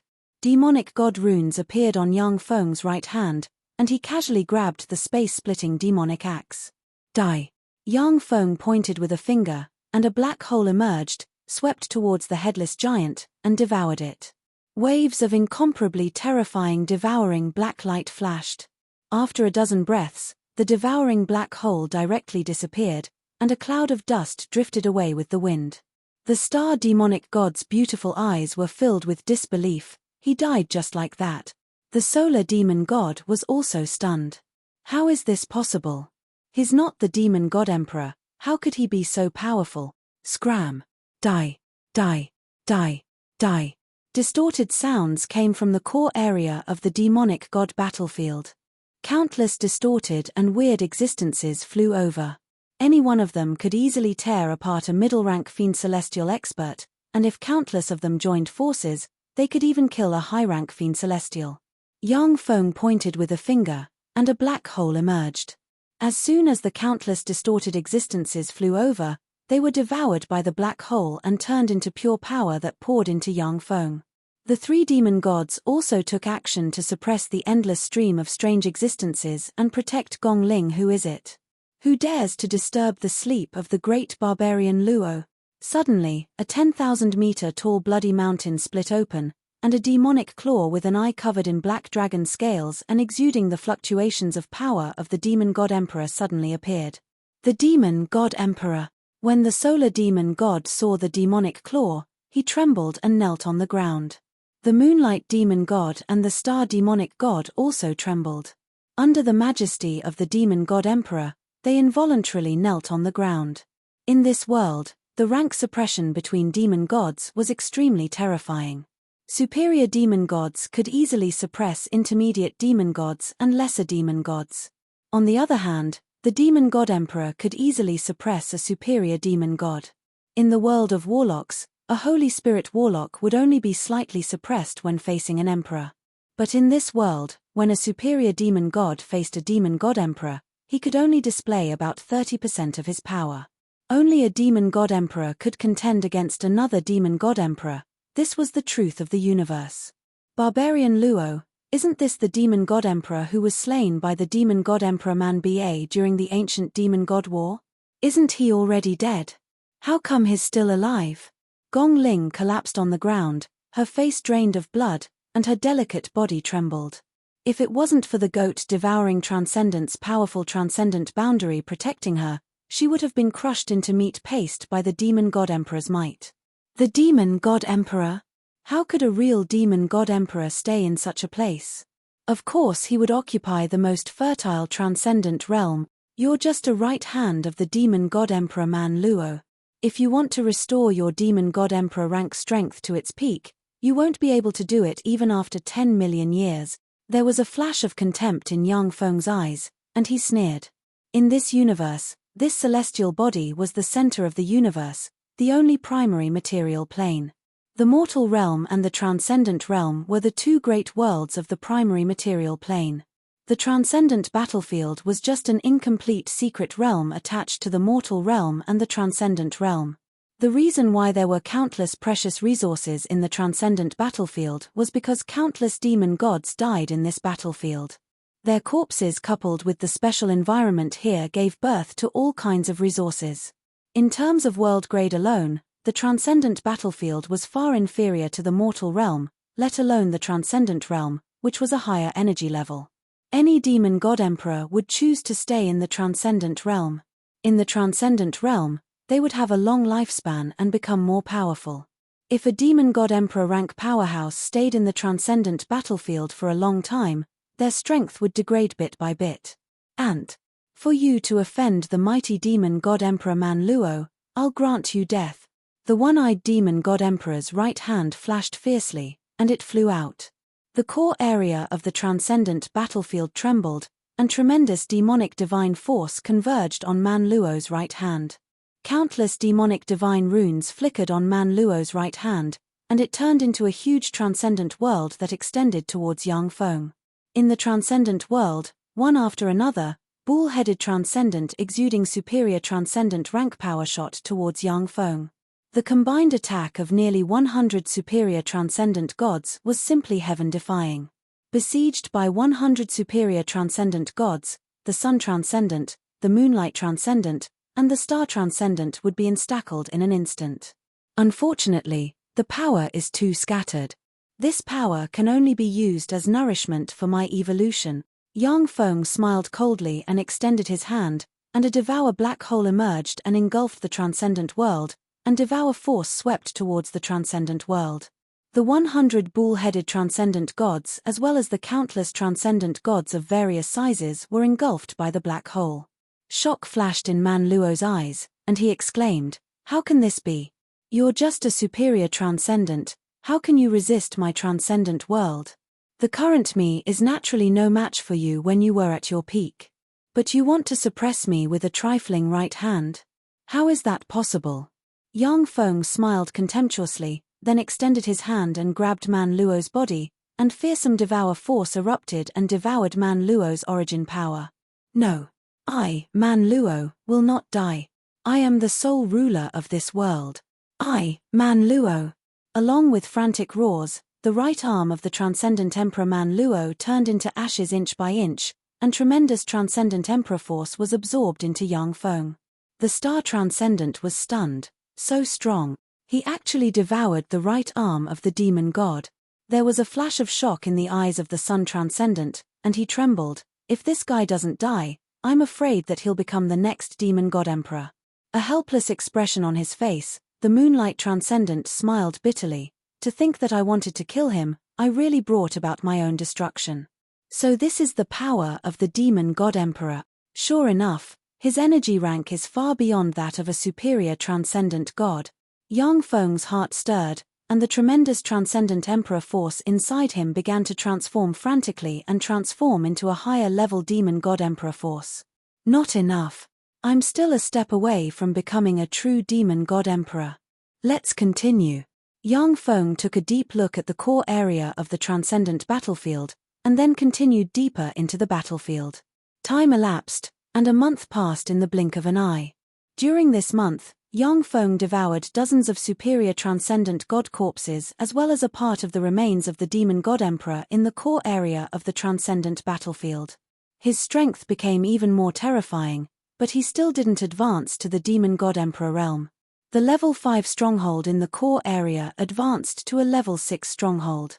Demonic god runes appeared on Yang Feng's right hand, and he casually grabbed the space-splitting demonic axe. Die! Yang Feng pointed with a finger, and a black hole emerged, swept towards the headless giant, and devoured it. Waves of incomparably terrifying devouring black light flashed. After a dozen breaths, the devouring black hole directly disappeared, and a cloud of dust drifted away with the wind. The star demonic god's beautiful eyes were filled with disbelief. He died just like that. The solar demon god was also stunned. How is this possible? He's not the demon god emperor. How could he be so powerful? Scram! Die! Die! Die! Die! Distorted sounds came from the core area of the demonic god battlefield. Countless distorted and weird existences flew over. Any one of them could easily tear apart a middle-rank fiend celestial expert, and if countless of them joined forces, they could even kill a high-rank fiend celestial. Yang Feng pointed with a finger, and a black hole emerged. As soon as the countless distorted existences flew over, they were devoured by the black hole and turned into pure power that poured into Yang Feng. The 3 demon gods also took action to suppress the endless stream of strange existences and protect Gongling. Who is it? Who dares to disturb the sleep of the great barbarian Luo? Suddenly, a 10,000-meter tall bloody mountain split open, and a demonic claw with an eye covered in black dragon scales and exuding the fluctuations of power of the demon god emperor suddenly appeared. The demon god emperor. When the solar demon god saw the demonic claw, he trembled and knelt on the ground. The moonlight demon god and the star demonic god also trembled. Under the majesty of the demon god emperor, they involuntarily knelt on the ground. In this world, the rank suppression between demon gods was extremely terrifying. Superior demon gods could easily suppress intermediate demon gods and lesser demon gods. On the other hand, the demon god emperor could easily suppress a superior demon god. In the world of warlocks, a holy spirit warlock would only be slightly suppressed when facing an emperor. But in this world, when a superior demon god faced a demon god emperor, he could only display about 30% of his power. Only a demon god emperor could contend against another demon god emperor. This was the truth of the universe. Barbarian Luo, isn't this the demon god emperor who was slain by the demon god emperor Man Ba during the ancient demon god war? Isn't he already dead? How come he's still alive? Gongling collapsed on the ground, her face drained of blood, and her delicate body trembled. If it wasn't for the goat-devouring transcendent's powerful transcendent boundary protecting her, she would have been crushed into meat paste by the demon god emperor's might. The demon god emperor? How could a real demon god emperor stay in such a place? Of course he would occupy the most fertile transcendent realm. You're just a right hand of the demon god emperor Man Luo. If you want to restore your demon god emperor rank strength to its peak, you won't be able to do it even after 10 million years. There was a flash of contempt in Yang Feng's eyes, and he sneered. In this universe, this celestial body was the center of the universe, the only primary material plane. The mortal realm and the transcendent realm were the 2 great worlds of the primary material plane. The transcendent battlefield was just an incomplete secret realm attached to the mortal realm and the transcendent realm. The reason why there were countless precious resources in the transcendent battlefield was because countless demon gods died in this battlefield. Their corpses coupled with the special environment here gave birth to all kinds of resources. In terms of world grade alone, the transcendent battlefield was far inferior to the mortal realm, let alone the transcendent realm, which was a higher energy level. Any demon god emperor would choose to stay in the transcendent realm. In the transcendent realm, they would have a long lifespan and become more powerful. If a demon god emperor rank powerhouse stayed in the transcendent battlefield for a long time, their strength would degrade bit by bit. And for you to offend the mighty demon god emperor Manluo, I'll grant you death. The one-eyed demon god emperor's right hand flashed fiercely, and it flew out. The core area of the transcendent battlefield trembled, and tremendous demonic divine force converged on Manluo's right hand. Countless demonic divine runes flickered on Manluo's right hand, and it turned into a huge transcendent world that extended towards Yang Feng. In the transcendent world, one after another, bull-headed transcendent exuding superior transcendent rank power shot towards Yang Feng. The combined attack of nearly 100 superior transcendent gods was simply heaven-defying. Besieged by 100 superior transcendent gods, the Sun Transcendent, the Moonlight Transcendent, and the Star Transcendent would be instackled in an instant. Unfortunately, the power is too scattered. This power can only be used as nourishment for my evolution. Yang Feng smiled coldly and extended his hand, and a devour black hole emerged and engulfed the transcendent world, and devour force swept towards the transcendent world. The 100 bull-headed transcendent gods as well as the countless transcendent gods of various sizes were engulfed by the black hole. Shock flashed in Manluo's eyes, and he exclaimed, "How can this be? You're just a superior transcendent, how can you resist my transcendent world? The current me is naturally no match for you when you were at your peak. But you want to suppress me with a trifling right hand? How is that possible?" Yang Feng smiled contemptuously, then extended his hand and grabbed Manluo's body, and fearsome devour force erupted and devoured Manluo's origin power. "No. I, Manluo, will not die. I am the sole ruler of this world. I, Manluo." Along with frantic roars, the right arm of the transcendent Emperor Manluo turned into ashes inch by inch, and tremendous transcendent emperor force was absorbed into Yang Feng. The Star Transcendent was stunned. So strong, he actually devoured the right arm of the demon god. There was a flash of shock in the eyes of the Sun Transcendent, and he trembled. "If this guy doesn't die, I'm afraid that he'll become the next demon god emperor." A helpless expression on his face, the Moonlight Transcendent smiled bitterly. "To think that I wanted to kill him, I really brought about my own destruction. So this is the power of the demon god emperor." Sure enough, his energy rank is far beyond that of a superior transcendent god. Yang Feng's heart stirred, and the tremendous transcendent emperor force inside him began to transform frantically and transform into a higher-level demon god emperor force. Not enough. I'm still a step away from becoming a true demon god emperor. Let's continue. Yang Feng took a deep look at the core area of the transcendent battlefield, and then continued deeper into the battlefield. Time elapsed, and a month passed in the blink of an eye. During this month, Yang Feng devoured dozens of superior transcendent god corpses as well as a part of the remains of the demon god emperor in the core area of the transcendent battlefield. His strength became even more terrifying, but he still didn't advance to the demon god emperor realm. The level 5 stronghold in the core area advanced to a level 6 stronghold.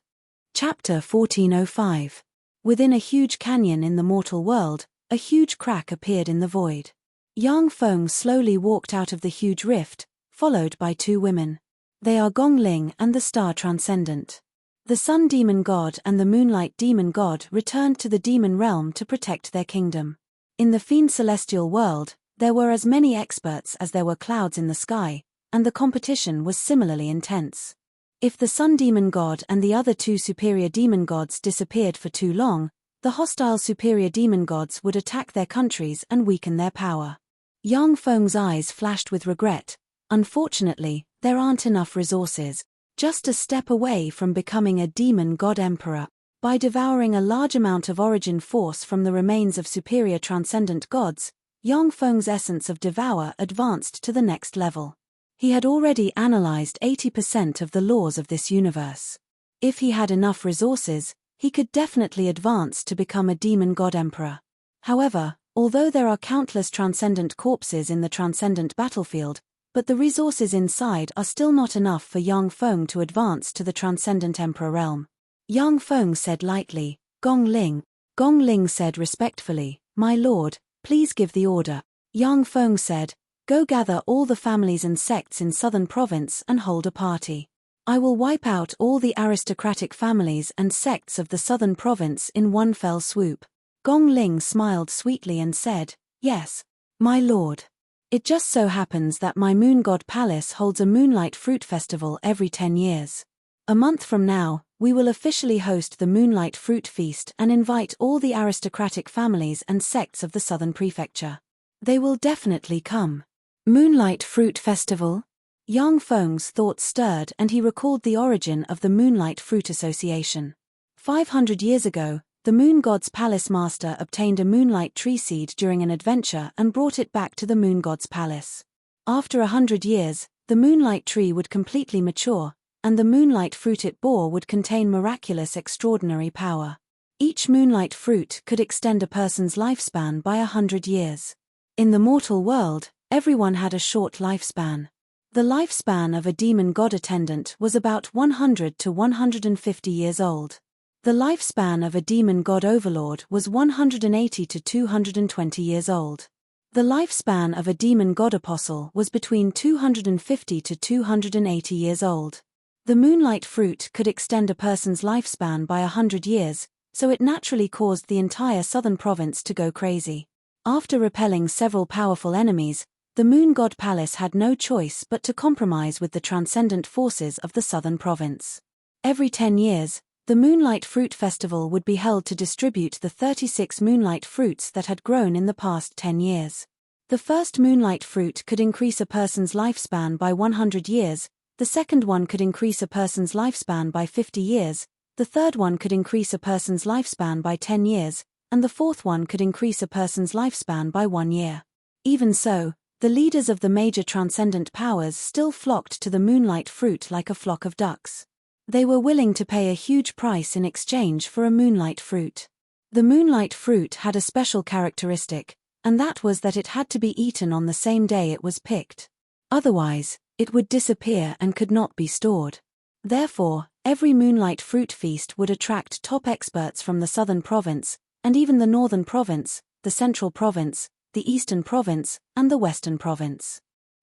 Chapter 1405. Within a huge canyon in the mortal world, a huge crack appeared in the void. Yang Feng slowly walked out of the huge rift, followed by two women. They are Gongling and the Star Transcendent. The Sun Demon God and the Moonlight Demon God returned to the demon realm to protect their kingdom. In the Fiend Celestial world, there were as many experts as there were clouds in the sky, and the competition was similarly intense. If the Sun Demon God and the other two superior demon gods disappeared for too long, the hostile superior demon gods would attack their countries and weaken their power. Yang Feng's eyes flashed with regret. Unfortunately, there aren't enough resources. Just a step away from becoming a demon god emperor. By devouring a large amount of origin force from the remains of superior transcendent gods, Yang Feng's essence of devour advanced to the next level. He had already analyzed 80% of the laws of this universe. If he had enough resources, he could definitely advance to become a demon god emperor. However, Although there are countless transcendent corpses in the transcendent battlefield, but the resources inside are still not enough for Yang Feng to advance to the transcendent emperor realm. Yang Feng said lightly, Gong Ling. Gong Ling said respectfully, My lord, please give the order. Yang Feng said, Go gather all the families and sects in southern province and hold a party. I will wipe out all the aristocratic families and sects of the southern province in one fell swoop. Gong Ling smiled sweetly and said, Yes, my lord. It just so happens that my moon god palace holds a moonlight fruit festival every 10 years. A month from now, we will officially host the Moonlight Fruit Feast and invite all the aristocratic families and sects of the southern prefecture. They will definitely come. Moonlight Fruit Festival? Yang Feng's thoughts stirred and he recalled the origin of the Moonlight Fruit Association. 500 years ago, the moon god's palace master obtained a moonlight tree seed during an adventure and brought it back to the moon god's palace. After 100 years, the moonlight tree would completely mature, and the moonlight fruit it bore would contain miraculous extraordinary power. Each moonlight fruit could extend a person's lifespan by 100 years. In the mortal world, everyone had a short lifespan. The lifespan of a demon god attendant was about 100 to 150 years old. The lifespan of a demon god overlord was 180 to 220 years old. The lifespan of a demon god apostle was between 250 to 280 years old. The moonlight fruit could extend a person's lifespan by 100 years, so it naturally caused the entire southern province to go crazy. After repelling several powerful enemies, the moon god palace had no choice but to compromise with the transcendent forces of the southern province. Every 10 years, the Moonlight Fruit Festival would be held to distribute the 36 moonlight fruits that had grown in the past 10 years. The first moonlight fruit could increase a person's lifespan by 100 years, the second one could increase a person's lifespan by 50 years, the third one could increase a person's lifespan by 10 years, and the fourth one could increase a person's lifespan by 1 year. Even so, the leaders of the major transcendent powers still flocked to the moonlight fruit like a flock of ducks. They were willing to pay a huge price in exchange for a moonlight fruit. The moonlight fruit had a special characteristic, and that was that it had to be eaten on the same day it was picked. Otherwise, it would disappear and could not be stored. Therefore, every moonlight fruit feast would attract top experts from the southern province, and even the northern province, the central province, the eastern province, and the western province.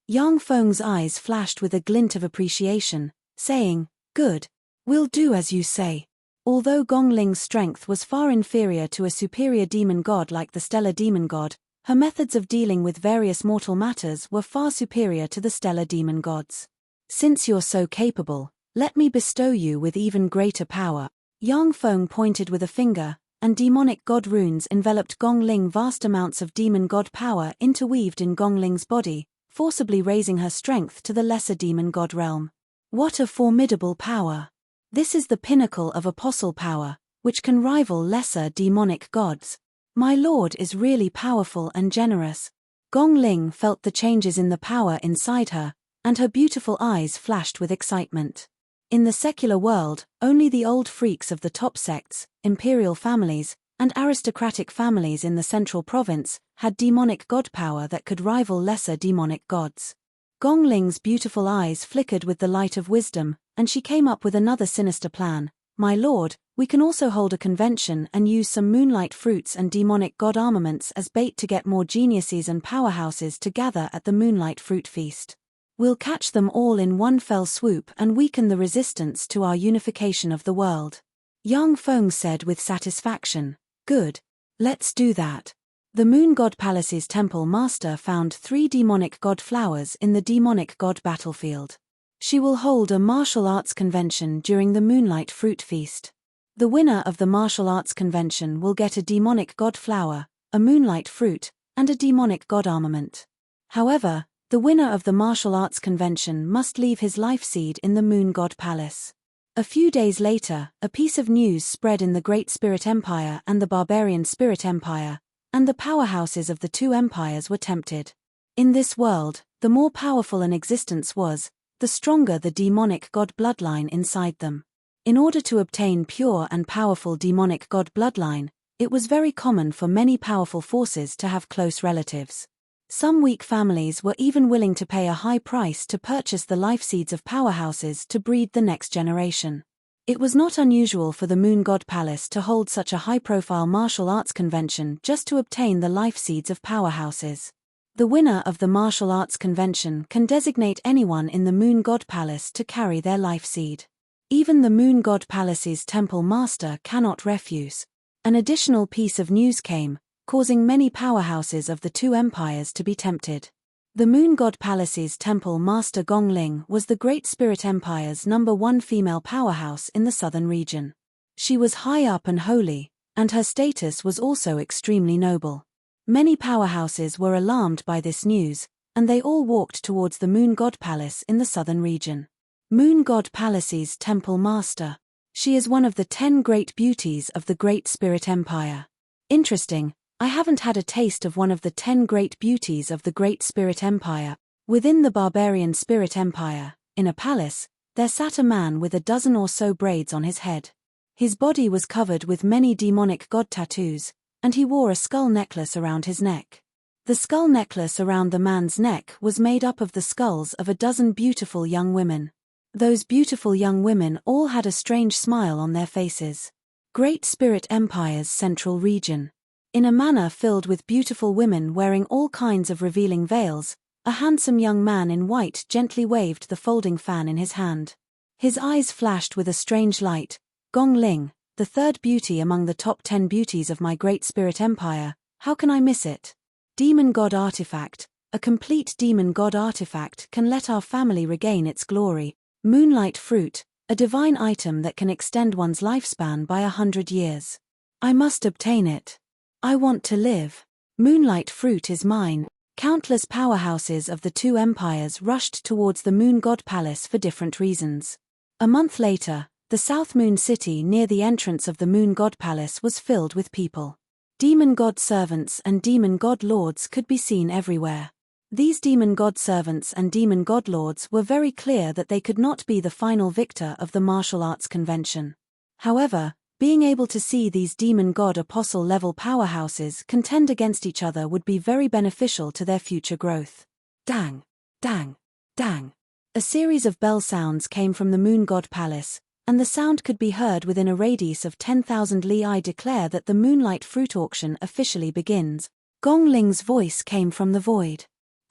Yang Feng's eyes flashed with a glint of appreciation, saying, Good. We'll do as you say. Although Gong Ling's strength was far inferior to a superior demon god like the stellar demon god, her methods of dealing with various mortal matters were far superior to the stellar demon gods. Since you're so capable, let me bestow you with even greater power. Yang Feng pointed with a finger, and demonic god runes enveloped Gong Ling. Vast amounts of demon god power interweaved in Gong Ling's body, forcibly raising her strength to the lesser demon god realm. What a formidable power! This is the pinnacle of apostle power, which can rival lesser demonic gods. My lord is really powerful and generous. Gong Ling felt the changes in the power inside her, and her beautiful eyes flashed with excitement. In the secular world, only the old freaks of the top sects, imperial families, and aristocratic families in the central province had demonic god power that could rival lesser demonic gods. Gong Ling's beautiful eyes flickered with the light of wisdom, and she came up with another sinister plan. My lord, we can also hold a convention and use some moonlight fruits and demonic god armaments as bait to get more geniuses and powerhouses to gather at the Moonlight Fruit Feast. We'll catch them all in one fell swoop and weaken the resistance to our unification of the world. Yang Feng said with satisfaction, Good. Let's do that. The Moon God Palace's temple master found 3 demonic god flowers in the demonic god battlefield. She will hold a martial arts convention during the Moonlight Fruit Feast. The winner of the martial arts convention will get a demonic god flower, a moonlight fruit, and a demonic god armament. However, the winner of the martial arts convention must leave his life seed in the Moon God Palace. A few days later, a piece of news spread in the Great Spirit Empire and the Barbarian Spirit Empire, and the powerhouses of the two empires were tempted. In this world, the more powerful an existence was, the stronger the demonic god bloodline inside them. In order to obtain pure and powerful demonic god bloodline, It was very common for many powerful forces to have close relatives. Some weak families were even willing to pay a high price to purchase the life seeds of powerhouses to breed the next generation. It was not unusual for the Moon God Palace to hold such a high-profile martial arts convention just to obtain the life seeds of powerhouses. The winner of the martial arts convention can designate anyone in the Moon God Palace to carry their life seed. Even the Moon God Palace's temple master cannot refuse. An additional piece of news came, causing many powerhouses of the two empires to be tempted. The Moon God Palace's temple master Gongling was the Great Spirit Empire's #1 female powerhouse in the southern region. She was high up and holy, and her status was also extremely noble. Many powerhouses were alarmed by this news, and they all walked towards the Moon God Palace in the southern region. Moon God Palace's temple master. She is one of the 10 great beauties of the Great Spirit Empire. Interesting, I haven't had a taste of one of the 10 great beauties of the Great Spirit Empire. Within the barbarian Spirit Empire, in a palace, there sat a man with a dozen or so braids on his head. His body was covered with many demonic god tattoos, and he wore a skull necklace around his neck. The skull necklace around the man's neck was made up of the skulls of a dozen beautiful young women. Those beautiful young women all had a strange smile on their faces. Great Spirit Empire's central region. In a manor filled with beautiful women wearing all kinds of revealing veils, a handsome young man in white gently waved the folding fan in his hand. His eyes flashed with a strange light. Gongling, the third beauty among the top 10 beauties of my Great Spirit Empire, how can I miss it? Demon God Artifact. A complete Demon God Artifact can let our family regain its glory. Moonlight Fruit, a divine item that can extend one's lifespan by 100 years. I must obtain it. I want to live. Moonlight Fruit is mine. Countless powerhouses of the two empires rushed towards the Moon God Palace for different reasons. A month later, the South Moon City near the entrance of the Moon God Palace was filled with people. Demon God servants and demon god lords could be seen everywhere. These demon god servants and demon god lords were very clear that they could not be the final victor of the martial arts convention. However, being able to see these demon god apostle level powerhouses contend against each other would be very beneficial to their future growth. Dang! Dang! Dang! A series of bell sounds came from the Moon God Palace, and the sound could be heard within a radius of 10,000 li. I declare that the Moonlight Fruit auction officially begins. Gongling's voice came from the void.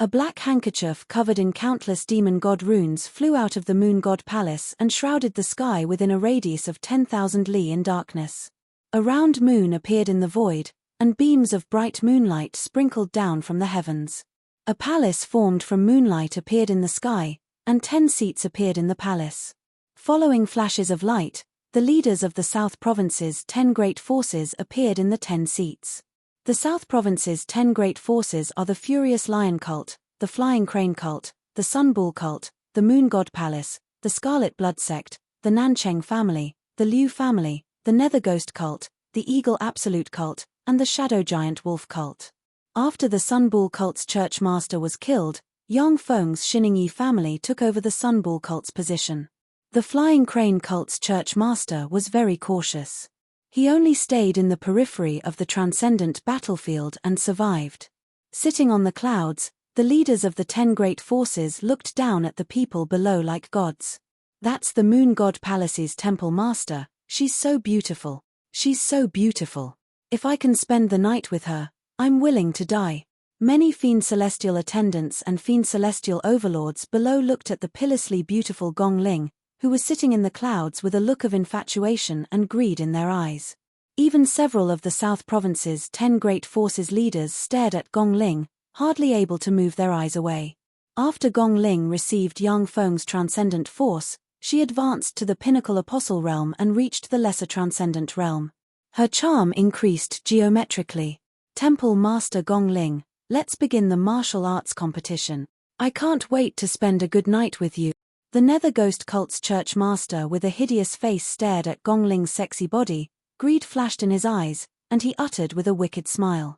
A black handkerchief covered in countless demon god runes flew out of the Moon God Palace and shrouded the sky within a radius of 10,000 li in darkness. A round moon appeared in the void, and beams of bright moonlight sprinkled down from the heavens. A palace formed from moonlight appeared in the sky, and 10 seats appeared in the palace. Following flashes of light, the leaders of the South Province's 10 great forces appeared in the 10 seats. The South Province's 10 great forces are the Furious Lion Cult, the Flying Crane Cult, the Sun Bull Cult, the Moon God Palace, the Scarlet Blood Sect, the Nancheng Family, the Liu Family, the Nether Ghost Cult, the Eagle Absolute Cult, and the Shadow Giant Wolf Cult. After the Sun Bull Cult's church master was killed, Yang Feng's Xiningyi family took over the Sun Bull Cult's position. The Flying Crane Cult's church master was very cautious. He only stayed in the periphery of the transcendent battlefield and survived. Sitting on the clouds, the leaders of the 10 great forces looked down at the people below like gods. That's the Moon God Palace's temple master. She's so beautiful. She's so beautiful. If I can spend the night with her, I'm willing to die. Many Fiend Celestial attendants and Fiend Celestial overlords below looked at the pitilessly beautiful Gongling, who was sitting in the clouds with a look of infatuation and greed in their eyes. Even several of the South Province's 10 great forces leaders stared at Gongling, hardly able to move their eyes away. After Gongling received Yang Feng's transcendent force, she advanced to the pinnacle apostle realm and reached the lesser transcendent realm. Her charm increased geometrically. Temple Master Gongling, let's begin the martial arts competition. I can't wait to spend a good night with you. The Nether Ghost Cult's church master with a hideous face stared at Gongling's sexy body, greed flashed in his eyes, and he uttered with a wicked smile.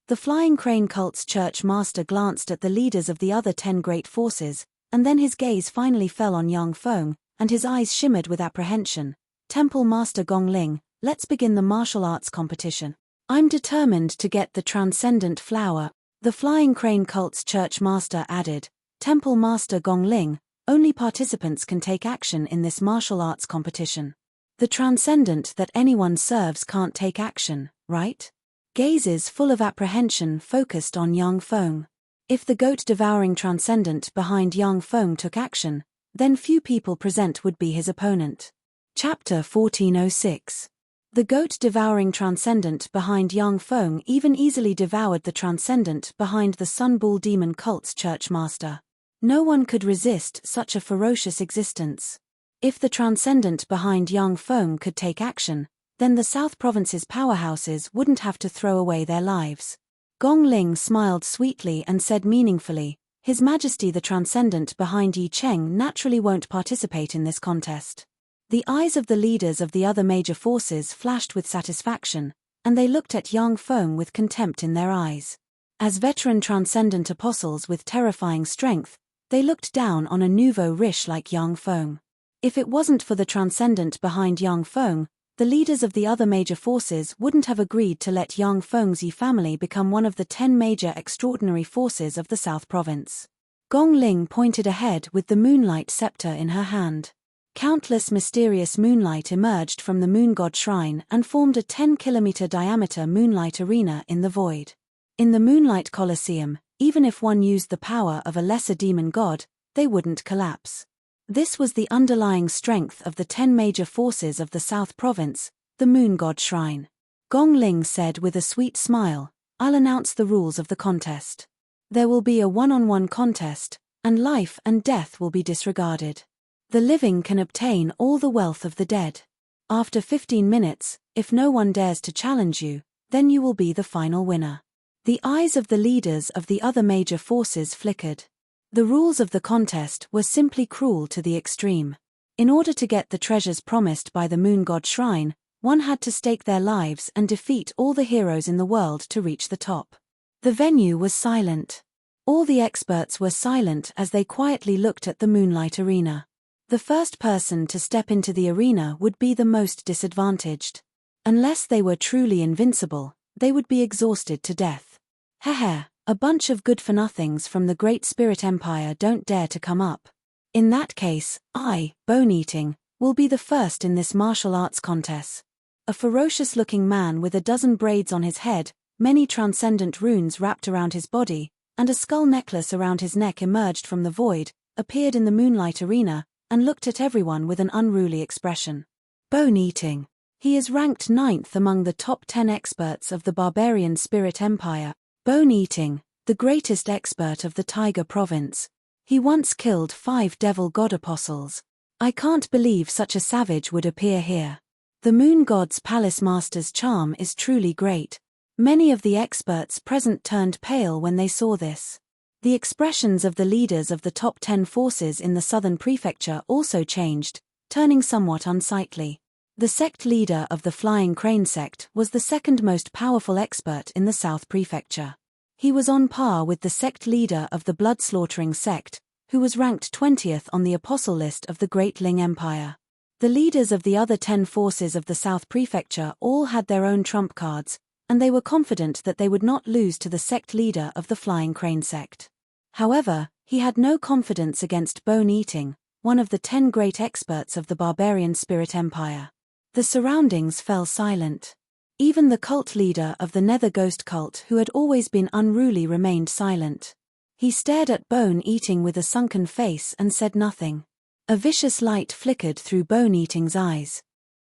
The Flying Crane Cult's church master glanced at the leaders of the other 10 great forces, and then his gaze finally fell on Yang Feng, and his eyes shimmered with apprehension. Temple Master Gongling, let's begin the martial arts competition. I'm determined to get the transcendent flower, the Flying Crane cult's church master added. Temple Master Gong Ling, only participants can take action in this martial arts competition. The transcendent that anyone serves can't take action, right? Gazes full of apprehension focused on Yang Feng. If the goat-devouring transcendent behind Yang Feng took action, then few people present would be his opponent. Chapter 1406. The goat-devouring transcendent behind Yang Feng even easily devoured the transcendent behind the Sun Bull Demon cult's church master. No one could resist such a ferocious existence. If the transcendent behind Yang Feng could take action, then the South Province's powerhouses wouldn't have to throw away their lives. Gong Ling smiled sweetly and said meaningfully, His Majesty the Transcendent behind Yi Cheng naturally won't participate in this contest. The eyes of the leaders of the other major forces flashed with satisfaction, and they looked at Yang Feng with contempt in their eyes. As veteran transcendent apostles with terrifying strength, they looked down on a nouveau riche like Yang Feng. If it wasn't for the transcendent behind Yang Feng, the leaders of the other major forces wouldn't have agreed to let Yang Feng's Yi family become one of the 10 major extraordinary forces of the South Province. Gong Ling pointed ahead with the moonlight scepter in her hand. Countless mysterious moonlight emerged from the moon god shrine and formed a 10-kilometer diameter moonlight arena in the void. In the Moonlight Colosseum, even if one used the power of a lesser demon god, they wouldn't collapse. This was the underlying strength of the 10 major forces of the South Province, the moon god shrine. Gong Ling said with a sweet smile, I'll announce the rules of the contest. There will be a one-on-one contest, and life and death will be disregarded. The living can obtain all the wealth of the dead. After 15 minutes, if no one dares to challenge you, then you will be the final winner. The eyes of the leaders of the other major forces flickered. The rules of the contest were simply cruel to the extreme. In order to get the treasures promised by the moon god shrine, one had to stake their lives and defeat all the heroes in the world to reach the top. The venue was silent. All the experts were silent as they quietly looked at the moonlight arena. The first person to step into the arena would be the most disadvantaged. Unless they were truly invincible, they would be exhausted to death. Heh, a bunch of good-for-nothings from the Great Spirit Empire don't dare to come up. In that case, I, Bone-Eating, will be the first in this martial arts contest. A ferocious-looking man with a dozen braids on his head, many transcendent runes wrapped around his body, and a skull necklace around his neck emerged from the void, appeared in the moonlight arena, and looked at everyone with an unruly expression. Bone-Eating. He is ranked 9th among the top 10 experts of the Barbarian Spirit Empire. Bone-Eating, the greatest expert of the Tiger Province. He once killed 5 devil god apostles. I can't believe such a savage would appear here. The moon god's palace master's charm is truly great. Many of the experts present turned pale when they saw this. The expressions of the leaders of the top 10 forces in the southern prefecture also changed, turning somewhat unsightly. The sect leader of the Flying Crane sect was the second most powerful expert in the South Prefecture. He was on par with the sect leader of the blood-slaughtering sect, who was ranked 20th on the apostle list of the Great Ling Empire. The leaders of the other 10 forces of the South Prefecture all had their own trump cards, and they were confident that they would not lose to the sect leader of the Flying Crane sect. However, he had no confidence against Bone-Eating, one of the 10 great experts of the Barbarian Spirit Empire. The surroundings fell silent. Even the cult leader of the Nether Ghost cult, who had always been unruly, remained silent. He stared at Bone-Eating with a sunken face and said nothing. A vicious light flickered through Bone-Eating's eyes.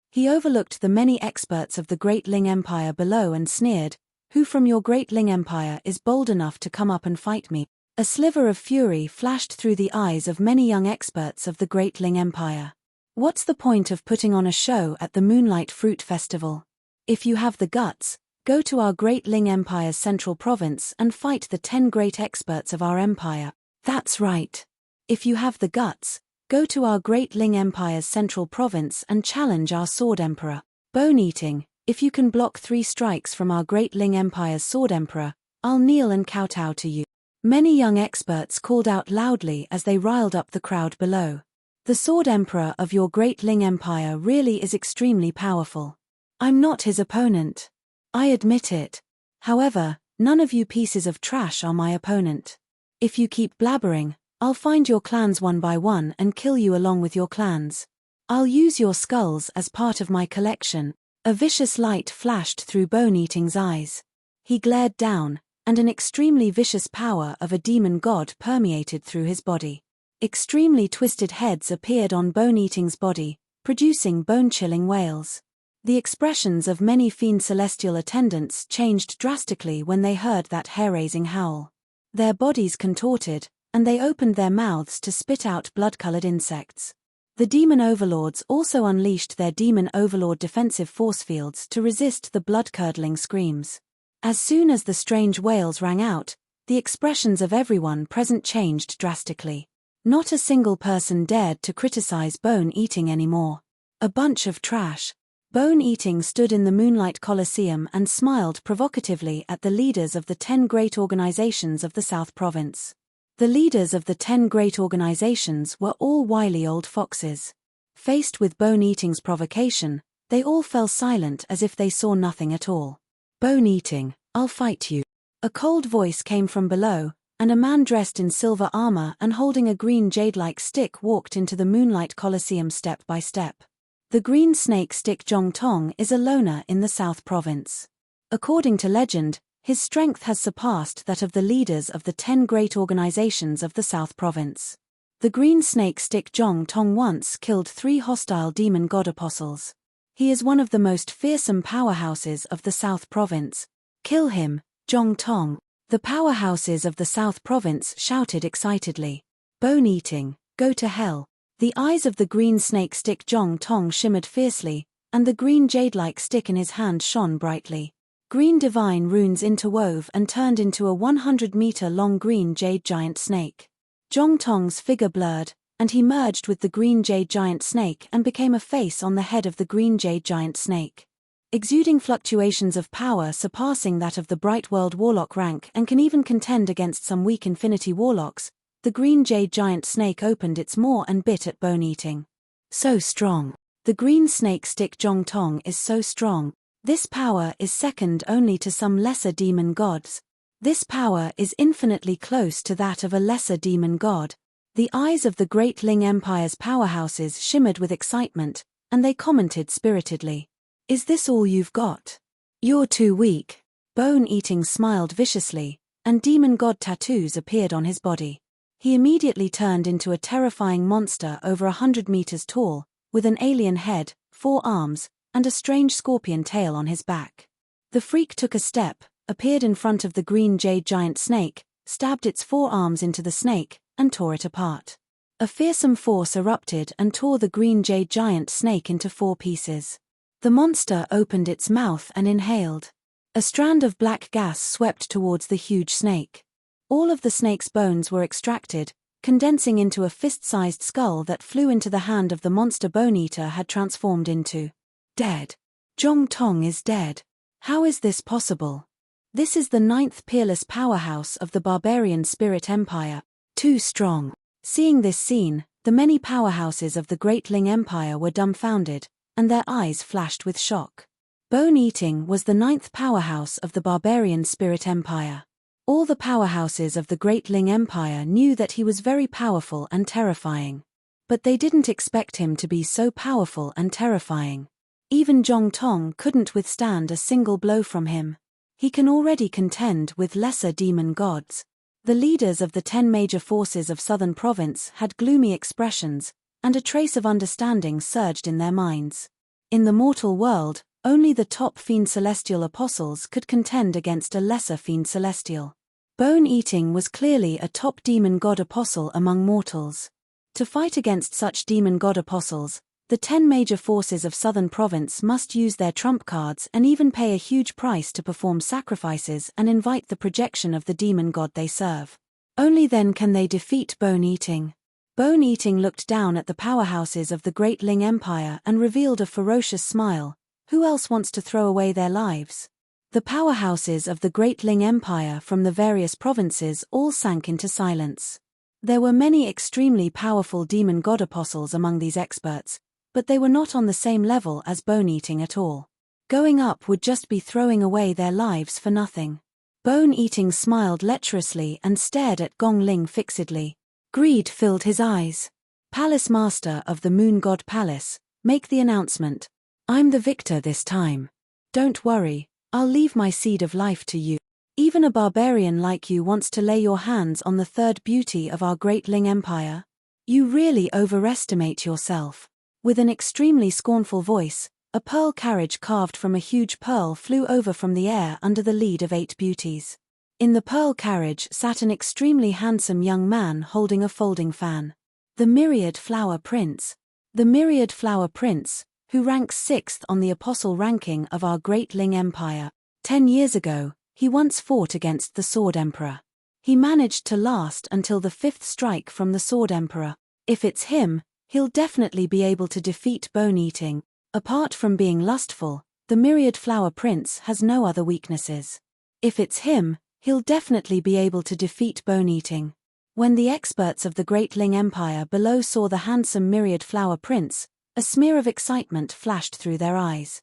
He overlooked the many experts of the Great Ling Empire below and sneered, "Who from your Great Ling Empire is bold enough to come up and fight me?" A sliver of fury flashed through the eyes of many young experts of the Great Ling Empire. What's the point of putting on a show at the Moonlight Fruit Festival? If you have the guts, go to our Great Ling Empire's central province and fight the 10 great experts of our empire. That's right. If you have the guts, go to our Great Ling Empire's central province and challenge our Sword Emperor. Bone-Eating, if you can block 3 strikes from our Great Ling Empire's Sword Emperor, I'll kneel and kowtow to you. Many young experts called out loudly as they riled up the crowd below. The Sword Emperor of your Great Ling Empire really is extremely powerful. I'm not his opponent. I admit it. However, none of you pieces of trash are my opponent. If you keep blabbering, I'll find your clans one by one and kill you along with your clans. I'll use your skulls as part of my collection. A vicious light flashed through Bone Eating's eyes. He glared down, and an extremely vicious power of a demon god permeated through his body. Extremely twisted heads appeared on Bone Eating's body, producing bone-chilling wails. The expressions of many fiend celestial attendants changed drastically when they heard that hair-raising howl. Their bodies contorted, and they opened their mouths to spit out blood-colored insects. The demon overlords also unleashed their demon overlord defensive force fields to resist the blood-curdling screams. As soon as the strange wails rang out, the expressions of everyone present changed drastically. Not a single person dared to criticize Bone Eating anymore. A bunch of trash. Bone Eating stood in the Moonlight Coliseum and smiled provocatively at the leaders of the 10 great organizations of the South Province. The leaders of the 10 great organizations were all wily old foxes. Faced with Bone Eating's provocation, they all fell silent as if they saw nothing at all. Bone Eating, I'll fight you. A cold voice came from below, and a man dressed in silver armor and holding a green jade-like stick walked into the Moonlight Coliseum step by step. The green snake stick Jong Tong is a loner in the South Province. According to legend, his strength has surpassed that of the leaders of the 10 great organizations of the South Province. The green snake stick Jong Tong once killed 3 hostile demon god apostles. He is one of the most fearsome powerhouses of the South Province. Kill him, Jong Tong. The powerhouses of the South Province shouted excitedly. Bone Eating, go to hell. The eyes of the green snake stick Jong Tong shimmered fiercely, and the green jade-like stick in his hand shone brightly. Green divine runes interwove and turned into a 100-meter-long green jade giant snake. Jong Tong's figure blurred, and he merged with the green jade giant snake and became a face on the head of the green jade giant snake. Exuding fluctuations of power surpassing that of the Bright World Warlock rank and can even contend against some weak Infinity Warlocks, the green jade giant snake opened its maw and bit at Bone Eating. So strong. The green snake stick Jong Tong is so strong. This power is second only to some lesser demon gods. This power is infinitely close to that of a lesser demon god. The eyes of the Great Ling Empire's powerhouses shimmered with excitement, and they commented spiritedly. Is this all you've got? You're too weak. Bone Eating smiled viciously, and demon god tattoos appeared on his body. He immediately turned into a terrifying monster over 100 meters tall, with an alien head, 4 arms, and a strange scorpion tail on his back. The freak took a step, appeared in front of the green jade giant snake, stabbed its 4 arms into the snake, and tore it apart. A fearsome force erupted and tore the green jade giant snake into 4 pieces. The monster opened its mouth and inhaled. A strand of black gas swept towards the huge snake. All of the snake's bones were extracted, condensing into a fist-sized skull that flew into the hand of the monster Bone Eater had transformed into. Dead. Jong Tong is dead. How is this possible? This is the 9th peerless powerhouse of the barbarian spirit empire. Too strong. Seeing this scene, the many powerhouses of the Great Ling Empire were dumbfounded, and their eyes flashed with shock. Bone Eating was the 9th powerhouse of the barbarian spirit empire. All the powerhouses of the Great Ling Empire knew that he was very powerful and terrifying. But they didn't expect him to be so powerful and terrifying. Even Jong Tong couldn't withstand a single blow from him. He can already contend with lesser demon gods. The leaders of the 10 major forces of Southern Province had gloomy expressions, and a trace of understanding surged in their minds. In the mortal world, only the top Fiend Celestial Apostles could contend against a lesser Fiend Celestial. Bone Eating was clearly a top demon god apostle among mortals. To fight against such demon god apostles, the 10 major forces of Southern Province must use their trump cards and even pay a huge price to perform sacrifices and invite the projection of the demon god they serve. Only then can they defeat Bone Eating. Bone Eating looked down at the powerhouses of the Great Ling Empire and revealed a ferocious smile. Who else wants to throw away their lives? The powerhouses of the Great Ling Empire from the various provinces all sank into silence. There were many extremely powerful demon god apostles among these experts, but they were not on the same level as Bone Eating at all. Going up would just be throwing away their lives for nothing. Bone-eating smiled lecherously and stared at Gong Ling fixedly. Greed filled his eyes. Palace Master of the Moon God Palace, make the announcement. I'm the victor this time. Don't worry, I'll leave my seed of life to you. Even a barbarian like you wants to lay your hands on the third beauty of our great Ling Empire? You really overestimate yourself. With an extremely scornful voice, a pearl carriage carved from a huge pearl flew over from the air under the lead of 8 beauties. In the pearl carriage sat an extremely handsome young man holding a folding fan. The Myriad Flower Prince. The Myriad Flower Prince, who ranks 6th on the apostle ranking of our great Ling Empire. 10 years ago, he once fought against the Sword Emperor. He managed to last until the 5th strike from the Sword Emperor. If it's him, he'll definitely be able to defeat bone-eating. Apart from being lustful, the Myriad Flower Prince has no other weaknesses. If it's him, he'll definitely be able to defeat bone-eating. When the experts of the Great Ling Empire below saw the handsome Myriad Flower Prince, a smear of excitement flashed through their eyes.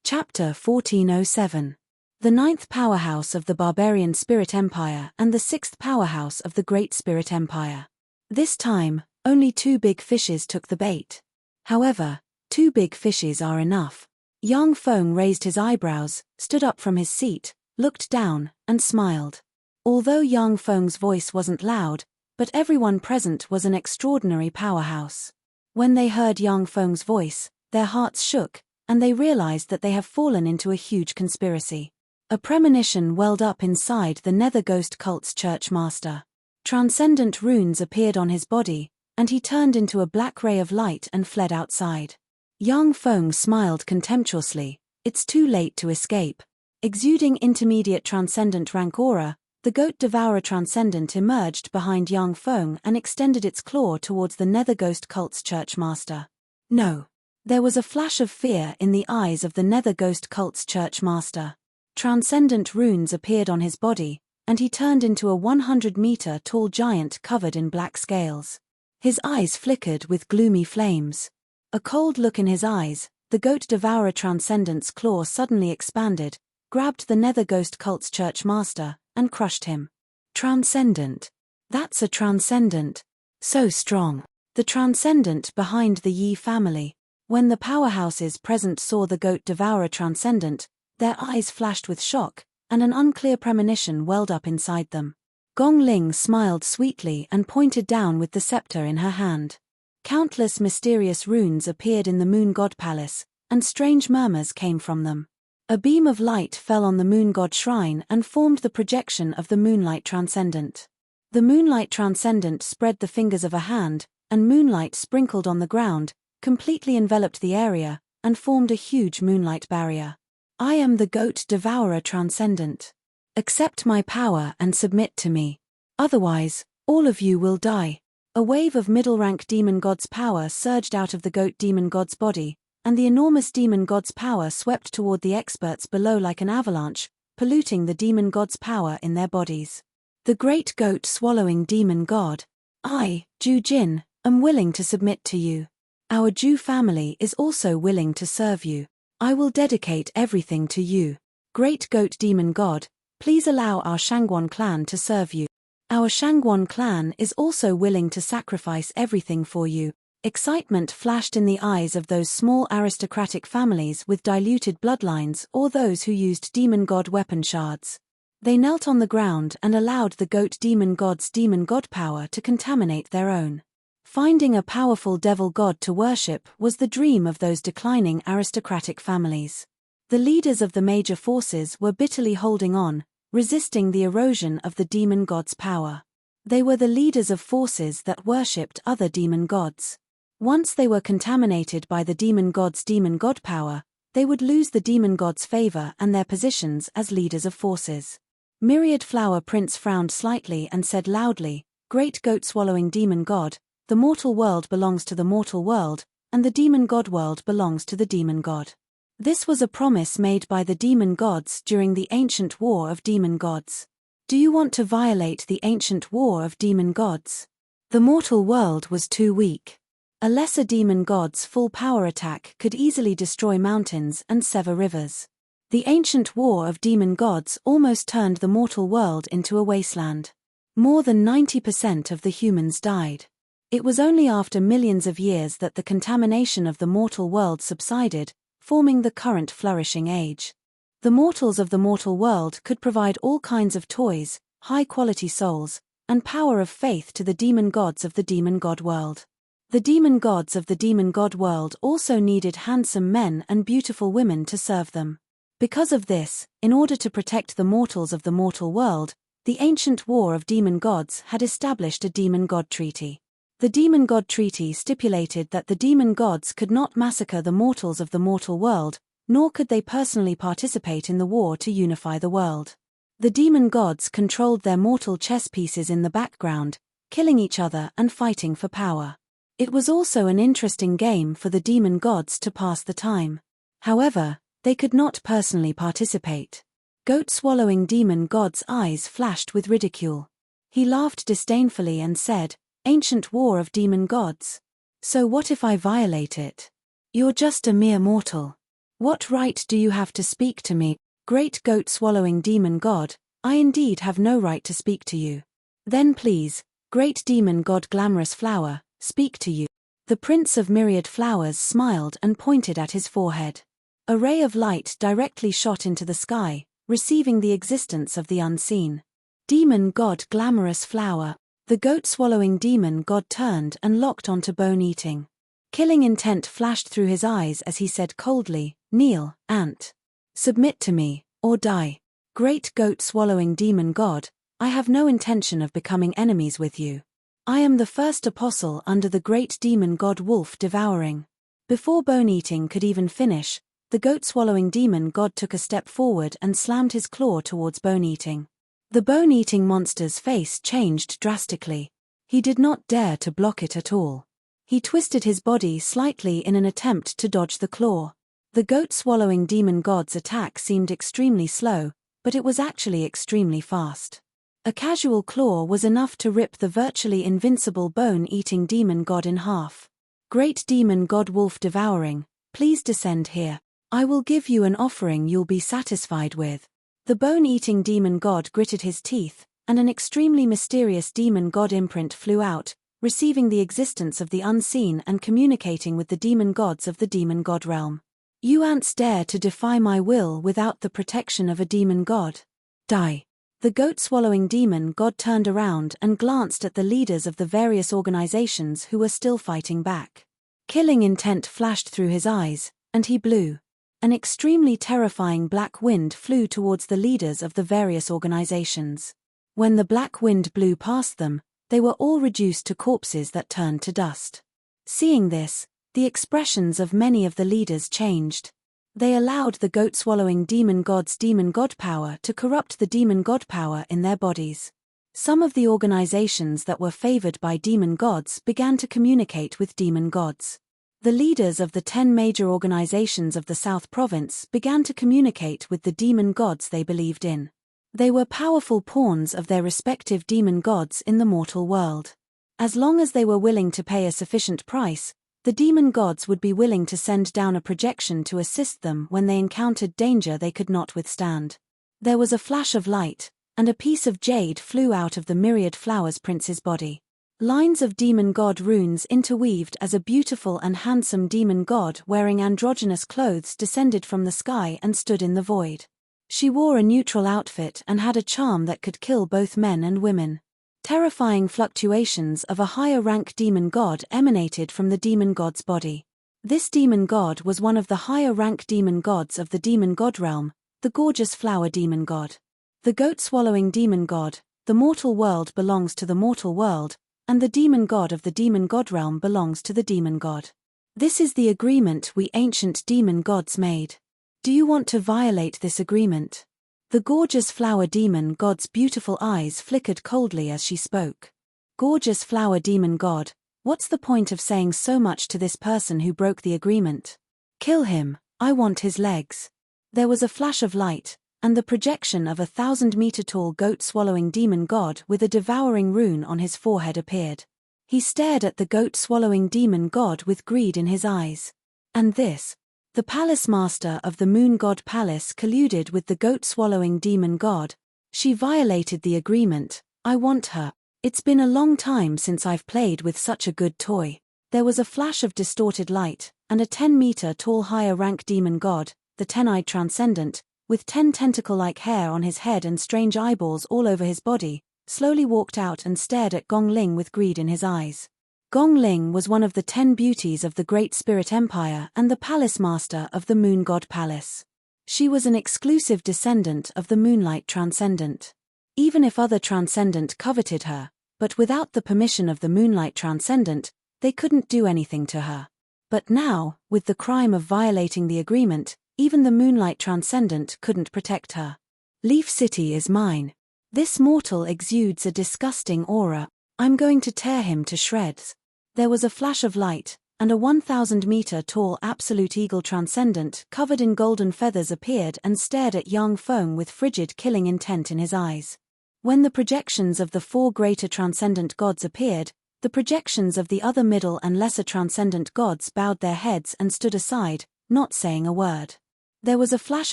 Chapter 1407. The 9th powerhouse of the Barbarian Spirit Empire and the 6th powerhouse of the Great Spirit Empire. This time, only 2 big fishes took the bait. However, 2 big fishes are enough. Yang Feng raised his eyebrows, stood up from his seat, looked down, and smiled. Although Yang Feng's voice wasn't loud, but everyone present was an extraordinary powerhouse. When they heard Yang Feng's voice, their hearts shook, and they realized that they have fallen into a huge conspiracy. A premonition welled up inside the Nether Ghost Cult's church master. Transcendent runes appeared on his body, and he turned into a black ray of light and fled outside. Yang Feng smiled contemptuously. It's too late to escape. Exuding intermediate transcendent rank aura, the Goat Devourer Transcendent emerged behind Yang Feng and extended its claw towards the Nether Ghost Cult's church master. No. There was a flash of fear in the eyes of the Nether Ghost Cult's church master. Transcendent runes appeared on his body, and he turned into a 100-meter tall giant covered in black scales. His eyes flickered with gloomy flames. A cold look in his eyes, the Goat Devourer Transcendent's claw suddenly expanded, grabbed the Nether Ghost Cult's church master, and crushed him. Transcendent. That's a transcendent. So strong. The transcendent behind the Yi family. When the powerhouses present saw the Goat Devourer Transcendent, their eyes flashed with shock, and an unclear premonition welled up inside them. Gong Ling smiled sweetly and pointed down with the scepter in her hand. Countless mysterious runes appeared in the Moon God Palace, and strange murmurs came from them. A beam of light fell on the Moon God Shrine and formed the projection of the Moonlight Transcendent. The Moonlight Transcendent spread the fingers of a hand, and moonlight sprinkled on the ground, completely enveloped the area, and formed a huge moonlight barrier. I am the Goat Devourer Transcendent. Accept my power and submit to me. Otherwise, all of you will die. A wave of middle-rank demon god's power surged out of the goat demon god's body, and the enormous demon god's power swept toward the experts below like an avalanche, polluting the demon god's power in their bodies. The great goat-swallowing demon god. I, Ju Jin, am willing to submit to you. Our Ju family is also willing to serve you. I will dedicate everything to you. Great goat demon god, please allow our Shangguan clan to serve you. Our Shangguan clan is also willing to sacrifice everything for you. Excitement flashed in the eyes of those small aristocratic families with diluted bloodlines or those who used demon god weapon shards. They knelt on the ground and allowed the goat demon god's demon god power to contaminate their own. Finding a powerful devil god to worship was the dream of those declining aristocratic families. The leaders of the major forces were bitterly holding on, resisting the erosion of the demon god's power. They were the leaders of forces that worshipped other demon gods. Once they were contaminated by the demon god's demon god power, they would lose the demon god's favor and their positions as leaders of forces. Myriad Flower Prince frowned slightly and said loudly, Great goat-swallowing demon god, the mortal world belongs to the mortal world, and the demon god world belongs to the demon god. This was a promise made by the demon gods during the ancient war of demon gods. Do you want to violate the ancient war of demon gods? The mortal world was too weak. A lesser demon god's full power attack could easily destroy mountains and sever rivers. The ancient war of demon gods almost turned the mortal world into a wasteland. More than 90% of the humans died. It was only after millions of years that the contamination of the mortal world subsided, forming the current flourishing age. The mortals of the mortal world could provide all kinds of toys, high-quality souls, and power of faith to the demon gods of the demon god world. The demon gods of the demon god world also needed handsome men and beautiful women to serve them. Because of this, in order to protect the mortals of the mortal world, the ancient war of demon gods had established a demon god treaty. The demon god treaty stipulated that the demon gods could not massacre the mortals of the mortal world, nor could they personally participate in the war to unify the world. The demon gods controlled their mortal chess pieces in the background, killing each other and fighting for power. It was also an interesting game for the demon gods to pass the time. However, they could not personally participate. Goat-swallowing demon god's eyes flashed with ridicule. He laughed disdainfully and said, "Ancient war of demon gods. So what if I violate it? You're just a mere mortal. What right do you have to speak to me, great goat-swallowing demon god? I indeed have no right to speak to you. Then please, great demon god glamorous flower, speak to you." The prince of myriad flowers smiled and pointed at his forehead. A ray of light directly shot into the sky, receiving the existence of the unseen. Demon god glamorous flower. The goat-swallowing demon god turned and locked onto bone-eating. Killing intent flashed through his eyes as he said coldly, "Kneel, ant. Submit to me, or die. Great goat-swallowing demon god, I have no intention of becoming enemies with you. I am the first apostle under the great demon god wolf devouring." Before bone-eating could even finish, the goat-swallowing demon god took a step forward and slammed his claw towards bone-eating. The bone-eating monster's face changed drastically. He did not dare to block it at all. He twisted his body slightly in an attempt to dodge the claw. The goat-swallowing demon god's attack seemed extremely slow, but it was actually extremely fast. A casual claw was enough to rip the virtually invincible bone-eating demon god in half. "Great demon god wolf devouring, please descend here. I will give you an offering you'll be satisfied with." The bone-eating demon god gritted his teeth, and an extremely mysterious demon god imprint flew out, receiving the existence of the unseen and communicating with the demon gods of the demon god realm. "You ants dare to defy my will without the protection of a demon god? Die." The goat-swallowing demon god turned around and glanced at the leaders of the various organizations who were still fighting back. Killing intent flashed through his eyes, and he blew. An extremely terrifying black wind flew towards the leaders of the various organizations. When the black wind blew past them, they were all reduced to corpses that turned to dust. Seeing this, the expressions of many of the leaders changed. They allowed the goat-swallowing demon god's demon god power to corrupt the demon god power in their bodies. Some of the organizations that were favored by demon gods began to communicate with demon gods. The leaders of the 10 major organizations of the South Province began to communicate with the demon gods they believed in. They were powerful pawns of their respective demon gods in the mortal world. As long as they were willing to pay a sufficient price, the demon gods would be willing to send down a projection to assist them when they encountered danger they could not withstand. There was a flash of light, and a piece of jade flew out of the myriad flowers prince's body. Lines of demon god runes interweaved as a beautiful and handsome demon god wearing androgynous clothes descended from the sky and stood in the void. She wore a neutral outfit and had a charm that could kill both men and women. Terrifying fluctuations of a higher rank demon god emanated from the demon god's body. This demon god was one of the higher rank demon gods of the demon god realm, the gorgeous flower demon god. The goat-swallowing demon god, the mortal world belongs to the mortal world, and the demon god of the demon god realm belongs to the demon god. This is the agreement we ancient demon gods made. Do you want to violate this agreement? The gorgeous flower demon god's beautiful eyes flickered coldly as she spoke. Gorgeous flower demon god, what's the point of saying so much to this person who broke the agreement? Kill him, I want his legs. There was a flash of light, and the projection of a 1,000-meter-tall goat-swallowing demon god with a devouring rune on his forehead appeared. He stared at the goat-swallowing demon god with greed in his eyes. And this? The palace master of the moon god palace colluded with the goat-swallowing demon god. She violated the agreement. I want her. It's been a long time since I've played with such a good toy. There was a flash of distorted light, and a 10-meter-tall higher-rank demon god, the 10-eyed transcendent, with 10 tentacle-like hair on his head and strange eyeballs all over his body, slowly walked out and stared at Gong Ling with greed in his eyes. Gong Ling was one of the 10 beauties of the Great Spirit Empire and the palace master of the Moon God Palace. She was an exclusive descendant of the Moonlight Transcendent. Even if other Transcendent coveted her, but without the permission of the Moonlight Transcendent, they couldn't do anything to her. But now, with the crime of violating the agreement, even the Moonlight Transcendent couldn't protect her. Leaf City is mine. This mortal exudes a disgusting aura. I'm going to tear him to shreds. There was a flash of light, and a 1,000-meter-tall Absolute Eagle Transcendent covered in golden feathers appeared and stared at Yang Feng with frigid killing intent in his eyes. When the projections of the 4 greater transcendent gods appeared, the projections of the other middle and lesser transcendent gods bowed their heads and stood aside, not saying a word. There was a flash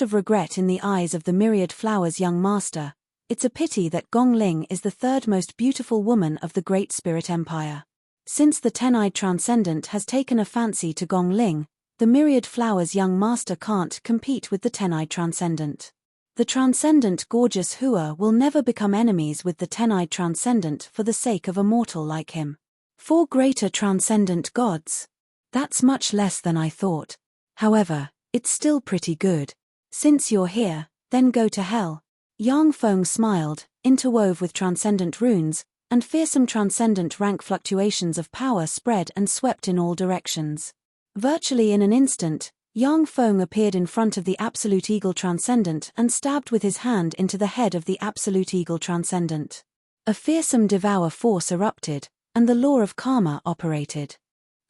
of regret in the eyes of the Myriad Flowers' young master. It's a pity that Gong Ling is the 3rd most beautiful woman of the Great Spirit Empire. Since the 10-eyed transcendent has taken a fancy to Gong Ling, the Myriad Flowers' young master can't compete with the 10-eyed transcendent. The transcendent gorgeous Hua will never become enemies with the 10-eyed transcendent for the sake of a mortal like him. 4 greater transcendent gods. That's much less than I thought. However, it's still pretty good. Since you're here, then go to hell. Yang Feng smiled, interwove with transcendent runes, and fearsome transcendent rank fluctuations of power spread and swept in all directions. Virtually in an instant, Yang Feng appeared in front of the Absolute Eagle Transcendent and stabbed with his hand into the head of the Absolute Eagle Transcendent. A fearsome devour force erupted, and the law of karma operated.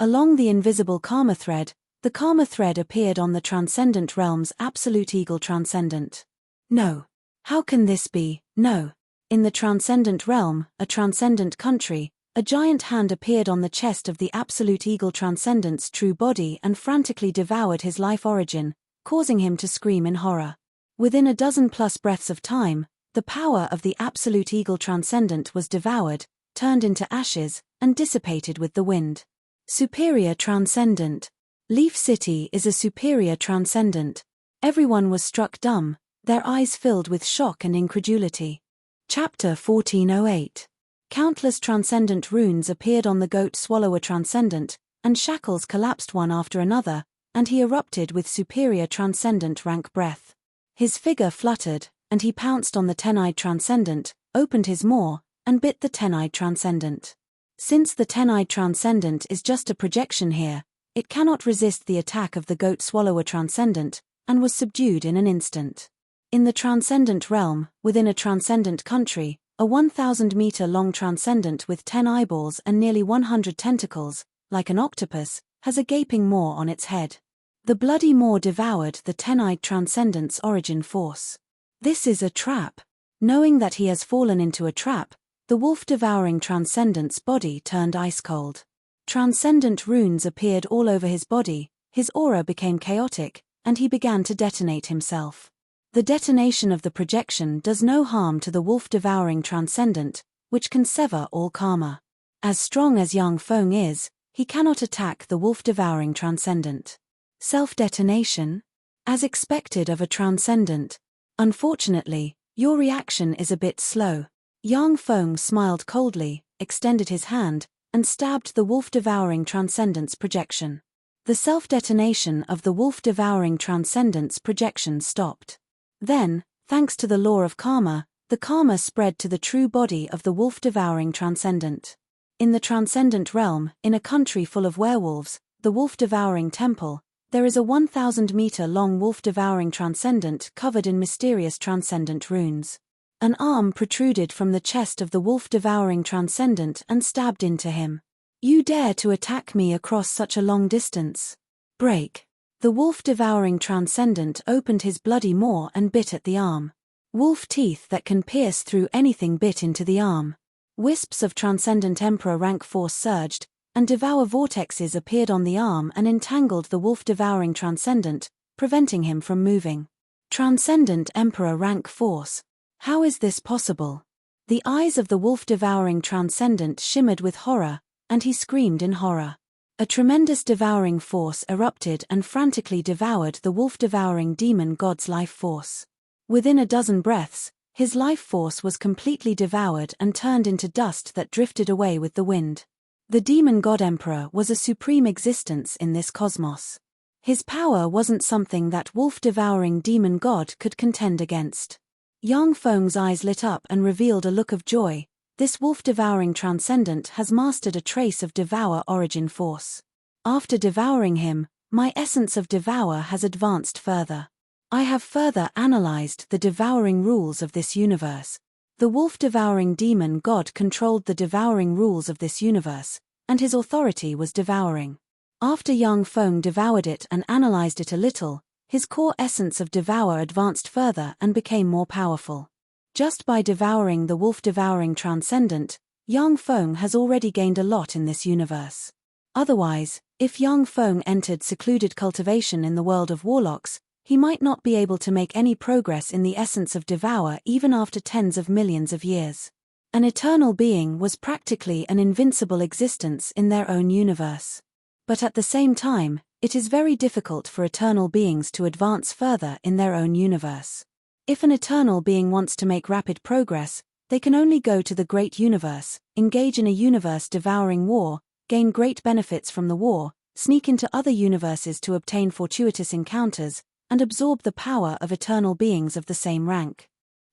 Along the invisible karma thread, the karma thread appeared on the Transcendent Realm's Absolute Eagle Transcendent. No. How can this be? No. In the Transcendent Realm, a Transcendent country, a giant hand appeared on the chest of the Absolute Eagle Transcendent's true body and frantically devoured his life origin, causing him to scream in horror. Within a dozen-plus breaths of time, the power of the Absolute Eagle Transcendent was devoured, turned into ashes, and dissipated with the wind. Superior Transcendent. Leaf City is a superior Transcendent. Everyone was struck dumb, their eyes filled with shock and incredulity. Chapter 1408. Countless transcendent runes appeared on the goat swallower transcendent, and shackles collapsed one after another, and he erupted with superior transcendent rank breath. His figure fluttered, and he pounced on the 10-eyed transcendent, opened his maw, and bit the 10-eyed transcendent. Since the 10-eyed transcendent is just a projection here, it cannot resist the attack of the goat swallower transcendent, and was subdued in an instant. In the transcendent realm, within a transcendent country, a 1,000-meter-long transcendent with 10 eyeballs and nearly 100 tentacles, like an octopus, has a gaping maw on its head. The bloody maw devoured the 10-eyed transcendent's origin force. This is a trap. Knowing that he has fallen into a trap, the wolf-devouring transcendent's body turned ice-cold. Transcendent runes appeared all over his body, his aura became chaotic, and he began to detonate himself. The detonation of the projection does no harm to the wolf-devouring transcendent, which can sever all karma. As strong as Yang Feng is, he cannot attack the wolf-devouring transcendent. Self-detonation? As expected of a transcendent. Unfortunately, your reaction is a bit slow. Yang Feng smiled coldly, extended his hand, and stabbed the wolf-devouring transcendent's projection. The self-detonation of the wolf-devouring transcendent's projection stopped. Then, thanks to the law of karma, the karma spread to the true body of the wolf-devouring transcendent. In the transcendent realm, in a country full of werewolves, the wolf-devouring temple, there is a 1,000-meter-long wolf-devouring transcendent covered in mysterious transcendent runes. An arm protruded from the chest of the wolf-devouring transcendent and stabbed into him. You dare to attack me across such a long distance? Break. The wolf-devouring transcendent opened his bloody maw and bit at the arm. Wolf teeth that can pierce through anything bit into the arm. Wisps of Transcendent Emperor rank force surged, and devour vortexes appeared on the arm and entangled the wolf-devouring Transcendent, preventing him from moving. Transcendent Emperor rank force. How is this possible? The eyes of the wolf-devouring Transcendent shimmered with horror, and he screamed in horror. A tremendous devouring force erupted and frantically devoured the wolf-devouring demon god's life force. Within a dozen breaths, his life force was completely devoured and turned into dust that drifted away with the wind. The demon god emperor was a supreme existence in this cosmos. His power wasn't something that wolf-devouring demon god could contend against. Yang Feng's eyes lit up and revealed a look of joy. This wolf-devouring Transcendent has mastered a trace of Devour origin force. After devouring him, my essence of Devour has advanced further. I have further analyzed the devouring rules of this universe. The wolf-devouring demon god controlled the devouring rules of this universe, and his authority was devouring. After Yang Feng devoured it and analyzed it a little, his core essence of Devour advanced further and became more powerful. Just by devouring the wolf-devouring Transcendent, Yang Feng has already gained a lot in this universe. Otherwise, if Yang Feng entered secluded cultivation in the world of warlocks, he might not be able to make any progress in the essence of Devour even after tens of millions of years. An eternal being was practically an invincible existence in their own universe. But at the same time, it is very difficult for eternal beings to advance further in their own universe. If an eternal being wants to make rapid progress, they can only go to the great universe, engage in a universe-devouring war, gain great benefits from the war, sneak into other universes to obtain fortuitous encounters, and absorb the power of eternal beings of the same rank.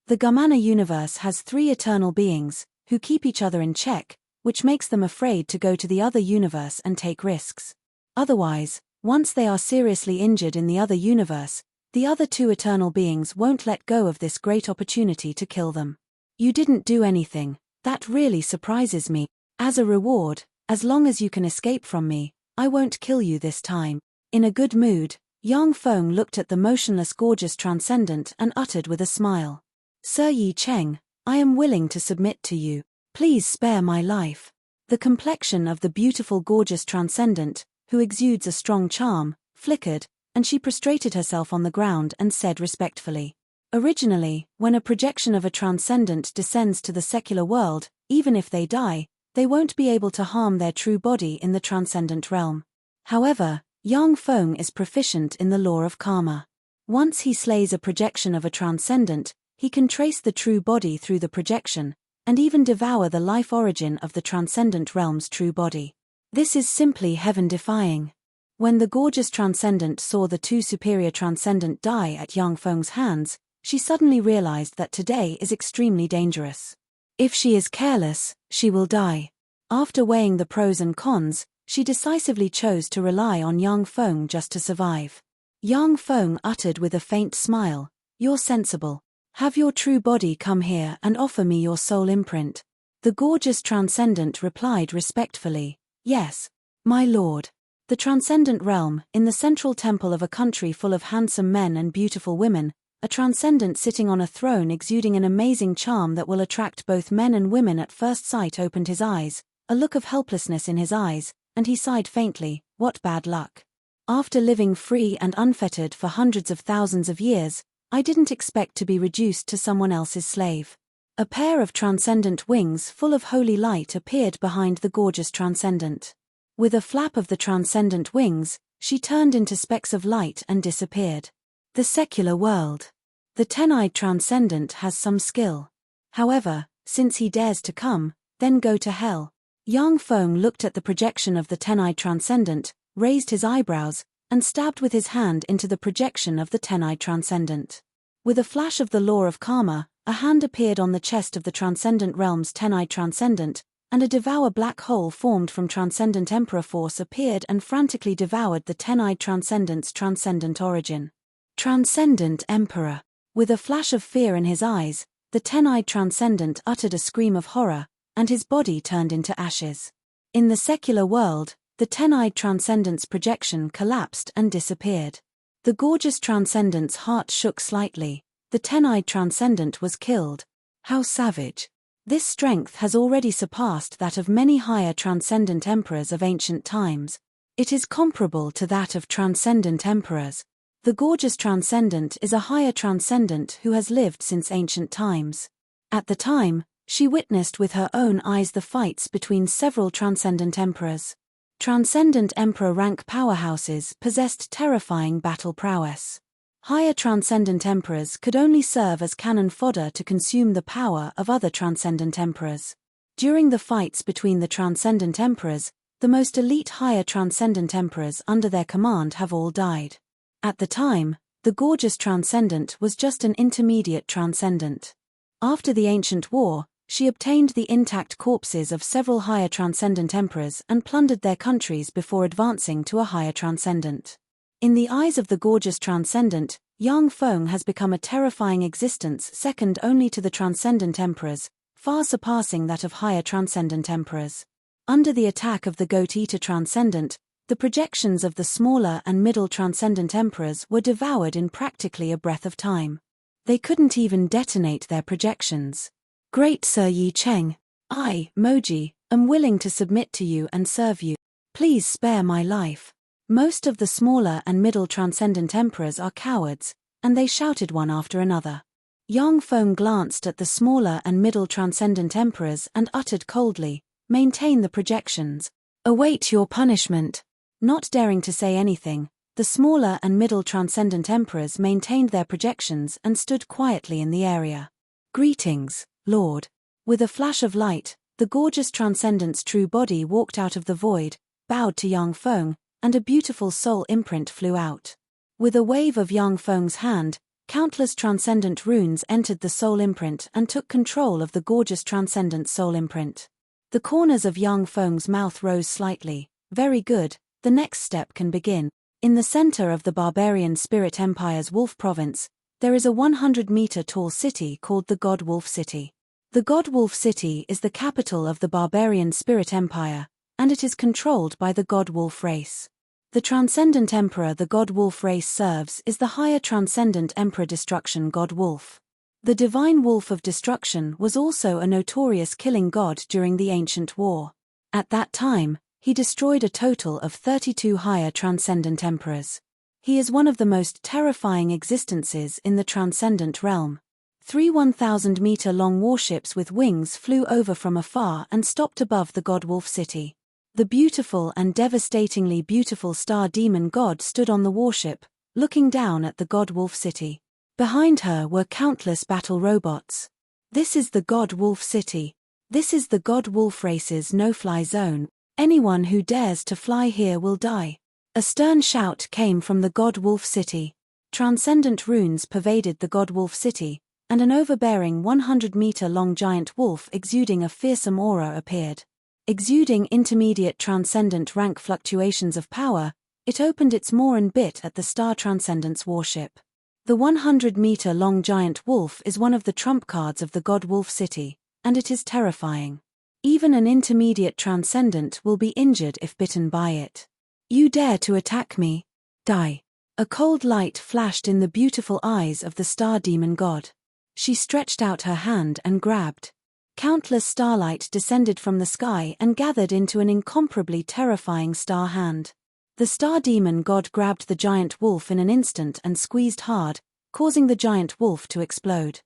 The Gamana universe has 3 eternal beings, who keep each other in check, which makes them afraid to go to the other universe and take risks. Otherwise, once they are seriously injured in the other universe, the other 2 eternal beings won't let go of this great opportunity to kill them. You didn't do anything. That really surprises me. As a reward, as long as you can escape from me, I won't kill you this time. In a good mood, Yang Feng looked at the motionless gorgeous Transcendent and uttered with a smile. Sir Yi Cheng, I am willing to submit to you. Please spare my life. The complexion of the beautiful gorgeous Transcendent, who exudes a strong charm, flickered, and she prostrated herself on the ground and said respectfully. Originally, when a projection of a Transcendent descends to the secular world, even if they die, they won't be able to harm their true body in the Transcendent realm. However, Yang Feng is proficient in the law of karma. Once he slays a projection of a Transcendent, he can trace the true body through the projection, and even devour the life origin of the Transcendent realm's true body. This is simply heaven-defying. When the gorgeous Transcendent saw the 2 superior Transcendent die at Yang Feng's hands, she suddenly realized that today is extremely dangerous. If she is careless, she will die. After weighing the pros and cons, she decisively chose to rely on Yang Feng just to survive. Yang Feng uttered with a faint smile, "You're sensible. Have your true body come here and offer me your soul imprint." The gorgeous Transcendent replied respectfully, "Yes, my lord." The Transcendent realm, in the central temple of a country full of handsome men and beautiful women, a Transcendent sitting on a throne exuding an amazing charm that will attract both men and women at first sight opened his eyes, a look of helplessness in his eyes, and he sighed faintly, "What bad luck. After living free and unfettered for hundreds of thousands of years, I didn't expect to be reduced to someone else's slave." A pair of transcendent wings full of holy light appeared behind the gorgeous Transcendent. With a flap of the transcendent wings, she turned into specks of light and disappeared. The secular world. The ten-eyed Transcendent has some skill. However, since he dares to come, then go to hell. Yang Feng looked at the projection of the ten-eyed Transcendent, raised his eyebrows, and stabbed with his hand into the projection of the ten-eyed Transcendent. With a flash of the law of karma, a hand appeared on the chest of the Transcendent Realm's ten-eyed Transcendent, and a devour black hole formed from Transcendent Emperor Force appeared and frantically devoured the ten-eyed Transcendent's transcendent origin. Transcendent Emperor. With a flash of fear in his eyes, the ten-eyed Transcendent uttered a scream of horror, and his body turned into ashes. In the secular world, the ten-eyed Transcendent's projection collapsed and disappeared. The gorgeous Transcendent's heart shook slightly. The ten-eyed Transcendent was killed. How savage. This strength has already surpassed that of many higher transcendent emperors of ancient times. It is comparable to that of transcendent emperors. The gorgeous transcendent is a higher transcendent who has lived since ancient times. At the time, she witnessed with her own eyes the fights between several transcendent emperors. Transcendent emperor rank powerhouses possessed terrifying battle prowess. Higher transcendent emperors could only serve as cannon fodder to consume the power of other transcendent emperors. During the fights between the transcendent emperors, the most elite higher transcendent emperors under their command have all died. At the time, the gorgeous transcendent was just an intermediate transcendent. After the ancient war, she obtained the intact corpses of several higher transcendent emperors and plundered their countries before advancing to a higher transcendent. In the eyes of the gorgeous transcendent, Yang Feng has become a terrifying existence second only to the transcendent emperors, far surpassing that of higher transcendent emperors. Under the attack of the goat-eater transcendent, the projections of the smaller and middle transcendent emperors were devoured in practically a breath of time. They couldn't even detonate their projections. Great Sir Yi Cheng, I, Moji, am willing to submit to you and serve you. Please spare my life. Most of the smaller and middle transcendent emperors are cowards, and they shouted one after another. Yang Feng glanced at the smaller and middle transcendent emperors and uttered coldly, "Maintain the projections. Await your punishment." Not daring to say anything, the smaller and middle transcendent emperors maintained their projections and stood quietly in the area. "Greetings, Lord." With a flash of light, the gorgeous transcendent's true body walked out of the void, bowed to Yang Feng, and a beautiful soul imprint flew out. With a wave of Yang Feng's hand, countless transcendent runes entered the soul imprint and took control of the gorgeous transcendent soul imprint. The corners of Yang Feng's mouth rose slightly. Very good, the next step can begin. In the center of the barbarian spirit empire's Wolf province, there is a 100-meter tall city called the God Wolf City. The God Wolf City is the capital of the barbarian spirit empire, and it is controlled by the God Wolf race. The transcendent emperor the God Wolf race serves is the higher transcendent emperor Destruction God Wolf. The divine wolf of destruction was also a notorious killing god during the ancient war. At that time, he destroyed a total of 32 higher transcendent emperors. He is one of the most terrifying existences in the transcendent realm. 3 1,000-meter-long warships with wings flew over from afar and stopped above the God Wolf City. The beautiful and devastatingly beautiful star demon god stood on the warship, looking down at the God Wolf City. Behind her were countless battle robots. This is the God Wolf City. This is the God Wolf race's no-fly zone. Anyone who dares to fly here will die. A stern shout came from the God Wolf City. Transcendent runes pervaded the God Wolf City, and an overbearing 100-meter-long giant wolf exuding a fearsome aura appeared. Exuding intermediate transcendent rank fluctuations of power, it opened its maw and bit at the Star Transcendence warship. The 100-meter-long giant wolf is one of the trump cards of the God Wolf City, and it is terrifying. Even an intermediate transcendent will be injured if bitten by it. You dare to attack me? Die. A cold light flashed in the beautiful eyes of the star demon god. She stretched out her hand and grabbed. Countless starlight descended from the sky and gathered into an incomparably terrifying star hand. The star demon god grabbed the giant wolf in an instant and squeezed hard, causing the giant wolf to explode.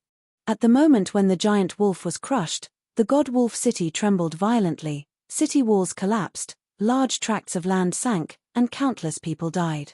At the moment when the giant wolf was crushed, the God Wolf City trembled violently, city walls collapsed, large tracts of land sank, and countless people died.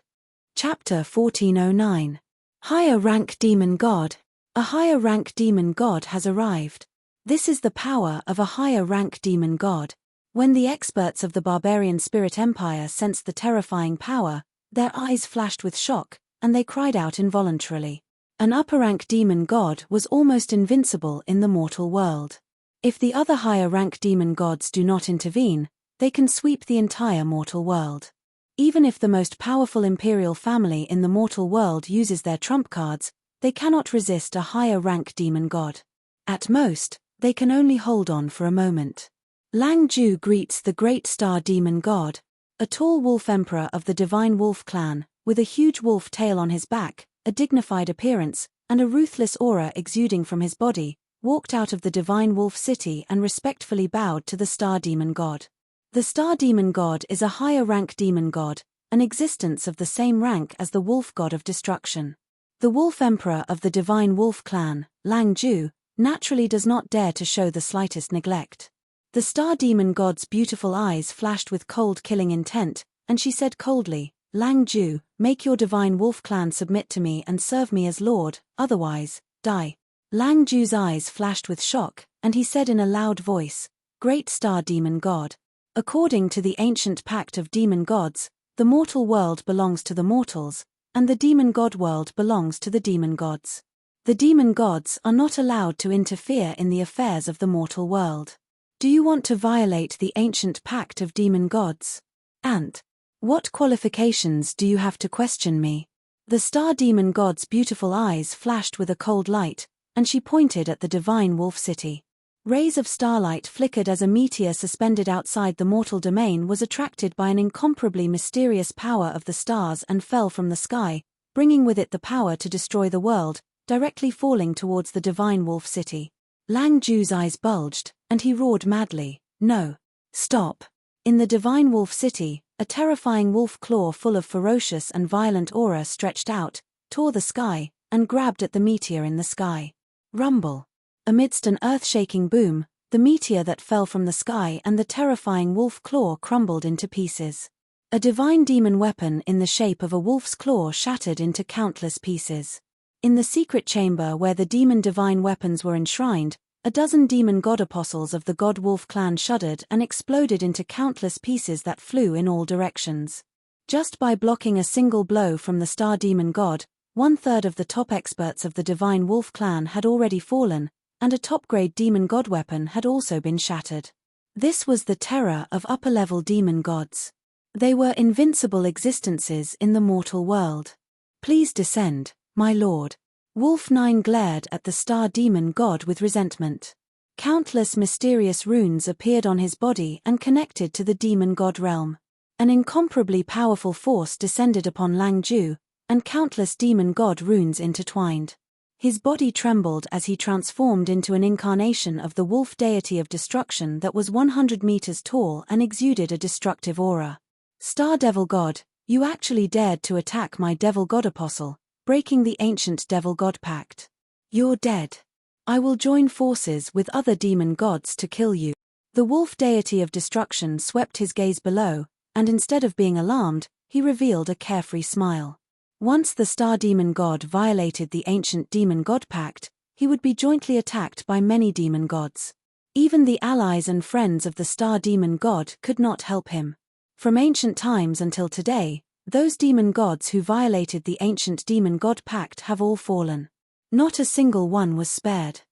Chapter 1409. Higher Rank Demon God. A higher rank demon god has arrived. This is the power of a higher rank demon god. When the experts of the barbarian spirit empire sensed the terrifying power, their eyes flashed with shock, and they cried out involuntarily. An upper rank demon god was almost invincible in the mortal world. If the other higher rank demon gods do not intervene, they can sweep the entire mortal world. Even if the most powerful imperial family in the mortal world uses their trump cards, they cannot resist a higher rank demon god. At most, they can only hold on for a moment. Lang Ju greets the great star demon god, a tall wolf emperor of the divine wolf clan, with a huge wolf tail on his back, a dignified appearance, and a ruthless aura exuding from his body. walked out of the divine wolf city and respectfully bowed to the star demon god. The star demon god is a higher rank demon god, an existence of the same rank as the wolf god of destruction. The wolf emperor of the divine wolf clan, Lang Ju, naturally does not dare to show the slightest neglect. The star demon god's beautiful eyes flashed with cold killing intent, and she said coldly, "Lang Ju, make your divine wolf clan submit to me and serve me as lord, otherwise, die." Lang Ju's eyes flashed with shock, and he said in a loud voice, "Great star demon god. According to the ancient pact of demon gods, the mortal world belongs to the mortals, and the demon god world belongs to the demon gods. The demon gods are not allowed to interfere in the affairs of the mortal world. Do you want to violate the ancient pact of demon gods? And what qualifications do you have to question me?" The star demon god's beautiful eyes flashed with a cold light, and she pointed at the divine wolf city. Rays of starlight flickered as a meteor suspended outside the mortal domain was attracted by an incomparably mysterious power of the stars and fell from the sky, bringing with it the power to destroy the world, directly falling towards the divine wolf city. Lang Ju's eyes bulged, and he roared madly, "No! Stop!" In the divine wolf city, a terrifying wolf claw full of ferocious and violent aura stretched out, tore the sky, and grabbed at the meteor in the sky. Rumble. Amidst an earth-shaking boom, the meteor that fell from the sky and the terrifying wolf claw crumbled into pieces. A divine demon weapon in the shape of a wolf's claw shattered into countless pieces. In the secret chamber where the demon divine weapons were enshrined, a dozen demon god apostles of the god-wolf clan shuddered and exploded into countless pieces that flew in all directions. Just by blocking a single blow from the star demon god, 1/3 of the top experts of the divine wolf clan had already fallen, and a top-grade demon god weapon had also been shattered. This was the terror of upper-level demon gods. They were invincible existences in the mortal world. "Please descend, my lord." Wolf 9 glared at the star demon god with resentment. Countless mysterious runes appeared on his body and connected to the demon god realm. An incomparably powerful force descended upon Lang Ju, and countless demon god runes intertwined. His body trembled as he transformed into an incarnation of the wolf deity of destruction that was 100 meters tall and exuded a destructive aura. "Star Devil God, you actually dared to attack my Devil God Apostle, breaking the ancient Devil God Pact. You're dead. I will join forces with other demon gods to kill you." The wolf deity of destruction swept his gaze below, and instead of being alarmed, he revealed a carefree smile. Once the star demon god violated the ancient demon god pact, he would be jointly attacked by many demon gods. Even the allies and friends of the star demon god could not help him. From ancient times until today, those demon gods who violated the ancient demon god pact have all fallen. Not a single one was spared.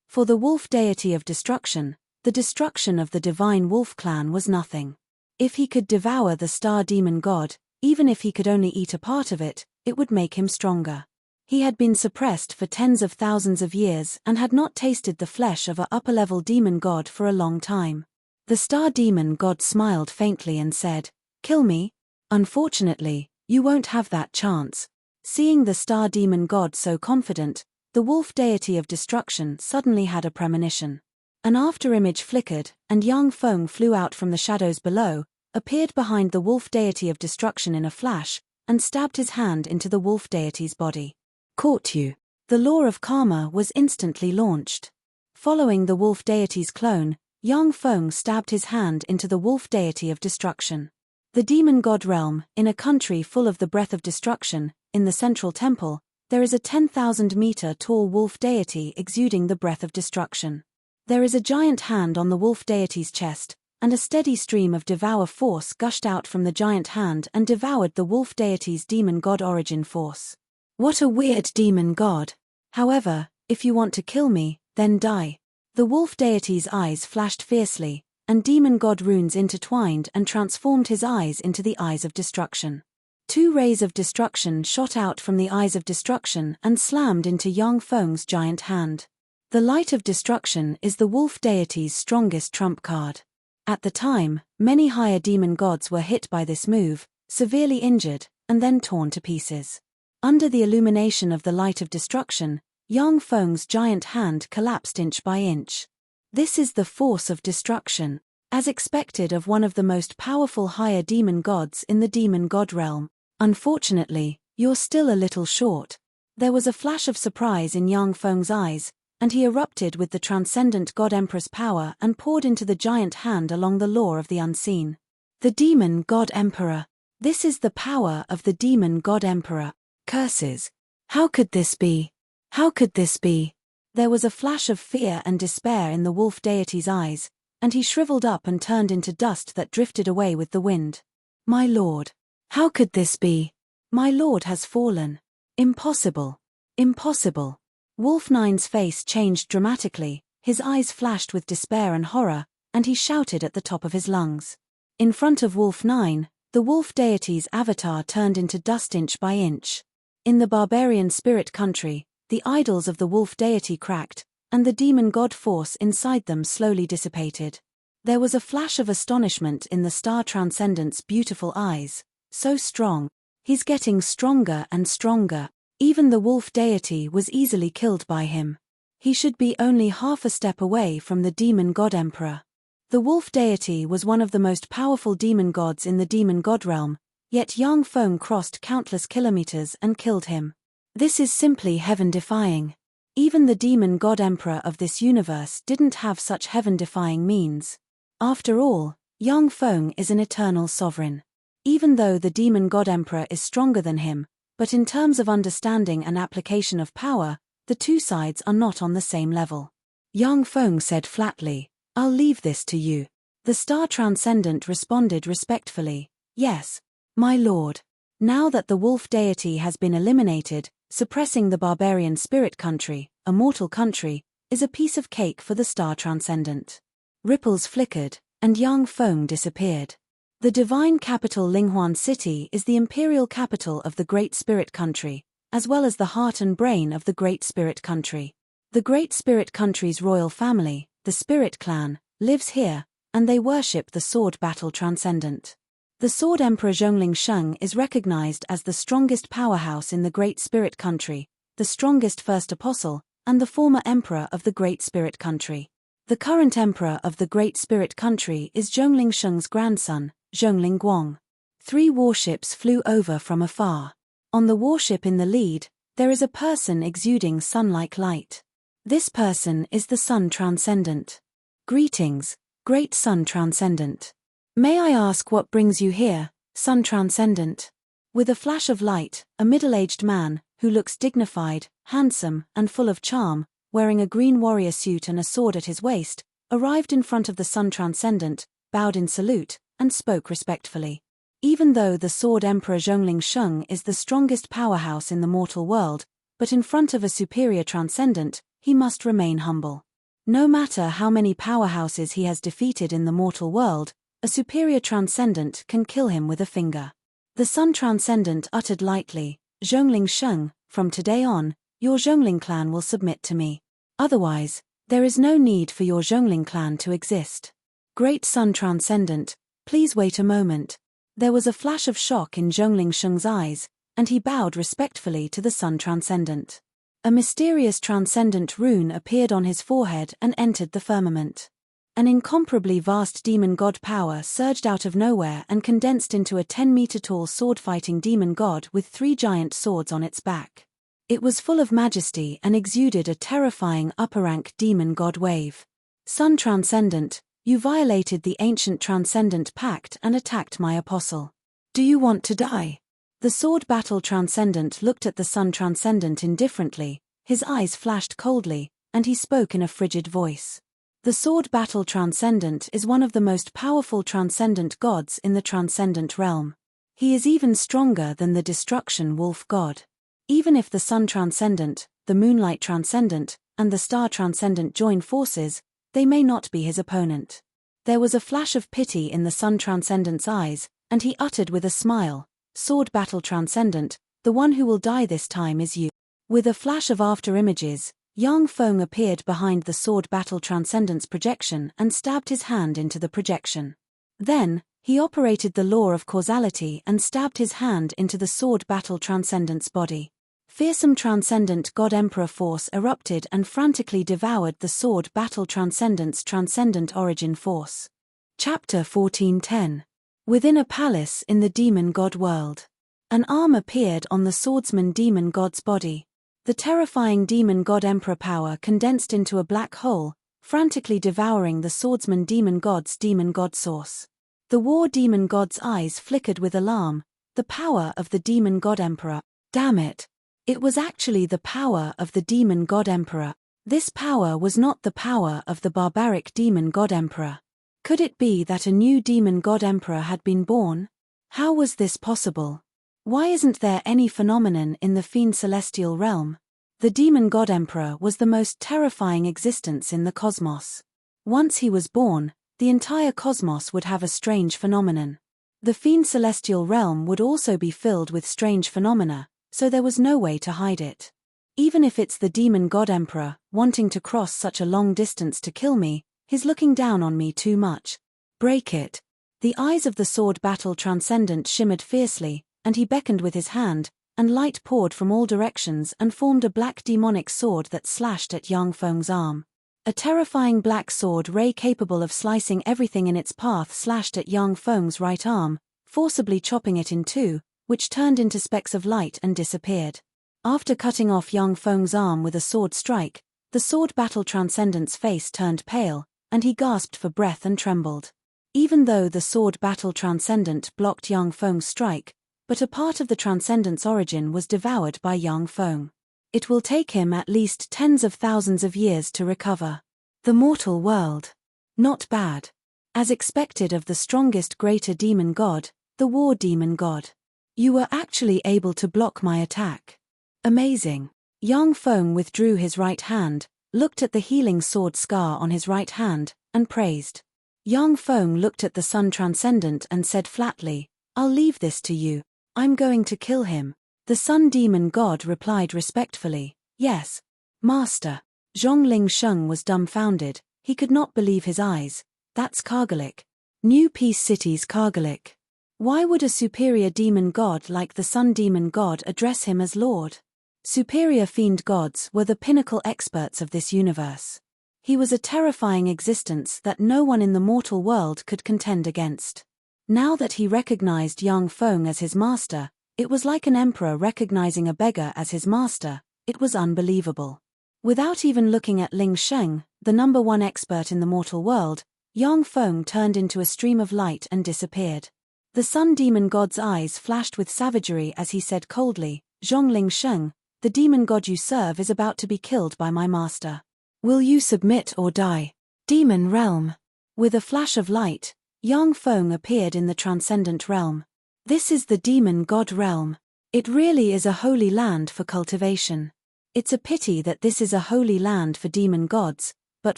For the wolf deity of destruction, the destruction of the divine wolf clan was nothing. If he could devour the star demon god, even if he could only eat a part of it, it would make him stronger. He had been suppressed for tens of thousands of years and had not tasted the flesh of an upper-level demon god for a long time. The star demon god smiled faintly and said, "Kill me? Unfortunately, you won't have that chance." Seeing the star demon god so confident, the wolf deity of destruction suddenly had a premonition. An afterimage flickered, and Yang Feng flew out from the shadows below, appeared behind the wolf deity of destruction in a flash, and stabbed his hand into the wolf deity's body. "Caught you." The law of karma was instantly launched. Following the wolf deity's clone, Yang Feng stabbed his hand into the wolf deity of destruction. The demon god realm, in a country full of the breath of destruction, in the central temple, there is a 10,000-meter tall wolf deity exuding the breath of destruction. There is a giant hand on the wolf deity's chest, and a steady stream of devour force gushed out from the giant hand and devoured the wolf deity's demon god origin force. What a weird demon god. However, if you want to kill me, then die. The wolf deity's eyes flashed fiercely, and demon god runes intertwined and transformed his eyes into the eyes of destruction. 2 rays of destruction shot out from the eyes of destruction and slammed into Yang Feng's giant hand. The light of destruction is the wolf deity's strongest trump card. At the time, many higher demon gods were hit by this move, severely injured, and then torn to pieces. Under the illumination of the light of destruction, Yang Feng's giant hand collapsed inch by inch. This is the force of destruction. As expected of one of the most powerful higher demon gods in the demon god realm. Unfortunately, you're still a little short. There was a flash of surprise in Yang Feng's eyes, and he erupted with the transcendent God Emperor's power and poured into the giant hand along the law of the unseen. The demon God Emperor. This is the power of the demon God Emperor. Curses. How could this be? How could this be? There was a flash of fear and despair in the wolf deity's eyes, and he shriveled up and turned into dust that drifted away with the wind. My lord. How could this be? My lord has fallen. Impossible. Impossible. Wolf Nine's face changed dramatically, his eyes flashed with despair and horror, and he shouted at the top of his lungs. In front of Wolf Nine, the wolf deity's avatar turned into dust inch by inch. In the barbarian spirit country, the idols of the wolf deity cracked, and the demon god force inside them slowly dissipated. There was a flash of astonishment in the star transcendent's beautiful eyes. So strong. He's getting stronger and stronger. Even the wolf deity was easily killed by him. He should be only half a step away from the demon god emperor. The wolf deity was one of the most powerful demon gods in the demon god realm, yet Yang Feng crossed countless kilometers and killed him. This is simply heaven-defying. Even the demon god emperor of this universe didn't have such heaven-defying means. After all, Yang Feng is an eternal sovereign. Even though the demon god emperor is stronger than him, but in terms of understanding and application of power, the two sides are not on the same level. Yang Feng said flatly, I'll leave this to you. The star transcendent responded respectfully, yes, my lord. Now that the wolf deity has been eliminated, suppressing the barbarian spirit country, a mortal country, is a piece of cake for the star transcendent. Ripples flickered, and Yang Feng disappeared. The divine capital Linghuan City is the imperial capital of the Great Spirit Country, as well as the heart and brain of the Great Spirit Country. The Great Spirit Country's royal family, the Spirit Clan, lives here, and they worship the Sword Battle Transcendent. The Sword Emperor Zhongling Sheng is recognized as the strongest powerhouse in the Great Spirit Country, the strongest first apostle, and the former emperor of the Great Spirit Country. The current emperor of the Great Spirit Country is Zhongling Sheng's grandson, Zhongling Guang. 3 warships flew over from afar. On the warship in the lead, there is a person exuding sun-like light. This person is the Sun Transcendent. Greetings, Great Sun Transcendent. May I ask what brings you here, Sun Transcendent? With a flash of light, a middle-aged man, who looks dignified, handsome, and full of charm, wearing a green warrior suit and a sword at his waist, arrived in front of the Sun Transcendent, bowed in salute, and spoke respectfully. Even though the Sword Emperor Zhongling Sheng is the strongest powerhouse in the mortal world, but in front of a superior transcendent, he must remain humble. No matter how many powerhouses he has defeated in the mortal world, a superior transcendent can kill him with a finger. The Sun Transcendent uttered lightly, Zhongling Sheng, from today on, your Zhongling clan will submit to me. Otherwise, there is no need for your Zhongling clan to exist. Great Sun Transcendent, please wait a moment. There was a flash of shock in Zhongling Sheng's eyes, and he bowed respectfully to the Sun Transcendent. A mysterious transcendent rune appeared on his forehead and entered the firmament. An incomparably vast demon god power surged out of nowhere and condensed into a 10-meter-tall sword-fighting demon god with 3 giant swords on its back. It was full of majesty and exuded a terrifying upper-rank demon god wave. Sun Transcendent, you violated the ancient Transcendent Pact and attacked my apostle. Do you want to die? The Sword Battle Transcendent looked at the Sun Transcendent indifferently, his eyes flashed coldly, and he spoke in a frigid voice. The Sword Battle Transcendent is one of the most powerful transcendent gods in the transcendent realm. He is even stronger than the Destruction Wolf God. Even if the Sun Transcendent, the Moonlight Transcendent, and the Star Transcendent join forces, they may not be his opponent. There was a flash of pity in the Sun Transcendent's eyes, and he uttered with a smile, Sword Battle Transcendent, the one who will die this time is you. With a flash of after-images, Yang Feng appeared behind the Sword Battle Transcendent's projection and stabbed his hand into the projection. Then, he operated the law of causality and stabbed his hand into the Sword Battle Transcendent's body. Fearsome transcendent God-Emperor force erupted and frantically devoured the sword battle transcendent's transcendent origin force. Chapter 14:10. Within a palace in the demon god world. An arm appeared on the swordsman demon god's body. The terrifying demon god-emperor power condensed into a black hole, frantically devouring the swordsman demon god's demon god source. The war demon god's eyes flickered with alarm. The power of the demon god-emperor. Damn it! It was actually the power of the demon god-emperor. This power was not the power of the barbaric demon god-emperor. Could it be that a new demon god-emperor had been born? How was this possible? Why isn't there any phenomenon in the fiend celestial realm? The demon god-emperor was the most terrifying existence in the cosmos. Once he was born, the entire cosmos would have a strange phenomenon. The fiend celestial realm would also be filled with strange phenomena, so there was no way to hide it. Even if it's the demon god-emperor, wanting to cross such a long distance to kill me, he's looking down on me too much. Break it. The eyes of the sword battle transcendent shimmered fiercely, and he beckoned with his hand, and light poured from all directions and formed a black demonic sword that slashed at Yang Feng's arm. A terrifying black sword ray capable of slicing everything in its path slashed at Yang Feng's right arm, forcibly chopping it in two, which turned into specks of light and disappeared. After cutting off Yang Feng's arm with a sword strike, the sword battle transcendent's face turned pale, and he gasped for breath and trembled. Even though the sword battle transcendent blocked Yang Feng's strike, but a part of the transcendent's origin was devoured by Yang Feng. It will take him at least tens of thousands of years to recover. The mortal world. Not bad. As expected of the strongest greater demon god, the war demon god. You were actually able to block my attack. Amazing. Yang Feng withdrew his right hand, looked at the healing sword scar on his right hand, and praised. Yang Feng looked at the sun transcendent and said flatly, "I'll leave this to you. I'm going to kill him." The sun demon god replied respectfully, "Yes, master." Zhongling Sheng was dumbfounded. He could not believe his eyes. That's Kargalik. New Peace City's Kargalik. Why would a superior demon god like the sun demon god address him as lord? Superior fiend gods were the pinnacle experts of this universe. He was a terrifying existence that no one in the mortal world could contend against. Now that he recognized Yang Feng as his master, it was like an emperor recognizing a beggar as his master. It was unbelievable. Without even looking at Ling Sheng, the number one expert in the mortal world, Yang Feng turned into a stream of light and disappeared. The sun demon god's eyes flashed with savagery as he said coldly, "Zhongling Sheng, the demon god you serve is about to be killed by my master. Will you submit or die?" Demon realm. With a flash of light, Yang Feng appeared in the transcendent realm. This is the demon god realm. It really is a holy land for cultivation. It's a pity that this is a holy land for demon gods, but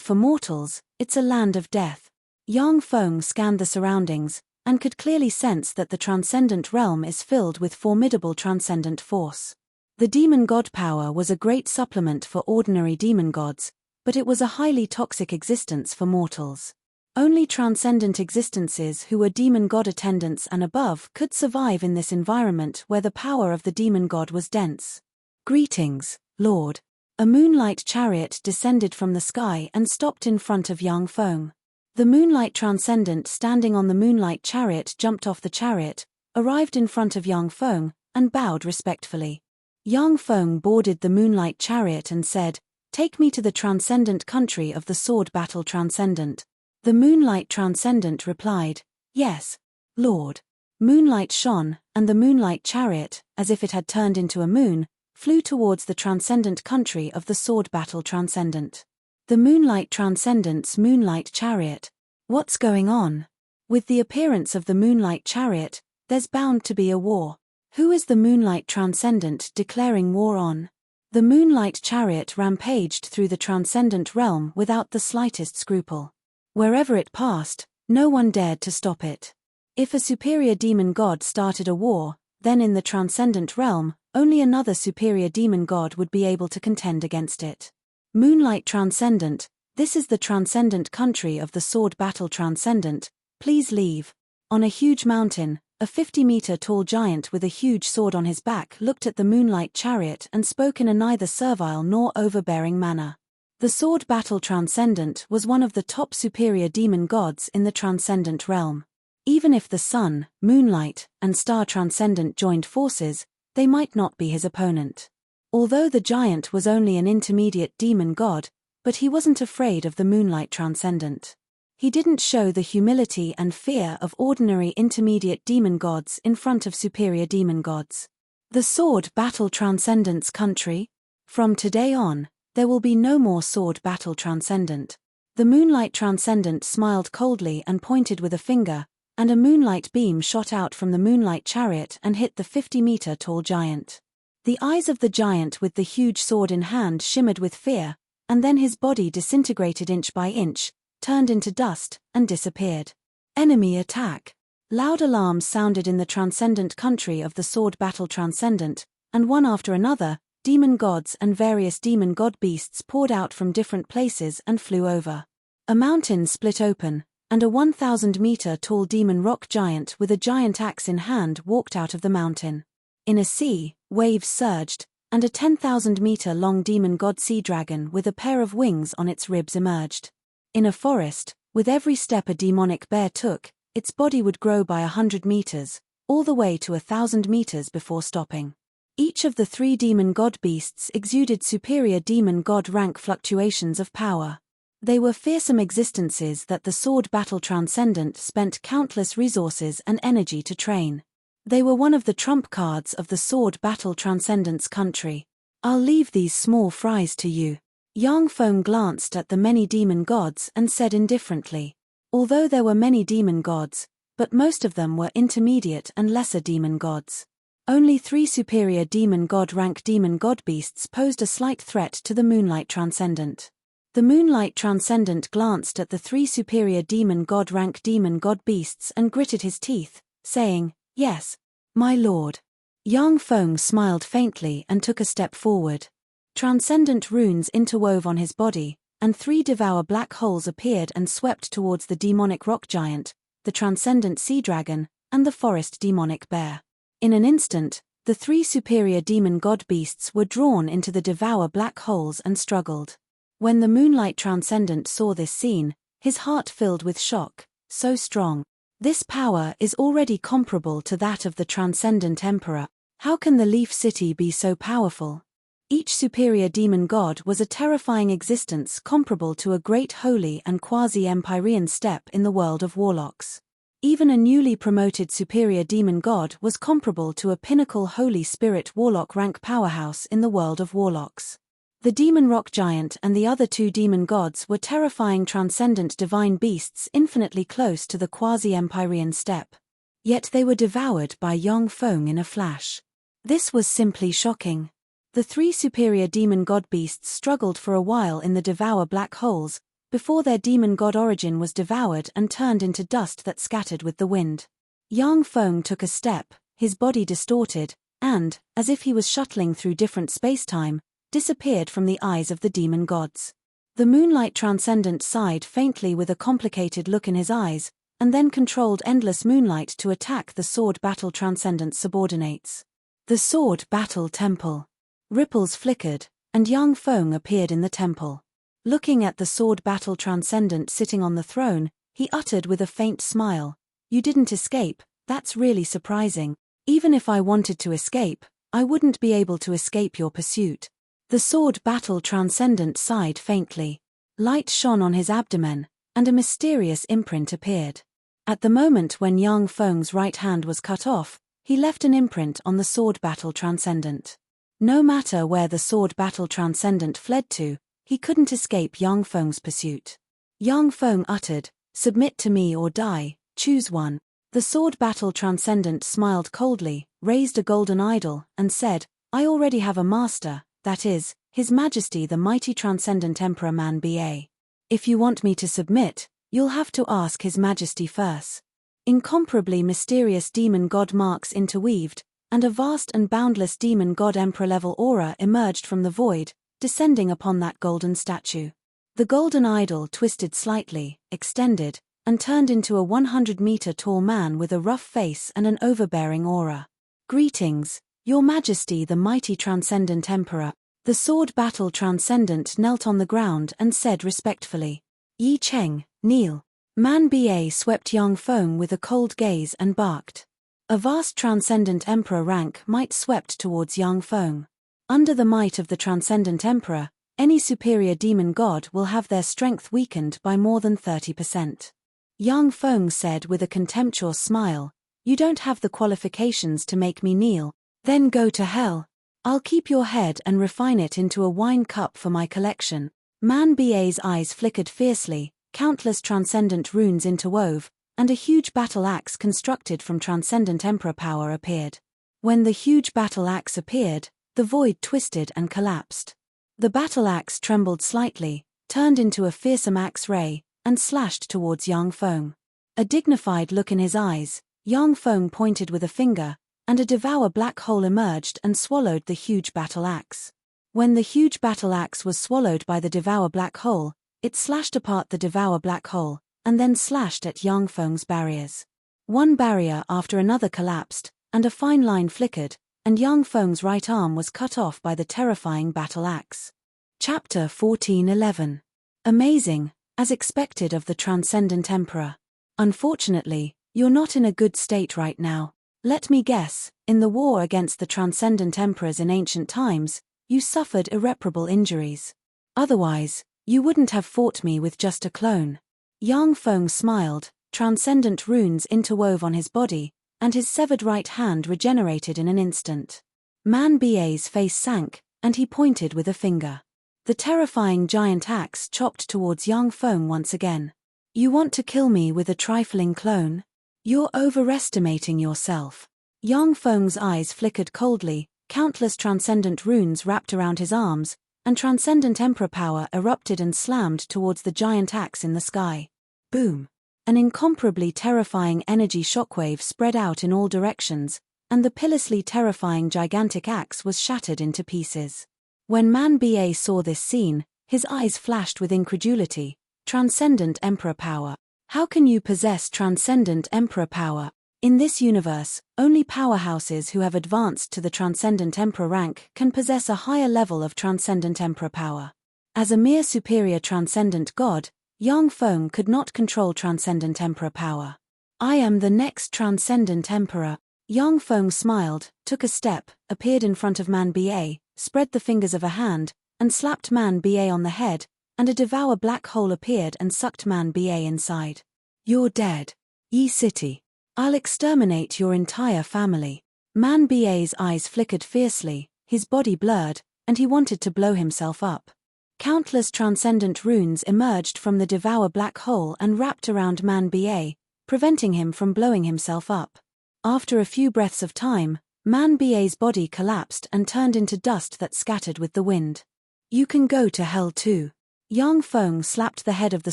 for mortals, it's a land of death. Yang Feng scanned the surroundings, and could clearly sense that the transcendent realm is filled with formidable transcendent force. The demon god power was a great supplement for ordinary demon gods, but it was a highly toxic existence for mortals. Only transcendent existences who were demon god attendants and above could survive in this environment where the power of the demon god was dense. "Greetings, Lord." A moonlight chariot descended from the sky and stopped in front of Yang Feng. The moonlight transcendent standing on the moonlight chariot jumped off the chariot, arrived in front of Yang Feng, and bowed respectfully. Yang Feng boarded the moonlight chariot and said, "Take me to the transcendent country of the sword battle transcendent." The moonlight transcendent replied, "Yes, Lord." Moonlight shone, and the moonlight chariot, as if it had turned into a moon, flew towards the transcendent country of the sword battle transcendent. The moonlight transcendent's moonlight chariot. What's going on? With the appearance of the moonlight chariot, there's bound to be a war. Who is the moonlight transcendent declaring war on? The moonlight chariot rampaged through the transcendent realm without the slightest scruple. Wherever it passed, no one dared to stop it. If a superior demon god started a war, then in the transcendent realm, only another superior demon god would be able to contend against it. Moonlight transcendent, this is the transcendent country of the sword battle transcendent, please leave. On a huge mountain, A 50-meter-tall giant with a huge sword on his back looked at the moonlight chariot and spoke in a neither servile nor overbearing manner. The sword battle transcendent was one of the top superior demon gods in the transcendent realm. Even if the sun, moonlight, and star transcendent joined forces, they might not be his opponent. Although the giant was only an intermediate demon god, but he wasn't afraid of the moonlight transcendent. He didn't show the humility and fear of ordinary intermediate demon gods in front of superior demon gods. The sword battle transcendent's country? From today on, there will be no more sword battle transcendent. The moonlight transcendent smiled coldly and pointed with a finger, and a moonlight beam shot out from the moonlight chariot and hit the 50-meter-tall giant. The eyes of the giant with the huge sword in hand shimmered with fear, and then his body disintegrated inch by inch, turned into dust, and disappeared. Enemy attack. Loud alarms sounded in the transcendent country of the sword battle transcendent, and one after another, demon gods and various demon god beasts poured out from different places and flew over. A mountain split open, and a 1,000-meter-tall demon rock giant with a giant axe in hand walked out of the mountain. In a sea, waves surged, and a 10,000-meter-long demon god sea dragon with a pair of wings on its ribs emerged. In a forest, with every step a demonic bear took, its body would grow by 100 meters, all the way to 1,000 meters before stopping. Each of the 3 demon god beasts exuded superior demon god rank fluctuations of power. They were fearsome existences that the sword battle transcendent spent countless resources and energy to train. They were one of the trump cards of the sword battle transcendent's country. I'll leave these small fries to you. Yang Feng glanced at the many demon gods and said indifferently. Although there were many demon gods, but most of them were intermediate and lesser demon gods. Only 3 superior demon god rank demon god beasts posed a slight threat to the moonlight transcendent. The moonlight transcendent glanced at the 3 superior demon god rank demon god beasts and gritted his teeth, saying, "Yes, my lord." Yang Feng smiled faintly and took a step forward. Transcendent runes interwove on his body, and 3 devour black holes appeared and swept towards the demonic rock giant, the transcendent sea dragon, and the forest demonic bear. In an instant, the 3 superior demon god beasts were drawn into the devour black holes and struggled. When the moonlight transcendent saw this scene, his heart filled with shock. So strong. This power is already comparable to that of the transcendent emperor. How can the Leaf City be so powerful? Each superior demon god was a terrifying existence comparable to a great holy and quasi-empyrean step in the world of warlocks. Even a newly promoted superior demon god was comparable to a pinnacle holy spirit warlock rank powerhouse in the world of warlocks. The demon rock giant and the other 2 demon gods were terrifying transcendent divine beasts infinitely close to the quasi-empyrean step. Yet they were devoured by Yang Feng in a flash. This was simply shocking. The 3 superior demon god beasts struggled for a while in the devour black holes, before their demon god origin was devoured and turned into dust that scattered with the wind. Yang Feng took a step, his body distorted, and, as if he was shuttling through different space-time, disappeared from the eyes of the demon gods. The moonlight transcendent sighed faintly with a complicated look in his eyes, and then controlled endless moonlight to attack the sword battle transcendent subordinates. The sword battle temple. Ripples flickered, and Yang Feng appeared in the temple. Looking at the sword battle transcendent sitting on the throne, he uttered with a faint smile, "You didn't escape, that's really surprising. Even if I wanted to escape, I wouldn't be able to escape your pursuit." The sword battle transcendent sighed faintly. Light shone on his abdomen, and a mysterious imprint appeared. At the moment when Yang Feng's right hand was cut off, he left an imprint on the sword battle transcendent. No matter where the sword battle transcendent fled to, he couldn't escape Yang Feng's pursuit. Yang Feng uttered, "Submit to me or die, choose one." The sword battle transcendent smiled coldly, raised a golden idol, and said, "I already have a master, that is, His Majesty the mighty transcendent Emperor Man Ba. If you want me to submit, you'll have to ask His Majesty first." Incomparably mysterious demon god marks interweaved, and a vast and boundless demon god emperor-level aura emerged from the void, descending upon that golden statue. The golden idol twisted slightly, extended, and turned into a 100-meter-tall man with a rough face and an overbearing aura. "Greetings, Your Majesty the mighty Transcendent Emperor." The sword battle Transcendent knelt on the ground and said respectfully, "Yi Cheng, kneel." Man Ba swept Yang Feng with a cold gaze and barked. A vast Transcendent Emperor rank might swept towards Yang Feng. Under the might of the Transcendent Emperor, any superior demon god will have their strength weakened by more than 30%. Yang Feng said with a contemptuous smile, "You don't have the qualifications to make me kneel, then go to hell. I'll keep your head and refine it into a wine cup for my collection." Man Ba's eyes flickered fiercely, countless transcendent runes interwove, and a huge battle axe constructed from transcendent emperor power appeared. When the huge battle axe appeared, the void twisted and collapsed. The battle axe trembled slightly, turned into a fearsome axe ray, and slashed towards Yang Feng. A dignified look in his eyes, Yang Feng pointed with a finger, and a devour black hole emerged and swallowed the huge battle axe. When the huge battle axe was swallowed by the devour black hole, it slashed apart the devour black hole, and then slashed at Yang Feng's barriers. One barrier after another collapsed, and a fine line flickered, and Yang Feng's right arm was cut off by the terrifying battle axe. Chapter 14:11. Amazing, as expected of the Transcendent Emperor. Unfortunately, you're not in a good state right now. Let me guess, in the war against the Transcendent Emperors in ancient times, you suffered irreparable injuries. Otherwise, you wouldn't have fought me with just a clone. Yang Feng smiled, transcendent runes interwove on his body, and his severed right hand regenerated in an instant. Man Ba's face sank, and he pointed with a finger. The terrifying giant axe chopped towards Yang Feng once again. "You want to kill me with a trifling clone? You're overestimating yourself." Yang Feng's eyes flickered coldly, countless transcendent runes wrapped around his arms, and transcendent emperor power erupted and slammed towards the giant axe in the sky. Boom! An incomparably terrifying energy shockwave spread out in all directions, and the pitilessly terrifying gigantic axe was shattered into pieces. When Man Ba saw this scene, his eyes flashed with incredulity. Transcendent Emperor power. How can you possess Transcendent Emperor power? In this universe, only powerhouses who have advanced to the Transcendent Emperor rank can possess a higher level of Transcendent Emperor power. As a mere superior Transcendent God, Yang Feng could not control Transcendent Emperor power. "I am the next Transcendent Emperor." Yang Feng smiled, took a step, appeared in front of Man Ba, spread the fingers of a hand, and slapped Man Ba on the head, and a devour black hole appeared and sucked Man Ba inside. "You're dead. Yi City. I'll exterminate your entire family." Man Ba's eyes flickered fiercely, his body blurred, and he wanted to blow himself up. Countless transcendent runes emerged from the devour black hole and wrapped around Man Ba, preventing him from blowing himself up. After a few breaths of time, Man Ba's body collapsed and turned into dust that scattered with the wind. "You can go to hell too." Yang Feng slapped the head of the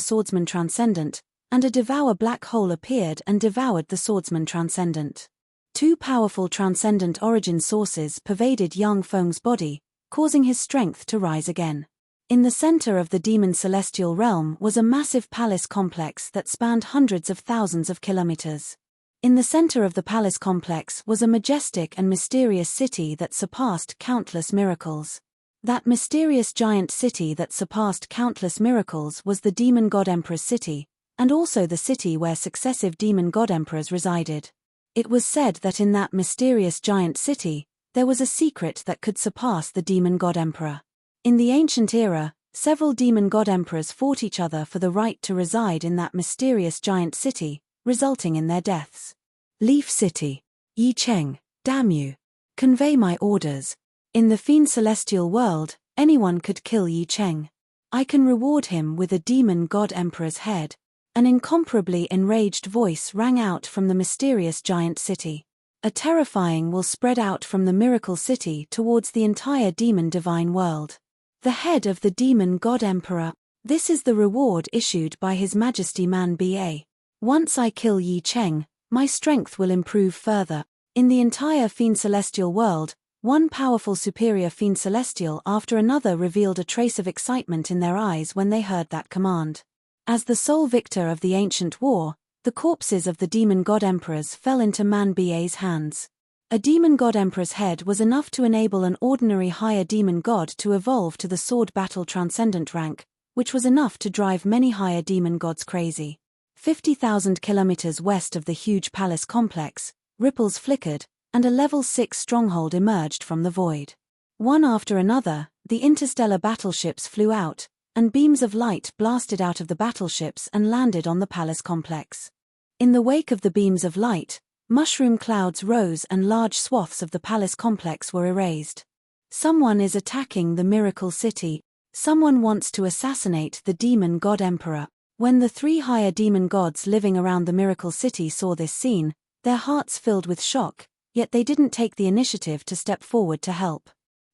swordsman transcendent, and a devour black hole appeared and devoured the swordsman transcendent. Two powerful transcendent origin sources pervaded Yang Feng's body, causing his strength to rise again. In the center of the demon celestial realm was a massive palace complex that spanned hundreds of thousands of kilometers. In the center of the palace complex was a majestic and mysterious city that surpassed countless miracles. That mysterious giant city that surpassed countless miracles was the demon god emperor's city, and also the city where successive demon god emperors resided. It was said that in that mysterious giant city, there was a secret that could surpass the demon god emperor. In the ancient era, several demon god emperors fought each other for the right to reside in that mysterious giant city, resulting in their deaths. Leaf City. Yi Cheng, damn you. Convey my orders. In the fiend celestial world, anyone could kill Yi Cheng. I can reward him with a demon god emperor's head. An incomparably enraged voice rang out from the mysterious giant city. A terrifying will spread out from the miracle city towards the entire demon divine world. The head of the demon god emperor. This is the reward issued by His Majesty Man Ba. Once I kill Yi Cheng, my strength will improve further. In the entire fiend celestial world, one powerful superior fiend celestial after another revealed a trace of excitement in their eyes when they heard that command. As the sole victor of the ancient war, the corpses of the demon god emperors fell into Man-Ba's hands. A demon god emperor's head was enough to enable an ordinary higher demon god to evolve to the sword battle transcendent rank, which was enough to drive many higher demon gods crazy. 50,000 kilometers west of the huge palace complex, ripples flickered, and a level 6 stronghold emerged from the void. One after another, the interstellar battleships flew out, and beams of light blasted out of the battleships and landed on the palace complex. In the wake of the beams of light, mushroom clouds rose and large swaths of the palace complex were erased. Someone is attacking the miracle city. Someone wants to assassinate the demon god emperor. When the 3 higher demon gods living around the miracle city saw this scene, their hearts filled with shock, yet they didn't take the initiative to step forward to help.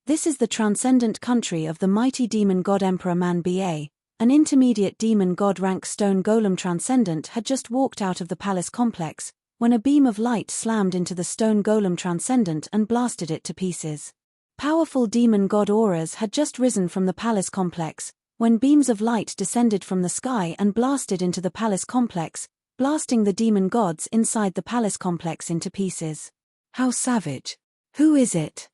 This is the transcendent country of the mighty demon god emperor Man-Ba. An intermediate demon god rank stone golem transcendent had just walked out of the palace complex, when a beam of light slammed into the stone golem transcendent and blasted it to pieces. Powerful demon god auras had just risen from the palace complex, when beams of light descended from the sky and blasted into the palace complex, blasting the demon gods inside the palace complex into pieces. How savage! Who is it?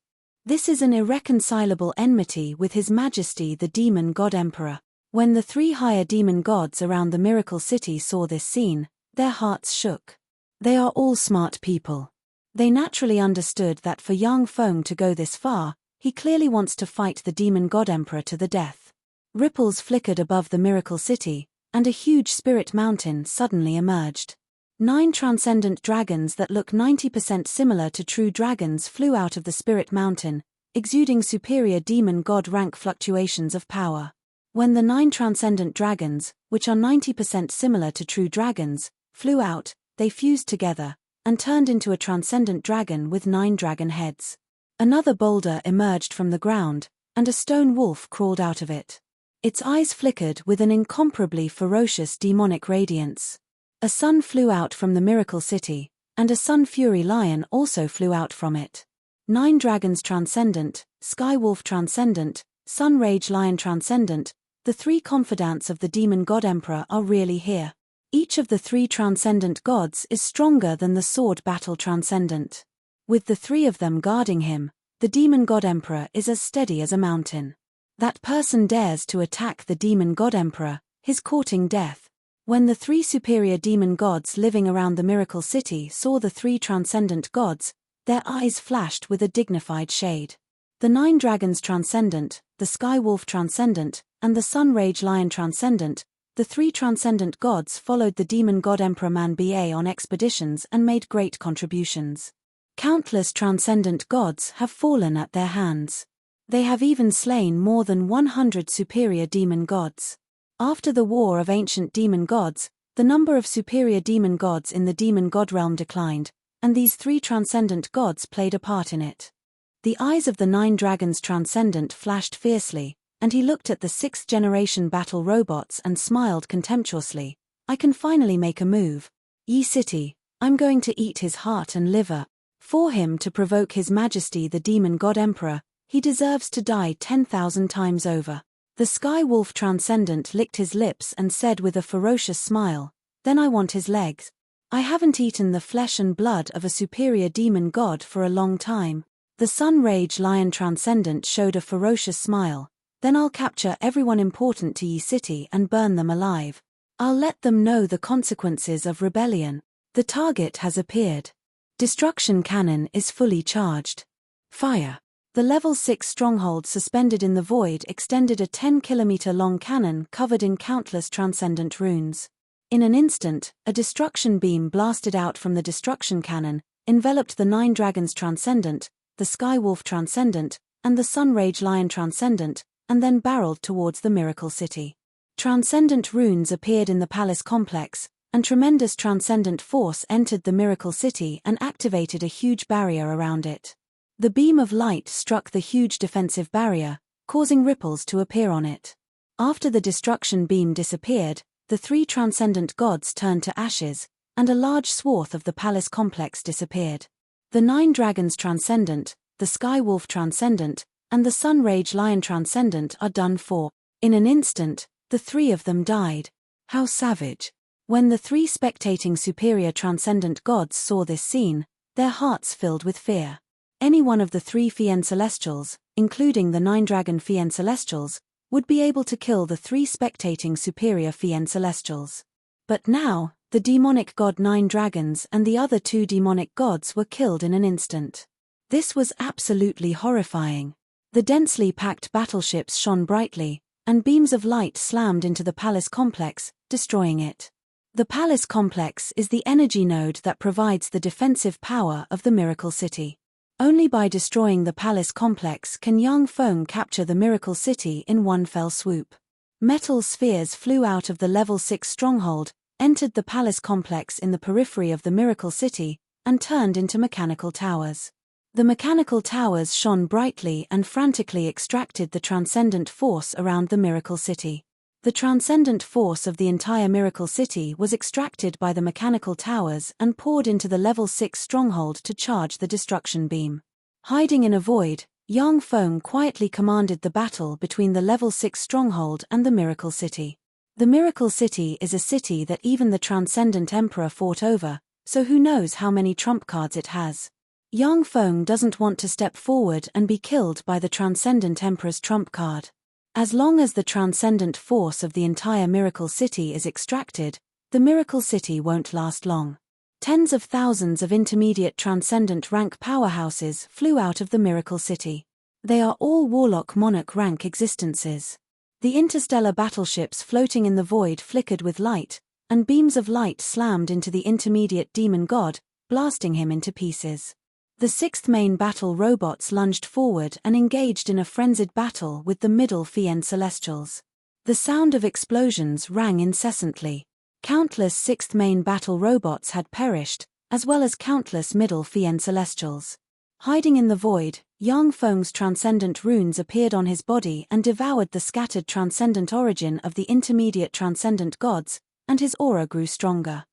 This is an irreconcilable enmity with His Majesty the demon god emperor. When the 3 higher demon gods around the miracle city saw this scene, their hearts shook. They are all smart people. They naturally understood that for Yang Feng to go this far, he clearly wants to fight the demon god emperor to the death. Ripples flickered above the miracle city, and a huge spirit mountain suddenly emerged. 9 transcendent dragons that look 90% similar to true dragons flew out of the spirit mountain, exuding superior demon god rank fluctuations of power. When the 9 transcendent dragons, which are 90% similar to true dragons, flew out, they fused together, and turned into a transcendent dragon with 9 dragon heads. Another boulder emerged from the ground, and a stone wolf crawled out of it. Its eyes flickered with an incomparably ferocious demonic radiance. A sun flew out from the miracle city, and a sun fury lion also flew out from it. 9 dragons transcendent, sky wolf transcendent, sun rage lion transcendent, the 3 confidants of the demon god emperor are really here. Each of the 3 transcendent gods is stronger than the sword battle transcendent. With the 3 of them guarding him, the demon god emperor is as steady as a mountain. That person dares to attack the demon god emperor, he's courting death. When the 3 superior demon gods living around the miracle city saw the 3 transcendent gods, their eyes flashed with a dignified shade. The 9 dragons transcendent, the sky wolf transcendent, and the sun rage lion transcendent, the 3 transcendent gods followed the demon god emperor Man-Ba on expeditions and made great contributions. Countless transcendent gods have fallen at their hands. They have even slain more than 100 superior demon gods. After the war of ancient demon gods, the number of superior demon gods in the demon god realm declined, and these 3 transcendent gods played a part in it. The eyes of the 9 dragons transcendent flashed fiercely, and he looked at the 6th generation battle robots and smiled contemptuously. I can finally make a move. Yi City, I'm going to eat his heart and liver. For him to provoke His Majesty the demon god emperor, he deserves to die 10,000 times over. The sky wolf transcendent licked his lips and said with a ferocious smile, then I want his legs. I haven't eaten the flesh and blood of a superior demon god for a long time. The sun rage lion transcendent showed a ferocious smile. Then I'll capture everyone important to Yi City and burn them alive. I'll let them know the consequences of rebellion. The target has appeared. Destruction cannon is fully charged. Fire. The level 6 stronghold suspended in the void extended a 10-kilometer-long cannon covered in countless transcendent runes. In an instant, a destruction beam blasted out from the destruction cannon, enveloped the 9 dragons transcendent, the sky wolf transcendent, and the sun rage lion transcendent, and then barreled towards the miracle city. Transcendent runes appeared in the palace complex, and tremendous transcendent force entered the miracle city and activated a huge barrier around it. The beam of light struck the huge defensive barrier, causing ripples to appear on it. After the destruction beam disappeared, the 3 transcendent gods turned to ashes, and a large swath of the palace complex disappeared. The 9 dragons transcendent, the sky wolf transcendent, and the sun rage lion transcendent are done for. In an instant, the 3 of them died. How savage. When the three spectating superior transcendent gods saw this scene, their hearts filled with fear. Any one of the three Fiend Celestials, including the 9 dragon Fiend Celestials, would be able to kill the three spectating superior Fiend Celestials. But now, the demonic god 9 dragons and the other 2 demonic gods were killed in an instant. This was absolutely horrifying. The densely packed battleships shone brightly, and beams of light slammed into the palace complex, destroying it. The palace complex is the energy node that provides the defensive power of the Miracle City. Only by destroying the palace complex can Yang Feng capture the Miracle City in one fell swoop. Metal spheres flew out of the level 6 stronghold, entered the palace complex in the periphery of the Miracle City, and turned into mechanical towers. The mechanical towers shone brightly and frantically extracted the transcendent force around the Miracle City. The transcendent force of the entire Miracle City was extracted by the mechanical towers and poured into the level 6 stronghold to charge the destruction beam. Hiding in a void, Yang Feng quietly commanded the battle between the level 6 stronghold and the Miracle City. The Miracle City is a city that even the Transcendent Emperor fought over, so who knows how many trump cards it has. Yang Feng doesn't want to step forward and be killed by the Transcendent Emperor's trump card. As long as the transcendent force of the entire Miracle City is extracted, the Miracle City won't last long. Tens of thousands of intermediate transcendent rank powerhouses flew out of the Miracle City. They are all Warlock Monarch rank existences. The interstellar battleships floating in the void flickered with light, and beams of light slammed into the intermediate demon god, blasting him into pieces. The 6th main battle robots lunged forward and engaged in a frenzied battle with the middle Fiend Celestials. The sound of explosions rang incessantly. Countless 6th main battle robots had perished, as well as countless middle Fiend Celestials. Hiding in the void, Yang Feng's transcendent runes appeared on his body and devoured the scattered transcendent origin of the intermediate transcendent gods, and his aura grew stronger.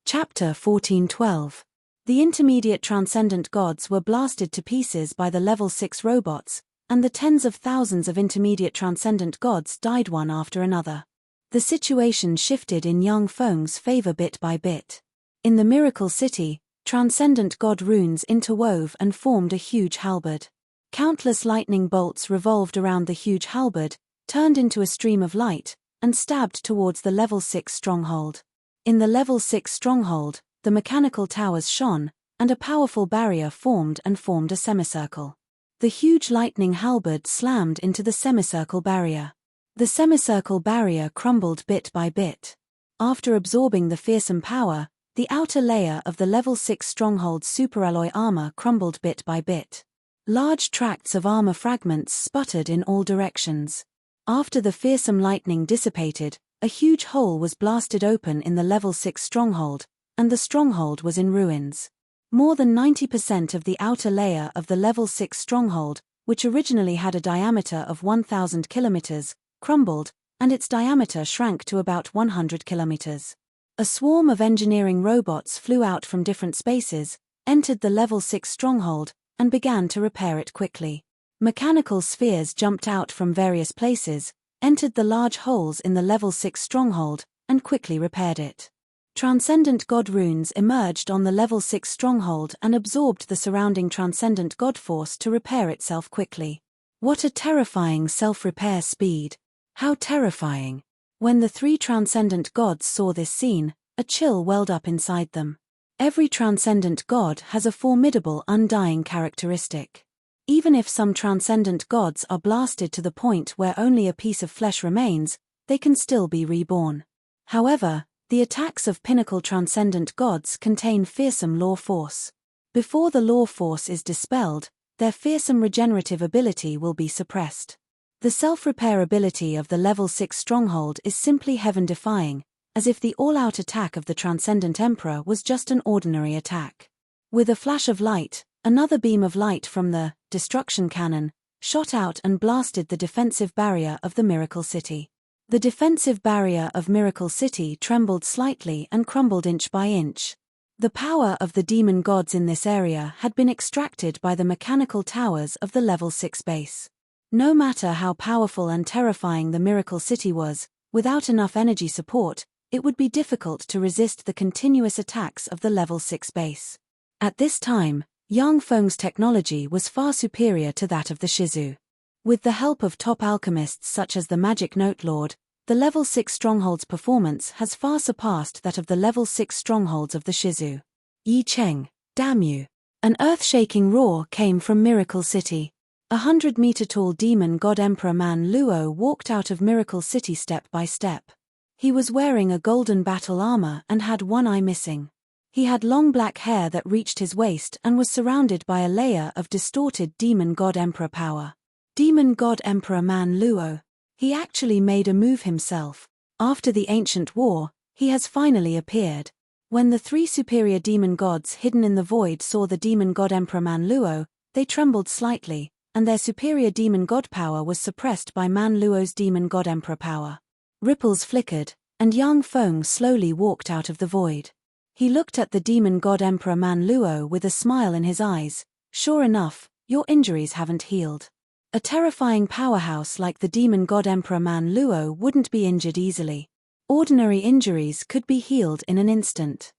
Chapter 1412. The intermediate transcendent gods were blasted to pieces by the level 6 robots, and the tens of thousands of intermediate transcendent gods died one after another. The situation shifted in Yang Feng's favor bit by bit. In the Miracle City, transcendent god runes interwove and formed a huge halberd. Countless lightning bolts revolved around the huge halberd, turned into a stream of light, and stabbed towards the level 6 stronghold. In the level 6 stronghold, the mechanical towers shone, and a powerful barrier formed a semicircle. The huge lightning halberd slammed into the semicircle barrier. The semicircle barrier crumbled bit by bit. After absorbing the fearsome power, the outer layer of the level 6 stronghold's superalloy armor crumbled bit by bit. Large tracts of armor fragments sputtered in all directions. After the fearsome lightning dissipated, a huge hole was blasted open in the level 6 stronghold, and the stronghold was in ruins. More than 90% of the outer layer of the level 6 stronghold, which originally had a diameter of 1,000 kilometers, crumbled, and its diameter shrank to about 100 kilometers. A swarm of engineering robots flew out from different spaces, entered the level 6 stronghold, and began to repair it quickly. Mechanical spheres jumped out from various places, entered the large holes in the level 6 stronghold, and quickly repaired it. Transcendent god runes emerged on the level 6 stronghold and absorbed the surrounding transcendent god force to repair itself quickly. What a terrifying self-repair speed! How terrifying! When the three transcendent gods saw this scene, a chill welled up inside them. Every transcendent god has a formidable undying characteristic. Even if some transcendent gods are blasted to the point where only a piece of flesh remains, they can still be reborn. However, the attacks of pinnacle transcendent gods contain fearsome law force. Before the law force is dispelled, their fearsome regenerative ability will be suppressed. The self-repair ability of the level 6 stronghold is simply heaven-defying, as if the all-out attack of the Transcendent Emperor was just an ordinary attack. With a flash of light, another beam of light from the destruction cannon shot out and blasted the defensive barrier of the Miracle City. The defensive barrier of Miracle City trembled slightly and crumbled inch by inch. The power of the demon gods in this area had been extracted by the mechanical towers of the level 6 base. No matter how powerful and terrifying the Miracle City was, without enough energy support, it would be difficult to resist the continuous attacks of the level 6 base. At this time, Yang Feng's technology was far superior to that of the Shizu. With the help of top alchemists such as the Magic Note Lord, the level 6 stronghold's performance has far surpassed that of the level 6 strongholds of the Shizu. Yi Cheng, damn you! An earth-shaking roar came from Miracle City. 100-meter-tall demon god Emperor Man Luo walked out of Miracle City step by step. He was wearing a golden battle armor and had one eye missing. He had long black hair that reached his waist and was surrounded by a layer of distorted demon god Emperor power. Demon god Emperor Man Luo. He actually made a move himself. After the ancient war, he has finally appeared. When the 3 superior demon gods hidden in the void saw the demon god Emperor Man Luo, they trembled slightly, and their superior demon god power was suppressed by Man Luo's demon god Emperor power. Ripples flickered, and Yang Feng slowly walked out of the void. He looked at the demon god Emperor Man Luo with a smile in his eyes. Sure enough, your injuries haven't healed. A terrifying powerhouse like the demon god Emperor Man Luo wouldn't be injured easily. Ordinary injuries could be healed in an instant.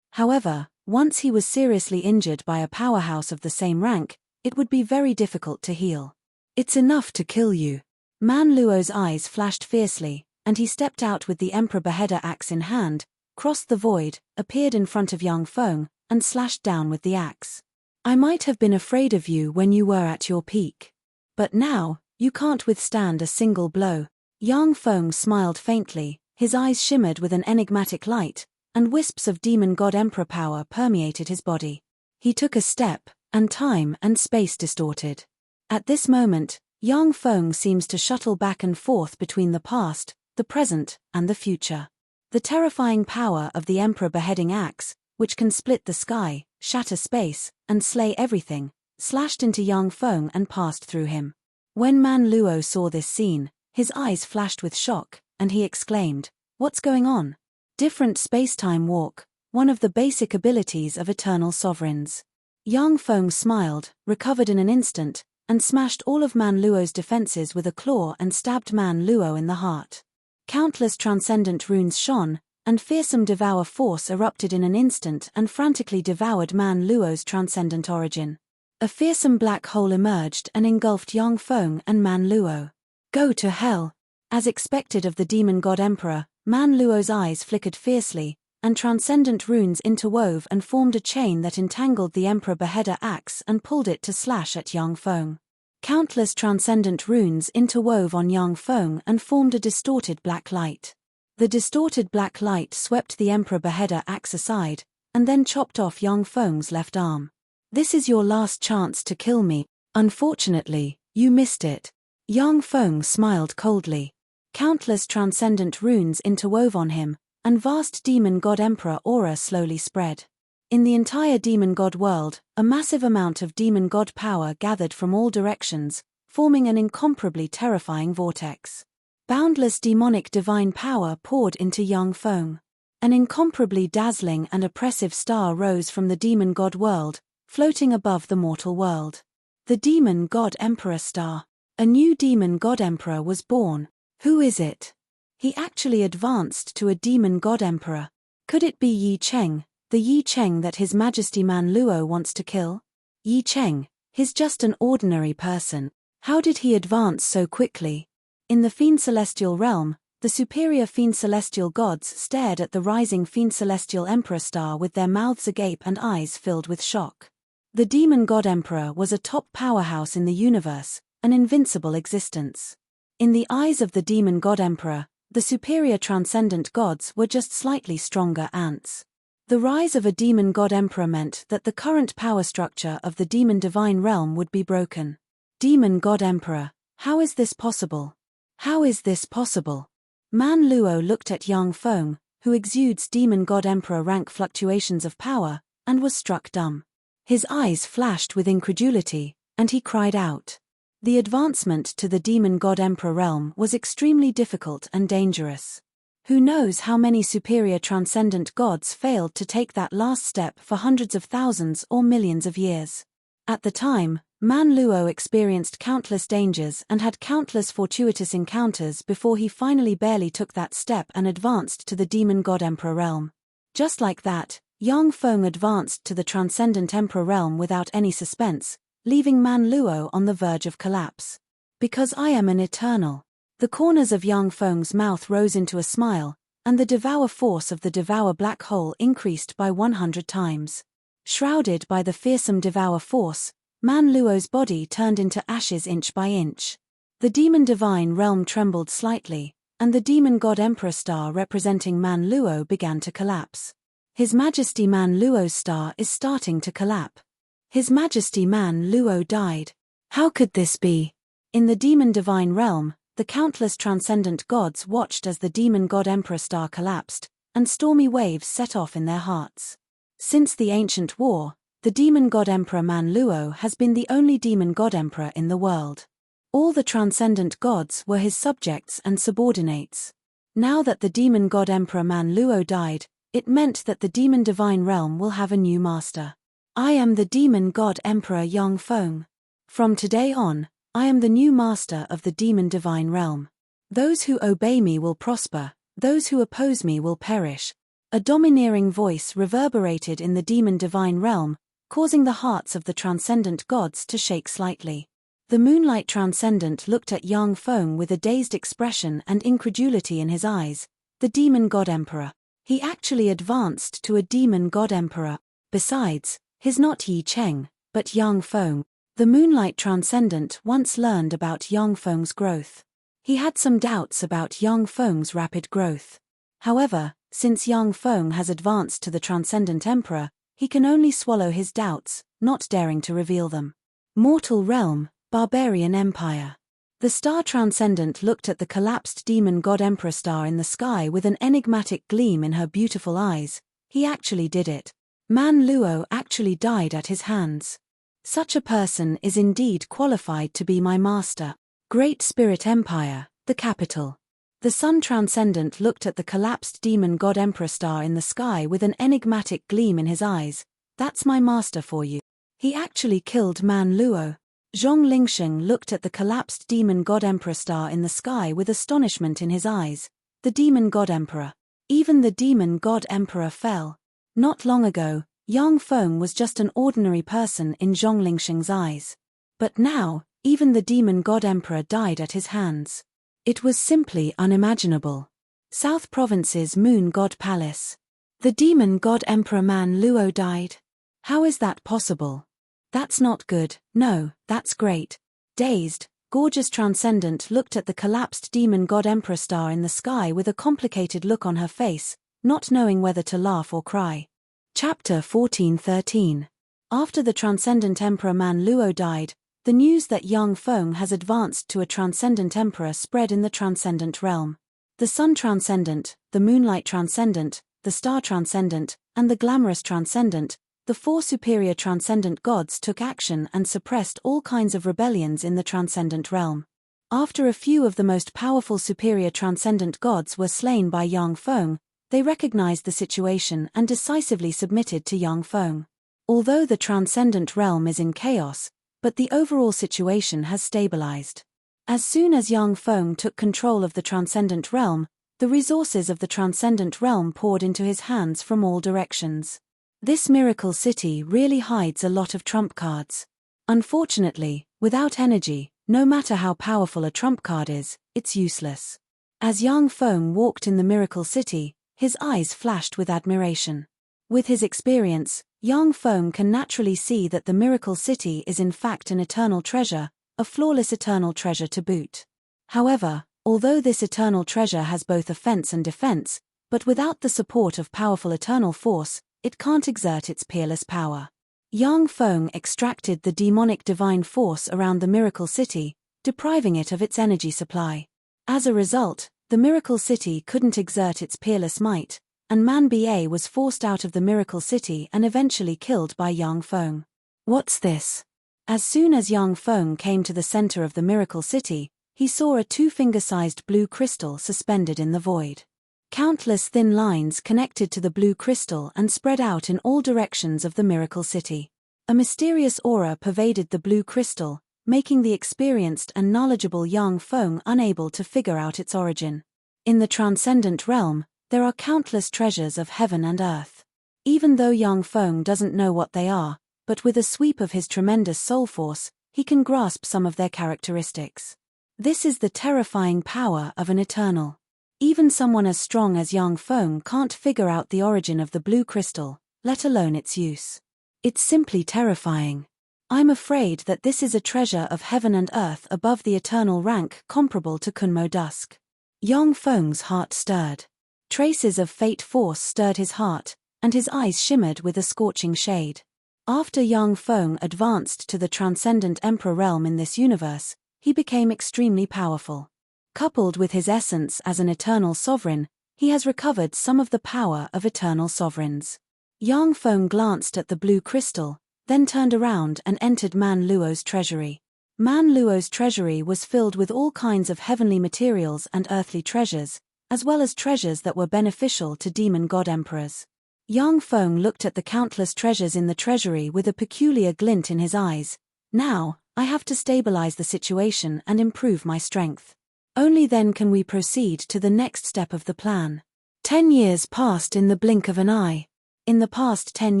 However, once he was seriously injured by a powerhouse of the same rank, it would be very difficult to heal. It's enough to kill you. Man Luo's eyes flashed fiercely, and he stepped out with the Emperor Beheader axe in hand, crossed the void, appeared in front of Yang Feng, and slashed down with the axe. I might have been afraid of you when you were at your peak. But now, you can't withstand a single blow. Yang Feng smiled faintly, his eyes shimmered with an enigmatic light, and wisps of demon god Emperor power permeated his body. He took a step, and time and space distorted. At this moment, Yang Feng seems to shuttle back and forth between the past, the present, and the future. The terrifying power of the Emperor Beheading Axe, which can split the sky, shatter space, and slay everything, slashed into Yang Feng and passed through him. When Man Luo saw this scene, his eyes flashed with shock, and he exclaimed, "What's going on?" Different space-time walk, one of the basic abilities of eternal sovereigns. Yang Feng smiled, recovered in an instant, and smashed all of Man Luo's defenses with a claw and stabbed Man Luo in the heart. Countless transcendent runes shone, and fearsome devour force erupted in an instant and frantically devoured Man Luo's transcendent origin. A fearsome black hole emerged and engulfed Yang Feng and Man Luo. Go to hell! As expected of the demon god Emperor, Man Luo's eyes flickered fiercely, and transcendent runes interwove and formed a chain that entangled the Emperor Beheader axe and pulled it to slash at Yang Feng. Countless transcendent runes interwove on Yang Feng and formed a distorted black light. The distorted black light swept the Emperor Beheader axe aside, and then chopped off Yang Feng's left arm. This is your last chance to kill me. Unfortunately, you missed it. Yang Feng smiled coldly. Countless transcendent runes interwove on him, and vast demon god Emperor aura slowly spread. In the entire demon god world, a massive amount of demon god power gathered from all directions, forming an incomparably terrifying vortex. Boundless demonic divine power poured into Yang Feng. An incomparably dazzling and oppressive star rose from the demon god world, floating above the mortal world. The demon god Emperor star. A new demon god Emperor was born. Who is it? He actually advanced to a demon god Emperor. Could it be Yi Cheng, the Yi Cheng that His Majesty Man Luo wants to kill? Yi Cheng, he's just an ordinary person. How did he advance so quickly? In the Fiend Celestial realm, the superior Fiend Celestial gods stared at the rising Fiend Celestial Emperor star with their mouths agape and eyes filled with shock. The demon god Emperor was a top powerhouse in the universe, an invincible existence. In the eyes of the demon god Emperor, the superior transcendent gods were just slightly stronger ants. The rise of a demon god Emperor meant that the current power structure of the demon divine realm would be broken. Demon god Emperor, how is this possible? How is this possible? Man Luo looked at Yang Feng, who exudes demon god Emperor rank fluctuations of power, and was struck dumb. His eyes flashed with incredulity, and he cried out. The advancement to the demon god Emperor realm was extremely difficult and dangerous. Who knows how many superior transcendent gods failed to take that last step for hundreds of thousands or millions of years. At the time, Man Luo experienced countless dangers and had countless fortuitous encounters before he finally barely took that step and advanced to the Demon God Emperor realm. Just like that, Yang Feng advanced to the Transcendent Emperor realm without any suspense, leaving Man Luo on the verge of collapse. Because I am an eternal. The corners of Yang Feng's mouth rose into a smile, and the devour force of the devour black hole increased by 100 times. Shrouded by the fearsome devour force, Man Luo's body turned into ashes inch by inch. The demon divine realm trembled slightly, and the demon god emperor star representing Man Luo began to collapse. His Majesty Man Luo's star is starting to collapse. His Majesty Man Luo died. How could this be? In the demon divine realm, the countless transcendent gods watched as the demon god emperor star collapsed, and stormy waves set off in their hearts. Since the ancient war, the demon god emperor Man Luo has been the only demon god emperor in the world. All the transcendent gods were his subjects and subordinates. Now that the demon god emperor Man Luo died, it meant that the demon divine realm will have a new master. I am the demon god emperor Yang Feng. From today on, I am the new master of the demon divine realm. Those who obey me will prosper, those who oppose me will perish. A domineering voice reverberated in the demon divine realm, causing the hearts of the transcendent gods to shake slightly. The Moonlight Transcendent looked at Yang Feng with a dazed expression and incredulity in his eyes. The demon god emperor. He actually advanced to a demon god emperor. Besides, he's not Yi Cheng, but Yang Feng. The Moonlight Transcendent once learned about Yang Feng's growth. He had some doubts about Yang Feng's rapid growth. However, since Yang Feng has advanced to the Transcendent Emperor, he can only swallow his doubts, not daring to reveal them. Mortal Realm, Barbarian Empire. The Star Transcendent looked at the collapsed demon god Emperor star in the sky with an enigmatic gleam in her beautiful eyes. He actually did it. Man Luo actually died at his hands. Such a person is indeed qualified to be my master. Great Spirit Empire, the capital. The Sun Transcendent looked at the collapsed demon god Emperor star in the sky with an enigmatic gleam in his eyes. That's my master for you. He actually killed Man Luo. Zhong Lingsheng looked at the collapsed demon god Emperor star in the sky with astonishment in his eyes. The demon god Emperor. Even the demon god Emperor fell. Not long ago, Yang Feng was just an ordinary person in Zhong Lingsheng's eyes. But now, even the demon god Emperor died at his hands. It was simply unimaginable. South Province's Moon God Palace. The demon god Emperor Man Luo died. How is that possible? That's not good, no, that's great. Dazed, Gorgeous Transcendent looked at the collapsed demon god Emperor star in the sky with a complicated look on her face, not knowing whether to laugh or cry. Chapter 1413. After the Transcendent Emperor Man Luo died, the news that Yang Feng has advanced to a Transcendent Emperor spread in the Transcendent realm. The Sun Transcendent, the Moonlight Transcendent, the Star Transcendent, and the Glamorous Transcendent, the four superior Transcendent gods took action and suppressed all kinds of rebellions in the Transcendent realm. After a few of the most powerful superior Transcendent gods were slain by Yang Feng, they recognized the situation and decisively submitted to Yang Feng. Although the Transcendent realm is in chaos, but the overall situation has stabilized. As soon as Yang Feng took control of the Transcendent realm, the resources of the Transcendent realm poured into his hands from all directions. This miracle city really hides a lot of trump cards. Unfortunately, without energy, no matter how powerful a trump card is, it's useless. As Yang Feng walked in the miracle city, his eyes flashed with admiration. With his experience, Yang Feng can naturally see that the miracle city is in fact an eternal treasure, a flawless eternal treasure to boot. However, although this eternal treasure has both offense and defense, but without the support of powerful eternal force, it can't exert its peerless power. Yang Feng extracted the demonic divine force around the miracle city, depriving it of its energy supply. As a result, the miracle city couldn't exert its peerless might, and Man Ba was forced out of the miracle city and eventually killed by Yang Feng. What's this? As soon as Yang Feng came to the center of the miracle city, he saw a two-finger-sized blue crystal suspended in the void. Countless thin lines connected to the blue crystal and spread out in all directions of the miracle city. A mysterious aura pervaded the blue crystal, making the experienced and knowledgeable Yang Feng unable to figure out its origin. In the transcendent realm, there are countless treasures of heaven and earth. Even though Yang Feng doesn't know what they are, but with a sweep of his tremendous soul force, he can grasp some of their characteristics. This is the terrifying power of an eternal. Even someone as strong as Yang Feng can't figure out the origin of the blue crystal, let alone its use. It's simply terrifying. I'm afraid that this is a treasure of heaven and earth above the eternal rank comparable to Kunmo Dusk. Yang Feng's heart stirred. Traces of fate force stirred his heart, and his eyes shimmered with a scorching shade. After Yang Feng advanced to the transcendent emperor realm in this universe, he became extremely powerful. Coupled with his essence as an eternal sovereign, he has recovered some of the power of eternal sovereigns. Yang Feng glanced at the blue crystal, then turned around and entered Man Luo's treasury. Man Luo's treasury was filled with all kinds of heavenly materials and earthly treasures, as well as treasures that were beneficial to demon god emperors. Yang Feng looked at the countless treasures in the treasury with a peculiar glint in his eyes. Now, I have to stabilize the situation and improve my strength. Only then can we proceed to the next step of the plan. 10 years passed in the blink of an eye. In the past 10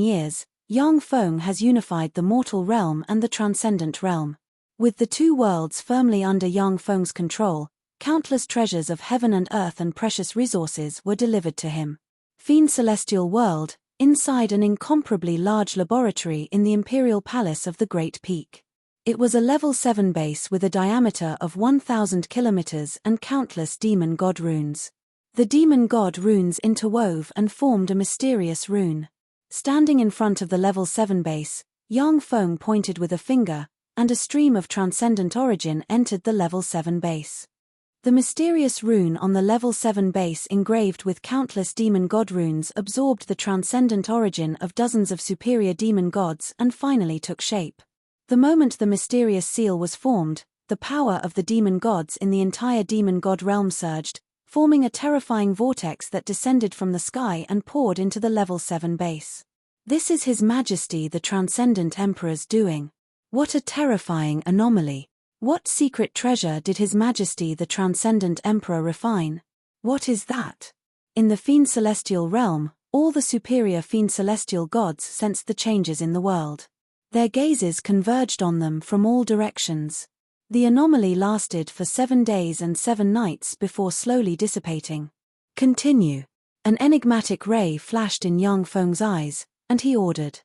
years, Yang Feng has unified the mortal realm and the transcendent realm. With the two worlds firmly under Yang Feng's control, countless treasures of heaven and earth and precious resources were delivered to him. Fiend Celestial World, inside an incomparably large laboratory in the Imperial Palace of the Great Peak. It was a level 7 base with a diameter of 1,000 kilometers and countless demon god runes. The demon god runes interwove and formed a mysterious rune. Standing in front of the level 7 base, Yang Feng pointed with a finger, and a stream of transcendent origin entered the level 7 base. The mysterious rune on the level 7 base engraved with countless demon god runes absorbed the transcendent origin of dozens of superior demon gods and finally took shape. The moment the mysterious seal was formed, the power of the demon gods in the entire demon god realm surged, forming a terrifying vortex that descended from the sky and poured into the level 7 base. This is His Majesty the Transcendent Emperor's doing. What a terrifying anomaly. What secret treasure did His Majesty the Transcendent Emperor refine? What is that? In the Fiend Celestial realm, all the superior Fiend Celestial gods sensed the changes in the world. Their gazes converged on them from all directions. The anomaly lasted for 7 days and 7 nights before slowly dissipating. Continue. An enigmatic ray flashed in Yang Feng's eyes, and he ordered.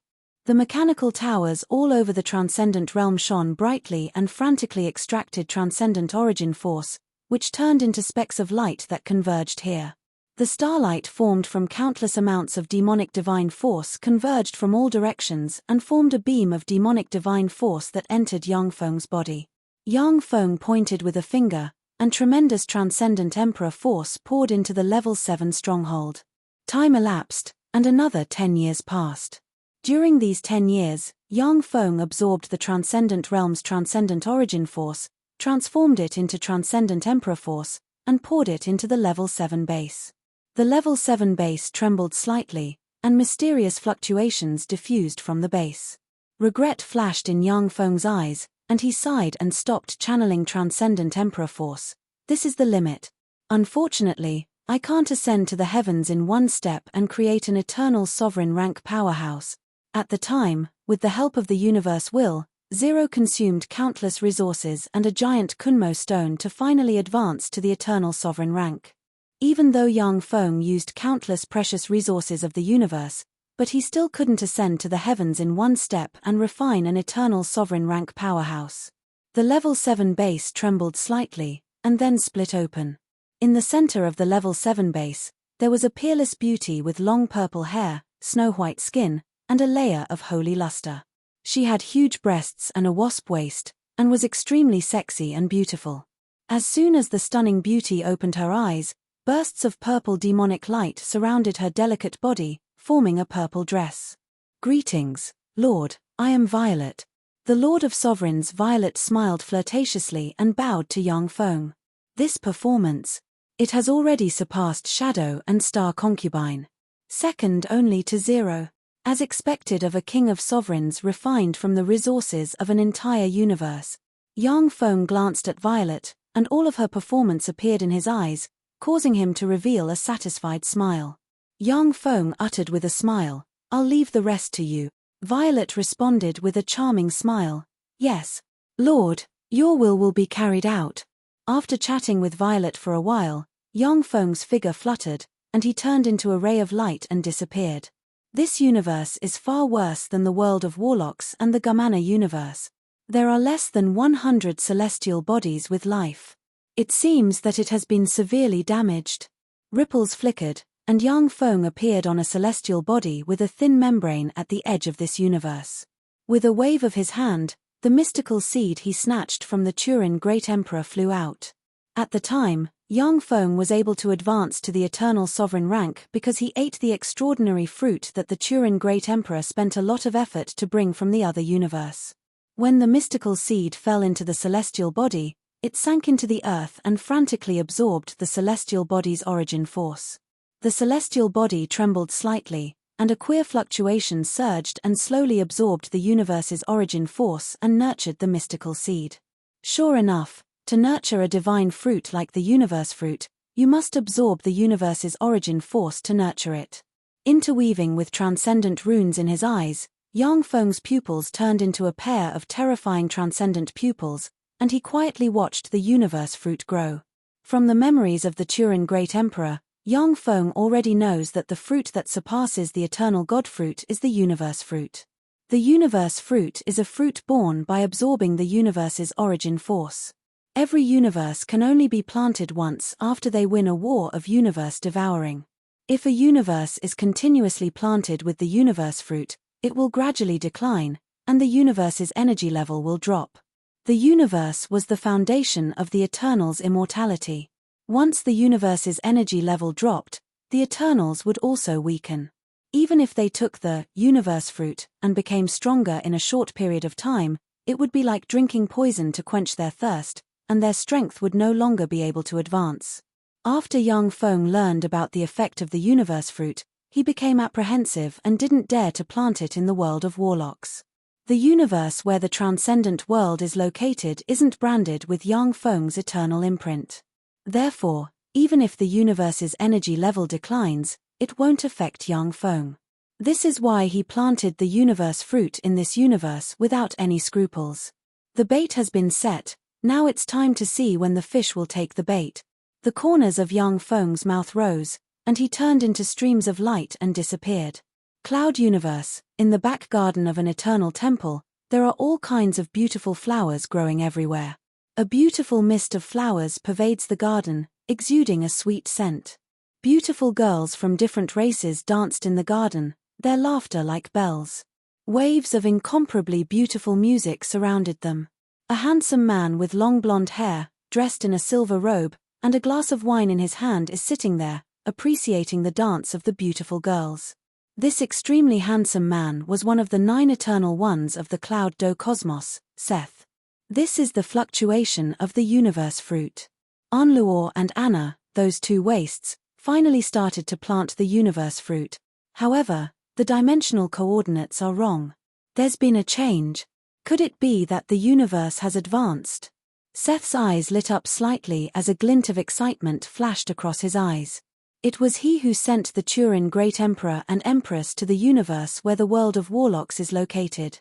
The mechanical towers all over the transcendent realm shone brightly and frantically extracted transcendent origin force, which turned into specks of light that converged here. The starlight formed from countless amounts of demonic divine force converged from all directions and formed a beam of demonic divine force that entered Yang Feng's body. Yang Feng pointed with a finger, and tremendous transcendent emperor force poured into the level 7 stronghold. Time elapsed, and another 10 years passed. During these 10 years, Yang Feng absorbed the transcendent realm's transcendent origin force, transformed it into transcendent emperor force, and poured it into the level 7 base. The level 7 base trembled slightly, and mysterious fluctuations diffused from the base. Regret flashed in Yang Feng's eyes, and he sighed and stopped channeling transcendent emperor force. This is the limit. Unfortunately, I can't ascend to the heavens in one step and create an eternal sovereign rank powerhouse. At the time, with the help of the universe will, Zero consumed countless resources and a giant Kunmo stone to finally advance to the eternal sovereign rank. Even though Yang Feng used countless precious resources of the universe, but he still couldn't ascend to the heavens in one step and refine an eternal sovereign rank powerhouse. The level 7 base trembled slightly, and then split open. In the center of the level 7 base, there was a peerless beauty with long purple hair, snow-white skin, and a layer of holy luster. She had huge breasts and a wasp waist, and was extremely sexy and beautiful. As soon as the stunning beauty opened her eyes, bursts of purple demonic light surrounded her delicate body, forming a purple dress. Greetings, Lord, I am Violet. The Lord of Sovereigns Violet smiled flirtatiously and bowed to Yang Feng. This performance, it has already surpassed Shadow and Star Concubine. Second only to Zero. As expected of a king of sovereigns refined from the resources of an entire universe, Yang Feng glanced at Violet, and all of her performance appeared in his eyes, causing him to reveal a satisfied smile. Yang Feng uttered with a smile, "I'll leave the rest to you." Violet responded with a charming smile, "Yes, Lord, your will be carried out." After chatting with Violet for a while, Yang Feng's figure fluttered, and he turned into a ray of light and disappeared. This universe is far worse than the world of warlocks and the Gamana universe. There are less than 100 celestial bodies with life. It seems that it has been severely damaged. Ripples flickered, and Yang Feng appeared on a celestial body with a thin membrane at the edge of this universe. With a wave of his hand, the mystical seed he snatched from the Turin Great Emperor flew out. At the time, Yang Feng was able to advance to the Eternal Sovereign rank because he ate the extraordinary fruit that the Turin Great Emperor spent a lot of effort to bring from the other universe. When the mystical seed fell into the celestial body, it sank into the earth and frantically absorbed the celestial body's origin force. The celestial body trembled slightly, and a queer fluctuation surged and slowly absorbed the universe's origin force and nurtured the mystical seed. Sure enough, to nurture a divine fruit like the universe fruit, you must absorb the universe's origin force to nurture it. Interweaving with transcendent runes in his eyes, Yang Feng's pupils turned into a pair of terrifying transcendent pupils, and he quietly watched the universe fruit grow. From the memories of the Turin Great Emperor, Yang Feng already knows that the fruit that surpasses the eternal God fruit is the universe fruit. The universe fruit is a fruit born by absorbing the universe's origin force. Every universe can only be planted once after they win a war of universe devouring. If a universe is continuously planted with the universe fruit, it will gradually decline, and the universe's energy level will drop. The universe was the foundation of the Eternal's immortality. Once the universe's energy level dropped, the Eternals would also weaken. Even if they took the universe fruit and became stronger in a short period of time, it would be like drinking poison to quench their thirst, and their strength would no longer be able to advance. After Yang Feng learned about the effect of the universe fruit, he became apprehensive and didn't dare to plant it in the world of warlocks. The universe where the transcendent world is located isn't branded with Yang Feng's eternal imprint. Therefore, even if the universe's energy level declines, it won't affect Yang Feng. This is why he planted the universe fruit in this universe without any scruples. The bait has been set, now it's time to see when the fish will take the bait. The corners of Yang Feng's mouth rose, and he turned into streams of light and disappeared. Cloud Universe, in the back garden of an eternal temple, there are all kinds of beautiful flowers growing everywhere. A beautiful mist of flowers pervades the garden, exuding a sweet scent. Beautiful girls from different races danced in the garden, their laughter like bells. Waves of incomparably beautiful music surrounded them. A handsome man with long blonde hair, dressed in a silver robe, and a glass of wine in his hand is sitting there, appreciating the dance of the beautiful girls. This extremely handsome man was one of the 9 eternal ones of the Cloud Do Cosmos, Seth. This is the fluctuation of the universe fruit. Anluor and Anna, those two wastes, finally started to plant the universe fruit. However, the dimensional coordinates are wrong. There's been a change. Could it be that the universe has advanced? Seth's eyes lit up slightly as a glint of excitement flashed across his eyes. It was he who sent the Turin Great Emperor and Empress to the universe where the world of warlocks is located.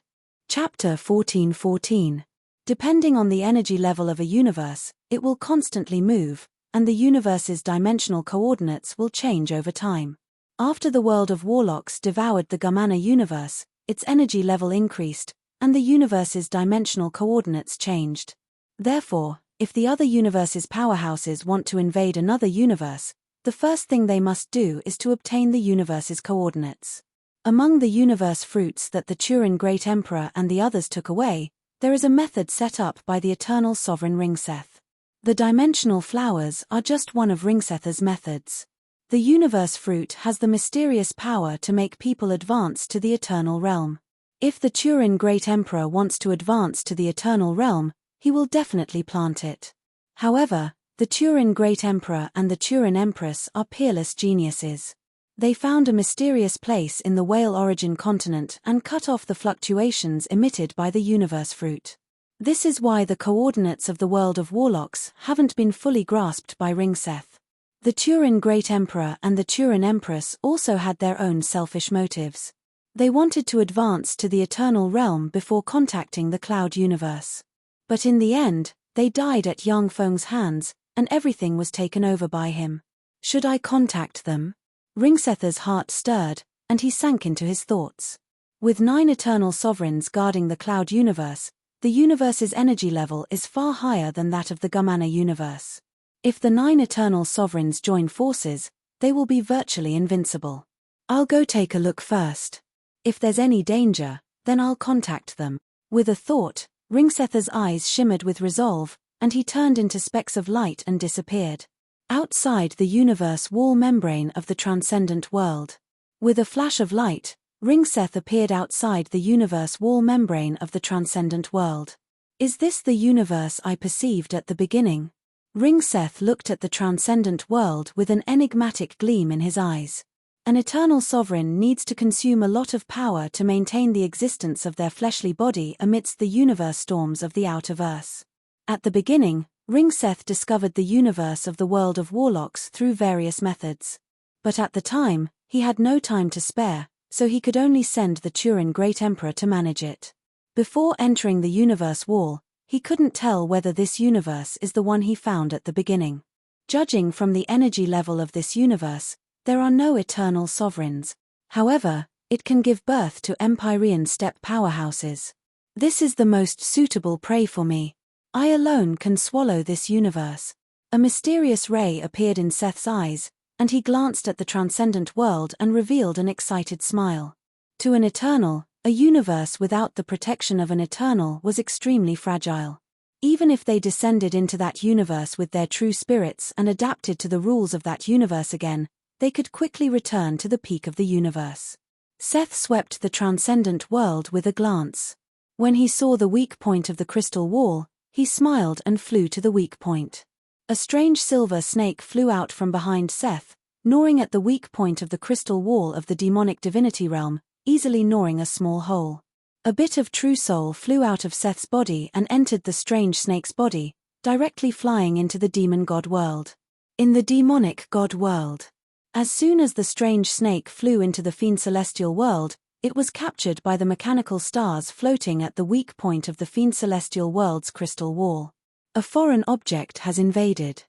Chapter 14:14. Depending on the energy level of a universe, it will constantly move, and the universe's dimensional coordinates will change over time. After the world of warlocks devoured the Gamana universe, its energy level increased, and the universe's dimensional coordinates changed. Therefore, if the other universe's powerhouses want to invade another universe, the first thing they must do is to obtain the universe's coordinates. Among the universe fruits that the Turin Great Emperor and the others took away, there is a method set up by the Eternal Sovereign Ringseth. The dimensional flowers are just one of Ringseth's methods. The universe fruit has the mysterious power to make people advance to the eternal realm. If the Turin Great Emperor wants to advance to the eternal realm, he will definitely plant it. However, the Turin Great Emperor and the Turin Empress are peerless geniuses. They found a mysterious place in the whale origin continent and cut off the fluctuations emitted by the universe fruit. This is why the coordinates of the world of warlocks haven't been fully grasped by Ringseth. The Turin Great Emperor and the Turin Empress also had their own selfish motives. They wanted to advance to the Eternal Realm before contacting the Cloud Universe. But in the end, they died at Yang Feng's hands, and everything was taken over by him. Should I contact them? Ringseth's heart stirred, and he sank into his thoughts. With 9 eternal sovereigns guarding the Cloud Universe, the universe's energy level is far higher than that of the Gamana universe. If the 9 eternal sovereigns join forces, they will be virtually invincible. I'll go take a look first. If there's any danger, then I'll contact them. With a thought, Ringseth's eyes shimmered with resolve, and he turned into specks of light and disappeared. Outside the universe wall membrane of the transcendent world. With a flash of light, Ringseth appeared outside the universe wall membrane of the transcendent world. Is this the universe I perceived at the beginning? Ringseth looked at the transcendent world with an enigmatic gleam in his eyes. An eternal sovereign needs to consume a lot of power to maintain the existence of their fleshly body amidst the universe storms of the outerverse. At the beginning, Ringseth discovered the universe of the world of warlocks through various methods. But at the time, he had no time to spare, so he could only send the Turin Great Emperor to manage it. Before entering the universe wall, he couldn't tell whether this universe is the one he found at the beginning. Judging from the energy level of this universe, there are no eternal sovereigns. However, it can give birth to Empyrean step powerhouses. This is the most suitable prey for me. I alone can swallow this universe. A mysterious ray appeared in Seth's eyes, and he glanced at the transcendent world and revealed an excited smile. To an eternal, a universe without the protection of an eternal was extremely fragile. Even if they descended into that universe with their true spirits and adapted to the rules of that universe again, they could quickly return to the peak of the universe. Seth swept the transcendent world with a glance. When he saw the weak point of the crystal wall, he smiled and flew to the weak point. A strange silver snake flew out from behind Seth, gnawing at the weak point of the crystal wall of the demonic divinity realm, easily gnawing a small hole. A bit of true soul flew out of Seth's body and entered the strange snake's body, directly flying into the demon god world. In the demonic god world. As soon as the strange snake flew into the fiend celestial world, it was captured by the mechanical stars floating at the weak point of the fiend celestial world's crystal wall. A foreign object has invaded.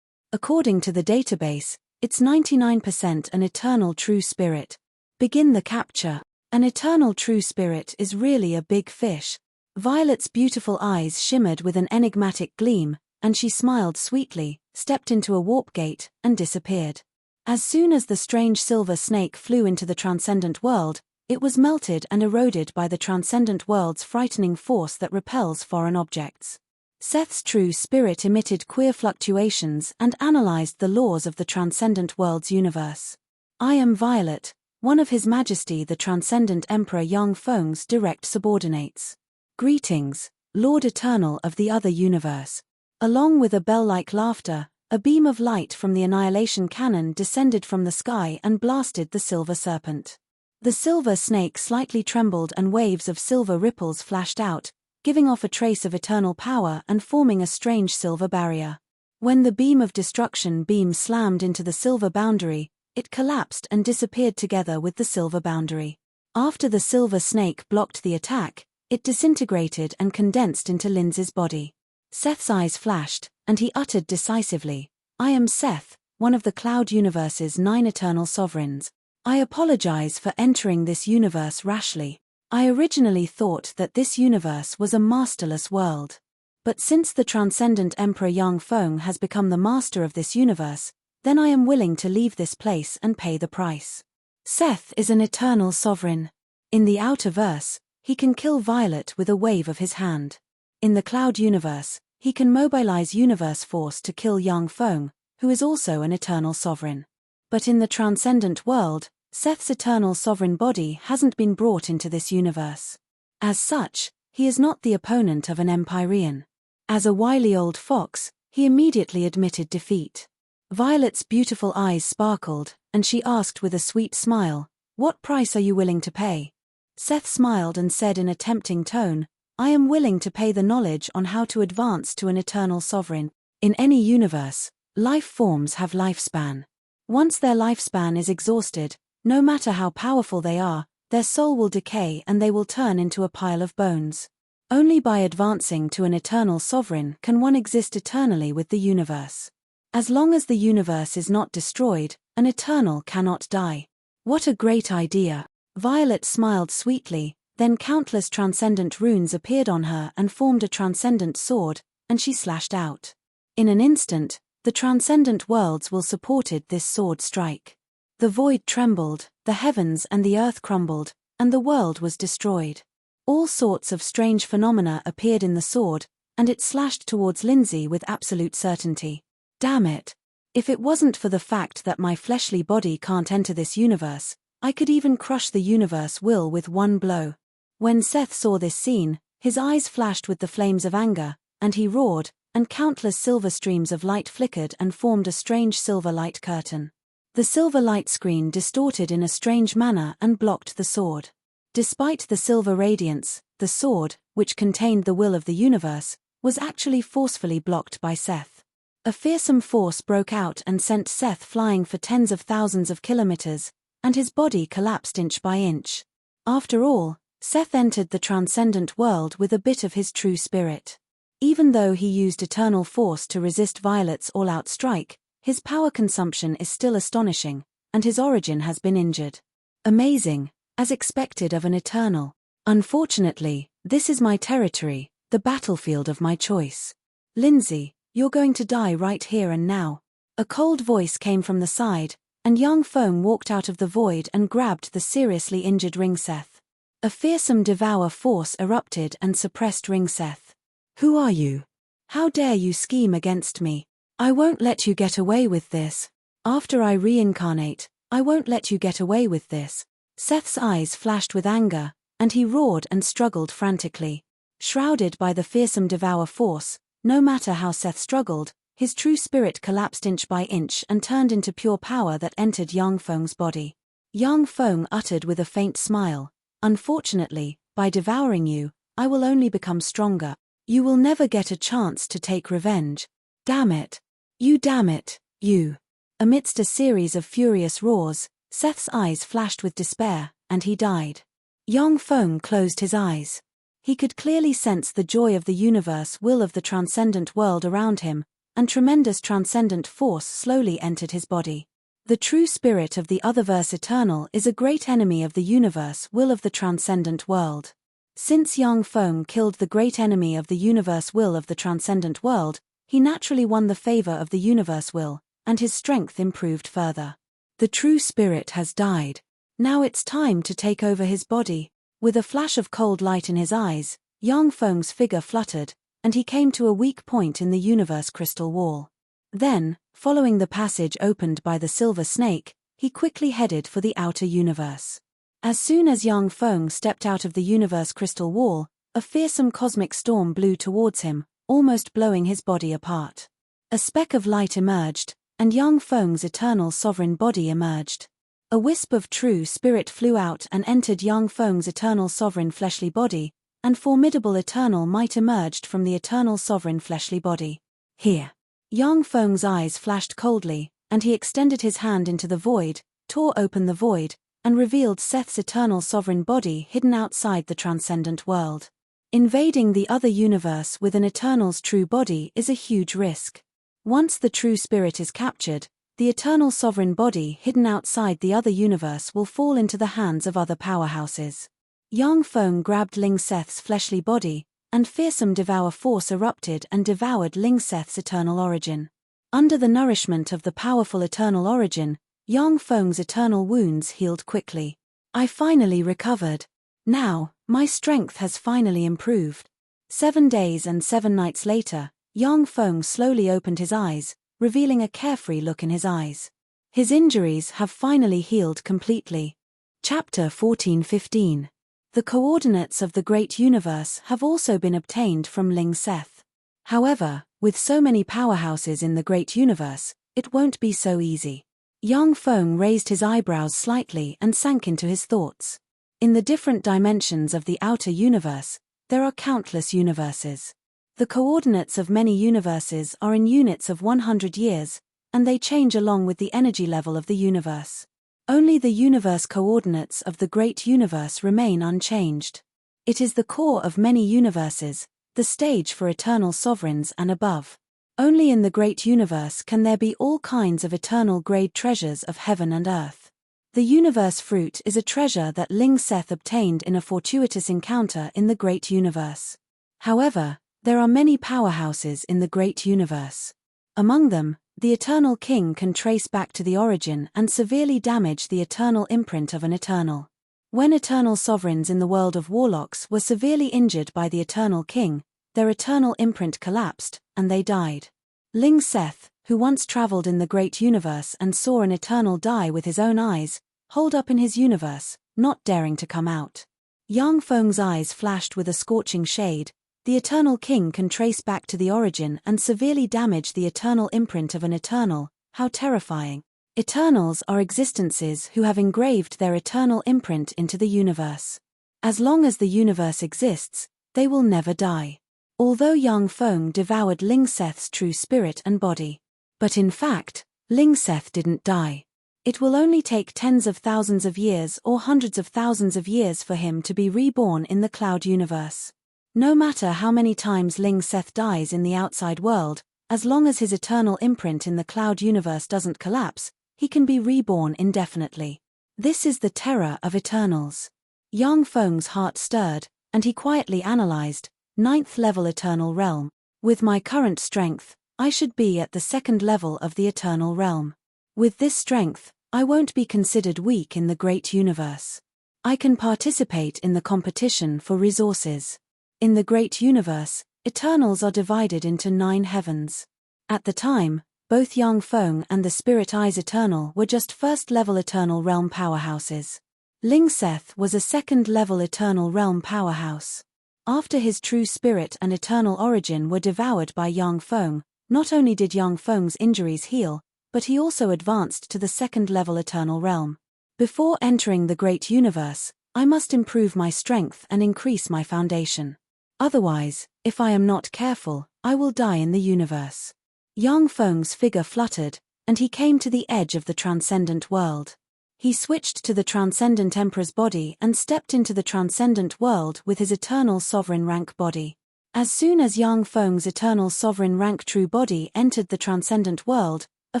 According to the database, it's 99% an eternal true spirit. Begin the capture. An eternal true spirit is really a big fish. Violet's beautiful eyes shimmered with an enigmatic gleam, and she smiled sweetly, stepped into a warp gate, and disappeared. As soon as the strange silver snake flew into the transcendent world, it was melted and eroded by the transcendent world's frightening force that repels foreign objects. Seth's true spirit emitted queer fluctuations and analyzed the laws of the transcendent world's universe. I am Violet, one of His Majesty the Transcendent Emperor Yang Feng's direct subordinates. Greetings, Lord Eternal of the other universe. Along with a bell-like laughter, a beam of light from the annihilation cannon descended from the sky and blasted the silver serpent. The silver snake slightly trembled and waves of silver ripples flashed out, giving off a trace of eternal power and forming a strange silver barrier. When the beam of destruction slammed into the silver boundary, it collapsed and disappeared together with the silver boundary. After the silver snake blocked the attack, it disintegrated and condensed into Lindsay's body. Seth's eyes flashed, and he uttered decisively, I am Seth, one of the Cloud Universe's 9 eternal sovereigns. I apologize for entering this universe rashly. I originally thought that this universe was a masterless world. But since the Transcendent Emperor Yang Feng has become the master of this universe, then I am willing to leave this place and pay the price. Seth is an eternal sovereign. In the outerverse, he can kill Violet with a wave of his hand. In the Cloud Universe, he can mobilize universe force to kill Yang Feng, who is also an eternal sovereign. But in the transcendent world, Seth's eternal sovereign body hasn't been brought into this universe. As such, he is not the opponent of an Empyrean. As a wily old fox, he immediately admitted defeat. Violet's beautiful eyes sparkled, and she asked with a sweet smile, "What price are you willing to pay?" Seth smiled and said in a tempting tone, "I am willing to pay the knowledge on how to advance to an eternal sovereign. In any universe, life forms have lifespan. Once their lifespan is exhausted, no matter how powerful they are, their soul will decay and they will turn into a pile of bones. Only by advancing to an eternal sovereign can one exist eternally with the universe. As long as the universe is not destroyed, an eternal cannot die." "What a great idea." Violet smiled sweetly, then countless transcendent runes appeared on her and formed a transcendent sword, and she slashed out. In an instant, the transcendent worlds will supported this sword strike. The void trembled, the heavens and the earth crumbled, and the world was destroyed. All sorts of strange phenomena appeared in the sword, and it slashed towards Lindsay with absolute certainty. "Damn it. If it wasn't for the fact that my fleshly body can't enter this universe, I could even crush the universe will with one blow." When Seth saw this scene, his eyes flashed with the flames of anger, and he roared, and countless silver streams of light flickered and formed a strange silver light curtain. The silver light screen distorted in a strange manner and blocked the sword. Despite the silver radiance, the sword, which contained the will of the universe, was actually forcefully blocked by Seth. A fearsome force broke out and sent Seth flying for tens of thousands of kilometers, and his body collapsed inch by inch. After all, Seth entered the transcendent world with a bit of his true spirit. Even though he used eternal force to resist Violet's all-out strike, his power consumption is still astonishing, and his origin has been injured. Amazing, as expected of an eternal. Unfortunately, this is my territory, the battlefield of my choice. Lindsay, you're going to die right here and now. A cold voice came from the side, and young Foam walked out of the void and grabbed the seriously injured Ringseth. A fearsome devour force erupted and suppressed Ringseth. "Who are you? How dare you scheme against me? I won't let you get away with this. After I reincarnate, I won't let you get away with this." Seth's eyes flashed with anger, and he roared and struggled frantically. Shrouded by the fearsome devour force, no matter how Seth struggled, his true spirit collapsed inch by inch and turned into pure power that entered young Foam's body. Young Foam uttered with a faint smile, "Unfortunately, by devouring you, I will only become stronger. You will never get a chance to take revenge. Damn it. You damn it, you." Amidst a series of furious roars, Seth's eyes flashed with despair, and he died. Young Foam closed his eyes. He could clearly sense the joy of the universe will of the transcendent world around him, and tremendous transcendent force slowly entered his body. The true spirit of the Otherverse Eternal is a great enemy of the universe will of the transcendent world. Since young Foam killed the great enemy of the universe will of the transcendent world, he naturally won the favor of the universe will, and his strength improved further. The true spirit has died. Now it's time to take over his body. With a flash of cold light in his eyes, young Foam's figure fluttered, and he came to a weak point in the universe crystal wall. Then, following the passage opened by the silver snake, he quickly headed for the outer universe. As soon as young Foam stepped out of the universe crystal wall, a fearsome cosmic storm blew towards him, almost blowing his body apart. A speck of light emerged, and young Foam's eternal sovereign body emerged. A wisp of true spirit flew out and entered young Foam's eternal sovereign fleshly body, and formidable eternal might emerged from the eternal sovereign fleshly body. "Here." Young Foam's eyes flashed coldly, and he extended his hand into the void, tore open the void, and revealed Seth's eternal sovereign body hidden outside the transcendent world. Invading the other universe with an eternal's true body is a huge risk. Once the true spirit is captured, the eternal sovereign body hidden outside the other universe will fall into the hands of other powerhouses. Young Foam grabbed Lingseth's fleshly body, and fearsome devour force erupted and devoured Lingseth's eternal origin. Under the nourishment of the powerful eternal origin, young Foam's eternal wounds healed quickly. "I finally recovered. Now, my strength has finally improved." 7 days and 7 nights later, young Foam slowly opened his eyes, revealing a carefree look in his eyes. His injuries have finally healed completely. Chapter 14:15. The coordinates of the Great Universe have also been obtained from Lingseth. However, with so many powerhouses in the Great Universe, It won't be so easy. Yang Feng raised his eyebrows slightly and sank into his thoughts. In the different dimensions of the outer universe, there are countless universes. The coordinates of many universes are in units of 100 years, and they change along with the energy level of the universe. Only the universe coordinates of the great universe remain unchanged. It is the core of many universes, the stage for eternal sovereigns and above. Only in the great universe can there be all kinds of eternal grade treasures of heaven and earth. The universe fruit is a treasure that Ling Seth obtained in a fortuitous encounter in the great universe. However, there are many powerhouses in the great universe. Among them, the Eternal King can trace back to the origin and severely damage the eternal imprint of an Eternal. When eternal sovereigns in the world of warlocks were severely injured by the Eternal King, their eternal imprint collapsed, and they died. Ling Seth, who once traveled in the great universe and saw an Eternal die with his own eyes, holed up in his universe, not daring to come out. Yang Feng's eyes flashed with a scorching shade. The Eternal King can trace back to the origin and severely damage the eternal imprint of an Eternal. How terrifying. Eternals are existences who have engraved their eternal imprint into the universe. As long as the universe exists, they will never die. Although Yang Feng devoured Ling Seth's true spirit and body. But in fact, Ling Seth didn't die. It will only take tens of thousands of years or hundreds of thousands of years for him to be reborn in the cloud universe. No matter how many times Ling Seth dies in the outside world, as long as his eternal imprint in the cloud universe doesn't collapse, he can be reborn indefinitely. This is the terror of Eternals. Yang Feng's heart stirred, and he quietly analyzed, 9th level Eternal Realm. With my current strength, I should be at the 2nd level of the Eternal Realm. With this strength, I won't be considered weak in the great universe. I can participate in the competition for resources. In the great universe, Eternals are divided into 9 heavens. At the time, both Yang Feng and the Spirit Eyes Eternal were just 1st level Eternal Realm powerhouses. Ling Seth was a 2nd level Eternal Realm powerhouse. After his true spirit and eternal origin were devoured by Yang Feng, not only did Yang Feng's injuries heal, but he also advanced to the 2nd level Eternal Realm. Before entering the great universe, I must improve my strength and increase my foundation. Otherwise, if I am not careful, I will die in the universe. Yang Feng's figure fluttered, and he came to the edge of the transcendent world. He switched to the transcendent emperor's body and stepped into the transcendent world with his eternal sovereign rank body. As soon as Yang Feng's eternal sovereign rank true body entered the transcendent world, a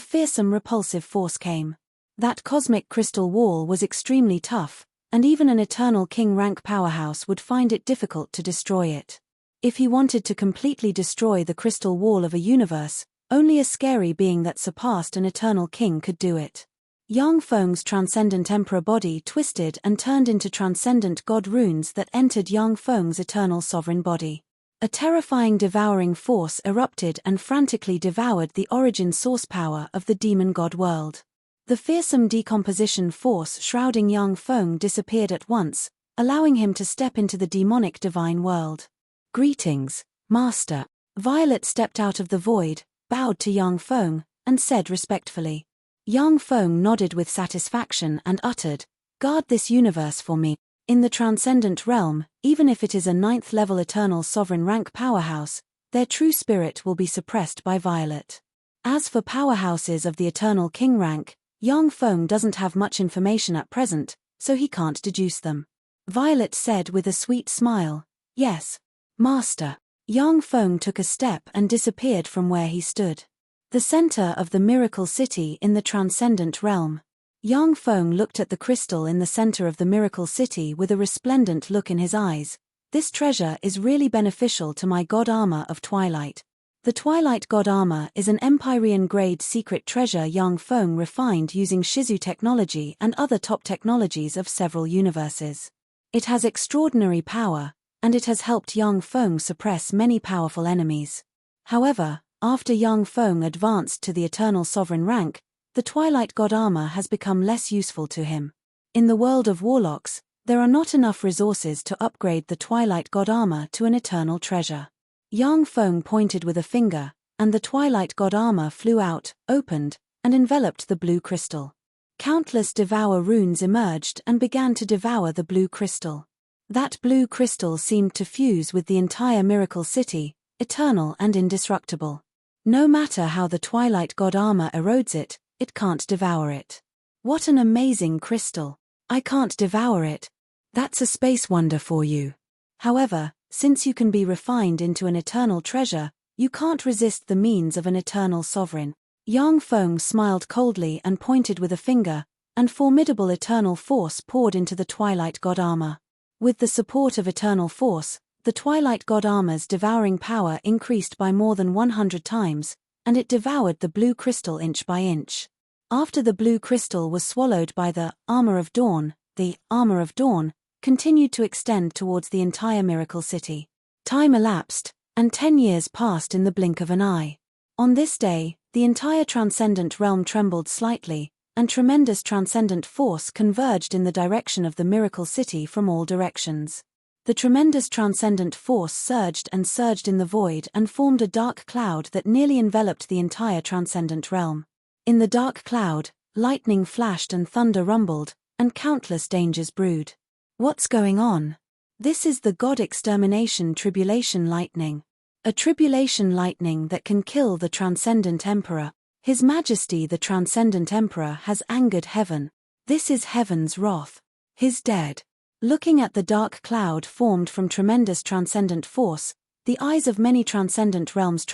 fearsome repulsive force came. That cosmic crystal wall was extremely tough, and even an eternal king rank powerhouse would find it difficult to destroy it. If he wanted to completely destroy the crystal wall of a universe, only a scary being that surpassed an eternal king could do it. Yang Feng's transcendent emperor body twisted and turned into transcendent god runes that entered Yang Feng's eternal sovereign body. A terrifying devouring force erupted and frantically devoured the origin source power of the demon god world. The fearsome decomposition force shrouding Yang Feng disappeared at once, allowing him to step into the demonic divine world. Greetings, Master. Violet stepped out of the void, bowed to Yang Feng, and said respectfully. Yang Feng nodded with satisfaction and uttered, "Guard this universe for me." In the transcendent realm, even if it is a 9th level eternal sovereign rank powerhouse, their true spirit will be suppressed by Violet. As for powerhouses of the eternal king rank, Yang Feng doesn't have much information at present, so he can't deduce them. Violet said with a sweet smile, "Yes, Master." Yang Feng took a step and disappeared from where he stood. The center of the miracle city in the transcendent realm. Yang Feng looked at the crystal in the center of the miracle city with a resplendent look in his eyes. This treasure is really beneficial to my god armor of Twilight. The Twilight God Armor is an Empyrean-grade secret treasure Yang Feng refined using Shizu technology and other top technologies of several universes. It has extraordinary power, and it has helped Yang Feng suppress many powerful enemies. However, after Yang Feng advanced to the Eternal Sovereign rank, the Twilight God Armor has become less useful to him. In the world of warlocks, there are not enough resources to upgrade the Twilight God Armor to an eternal treasure. Yang Feng pointed with a finger, and the Twilight God Armor flew out, opened, and enveloped the blue crystal. Countless devour runes emerged and began to devour the blue crystal. That blue crystal seemed to fuse with the entire miracle city, eternal and indestructible. No matter how the Twilight God armor erodes it, it can't devour it. What an amazing crystal! I can't devour it. That's a space wonder for you. However, since you can be refined into an eternal treasure, you can't resist the means of an eternal sovereign. Yang Feng smiled coldly and pointed with a finger, and formidable eternal force poured into the Twilight God armor. With the support of eternal force, the Twilight God armor's devouring power increased by more than 100 times, and it devoured the blue crystal inch by inch. After the blue crystal was swallowed by the armor of dawn, the armor of dawn continued to extend towards the entire miracle city. Time elapsed, and 10 years passed in the blink of an eye. On this day, the entire transcendent realm trembled slightly, and tremendous transcendent force converged in the direction of the miracle city from all directions. The tremendous transcendent force surged and surged in the void and formed a dark cloud that nearly enveloped the entire transcendent realm. In the dark cloud, lightning flashed and thunder rumbled, and countless dangers brewed. What's going on? This is the God extermination tribulation lightning. A tribulation lightning that can kill the transcendent emperor. His Majesty the Transcendent Emperor has angered heaven. This is heaven's wrath. He's dead. Looking at the dark cloud formed from tremendous transcendent force, the eyes of many transcendent realms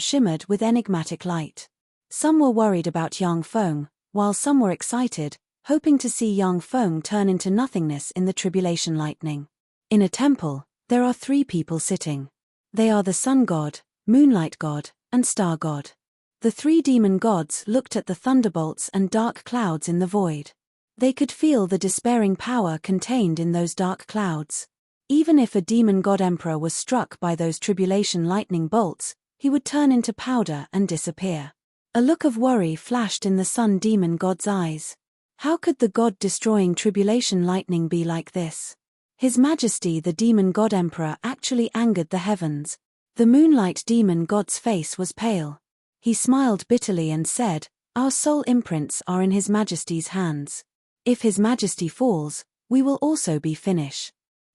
shimmered with enigmatic light. Some were worried about Yang Feng, while some were excited, hoping to see Yang Feng turn into nothingness in the tribulation lightning. In a temple, there are 3 people sitting. They are the Sun God, Moonlight God, and Star God. The 3 demon gods looked at the thunderbolts and dark clouds in the void. They could feel the despairing power contained in those dark clouds. Even if a demon god emperor was struck by those tribulation lightning bolts, he would turn into powder and disappear. A look of worry flashed in the sun demon god's eyes. How could the god-destroying tribulation lightning be like this? His Majesty the demon god emperor actually angered the heavens. The moonlight demon god's face was pale. He smiled bitterly and said, "Our soul imprints are in His Majesty's hands. If His Majesty falls, we will also be finished."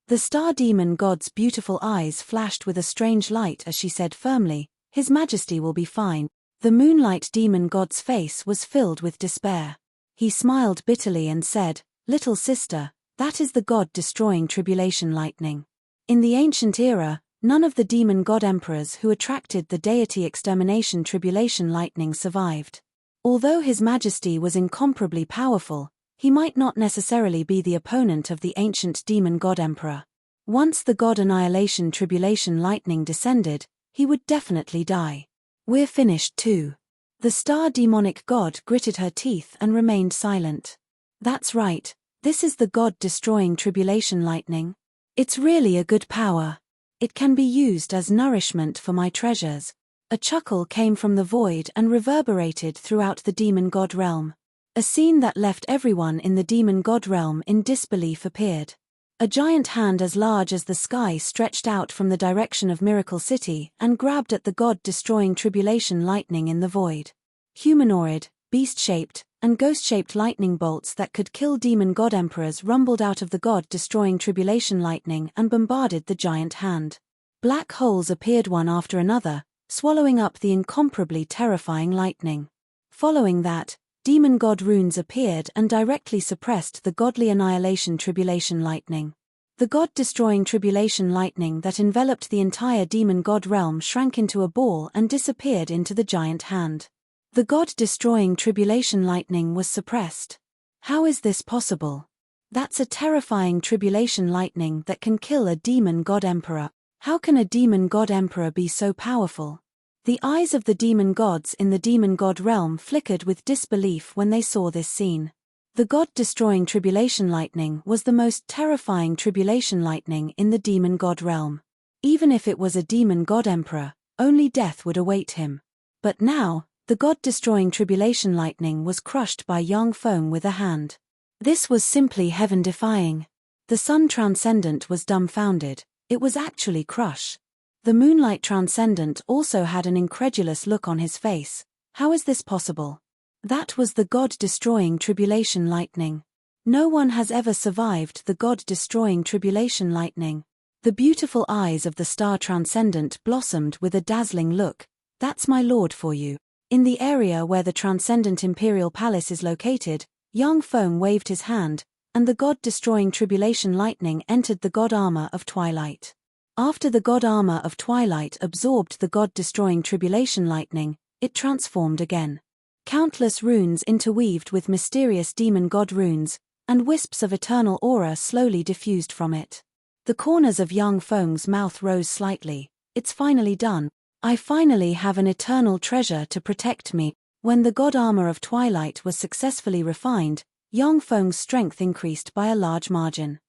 The star demon god's beautiful eyes flashed with a strange light as she said firmly, "His Majesty will be fine." The moonlight demon god's face was filled with despair. He smiled bitterly and said, "Little sister, that is the god-destroying tribulation lightning." In the ancient era, none of the demon god emperors who attracted the deity extermination tribulation lightning survived. Although His Majesty was incomparably powerful, he might not necessarily be the opponent of the ancient demon god emperor. Once the god annihilation tribulation lightning descended, he would definitely die. "We're finished too." The star demonic god gritted her teeth and remained silent. "That's right, this is the god-destroying tribulation lightning. It's really a good power. It can be used as nourishment for my treasures." A chuckle came from the void and reverberated throughout the demon god realm. A scene that left everyone in the demon god realm in disbelief appeared. A giant hand as large as the sky stretched out from the direction of Miracle City and grabbed at the god-destroying tribulation lightning in the void. Humanoid, beast-shaped, and ghost-shaped lightning bolts that could kill demon god emperors rumbled out of the god-destroying tribulation lightning and bombarded the giant hand. Black holes appeared one after another, swallowing up the incomparably terrifying lightning. Following that, demon god runes appeared and directly suppressed the godly annihilation tribulation lightning. The god-destroying tribulation lightning that enveloped the entire demon god realm shrank into a ball and disappeared into the giant hand. The god-destroying tribulation lightning was suppressed. How is this possible? That's a terrifying tribulation lightning that can kill a demon god emperor. How can a demon god emperor be so powerful? The eyes of the demon gods in the demon god realm flickered with disbelief when they saw this scene. The god-destroying tribulation lightning was the most terrifying tribulation lightning in the demon god realm. Even if it was a demon god emperor, only death would await him. But now, the god-destroying tribulation lightning was crushed by Yang Feng with a hand. This was simply heaven-defying. The sun transcendent was dumbfounded. It was actually crushed. The moonlight transcendent also had an incredulous look on his face. How is this possible? That was the God-destroying tribulation lightning. No one has ever survived the God-destroying tribulation lightning. The beautiful eyes of the star transcendent blossomed with a dazzling look. That's my lord for you. In the area where the transcendent imperial palace is located, Yang Feng waved his hand, and the God-destroying tribulation lightning entered the God armor of twilight. After the God armor of twilight absorbed the God-destroying tribulation lightning, it transformed again. Countless runes interweaved with mysterious demon god runes, and wisps of eternal aura slowly diffused from it. The corners of Yang Feng's mouth rose slightly. It's finally done. I finally have an eternal treasure to protect me. When the God armor of twilight was successfully refined, Yang Feng's strength increased by a large margin.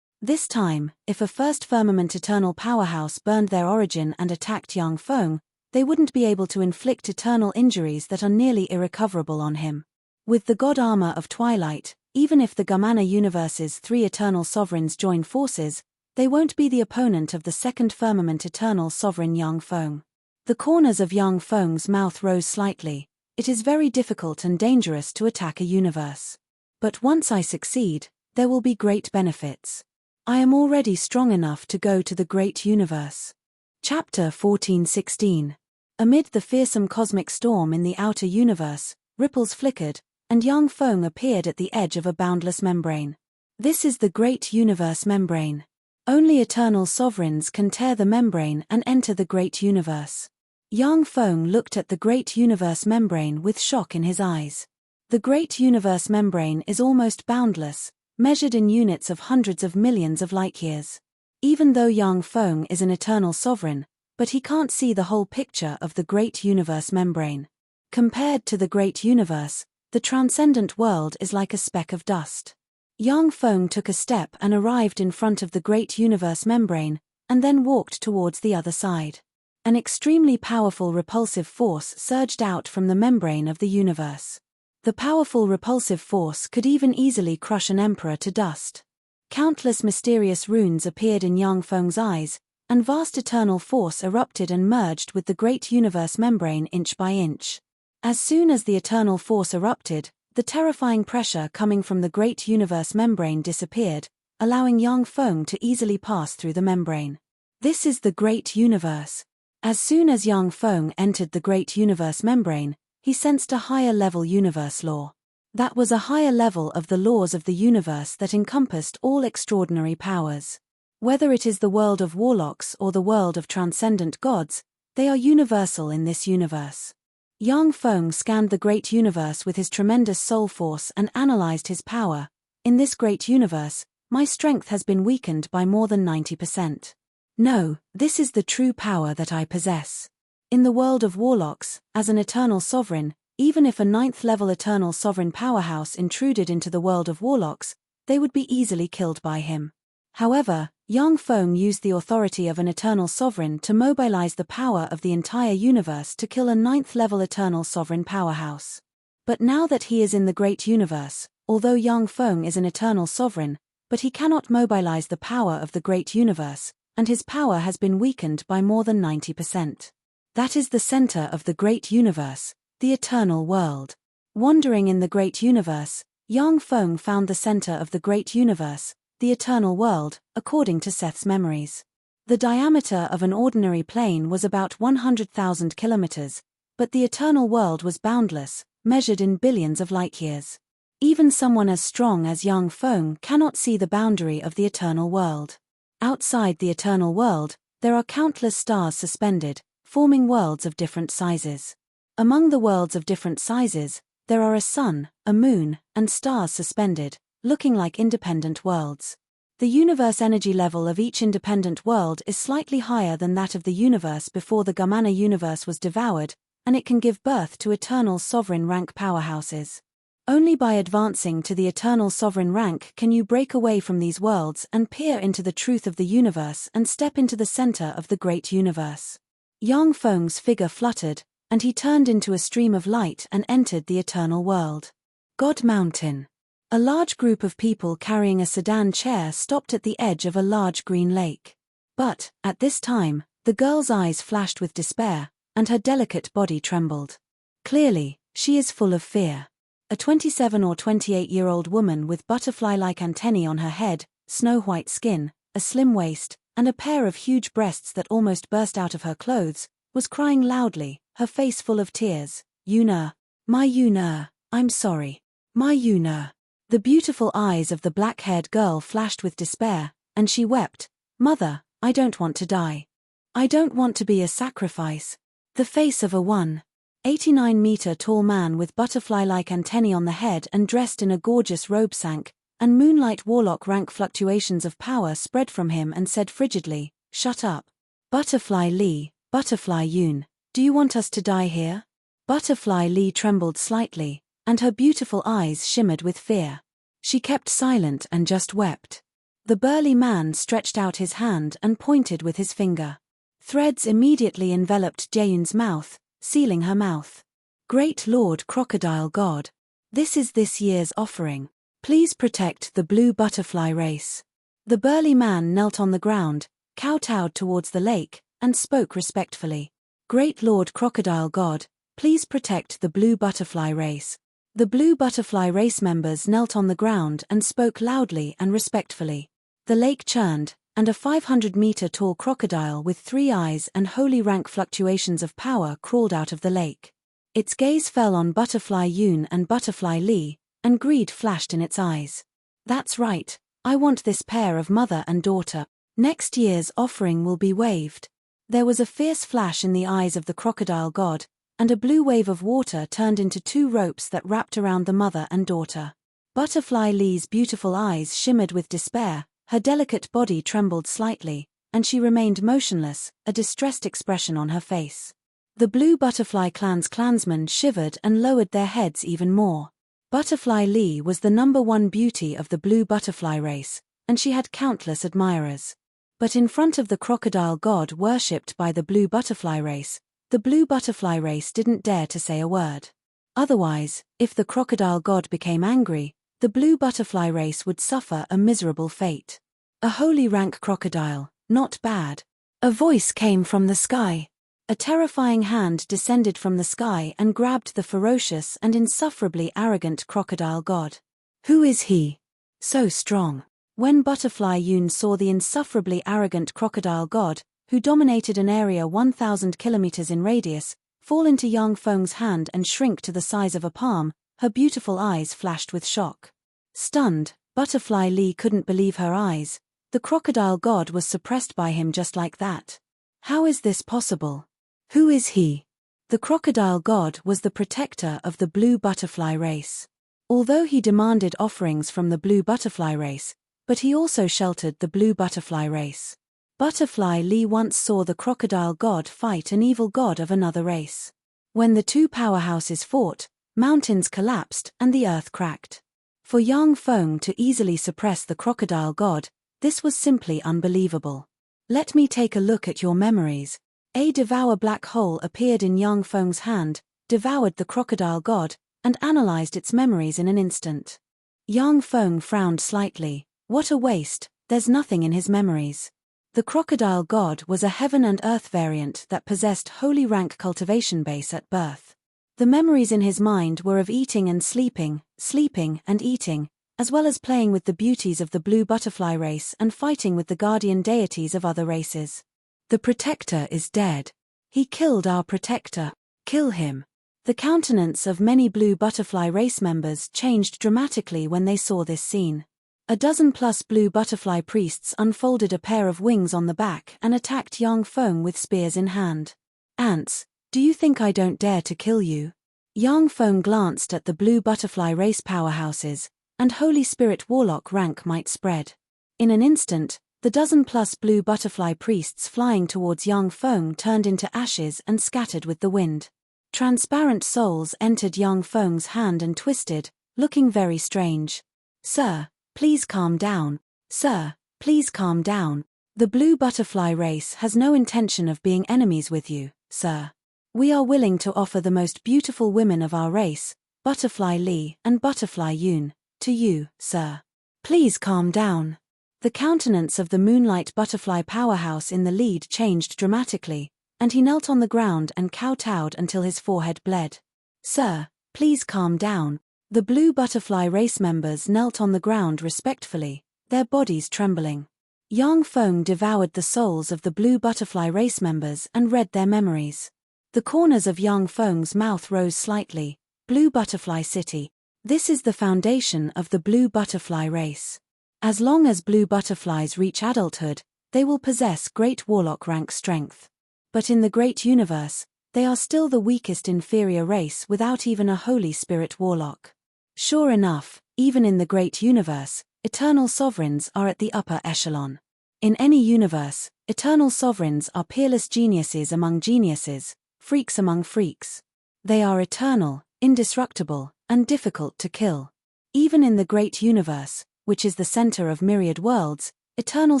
This time, if a first firmament eternal powerhouse burned their origin and attacked Yang Feng, they wouldn't be able to inflict eternal injuries that are nearly irrecoverable on him. With the God armor of twilight, even if the Gamana universe's 3 eternal sovereigns join forces, they won't be the opponent of the second firmament eternal sovereign Yang Feng. The corners of Yang Feng's mouth rose slightly. It is very difficult and dangerous to attack a universe. But once I succeed, there will be great benefits. I am already strong enough to go to the great universe. Chapter 14:16. Amid the fearsome cosmic storm in the outer universe, ripples flickered, and Yang Feng appeared at the edge of a boundless membrane. This is the great universe membrane. Only eternal sovereigns can tear the membrane and enter the great universe. Yang Feng looked at the great universe membrane with shock in his eyes. The great universe membrane is almost boundless, measured in units of hundreds of millions of light-years. Even though Yang Feng is an eternal sovereign, but he can't see the whole picture of the great universe membrane. Compared to the great universe, the transcendent world is like a speck of dust. Yang Feng took a step and arrived in front of the great universe membrane, and then walked towards the other side. An extremely powerful repulsive force surged out from the membrane of the universe. The powerful repulsive force could even easily crush an emperor to dust. Countless mysterious runes appeared in Yang Feng's eyes, and vast eternal force erupted and merged with the great universe membrane inch by inch. As soon as the eternal force erupted, the terrifying pressure coming from the great universe membrane disappeared, allowing Yang Feng to easily pass through the membrane. This is the great universe. As soon as Yang Feng entered the great universe membrane, he sensed a higher level universe law. That was a higher level of the laws of the universe that encompassed all extraordinary powers. Whether it is the world of warlocks or the world of transcendent gods, they are universal in this universe. Yang Feng scanned the great universe with his tremendous soul force and analyzed his power. In this great universe, my strength has been weakened by more than 90%. No, this is the true power that I possess. In the world of warlocks, as an eternal sovereign, even if a 9th-level eternal sovereign powerhouse intruded into the world of warlocks, they would be easily killed by him. However, Yang Feng used the authority of an eternal sovereign to mobilize the power of the entire universe to kill a 9th-level eternal sovereign powerhouse. But now that he is in the great universe, although Yang Feng is an eternal sovereign, but he cannot mobilize the power of the great universe, and his power has been weakened by more than 90%. That is the center of the great universe, the eternal world. Wandering in the great universe, Yang Feng found the center of the great universe, the eternal world, according to Seth's memories. The diameter of an ordinary plane was about 100,000 kilometers, but the eternal world was boundless, measured in billions of light-years. Even someone as strong as Yang Feng cannot see the boundary of the eternal world. Outside the eternal world, there are countless stars suspended, forming worlds of different sizes. Among the worlds of different sizes, there are a sun, a moon, and stars suspended, looking like independent worlds. The universe energy level of each independent world is slightly higher than that of the universe before the Gamana universe was devoured, and it can give birth to eternal sovereign rank powerhouses. Only by advancing to the eternal sovereign rank can you break away from these worlds and peer into the truth of the universe and step into the center of the great universe. Yang Feng's figure fluttered, and he turned into a stream of light and entered the eternal world. God Mountain. A large group of people carrying a sedan chair stopped at the edge of a large green lake. But, at this time, the girl's eyes flashed with despair, and her delicate body trembled. Clearly, she is full of fear. A 27 or 28-year-old woman with butterfly-like antennae on her head, snow-white skin, a slim waist, and a pair of huge breasts that almost burst out of her clothes, was crying loudly, her face full of tears. Yuna. My Yuna, I'm sorry. My Yuna. The beautiful eyes of the black-haired girl flashed with despair, and she wept. Mother, I don't want to die. I don't want to be a sacrifice. The face of a 189-meter-tall man with butterfly-like antennae on the head and dressed in a gorgeous robe sank, and moonlight warlock rank fluctuations of power spread from him and said frigidly, "Shut up. Butterfly Lee, Butterfly Yoon, do you want us to die here?" Butterfly Lee trembled slightly, and her beautiful eyes shimmered with fear. She kept silent and just wept. The burly man stretched out his hand and pointed with his finger. Threads immediately enveloped Jaeyoon's mouth, sealing her mouth. Great Lord Crocodile God. This is this year's offering. Please protect the blue butterfly race. The burly man knelt on the ground, kowtowed towards the lake, and spoke respectfully. Great Lord Crocodile God, please protect the blue butterfly race. The blue butterfly race members knelt on the ground and spoke loudly and respectfully. The lake churned, and a 500-meter-tall crocodile with 3 eyes and holy rank fluctuations of power crawled out of the lake. Its gaze fell on Butterfly Yoon and Butterfly Lee, and greed flashed in its eyes. That's right, I want this pair of mother and daughter. Next year's offering will be waived. There was a fierce flash in the eyes of the crocodile god, and a blue wave of water turned into 2 ropes that wrapped around the mother and daughter. Butterfly Lee's beautiful eyes shimmered with despair, her delicate body trembled slightly, and she remained motionless, a distressed expression on her face. The Blue Butterfly Clan's clansmen shivered and lowered their heads even more. Butterfly Lee was the #1 beauty of the blue butterfly race, and she had countless admirers. But in front of the crocodile god worshipped by the blue butterfly race, the blue butterfly race didn't dare to say a word. Otherwise, if the crocodile god became angry, the blue butterfly race would suffer a miserable fate. A holy rank crocodile, not bad. A voice came from the sky. A terrifying hand descended from the sky and grabbed the ferocious and insufferably arrogant crocodile god. Who is he? So strong. When Butterfly Yoon saw the insufferably arrogant crocodile god, who dominated an area 1,000 kilometers in radius, fall into Yang Feng's hand and shrink to the size of a palm, her beautiful eyes flashed with shock. Stunned, Butterfly Lee couldn't believe her eyes. The crocodile god was suppressed by him just like that. How is this possible? Who is he? The crocodile god was the protector of the blue butterfly race. Although he demanded offerings from the blue butterfly race, but he also sheltered the blue butterfly race. Butterfly Lee once saw the crocodile god fight an evil god of another race. When the 2 powerhouses fought, mountains collapsed and the earth cracked. For Yang Feng to easily suppress the crocodile god, this was simply unbelievable. Let me take a look at your memories. A devour black hole appeared in Yang Feng's hand, devoured the crocodile god, and analyzed its memories in an instant. Yang Feng frowned slightly. What a waste, there's nothing in his memories. The crocodile god was a heaven and earth variant that possessed holy rank cultivation base at birth. The memories in his mind were of eating and sleeping, sleeping and eating, as well as playing with the beauties of the blue butterfly race and fighting with the guardian deities of other races. The protector is dead. He killed our protector. Kill him. The countenance of many blue butterfly race members changed dramatically when they saw this scene. A dozen-plus blue butterfly priests unfolded a pair of wings on the back and attacked Yang Feng with spears in hand. Ants, do you think I don't dare to kill you? Yang Feng glanced at the blue butterfly race powerhouses, and Holy Spirit Warlock rank might spread. In an instant, the dozen-plus blue butterfly priests flying towards Yang Feng turned into ashes and scattered with the wind. Transparent souls entered Yang Feng's hand and twisted, looking very strange. Sir, please calm down. Sir, please calm down. The blue butterfly race has no intention of being enemies with you, sir. We are willing to offer the most beautiful women of our race, Butterfly Lee and Butterfly Yoon, to you, sir. Please calm down. The countenance of the Moonlight Butterfly powerhouse in the lead changed dramatically, and he knelt on the ground and kowtowed until his forehead bled. Sir, please calm down. The Blue Butterfly race members knelt on the ground respectfully, their bodies trembling. Yang Feng devoured the souls of the Blue Butterfly race members and read their memories. The corners of Yang Feng's mouth rose slightly. Blue Butterfly City. This is the foundation of the Blue Butterfly race. As long as blue butterflies reach adulthood, they will possess great warlock rank strength. But in the great universe, they are still the weakest inferior race without even a Holy Spirit warlock. Sure enough, even in the great universe, eternal sovereigns are at the upper echelon. In any universe, eternal sovereigns are peerless geniuses among geniuses, freaks among freaks. They are eternal, indestructible, and difficult to kill. Even in the great universe, which is the center of myriad worlds, eternal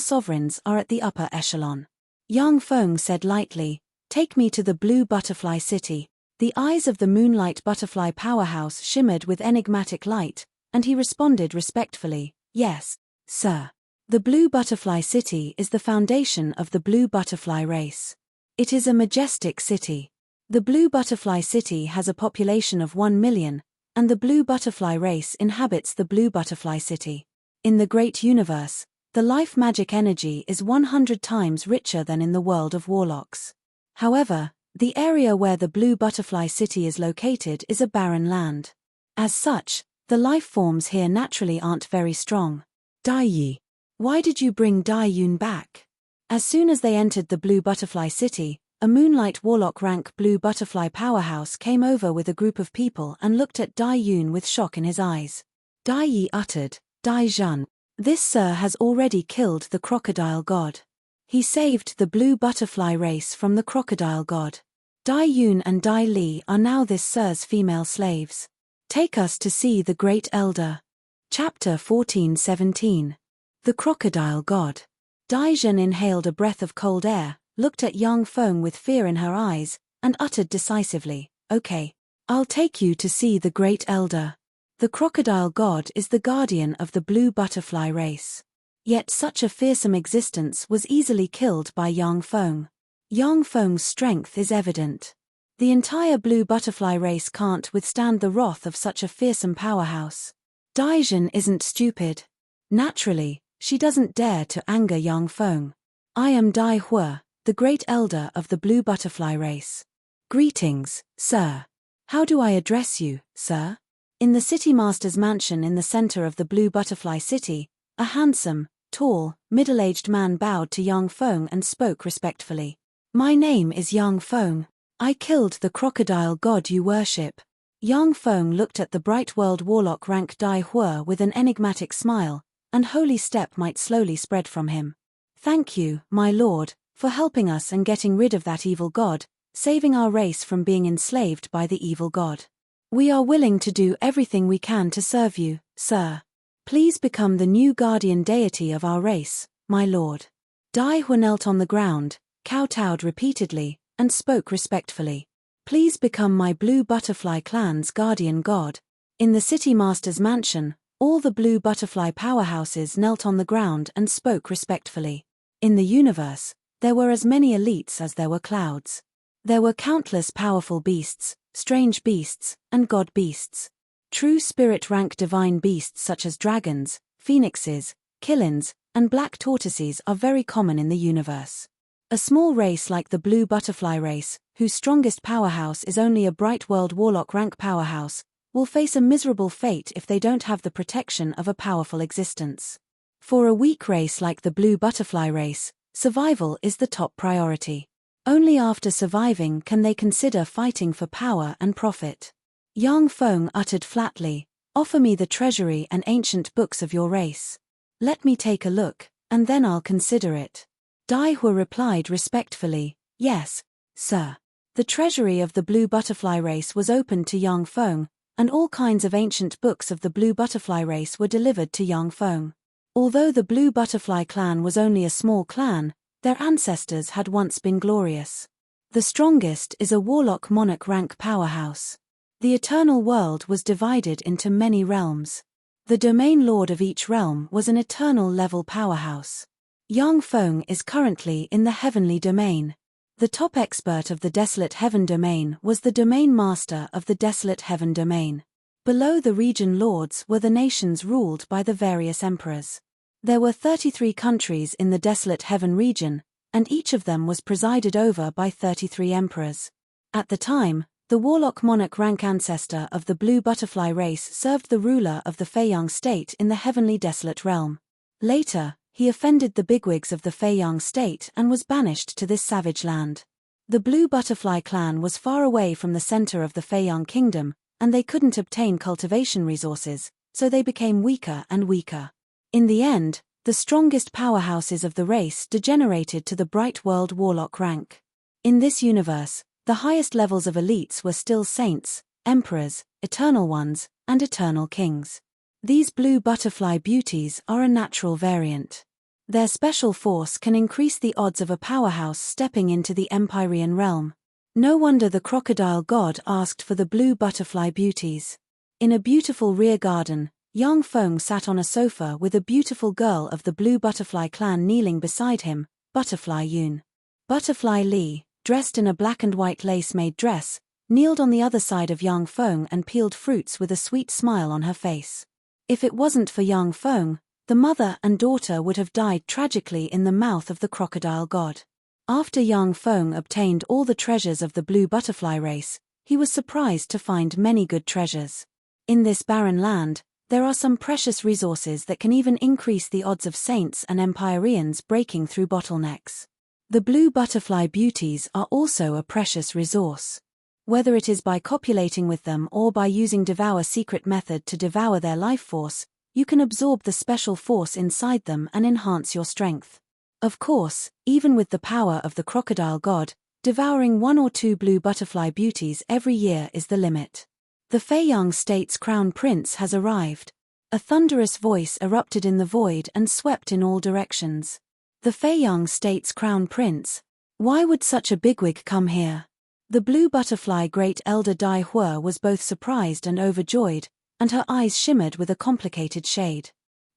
sovereigns are at the upper echelon. Yang Feng said lightly, "Take me to the Blue Butterfly City." The eyes of the Moonlight Butterfly powerhouse shimmered with enigmatic light, and he responded respectfully, "Yes, sir." The Blue Butterfly City is the foundation of the Blue Butterfly race. It is a majestic city. The Blue Butterfly City has a population of 1 million, and the Blue Butterfly race inhabits the Blue Butterfly City. In the great universe, the life magic energy is 100 times richer than in the world of warlocks. However, the area where the Blue Butterfly City is located is a barren land. As such, the life forms here naturally aren't very strong. Dai Yi. Why did you bring Dai Yun back? As soon as they entered the Blue Butterfly City, a Moonlight Warlock rank Blue Butterfly powerhouse came over with a group of people and looked at Dai Yun with shock in his eyes. Dai Yi uttered, "Dai Zhan. This sir has already killed the crocodile god. He saved the Blue Butterfly race from the crocodile god. Dai Yun and Dai Li are now this sir's female slaves. Take us to see the Great Elder." Chapter 14:17. The Crocodile God. Dai Zhan inhaled a breath of cold air, looked at Yang Feng with fear in her eyes, and uttered decisively, "Okay. I'll take you to see the Great Elder. The Crocodile God is the guardian of the Blue Butterfly race." Yet such a fearsome existence was easily killed by Yang Feng. Yang Feng's strength is evident. The entire Blue Butterfly race can't withstand the wrath of such a fearsome powerhouse. Dai Zhan isn't stupid. Naturally, she doesn't dare to anger Yang Feng. "I am Dai Hua, the Great Elder of the Blue Butterfly race. Greetings, sir. How do I address you, sir?" In the City Master's mansion in the center of the Blue Butterfly City, a handsome, tall, middle-aged man bowed to Yang Feng and spoke respectfully. "My name is Yang Feng. I killed the crocodile god you worship." Yang Feng looked at the Bright World Warlock rank Dai Hua with an enigmatic smile, and holy step might slowly spread from him. "Thank you, my lord, for helping us and getting rid of that evil god, saving our race from being enslaved by the evil god. We are willing to do everything we can to serve you, sir. Please become the new guardian deity of our race, my lord." Dai Hua knelt on the ground, kowtowed repeatedly, and spoke respectfully. "Please become my Blue Butterfly clan's guardian god." In the City Master's mansion, all the Blue Butterfly powerhouses knelt on the ground and spoke respectfully. In the universe, there were as many elites as there were clouds. There were countless powerful beasts, strange beasts, and god beasts. True spirit rank divine beasts such as dragons, phoenixes, killins, and black tortoises are very common in the universe. A small race like the Blue Butterfly race, whose strongest powerhouse is only a Bright World Warlock rank powerhouse, will face a miserable fate if they don't have the protection of a powerful existence. For a weak race like the Blue Butterfly race, survival is the top priority. Only after surviving can they consider fighting for power and profit. Yang Feng uttered flatly, "Offer me the treasury and ancient books of your race. Let me take a look, and then I'll consider it." Dai Hua replied respectfully, "Yes, sir." The treasury of the Blue Butterfly race was opened to Yang Feng, and all kinds of ancient books of the Blue Butterfly race were delivered to Yang Feng. Although the Blue Butterfly clan was only a small clan, their ancestors had once been glorious. The strongest is a Warlock Monarch rank powerhouse. The eternal world was divided into many realms. The domain lord of each realm was an eternal level powerhouse. Yang Feng is currently in the heavenly domain. The top expert of the Desolate Heaven domain was the domain master of the Desolate Heaven domain. Below the region lords were the nations ruled by the various emperors. There were 33 countries in the desolate heaven region, and each of them was presided over by 33 emperors. At the time, the warlock monarch rank ancestor of the blue butterfly race served the ruler of the Feiyang state in the heavenly desolate realm. Later, he offended the bigwigs of the Feiyang state and was banished to this savage land. The blue butterfly clan was far away from the center of the Feiyang kingdom, and they couldn't obtain cultivation resources, so they became weaker and weaker. In the end, the strongest powerhouses of the race degenerated to the bright world warlock rank. In this universe, the highest levels of elites were still saints, emperors, eternal ones, and eternal kings. These blue butterfly beauties are a natural variant. Their special force can increase the odds of a powerhouse stepping into the Empyrean realm. No wonder the crocodile god asked for the blue butterfly beauties. In a beautiful rear garden, Yang Feng sat on a sofa with a beautiful girl of the blue butterfly clan kneeling beside him, Butterfly Yun. Butterfly Li, dressed in a black and white lace-made dress, kneeled on the other side of Yang Feng and peeled fruits with a sweet smile on her face. If it wasn't for Yang Feng, the mother and daughter would have died tragically in the mouth of the crocodile god. After Yang Feng obtained all the treasures of the blue butterfly race, he was surprised to find many good treasures. In this barren land, there are some precious resources that can even increase the odds of saints and Empyreans breaking through bottlenecks. The blue butterfly beauties are also a precious resource. Whether it is by copulating with them or by using Devour secret method to devour their life force, you can absorb the special force inside them and enhance your strength. Of course, even with the power of the crocodile god, devouring 1 or 2 blue butterfly beauties every year is the limit. The Feiyang state's crown prince has arrived. A thunderous voice erupted in the void and swept in all directions. The Feiyang state's crown prince? Why would such a bigwig come here? The blue butterfly great elder Dai Hua was both surprised and overjoyed, and her eyes shimmered with a complicated shade.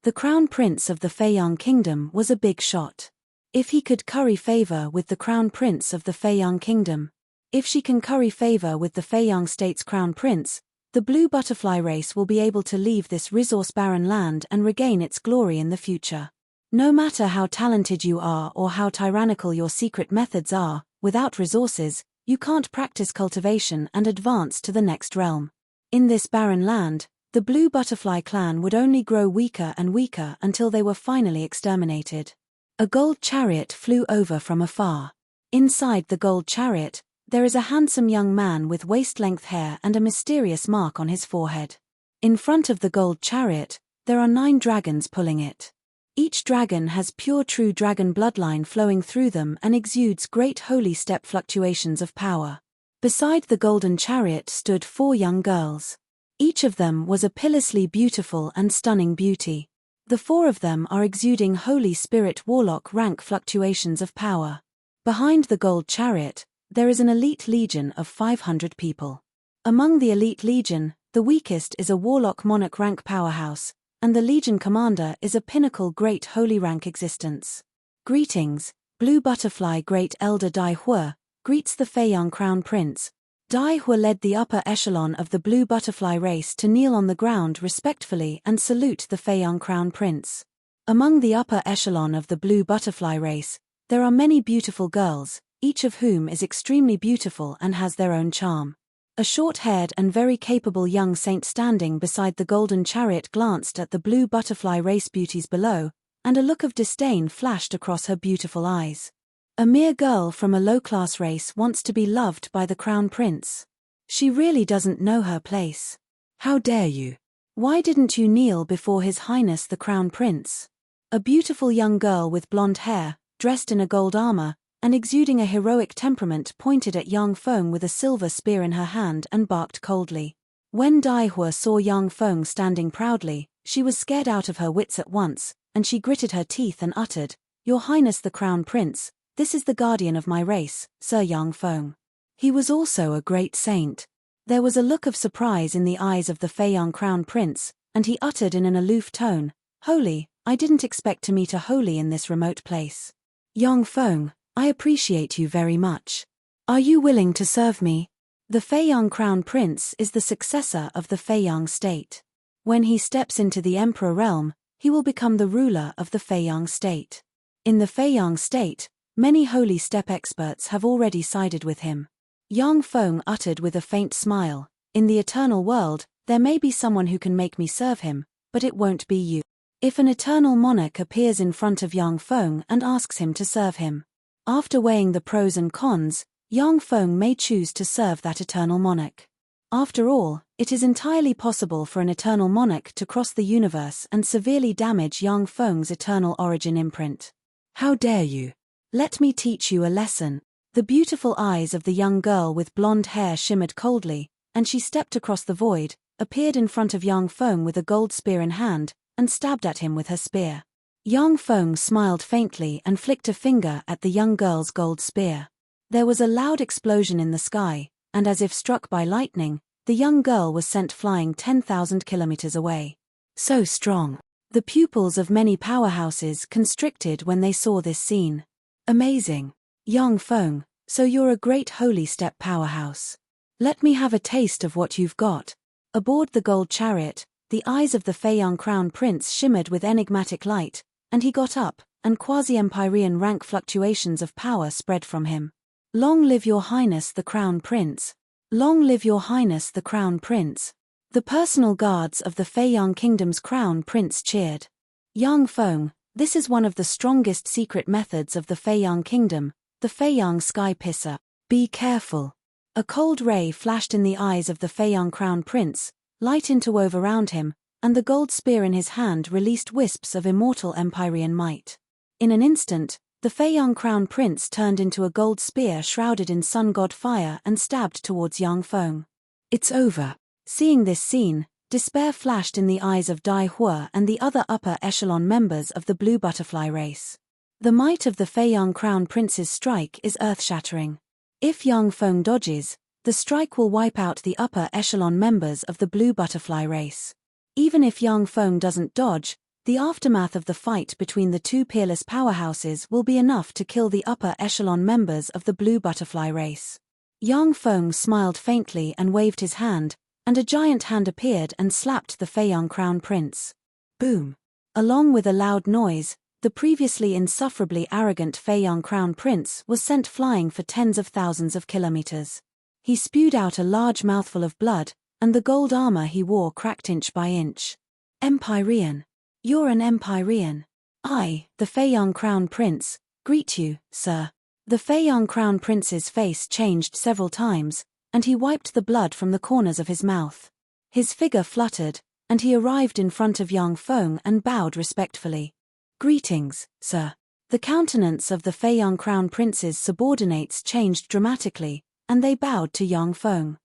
The crown prince of the Feiyang kingdom was a big shot. If he could curry favor with the crown prince of the Feiyang kingdom, if she can curry favor with the Feiyang state's crown prince, the blue butterfly race will be able to leave this resource-barren land and regain its glory in the future. No matter how talented you are or how tyrannical your secret methods are, without resources, you can't practice cultivation and advance to the next realm. In this barren land, the blue butterfly clan would only grow weaker and weaker until they were finally exterminated. A gold chariot flew over from afar. Inside the gold chariot, there is a handsome young man with waist-length hair and a mysterious mark on his forehead. In front of the gold chariot, there are 9 dragons pulling it. Each dragon has pure true dragon bloodline flowing through them and exudes great holy step fluctuations of power. Beside the golden chariot stood 4 young girls. Each of them was a pitilessly beautiful and stunning beauty. The 4 of them are exuding Holy Spirit warlock rank fluctuations of power. Behind the gold chariot, there is an elite legion of 500 people. Among the elite legion, the weakest is a warlock monarch rank powerhouse, and the legion commander is a pinnacle great holy rank existence. Greetings, blue butterfly great elder Dai Hua, greets the Feiyang crown prince. Dai Hua led the upper echelon of the blue butterfly race to kneel on the ground respectfully and salute the Feiyang crown prince. Among the upper echelon of the blue butterfly race, there are many beautiful girls, each of whom is extremely beautiful and has their own charm. A short-haired and very capable young saint standing beside the golden chariot glanced at the blue butterfly race beauties below, and a look of disdain flashed across her beautiful eyes. A mere girl from a low-class race wants to be loved by the crown prince. She really doesn't know her place. How dare you? Why didn't you kneel before His Highness the Crown Prince? A beautiful young girl with blonde hair, dressed in a gold armor, and exuding a heroic temperament pointed at Yang Feng with a silver spear in her hand and barked coldly. When Dai Hua saw Yang Feng standing proudly, she was scared out of her wits at once, and she gritted her teeth and uttered, "Your Highness the Crown Prince, this is the guardian of my race, Sir Yang Feng." He was also a great saint. There was a look of surprise in the eyes of the Feiyang Crown Prince, and he uttered in an aloof tone, "Holy, I didn't expect to meet a holy in this remote place. Yang Feng, I appreciate you very much. Are you willing to serve me?" The Feiyang Crown Prince is the successor of the Feiyang state. When he steps into the Emperor realm, he will become the ruler of the Feiyang state. In the Feiyang state, many holy step experts have already sided with him. Yang Feng uttered with a faint smile, "In the eternal world, there may be someone who can make me serve him, but it won't be you." If an eternal monarch appears in front of Yang Feng and asks him to serve him, after weighing the pros and cons, Yang Feng may choose to serve that eternal monarch. After all, it is entirely possible for an eternal monarch to cross the universe and severely damage Yang Feng's eternal origin imprint. "How dare you? Let me teach you a lesson." The beautiful eyes of the young girl with blonde hair shimmered coldly, and she stepped across the void, appeared in front of Yang Feng with a gold spear in hand, and stabbed at him with her spear. Yang Feng smiled faintly and flicked a finger at the young girl's gold spear. There was a loud explosion in the sky, and as if struck by lightning, the young girl was sent flying 10,000 kilometers away. So strong. The pupils of many powerhouses constricted when they saw this scene. Amazing. Yang Feng, so you're a great holy step powerhouse. Let me have a taste of what you've got. Aboard the gold chariot, the eyes of the Feiyang Crown Prince shimmered with enigmatic light, and he got up, and quasi-empyrean rank fluctuations of power spread from him. "Long live your highness the Crown Prince. Long live your highness the Crown Prince." The personal guards of the Feiyang Kingdom's Crown Prince cheered. "Yang Feng, this is one of the strongest secret methods of the Feiyang Kingdom, the Feiyang Sky Pisser. Be careful." A cold ray flashed in the eyes of the Feiyang Crown Prince, light interwove around him, and the gold spear in his hand released wisps of immortal empyrean might. In an instant, the Feiyang Crown Prince turned into a gold spear shrouded in sun god fire and stabbed towards Yang Feng. "It's over." Seeing this scene, despair flashed in the eyes of Dai Hua and the other upper echelon members of the Blue Butterfly race. The might of the Feiyang Crown Prince's strike is earth-shattering. If Yang Feng dodges, the strike will wipe out the upper echelon members of the Blue Butterfly race. Even if Yang Feng doesn't dodge, the aftermath of the fight between the two peerless powerhouses will be enough to kill the upper echelon members of the Blue Butterfly race. Yang Feng smiled faintly and waved his hand, and a giant hand appeared and slapped the Feiyang Crown Prince. Boom! Along with a loud noise, the previously insufferably arrogant Feiyang Crown Prince was sent flying for tens of thousands of kilometers. He spewed out a large mouthful of blood, and the gold armor he wore cracked inch by inch. "Empyrean. You're an Empyrean. I, the Feiyang Crown Prince, greet you, sir." The Feiyang Crown Prince's face changed several times, and he wiped the blood from the corners of his mouth. His figure fluttered, and he arrived in front of Yang Feng and bowed respectfully. "Greetings, sir." The countenance of the Feiyang Crown Prince's subordinates changed dramatically, and they bowed to Yang Feng.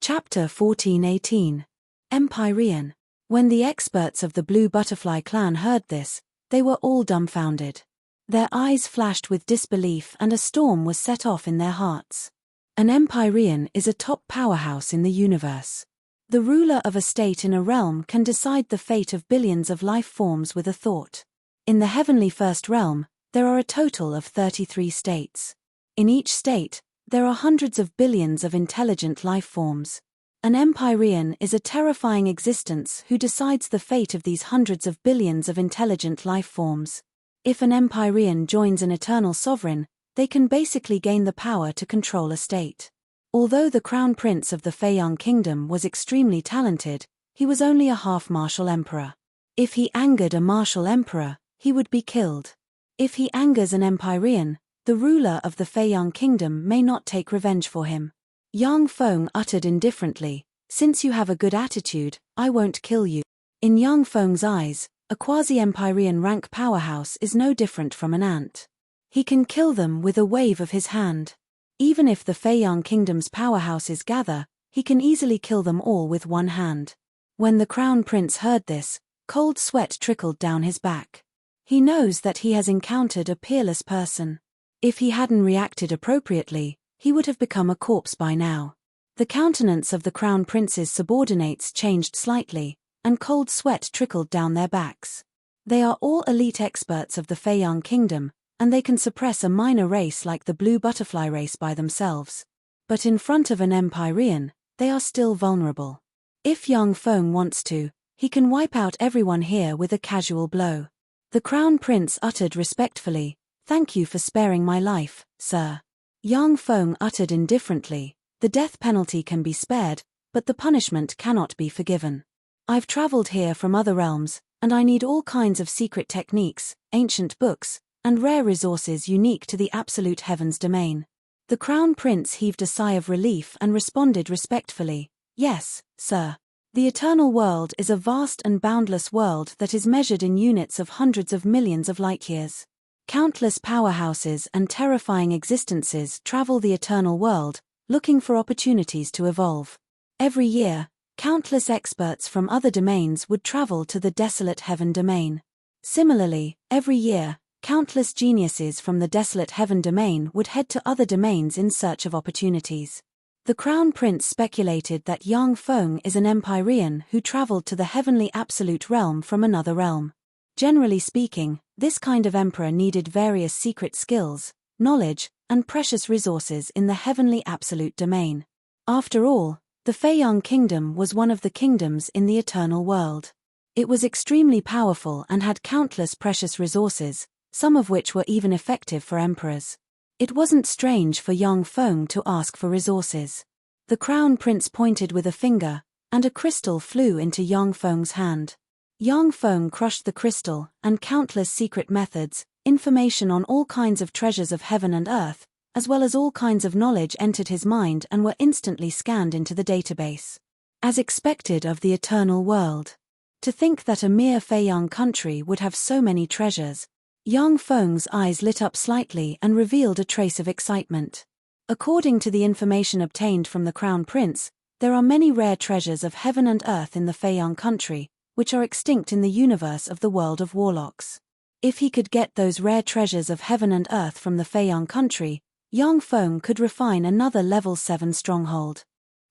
Chapter 1418. Empyrean. When the experts of the Blue Butterfly clan heard this, they were all dumbfounded. Their eyes flashed with disbelief and a storm was set off in their hearts. An Empyrean is a top powerhouse in the universe. The ruler of a state in a realm can decide the fate of billions of life forms with a thought. In the Heavenly First Realm, there are a total of 33 states. In each state, there are hundreds of billions of intelligent life forms. An Empyrean is a terrifying existence who decides the fate of these hundreds of billions of intelligent life forms. If an Empyrean joins an eternal sovereign, they can basically gain the power to control a state. Although the Crown Prince of the Feiyang Kingdom was extremely talented, he was only a half-martial emperor. If he angered a martial emperor, he would be killed. If he angers an Empyrean, the ruler of the Feiyang Kingdom may not take revenge for him. Yang Feng uttered indifferently, "Since you have a good attitude, I won't kill you." In Yang Feng's eyes, a quasi-Empyrean rank powerhouse is no different from an ant. He can kill them with a wave of his hand. Even if the Feiyang Kingdom's powerhouses gather, he can easily kill them all with one hand. When the Crown Prince heard this, cold sweat trickled down his back. He knows that he has encountered a peerless person. If he hadn't reacted appropriately, he would have become a corpse by now. The countenance of the Crown Prince's subordinates changed slightly, and cold sweat trickled down their backs. They are all elite experts of the Feiyang Kingdom, and they can suppress a minor race like the Blue Butterfly race by themselves. But in front of an Empyrean, they are still vulnerable. If young Feng wants to, he can wipe out everyone here with a casual blow. The Crown Prince uttered respectfully, "Thank you for sparing my life, sir." Yang Feng uttered indifferently, "The death penalty can be spared, but the punishment cannot be forgiven. I've traveled here from other realms, and I need all kinds of secret techniques, ancient books, and rare resources unique to the absolute heavens domain." The Crown Prince heaved a sigh of relief and responded respectfully, "Yes, sir. The eternal world is a vast and boundless world that is measured in units of hundreds of millions of light-years. Countless powerhouses and terrifying existences travel the eternal world, looking for opportunities to evolve. Every year, countless experts from other domains would travel to the desolate heaven domain. Similarly, every year, countless geniuses from the desolate heaven domain would head to other domains in search of opportunities. The Crown Prince speculated that Yang Feng is an Empyrean who traveled to the heavenly absolute realm from another realm. Generally speaking, this kind of emperor needed various secret skills, knowledge, and precious resources in the heavenly absolute domain. After all, the Feiyang Kingdom was one of the kingdoms in the eternal world. It was extremely powerful and had countless precious resources, some of which were even effective for emperors. It wasn't strange for Yang Feng to ask for resources. The Crown Prince pointed with a finger, and a crystal flew into Yang Feng's hand. Yang Feng crushed the crystal, and countless secret methods, information on all kinds of treasures of heaven and earth, as well as all kinds of knowledge entered his mind and were instantly scanned into the database. As expected of the eternal world. To think that a mere Feiyang country would have so many treasures. Yang Feng's eyes lit up slightly and revealed a trace of excitement. According to the information obtained from the Crown Prince, there are many rare treasures of heaven and earth in the Feiyang country, which are extinct in the universe of the world of warlocks. If he could get those rare treasures of heaven and earth from the Feiyang country, Yang Feng could refine another level 7 stronghold.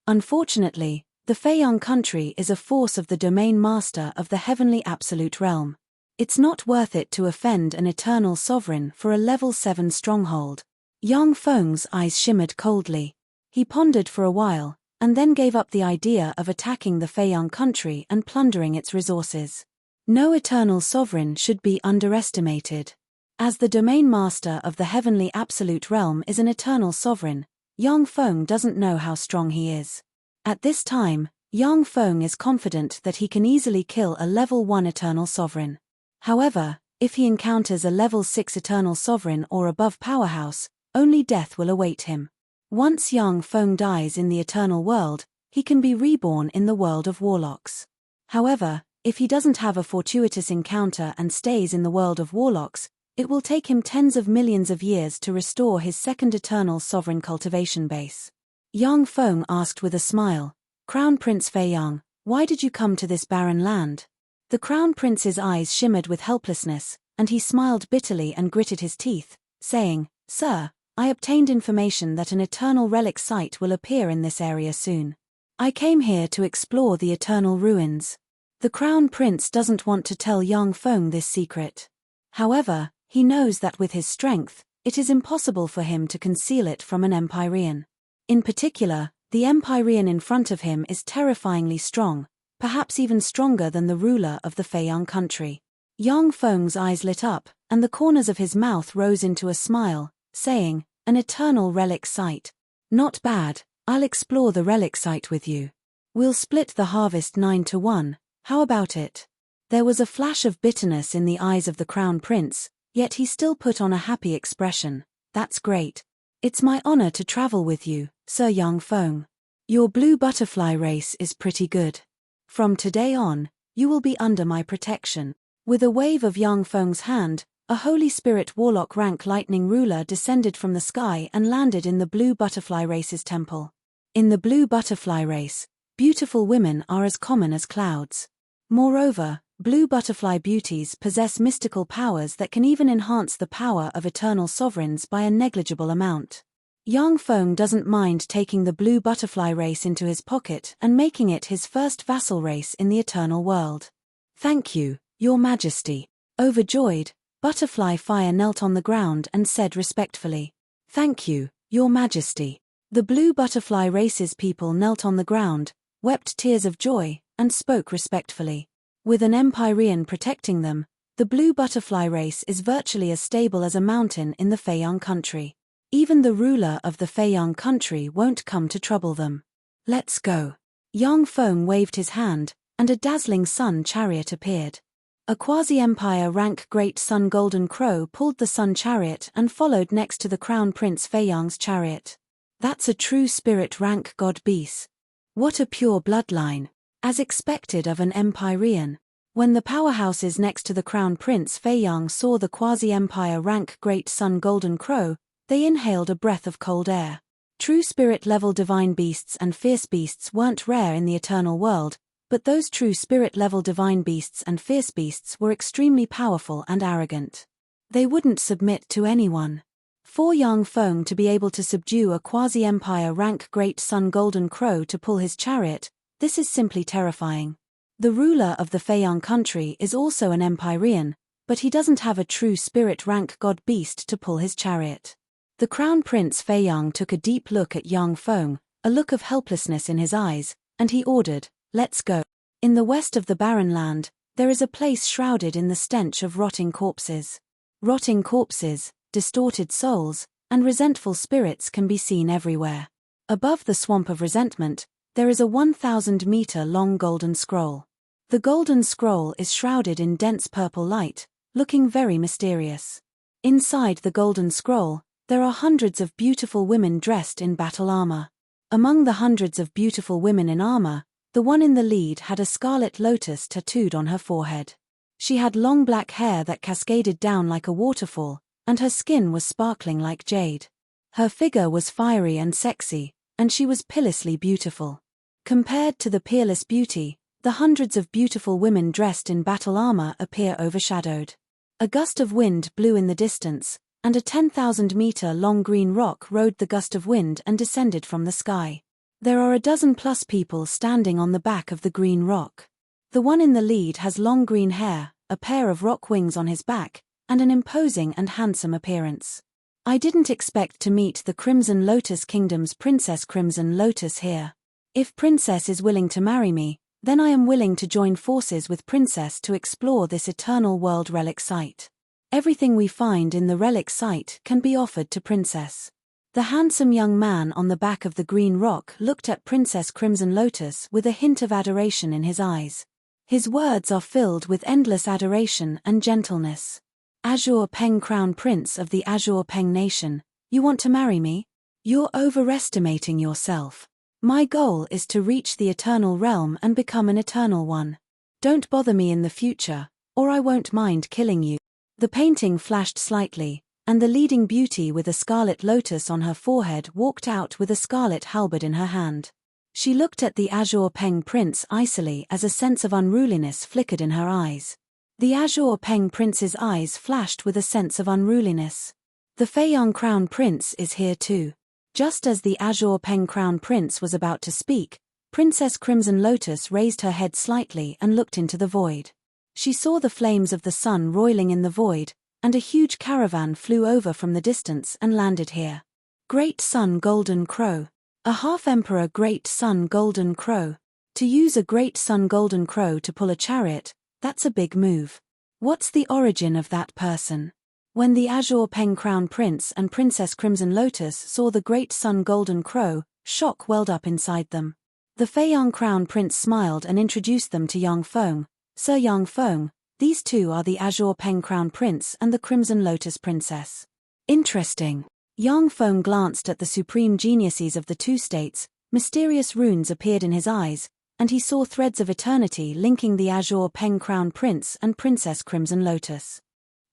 Unfortunately, the Feiyang country is a force of the domain master of the heavenly absolute realm. It's not worth it to offend an eternal sovereign for a level 7 stronghold. Yang Feng's eyes shimmered coldly. He pondered for a while, and then gave up the idea of attacking the Feiyang country and plundering its resources. No eternal sovereign should be underestimated. As the domain master of the heavenly absolute realm is an eternal sovereign, Yang Feng doesn't know how strong he is. At this time, Yang Feng is confident that he can easily kill a level 1 eternal sovereign. However, if he encounters a level 6 eternal sovereign or above powerhouse, only death will await him. Once Yang Feng dies in the eternal world, he can be reborn in the world of warlocks. However, if he doesn't have a fortuitous encounter and stays in the world of warlocks, it will take him tens of millions of years to restore his second eternal sovereign cultivation base. Yang Feng asked with a smile, "Crown Prince Feiyang, why did you come to this barren land?" The Crown Prince's eyes shimmered with helplessness, and he smiled bitterly and gritted his teeth, saying, "Sir, I obtained information that an eternal relic site will appear in this area soon. I came here to explore the eternal ruins." The Crown Prince doesn't want to tell Yang Feng this secret. However, he knows that with his strength, it is impossible for him to conceal it from an Empyrean. In particular, the Empyrean in front of him is terrifyingly strong, perhaps even stronger than the ruler of the Feiyang country. Yang Feng's eyes lit up, and the corners of his mouth rose into a smile, saying, "An eternal relic site. Not bad, I'll explore the relic site with you. We'll split the harvest 9-1, how about it?" There was a flash of bitterness in the eyes of the Crown Prince, yet he still put on a happy expression. "That's great. It's my honor to travel with you, Sir Yang Feng. Your blue butterfly race is pretty good. From today on, you will be under my protection." With a wave of Yang Feng's hand, a Holy Spirit Warlock rank lightning ruler descended from the sky and landed in the Blue Butterfly Race's temple. In the Blue Butterfly Race, beautiful women are as common as clouds. Moreover, blue butterfly beauties possess mystical powers that can even enhance the power of eternal sovereigns by a negligible amount. Yang Feng doesn't mind taking the Blue Butterfly Race into his pocket and making it his first vassal race in the eternal world. "Thank you, Your Majesty." Overjoyed, Butterfly Fire knelt on the ground and said respectfully, "Thank you, Your Majesty. The blue butterfly race's people knelt on the ground, wept tears of joy, and spoke respectfully. With an Empyrean protecting them, the blue butterfly race is virtually as stable as a mountain in the Feiyang country. Even the ruler of the Feiyang country won't come to trouble them. Let's go. Yang Feng waved his hand, and a dazzling sun chariot appeared. A quasi-empire rank Great Sun Golden Crow pulled the sun chariot and followed next to the Crown Prince Feiyang's chariot. That's a true spirit rank god beast. What a pure bloodline. As expected of an Empyrean. When the powerhouses next to the Crown Prince Feiyang saw the quasi-empire rank Great Sun Golden Crow, they inhaled a breath of cold air. True spirit-level divine beasts and fierce beasts weren't rare in the eternal world, but those true spirit-level divine beasts and fierce beasts were extremely powerful and arrogant. They wouldn't submit to anyone. For Yang Feng to be able to subdue a quasi-empire rank Great Sun Golden Crow to pull his chariot, this is simply terrifying. The ruler of the Feiyang country is also an Empyrean, but he doesn't have a true spirit rank god beast to pull his chariot. The Crown Prince Feiyang took a deep look at Yang Feng, a look of helplessness in his eyes, and he ordered, "Let's go." In the west of the barren land, there is a place shrouded in the stench of rotting corpses. Rotting corpses, distorted souls, and resentful spirits can be seen everywhere. Above the swamp of resentment, there is a 1,000-meter-long golden scroll. The golden scroll is shrouded in dense purple light, looking very mysterious. Inside the golden scroll, there are hundreds of beautiful women dressed in battle armor. Among the hundreds of beautiful women in armor, the one in the lead had a scarlet lotus tattooed on her forehead. She had long black hair that cascaded down like a waterfall, and her skin was sparkling like jade. Her figure was fiery and sexy, and she was pitilessly beautiful. Compared to the peerless beauty, the hundreds of beautiful women dressed in battle armor appear overshadowed. A gust of wind blew in the distance, and a 10,000-meter-long green rock rode the gust of wind and descended from the sky. There are a dozen-plus people standing on the back of the green rock. The one in the lead has long green hair, a pair of rock wings on his back, and an imposing and handsome appearance. I didn't expect to meet the Crimson Lotus Kingdom's Princess Crimson Lotus here. If Princess is willing to marry me, then I am willing to join forces with Princess to explore this eternal world relic site. Everything we find in the relic site can be offered to Princess. The handsome young man on the back of the green rock looked at Princess Crimson Lotus with a hint of adoration in his eyes. His words are filled with endless adoration and gentleness. Azure Peng Crown Prince of the Azure Peng Nation, you want to marry me? You're overestimating yourself. My goal is to reach the eternal realm and become an eternal one. Don't bother me in the future, or I won't mind killing you. The painting flashed slightly, and the leading beauty with a scarlet lotus on her forehead walked out with a scarlet halberd in her hand. She looked at the Azure Peng Prince icily as a sense of unruliness flickered in her eyes. The Azure Peng Prince's eyes flashed with a sense of unruliness. The Feiyang Crown Prince is here too. Just as the Azure Peng Crown Prince was about to speak, Princess Crimson Lotus raised her head slightly and looked into the void. She saw the flames of the sun roiling in the void, and a huge caravan flew over from the distance and landed here. Great Sun Golden Crow. A half-emperor Great Sun Golden Crow. To use a Great Sun Golden Crow to pull a chariot, that's a big move. What's the origin of that person? When the Azure Peng Crown Prince and Princess Crimson Lotus saw the Great Sun Golden Crow, shock welled up inside them. The Feiyang Crown Prince smiled and introduced them to Yang Feng. Sir Yang Feng, these two are the Azure Peng Crown Prince and the Crimson Lotus Princess. Interesting. Yang Feng glanced at the supreme geniuses of the two states, mysterious runes appeared in his eyes, and he saw threads of eternity linking the Azure Peng Crown Prince and Princess Crimson Lotus.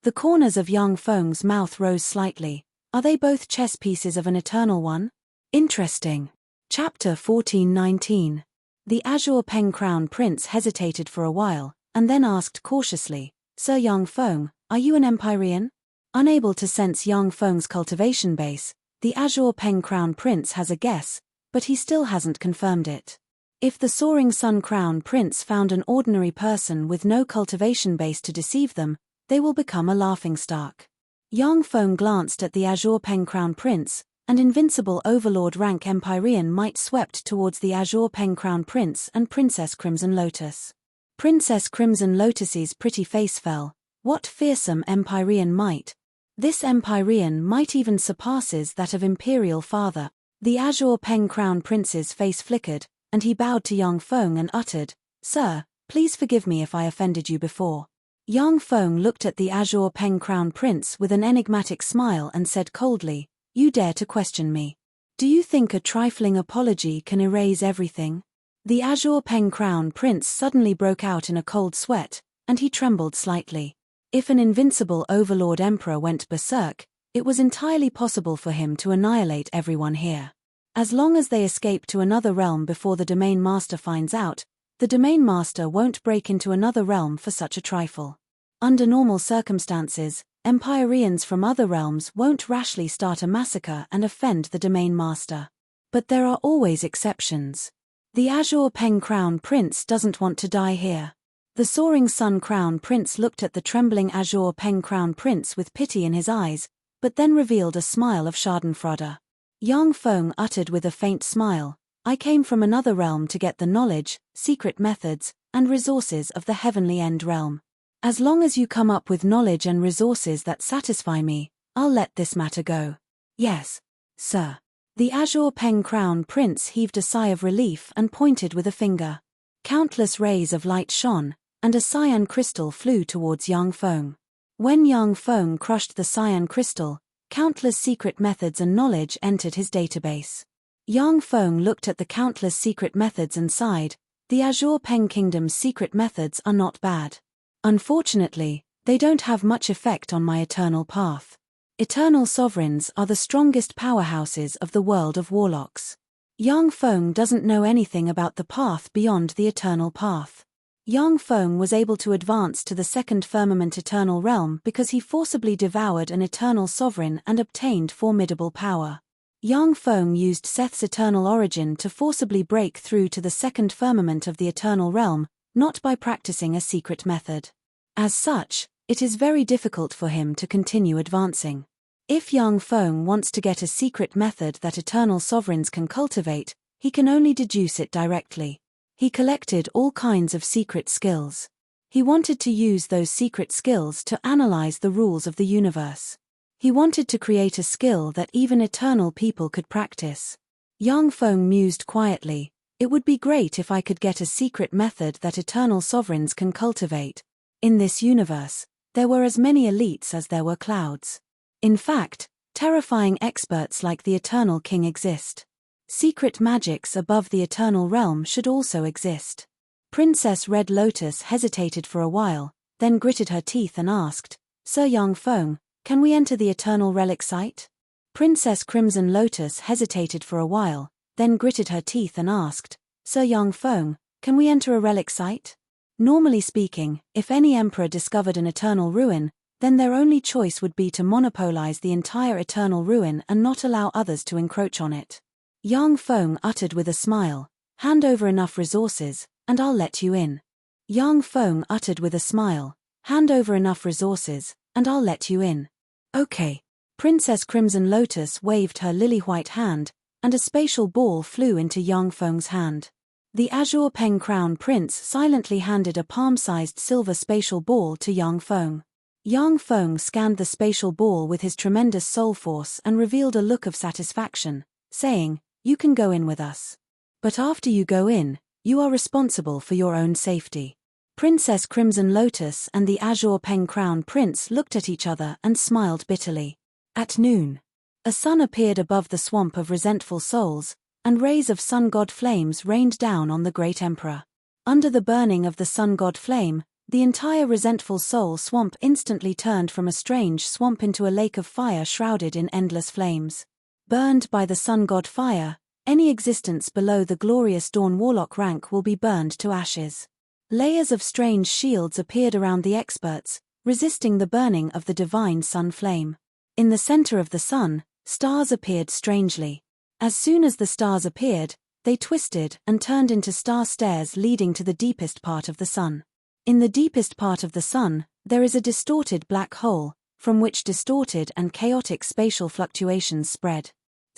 The corners of Yang Feng's mouth rose slightly. Are they both chess pieces of an eternal one? Interesting. Chapter 1419. The Azure Peng Crown Prince hesitated for a while, and then asked cautiously, Sir Yang Feng, are you an Empyrean? Unable to sense Yang Feng's cultivation base, the Azure Peng Crown Prince has a guess, but he still hasn't confirmed it. If the Soaring Sun Crown Prince found an ordinary person with no cultivation base to deceive them, they will become a laughingstock. Yang Feng glanced at the Azure Peng Crown Prince, and invincible Overlord rank Empyrean might swept towards the Azure Pen Crown Prince and Princess Crimson Lotus. Princess Crimson Lotus's pretty face fell. What fearsome Empyrean might! This Empyrean might even surpasses that of Imperial Father. The Azure Pen Crown Prince's face flickered, and he bowed to Yang Feng and uttered, "Sir, please forgive me if I offended you before." Yang Feng looked at the Azure Pen Crown Prince with an enigmatic smile and said coldly, "You dare to question me? Do you think a trifling apology can erase everything?" The Azure Pen Crown Prince suddenly broke out in a cold sweat, and he trembled slightly. If an invincible Overlord Emperor went berserk, it was entirely possible for him to annihilate everyone here. As long as they escape to another realm before the Domain Master finds out, the Domain Master won't break into another realm for such a trifle. Under normal circumstances, Empyreans from other realms won't rashly start a massacre and offend the Domain Master. But there are always exceptions. The Azure Pen Crown Prince doesn't want to die here. The Soaring Sun Crown Prince looked at the trembling Azure Pen Crown Prince with pity in his eyes, but then revealed a smile of schadenfreude. Yang Feng uttered with a faint smile, "I came from another realm to get the knowledge, secret methods, and resources of the Heavenly End realm. As long as you come up with knowledge and resources that satisfy me, I'll let this matter go." "Yes, sir." The Azure Pen Crown Prince heaved a sigh of relief and pointed with a finger. Countless rays of light shone, and a cyan crystal flew towards Yang Feng. When Yang Feng crushed the cyan crystal, countless secret methods and knowledge entered his database. Yang Feng looked at the countless secret methods and sighed, "The Azure Pen Kingdom's secret methods are not bad. Unfortunately, they don't have much effect on my eternal path. Eternal sovereigns are the strongest powerhouses of the world of warlocks. Yang Feng doesn't know anything about the path beyond the eternal path." Yang Feng was able to advance to the second firmament eternal realm because he forcibly devoured an eternal sovereign and obtained formidable power. Yang Feng used Seth's eternal origin to forcibly break through to the second firmament of the eternal realm, not by practicing a secret method. As such, it is very difficult for him to continue advancing. If Yang Feng wants to get a secret method that eternal sovereigns can cultivate, he can only deduce it directly. He collected all kinds of secret skills. He wanted to use those secret skills to analyze the rules of the universe. He wanted to create a skill that even eternal people could practice. Yang Feng mused quietly, "It would be great if I could get a secret method that eternal sovereigns can cultivate. In this universe, there were as many elites as there were clouds. In fact, terrifying experts like the Eternal King exist. Secret magics above the eternal realm should also exist." Princess Red Lotus hesitated for a while, then gritted her teeth and asked, "Sir Yang Feng, can we enter the eternal relic site?" Princess Crimson Lotus hesitated for a while, then gritted her teeth and asked, "Sir Yang Feng, can we enter a relic site?" Normally speaking, if any emperor discovered an eternal ruin, then their only choice would be to monopolize the entire eternal ruin and not allow others to encroach on it. Yang Feng uttered with a smile, "Hand over enough resources, and I'll let you in." Yang Feng uttered with a smile, "Hand over enough resources, and I'll let you in." "Okay." Princess Crimson Lotus waved her lily-white hand, and a spatial ball flew into Yang Feng's hand. The Azure Pen Crown Prince silently handed a palm-sized silver spatial ball to Yang Feng. Yang Feng scanned the spatial ball with his tremendous soul force and revealed a look of satisfaction, saying, "You can go in with us. But after you go in, you are responsible for your own safety." Princess Crimson Lotus and the Azure Pen Crown Prince looked at each other and smiled bitterly. At noon, a sun appeared above the swamp of resentful souls, and rays of sun god flames rained down on the great emperor. Under the burning of the sun god flame, the entire resentful soul swamp instantly turned from a strange swamp into a lake of fire shrouded in endless flames. Burned by the sun god fire, any existence below the glorious Dawn Warlock rank will be burned to ashes. Layers of strange shields appeared around the experts, resisting the burning of the divine sun flame. In the center of the sun, stars appeared strangely. As soon as the stars appeared, they twisted and turned into star stairs leading to the deepest part of the sun. In the deepest part of the sun, there is a distorted black hole, from which distorted and chaotic spatial fluctuations spread.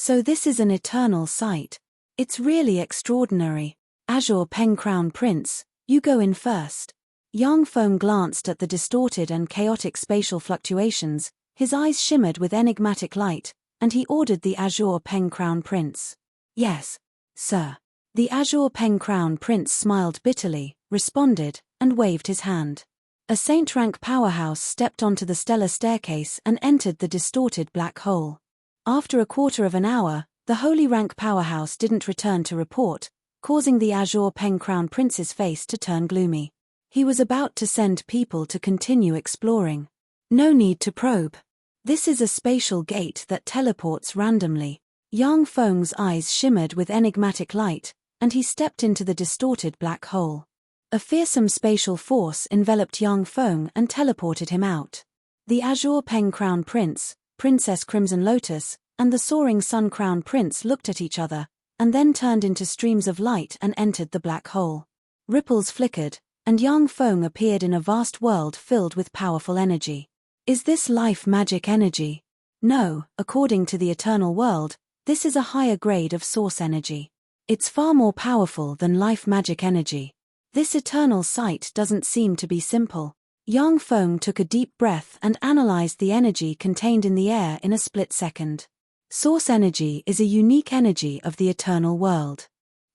So this is an eternal sight. It's really extraordinary. Azure Peng Crown Prince, you go in first. Yang Feng glanced at the distorted and chaotic spatial fluctuations, his eyes shimmered with enigmatic light, and he ordered the Azure Peng Crown Prince. Yes, sir. The Azure Peng Crown Prince smiled bitterly, responded, and waved his hand. A Saint Rank powerhouse stepped onto the stellar staircase and entered the distorted black hole. After a quarter of an hour, the Holy Rank powerhouse didn't return to report, causing the Azure Peng Crown Prince's face to turn gloomy. He was about to send people to continue exploring. No need to probe. This is a spatial gate that teleports randomly. Yang Feng's eyes shimmered with enigmatic light, and he stepped into the distorted black hole. A fearsome spatial force enveloped Yang Feng and teleported him out. The Azure Peng Crown Prince, Princess Crimson Lotus, and the soaring Sun Crown Prince looked at each other, and then turned into streams of light and entered the black hole. Ripples flickered, and Yang Feng appeared in a vast world filled with powerful energy. Is this life magic energy? No, according to the eternal world, this is a higher grade of source energy. It's far more powerful than life magic energy. This eternal sight doesn't seem to be simple. Yang Feng took a deep breath and analyzed the energy contained in the air in a split second. Source energy is a unique energy of the eternal world.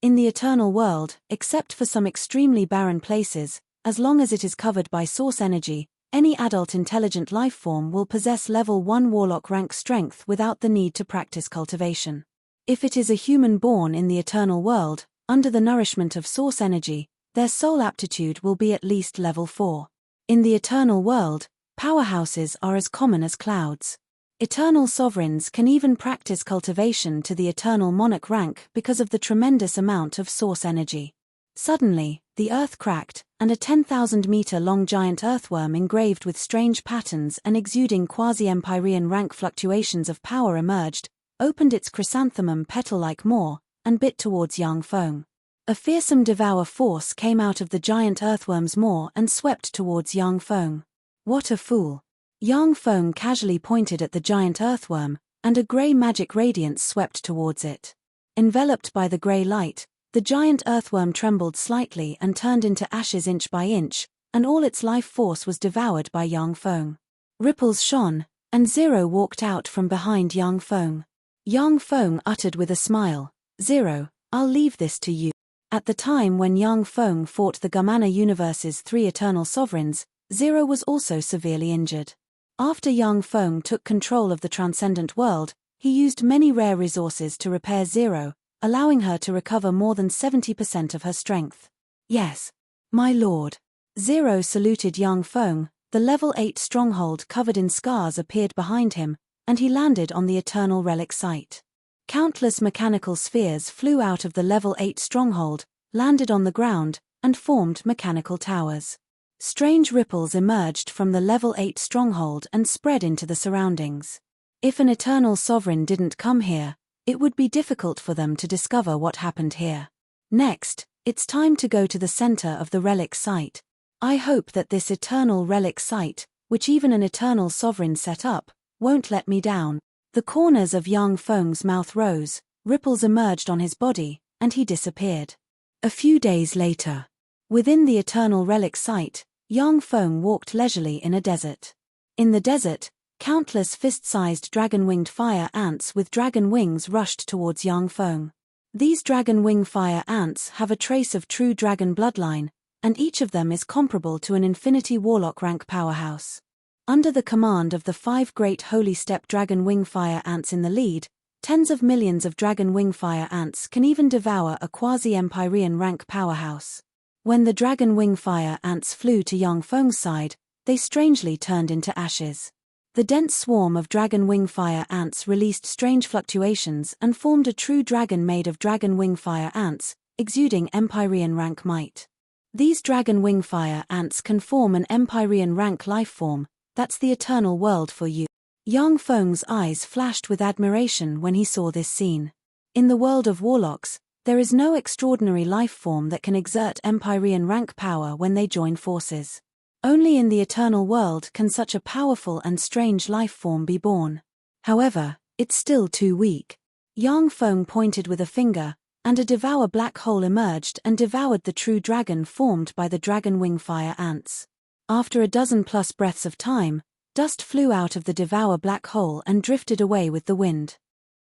In the eternal world, except for some extremely barren places, as long as it is covered by source energy, any adult intelligent life form will possess level 1 warlock rank strength without the need to practice cultivation. If it is a human born in the eternal world, under the nourishment of source energy, their soul aptitude will be at least level 4. In the eternal world, powerhouses are as common as clouds. Eternal sovereigns can even practice cultivation to the eternal monarch rank because of the tremendous amount of source energy. Suddenly, the earth cracked, and a 10,000-meter-long giant earthworm engraved with strange patterns and exuding quasi-empyrean rank fluctuations of power emerged, opened its chrysanthemum petal-like maw, and bit towards Yang Feng. A fearsome devour force came out of the giant earthworm's maw and swept towards Yang Feng. What a fool! Yang Feng casually pointed at the giant earthworm, and a grey magic radiance swept towards it. Enveloped by the grey light, the giant earthworm trembled slightly and turned into ashes inch by inch, and all its life force was devoured by Yang Feng. Ripples shone, and Zero walked out from behind Yang Feng. Yang Feng uttered with a smile, "Zero, I'll leave this to you." At the time when Yang Feng fought the Gamana universe's 3 eternal sovereigns, Zero was also severely injured. After Yang Feng took control of the transcendent world, he used many rare resources to repair Zero, allowing her to recover more than 70% of her strength. "Yes, my lord." Zero saluted Yang Feng. The level 8 stronghold covered in scars appeared behind him, and he landed on the eternal relic site. Countless mechanical spheres flew out of the level 8 stronghold, landed on the ground, and formed mechanical towers. Strange ripples emerged from the level 8 stronghold and spread into the surroundings. If an eternal sovereign didn't come here, it would be difficult for them to discover what happened here. Next, it's time to go to the center of the relic site. I hope that this eternal relic site, which even an eternal sovereign set up, won't let me down. The corners of Yang Feng's mouth rose, ripples emerged on his body, and he disappeared. A few days later, within the eternal relic site, Yang Feng walked leisurely in a desert. In the desert, countless fist-sized dragon-winged fire ants with dragon wings rushed towards Yang Feng. These dragon wing fire ants have a trace of true dragon bloodline, and each of them is comparable to an infinity warlock rank powerhouse. Under the command of the 5 great holy steppe dragon wing fire ants in the lead, tens of millions of dragon wing fire ants can even devour a quasi-empyrean rank powerhouse. When the dragon wing fire ants flew to Yang Feng's side, they strangely turned into ashes. The dense swarm of dragon wing fire ants released strange fluctuations and formed a true dragon made of dragon wing fire ants, exuding empyrean rank might. These dragon wing fire ants can form an empyrean rank life form. That's the eternal world for you. Yang Feng's eyes flashed with admiration when he saw this scene. In the world of warlocks, there is no extraordinary life form that can exert empyrean rank power when they join forces. Only in the eternal world can such a powerful and strange life form be born. However, it's still too weak. Yang Feng pointed with a finger, and a devour black hole emerged and devoured the true dragon formed by the dragon wing fire ants. After a dozen plus breaths of time, dust flew out of the devour black hole and drifted away with the wind.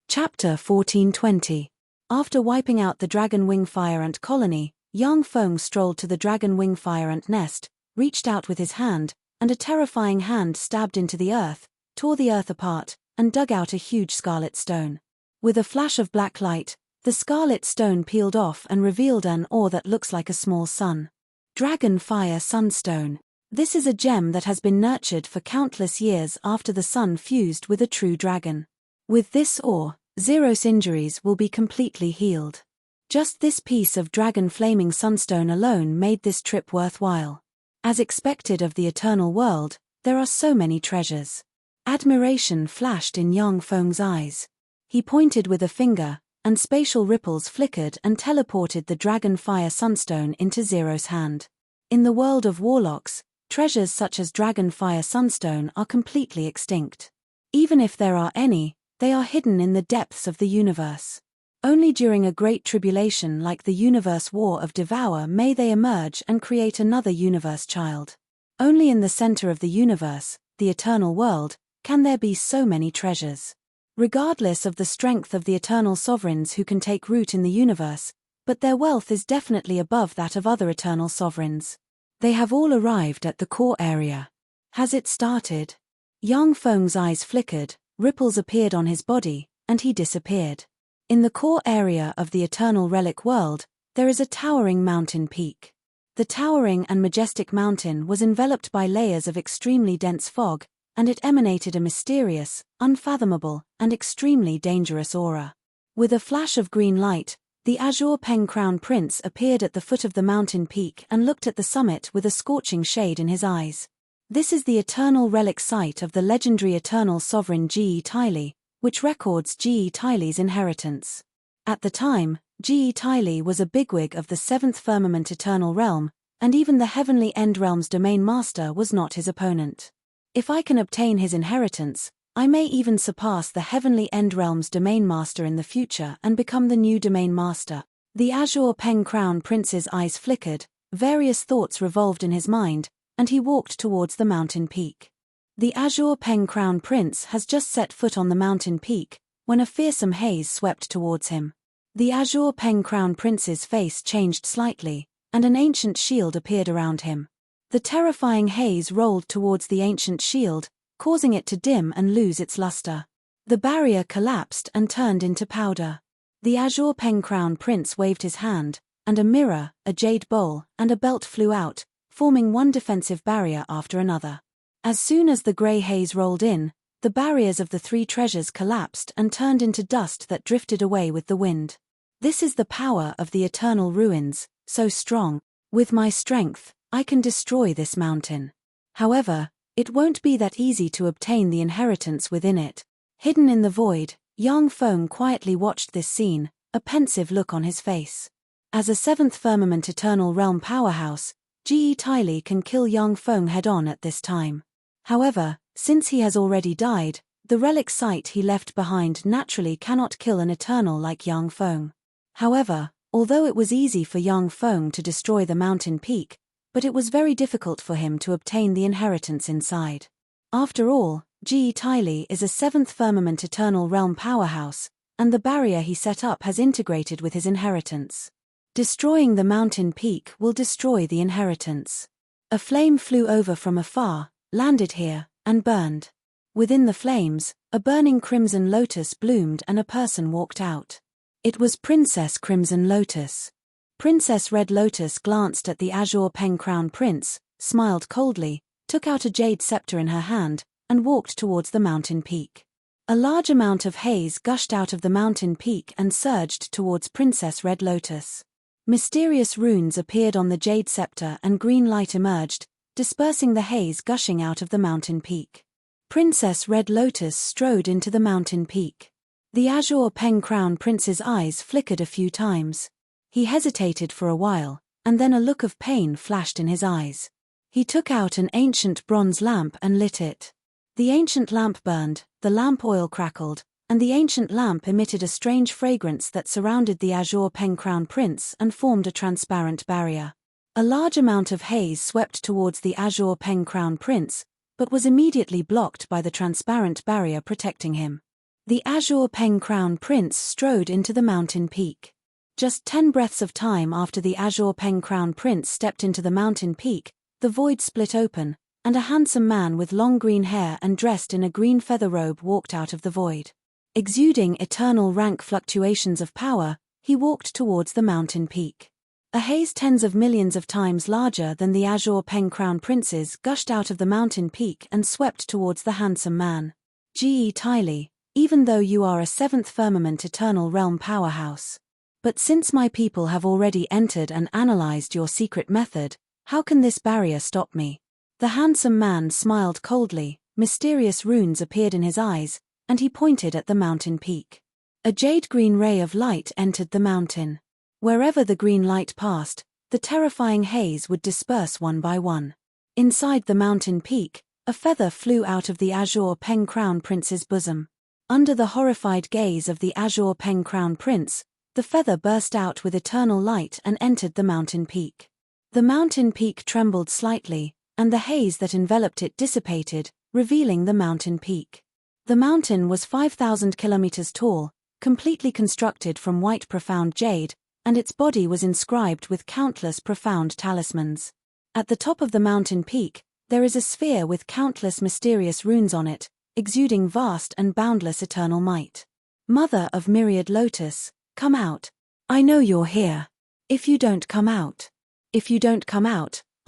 Chapter 1420. After wiping out the dragon wing fire ant colony, Yang Feng strolled to the dragon wing fire ant nest, reached out with his hand, and a terrifying hand stabbed into the earth, tore the earth apart, and dug out a huge scarlet stone. With a flash of black light, the scarlet stone peeled off and revealed an ore that looks like a small sun. Dragon Fire Sunstone. This is a gem that has been nurtured for countless years after the sun fused with a true dragon. With this ore, Zero's injuries will be completely healed. Just this piece of dragon flaming sunstone alone made this trip worthwhile. As expected of the eternal world, there are so many treasures. Admiration flashed in Yang Feng's eyes. He pointed with a finger, and spatial ripples flickered and teleported the dragon fire sunstone into Zero's hand. In the world of warlocks, treasures such as dragon fire sunstone are completely extinct. Even if there are any, they are hidden in the depths of the universe. Only during a great tribulation like the universe war of Devour may they emerge and create another universe child. Only in the center of the universe, the eternal world, can there be so many treasures. Regardless of the strength of the eternal sovereigns who can take root in the universe, but their wealth is definitely above that of other eternal sovereigns. They have all arrived at the core area. Has it started? Yang Feng's eyes flickered, ripples appeared on his body, and he disappeared. In the core area of the eternal relic world, there is a towering mountain peak. The towering and majestic mountain was enveloped by layers of extremely dense fog, and it emanated a mysterious, unfathomable, and extremely dangerous aura. With a flash of green light, the Azure Peng Crown Prince appeared at the foot of the mountain peak and looked at the summit with a scorching shade in his eyes. This is the eternal relic site of the legendary eternal sovereign Ji Tyli, which records Ji Tyli's inheritance. At the time, Ji Tyli was a bigwig of the Seventh Firmament Eternal Realm, and even the Heavenly End Realm's Domain Master was not his opponent. If I can obtain his inheritance, I may even surpass the Heavenly End Realm's Domain Master in the future and become the new Domain Master. The Azure Peng Crown Prince's eyes flickered, various thoughts revolved in his mind, and he walked towards the mountain peak. The Azure Peng Crown Prince has just set foot on the mountain peak, when a fearsome haze swept towards him. The Azure Peng Crown Prince's face changed slightly, and an ancient shield appeared around him. The terrifying haze rolled towards the ancient shield, causing it to dim and lose its luster. The barrier collapsed and turned into powder. The Azure Peng Crown Prince waved his hand, and a mirror, a jade bowl, and a belt flew out, forming one defensive barrier after another. As soon as the grey haze rolled in, the barriers of the three treasures collapsed and turned into dust that drifted away with the wind. This is the power of the eternal ruins, so strong. With my strength, I can destroy this mountain. However, it won't be that easy to obtain the inheritance within it. Hidden in the void, Yang Feng quietly watched this scene, a pensive look on his face. As a Seventh Firmament Eternal Realm powerhouse, Ji Tyli can kill Yang Feng head-on at this time. However, since he has already died, the relic site he left behind naturally cannot kill an eternal like Yang Feng. However, although it was easy for Yang Feng to destroy the mountain peak, but it was very difficult for him to obtain the inheritance inside. After all, Ji Tyli is a Seventh Firmament Eternal Realm powerhouse, and the barrier he set up has integrated with his inheritance. Destroying the mountain peak will destroy the inheritance. A flame flew over from afar, landed here, and burned. Within the flames, a burning crimson lotus bloomed and a person walked out. It was Princess Crimson Lotus. Princess Red Lotus glanced at the Azure Peng Crown Prince, smiled coldly, took out a jade scepter in her hand, and walked towards the mountain peak. A large amount of haze gushed out of the mountain peak and surged towards Princess Red Lotus. Mysterious runes appeared on the jade scepter and green light emerged, dispersing the haze gushing out of the mountain peak. Princess Red Lotus strode into the mountain peak. The Azure Peng Crown Prince's eyes flickered a few times. He hesitated for a while, and then a look of pain flashed in his eyes. He took out an ancient bronze lamp and lit it. The ancient lamp burned, the lamp oil crackled, and the ancient lamp emitted a strange fragrance that surrounded the azure pen-crown prince and formed a transparent barrier. A large amount of haze swept towards the azure pen-crown prince, but was immediately blocked by the transparent barrier protecting him. The azure pen-crown prince strode into the mountain peak. Just 10 breaths of time after the azure pen-crown prince stepped into the mountain peak, the void split open, and a handsome man with long green hair and dressed in a green feather robe walked out of the void. Exuding eternal rank fluctuations of power, he walked towards the mountain peak. A haze tens of millions of times larger than the azure pen-crown prince's gushed out of the mountain peak and swept towards the handsome man. G.E. Tylee, even though you are a 7th firmament eternal realm powerhouse. But since my people have already entered and analyzed your secret method, how can this barrier stop me? The handsome man smiled coldly, mysterious runes appeared in his eyes, and he pointed at the mountain peak. A jade-green ray of light entered the mountain. Wherever the green light passed, the terrifying haze would disperse one by one. Inside the mountain peak, a feather flew out of the azure pen-crown prince's bosom. Under the horrified gaze of the azure pen-crown prince, the feather burst out with eternal light and entered the mountain peak. The mountain peak trembled slightly, and the haze that enveloped it dissipated, revealing the mountain peak. The mountain was 5,000 kilometers tall, completely constructed from white profound jade, and its body was inscribed with countless profound talismans. At the top of the mountain peak, there is a sphere with countless mysterious runes on it, exuding vast and boundless eternal might. Mother of myriad lotus, come out. I know you're here. If you don't come out,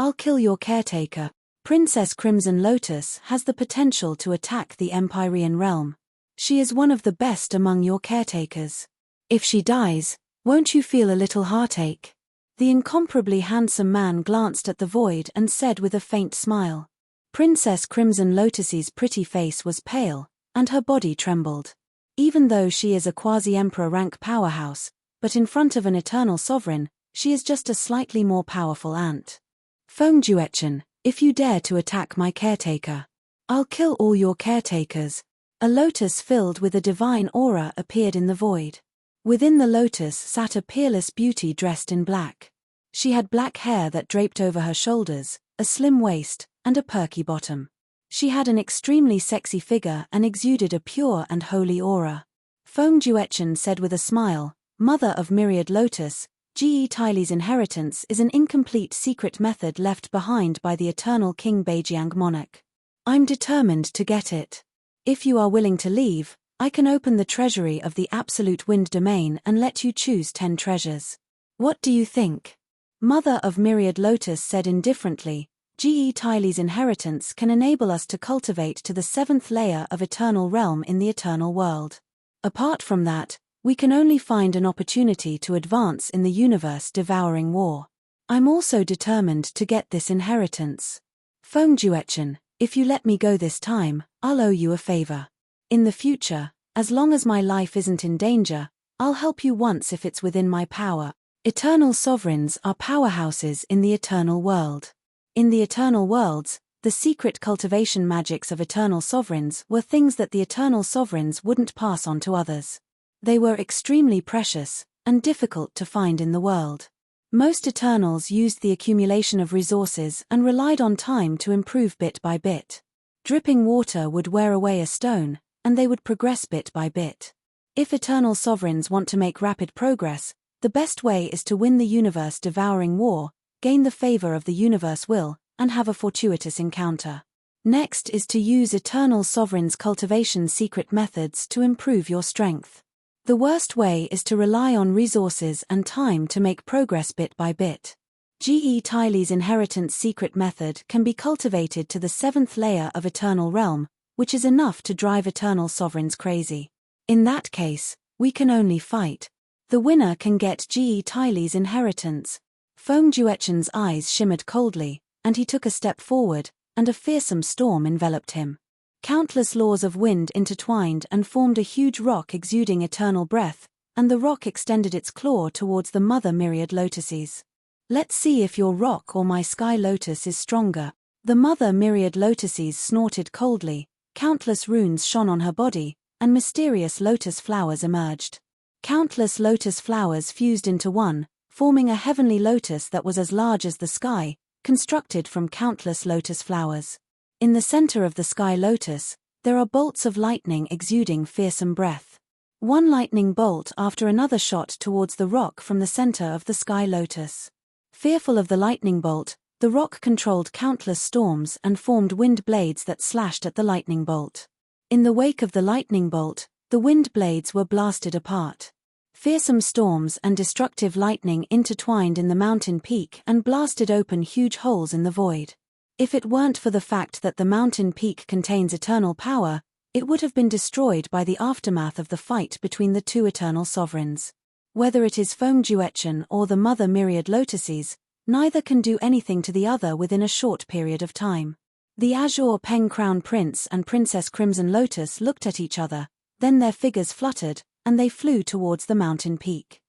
I'll kill your caretaker. Princess Crimson Lotus has the potential to attack the Empyrean realm. She is one of the best among your caretakers. If she dies, won't you feel a little heartache? The incomparably handsome man glanced at the void and said with a faint smile. Princess Crimson Lotus's pretty face was pale, and her body trembled. Even though she is a quasi-emperor rank powerhouse, but in front of an eternal sovereign, she is just a slightly more powerful ant. Feng Juechen, if you dare to attack my caretaker, I'll kill all your caretakers. A lotus filled with a divine aura appeared in the void. Within the lotus sat a peerless beauty dressed in black. She had black hair that draped over her shoulders, a slim waist, and a perky bottom. She had an extremely sexy figure and exuded a pure and holy aura. Feng Juechen said with a smile, Mother of myriad lotus, G.E. Tylee's inheritance is an incomplete secret method left behind by the eternal King Beijiang monarch. I'm determined to get it. If you are willing to leave, I can open the treasury of the absolute wind domain and let you choose 10 treasures. What do you think? Mother of myriad lotus said indifferently, G.E. Tylee's inheritance can enable us to cultivate to the 7th layer of eternal realm in the eternal world. Apart from that, we can only find an opportunity to advance in the universe-devouring war. I'm also determined to get this inheritance. Feng Juechen, if you let me go this time, I'll owe you a favor. In the future, as long as my life isn't in danger, I'll help you once if it's within my power. Eternal sovereigns are powerhouses in the eternal world. In the eternal worlds, the secret cultivation magics of eternal sovereigns were things that the eternal sovereigns wouldn't pass on to others. They were extremely precious, and difficult to find in the world. Most Eternals used the accumulation of resources and relied on time to improve bit by bit. Dripping water would wear away a stone, and they would progress bit by bit. If Eternal Sovereigns want to make rapid progress, the best way is to win the universe-devouring war, gain the favor of the universe will, and have a fortuitous encounter. Next is to use Eternal Sovereign's cultivation secret methods to improve your strength. The worst way is to rely on resources and time to make progress bit by bit. G.E. Tylee's inheritance secret method can be cultivated to the 7th layer of Eternal Realm, which is enough to drive Eternal Sovereigns crazy. In that case, we can only fight. The winner can get G.E. Tylee's inheritance. Feng Juechen's eyes shimmered coldly, and he took a step forward, and a fearsome storm enveloped him. Countless laws of wind intertwined and formed a huge rock exuding eternal breath, and the rock extended its claw towards the mother myriad lotuses. Let's see if your rock or my sky lotus is stronger. The mother myriad lotuses snorted coldly, countless runes shone on her body, and mysterious lotus flowers emerged. Countless lotus flowers fused into one, forming a heavenly lotus that was as large as the sky, constructed from countless lotus flowers. In the center of the sky lotus, there are bolts of lightning exuding fearsome breath. One lightning bolt after another shot towards the rock from the center of the sky lotus. Fearful of the lightning bolt, the rock controlled countless storms and formed wind blades that slashed at the lightning bolt. In the wake of the lightning bolt, the wind blades were blasted apart. Fearsome storms and destructive lightning intertwined in the mountain peak and blasted open huge holes in the void. If it weren't for the fact that the mountain peak contains eternal power, it would have been destroyed by the aftermath of the fight between the two eternal sovereigns. Whether it is Feng Juechen or the mother myriad lotuses, neither can do anything to the other within a short period of time. The Azure Peng Crown Prince and Princess Crimson Lotus looked at each other, then their figures fluttered, and they flew towards the mountain peak.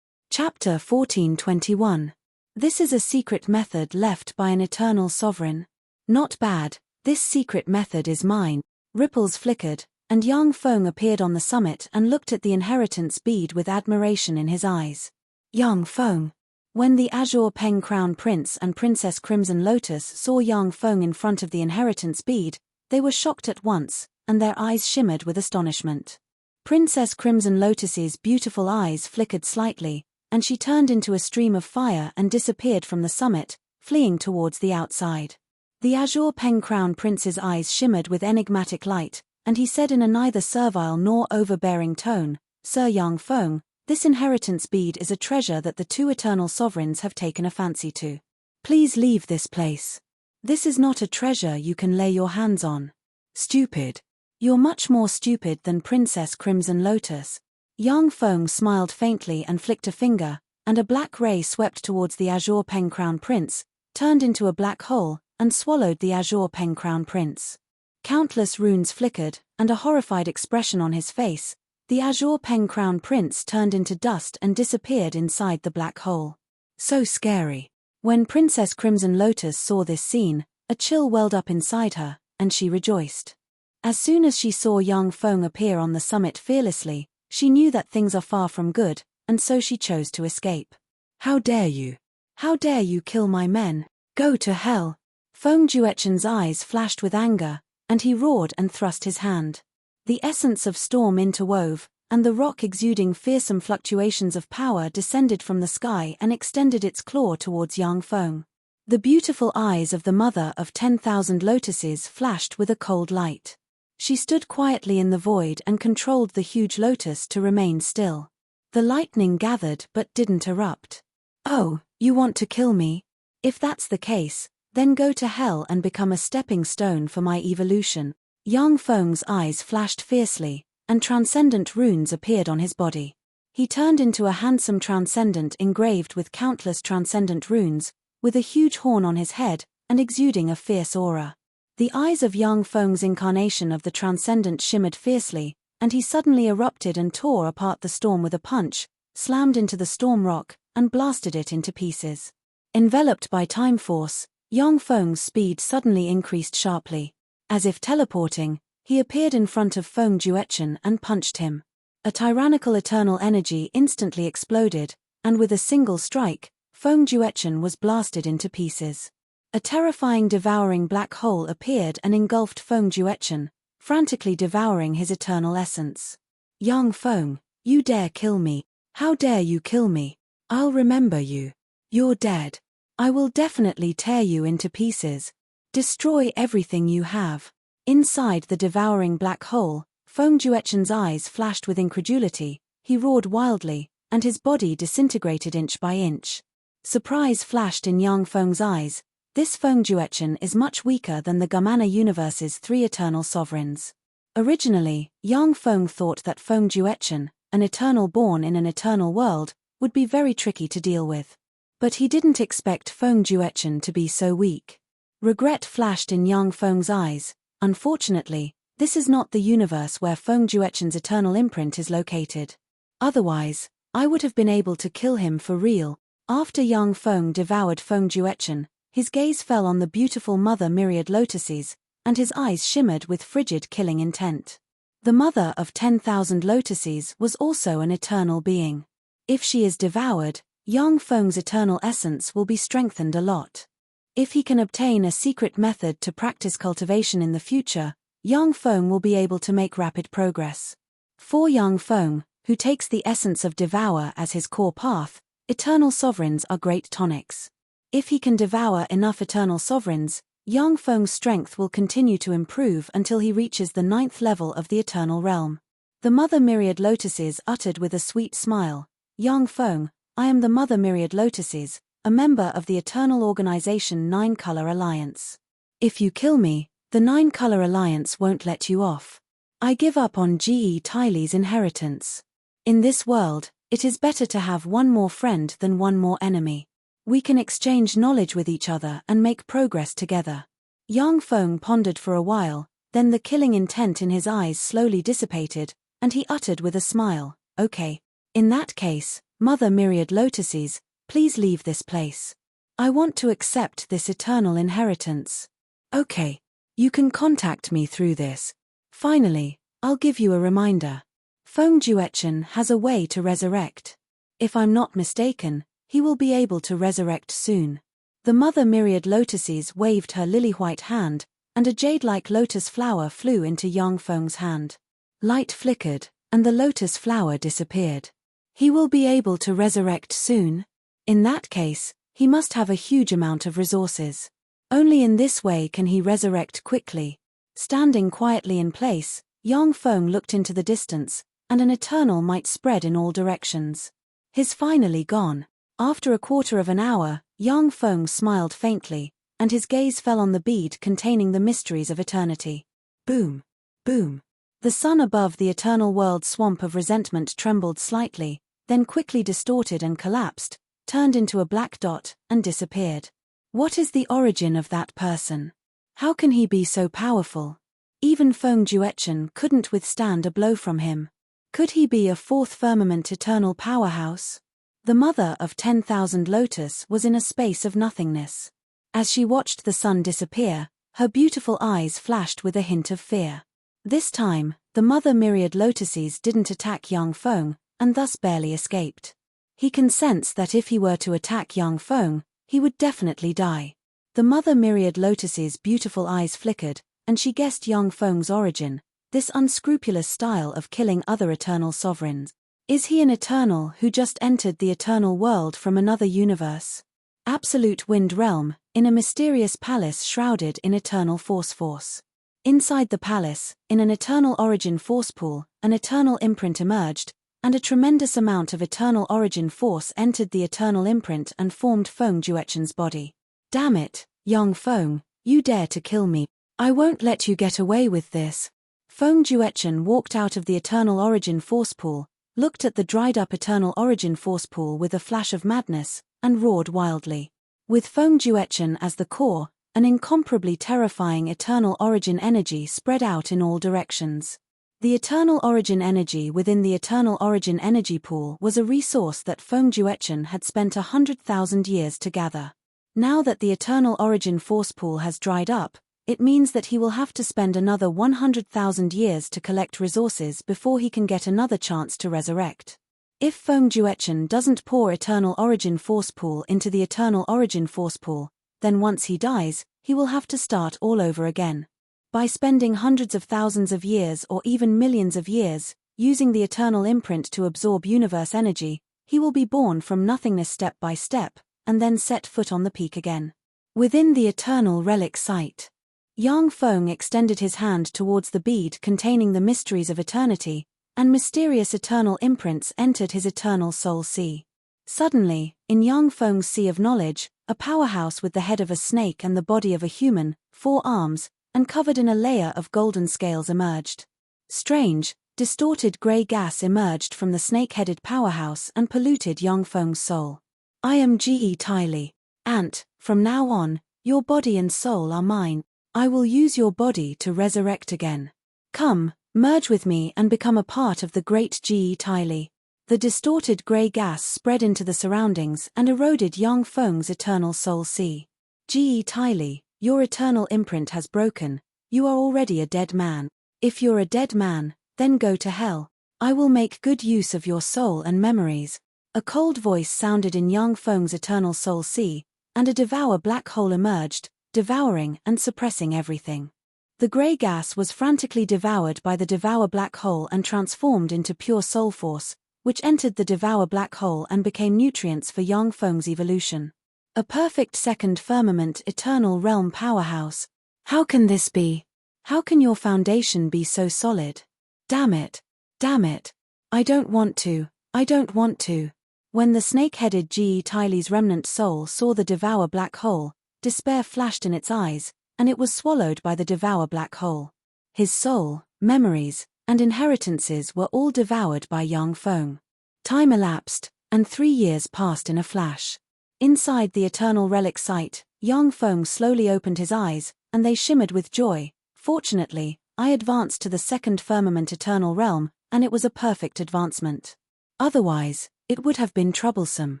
Chapter 14:21. This is a secret method left by an eternal sovereign. Not bad, this secret method is mine. Ripples flickered, and Yang Feng appeared on the summit and looked at the inheritance bead with admiration in his eyes. Yang Feng. When the Azure Peng Crown Prince and Princess Crimson Lotus saw Yang Feng in front of the inheritance bead, they were shocked at once, and their eyes shimmered with astonishment. Princess Crimson Lotus's beautiful eyes flickered slightly, and she turned into a stream of fire and disappeared from the summit, fleeing towards the outside. The Azure Peng Crown Prince's eyes shimmered with enigmatic light, and he said in a neither servile nor overbearing tone, "Sir Yang Feng, this inheritance bead is a treasure that the two eternal sovereigns have taken a fancy to. Please leave this place. This is not a treasure you can lay your hands on." Stupid. You're much more stupid than Princess Crimson Lotus. Yang Feng smiled faintly and flicked a finger, and a black ray swept towards the Azure Peng Crown Prince, turned into a black hole, and swallowed the Azure Peng Crown Prince. Countless runes flickered, and a horrified expression on his face. The Azure Peng Crown Prince turned into dust and disappeared inside the black hole. So scary. When Princess Crimson Lotus saw this scene, a chill welled up inside her, and she rejoiced. As soon as she saw Yang Feng appear on the summit fearlessly, she knew that things are far from good, and so she chose to escape. How dare you? How dare you kill my men? Go to hell! Feng Juechen's eyes flashed with anger, and he roared and thrust his hand. The essence of storm interwove, and the rock exuding fearsome fluctuations of power descended from the sky and extended its claw towards Yang Feng. The beautiful eyes of the mother of 10,000 lotuses flashed with a cold light. She stood quietly in the void and controlled the huge lotus to remain still. The lightning gathered but didn't erupt. Oh, you want to kill me? If that's the case, then go to hell and become a stepping stone for my evolution. Yang Feng's eyes flashed fiercely, and transcendent runes appeared on his body. He turned into a handsome transcendent engraved with countless transcendent runes, with a huge horn on his head, and exuding a fierce aura. The eyes of Yang Feng's incarnation of the transcendent shimmered fiercely, and he suddenly erupted and tore apart the storm with a punch, slammed into the storm rock, and blasted it into pieces. Enveloped by time force, Yang Feng's speed suddenly increased sharply. As if teleporting, he appeared in front of Feng Juechen and punched him. A tyrannical eternal energy instantly exploded, and with a single strike, Feng Juechen was blasted into pieces. A terrifying devouring black hole appeared and engulfed Feng Juechen, frantically devouring his eternal essence. Yang Feng, you dare kill me? How dare you kill me? I'll remember you. You're dead. I will definitely tear you into pieces. Destroy everything you have. Inside the devouring black hole, Feng Juechen's eyes flashed with incredulity, he roared wildly, and his body disintegrated inch by inch. Surprise flashed in Yang Feng's eyes. This Feng Juechen is much weaker than the Gamana universe's three eternal sovereigns. Originally, Yang Feng thought that Feng Juechen, an eternal born in an eternal world, would be very tricky to deal with. But he didn't expect Feng Juechen to be so weak. Regret flashed in Yang Feng's eyes. Unfortunately, this is not the universe where Feng Juechen's eternal imprint is located. Otherwise, I would have been able to kill him for real. After Yang Feng devoured Feng Juechen, his gaze fell on the beautiful mother myriad lotuses, and his eyes shimmered with frigid killing intent. The mother of 10,000 lotuses was also an eternal being. If she is devoured, Yang Feng's eternal essence will be strengthened a lot. If he can obtain a secret method to practice cultivation in the future, Yang Feng will be able to make rapid progress. For Yang Feng, who takes the essence of devour as his core path, eternal sovereigns are great tonics. If he can devour enough eternal sovereigns, Yang Feng's strength will continue to improve until he reaches the 9th level of the eternal realm. The Mother Myriad Lotuses uttered with a sweet smile, "Yang Feng, I am the Mother Myriad Lotuses, a member of the Eternal Organization 9-Color Alliance. If you kill me, the 9-Color Alliance won't let you off. I give up on Tylee's inheritance. In this world, it is better to have one more friend than one more enemy. We can exchange knowledge with each other and make progress together." Yang Feng pondered for a while, then the killing intent in his eyes slowly dissipated, and he uttered with a smile, "Okay. In that case, Mother Myriad Lotuses, please leave this place. I want to accept this eternal inheritance." "Okay. You can contact me through this. Finally, I'll give you a reminder. Feng Juechen has a way to resurrect. If I'm not mistaken, he will be able to resurrect soon." The Mother Myriad Lotuses waved her lily-white hand, and a jade-like lotus flower flew into Yang Feng's hand. Light flickered, and the lotus flower disappeared. He will be able to resurrect soon? In that case, he must have a huge amount of resources. Only in this way can he resurrect quickly. Standing quietly in place, Yang Feng looked into the distance, and an eternal might spread in all directions. "He's finally gone." After a quarter of an hour, Yang Feng smiled faintly, and his gaze fell on the bead containing the mysteries of eternity. Boom! Boom! The sun above the eternal world swamp of resentment trembled slightly, then quickly distorted and collapsed, turned into a black dot, and disappeared. What is the origin of that person? How can he be so powerful? Even Feng Juechen couldn't withstand a blow from him. Could he be a fourth firmament eternal powerhouse? The mother of 10,000 lotus was in a space of nothingness. As she watched the sun disappear, her beautiful eyes flashed with a hint of fear. This time, the Mother Myriad Lotuses didn't attack Yang Feng, and thus barely escaped. He can sense that if he were to attack Yang Feng, he would definitely die. The Mother Myriad Lotuses' beautiful eyes flickered, and she guessed Yang Feng's origin, this unscrupulous style of killing other eternal sovereigns. Is he an eternal who just entered the eternal world from another universe? Absolute Wind Realm, in a mysterious palace shrouded in eternal force. Inside the palace, in an eternal origin force pool, an eternal imprint emerged, and a tremendous amount of eternal origin force entered the eternal imprint and formed Feng Juechen's body. "Damn it, Yang Feng, you dare to kill me. I won't let you get away with this." Feng Juechen walked out of the eternal origin force pool, looked at the dried-up eternal origin force pool with a flash of madness, and roared wildly. With Feng Juechen as the core, an incomparably terrifying eternal origin energy spread out in all directions. The eternal origin energy within the eternal origin energy pool was a resource that Feng Juechen had spent 100,000 years to gather. Now that the eternal origin force pool has dried up, it means that he will have to spend another 100,000 years to collect resources before he can get another chance to resurrect. If Feng Juechen doesn't pour eternal origin force pool into the eternal origin force pool, then once he dies, he will have to start all over again. By spending hundreds of thousands of years or even millions of years, using the eternal imprint to absorb universe energy, he will be born from nothingness step by step, and then set foot on the peak again. Within the eternal relic site, Yang Feng extended his hand towards the bead containing the mysteries of eternity, and mysterious eternal imprints entered his eternal soul sea. Suddenly, in Yang Feng's sea of knowledge, a powerhouse with the head of a snake and the body of a human, 4 arms, and covered in a layer of golden scales emerged. Strange, distorted grey gas emerged from the snake-headed powerhouse and polluted Yang Feng's soul. "I am Tylee. Ant, from now on, your body and soul are mine. I will use your body to resurrect again. Come, merge with me and become a part of the great Tylee." The distorted grey gas spread into the surroundings and eroded Yang Feng's eternal soul sea. Tylee, your eternal imprint has broken. You are already a dead man. If you're a dead man, Then go to hell. I will make good use of your soul and memories. A cold voice sounded in Yang Feng's eternal soul sea, and a devour black hole emerged, devouring and suppressing everything. The grey gas was frantically devoured by the devour black hole and transformed into pure soul force, which entered the devour black hole and became nutrients for Yang Feng's evolution. A perfect second firmament eternal realm powerhouse. How can this be? How can your foundation be so solid? Damn it. Damn it. I don't want to. I don't want to. When the snake-headed G.E. Tylee's remnant soul saw the devour black hole, despair flashed in its eyes, and it was swallowed by the devour black hole. His soul, memories, and inheritances were all devoured by Yang Feng. Time elapsed, and 3 years passed in a flash. Inside the eternal relic site, Yang Feng slowly opened his eyes, and they shimmered with joy. Fortunately, I advanced to the second firmament eternal realm, and it was a perfect advancement. Otherwise, it would have been troublesome.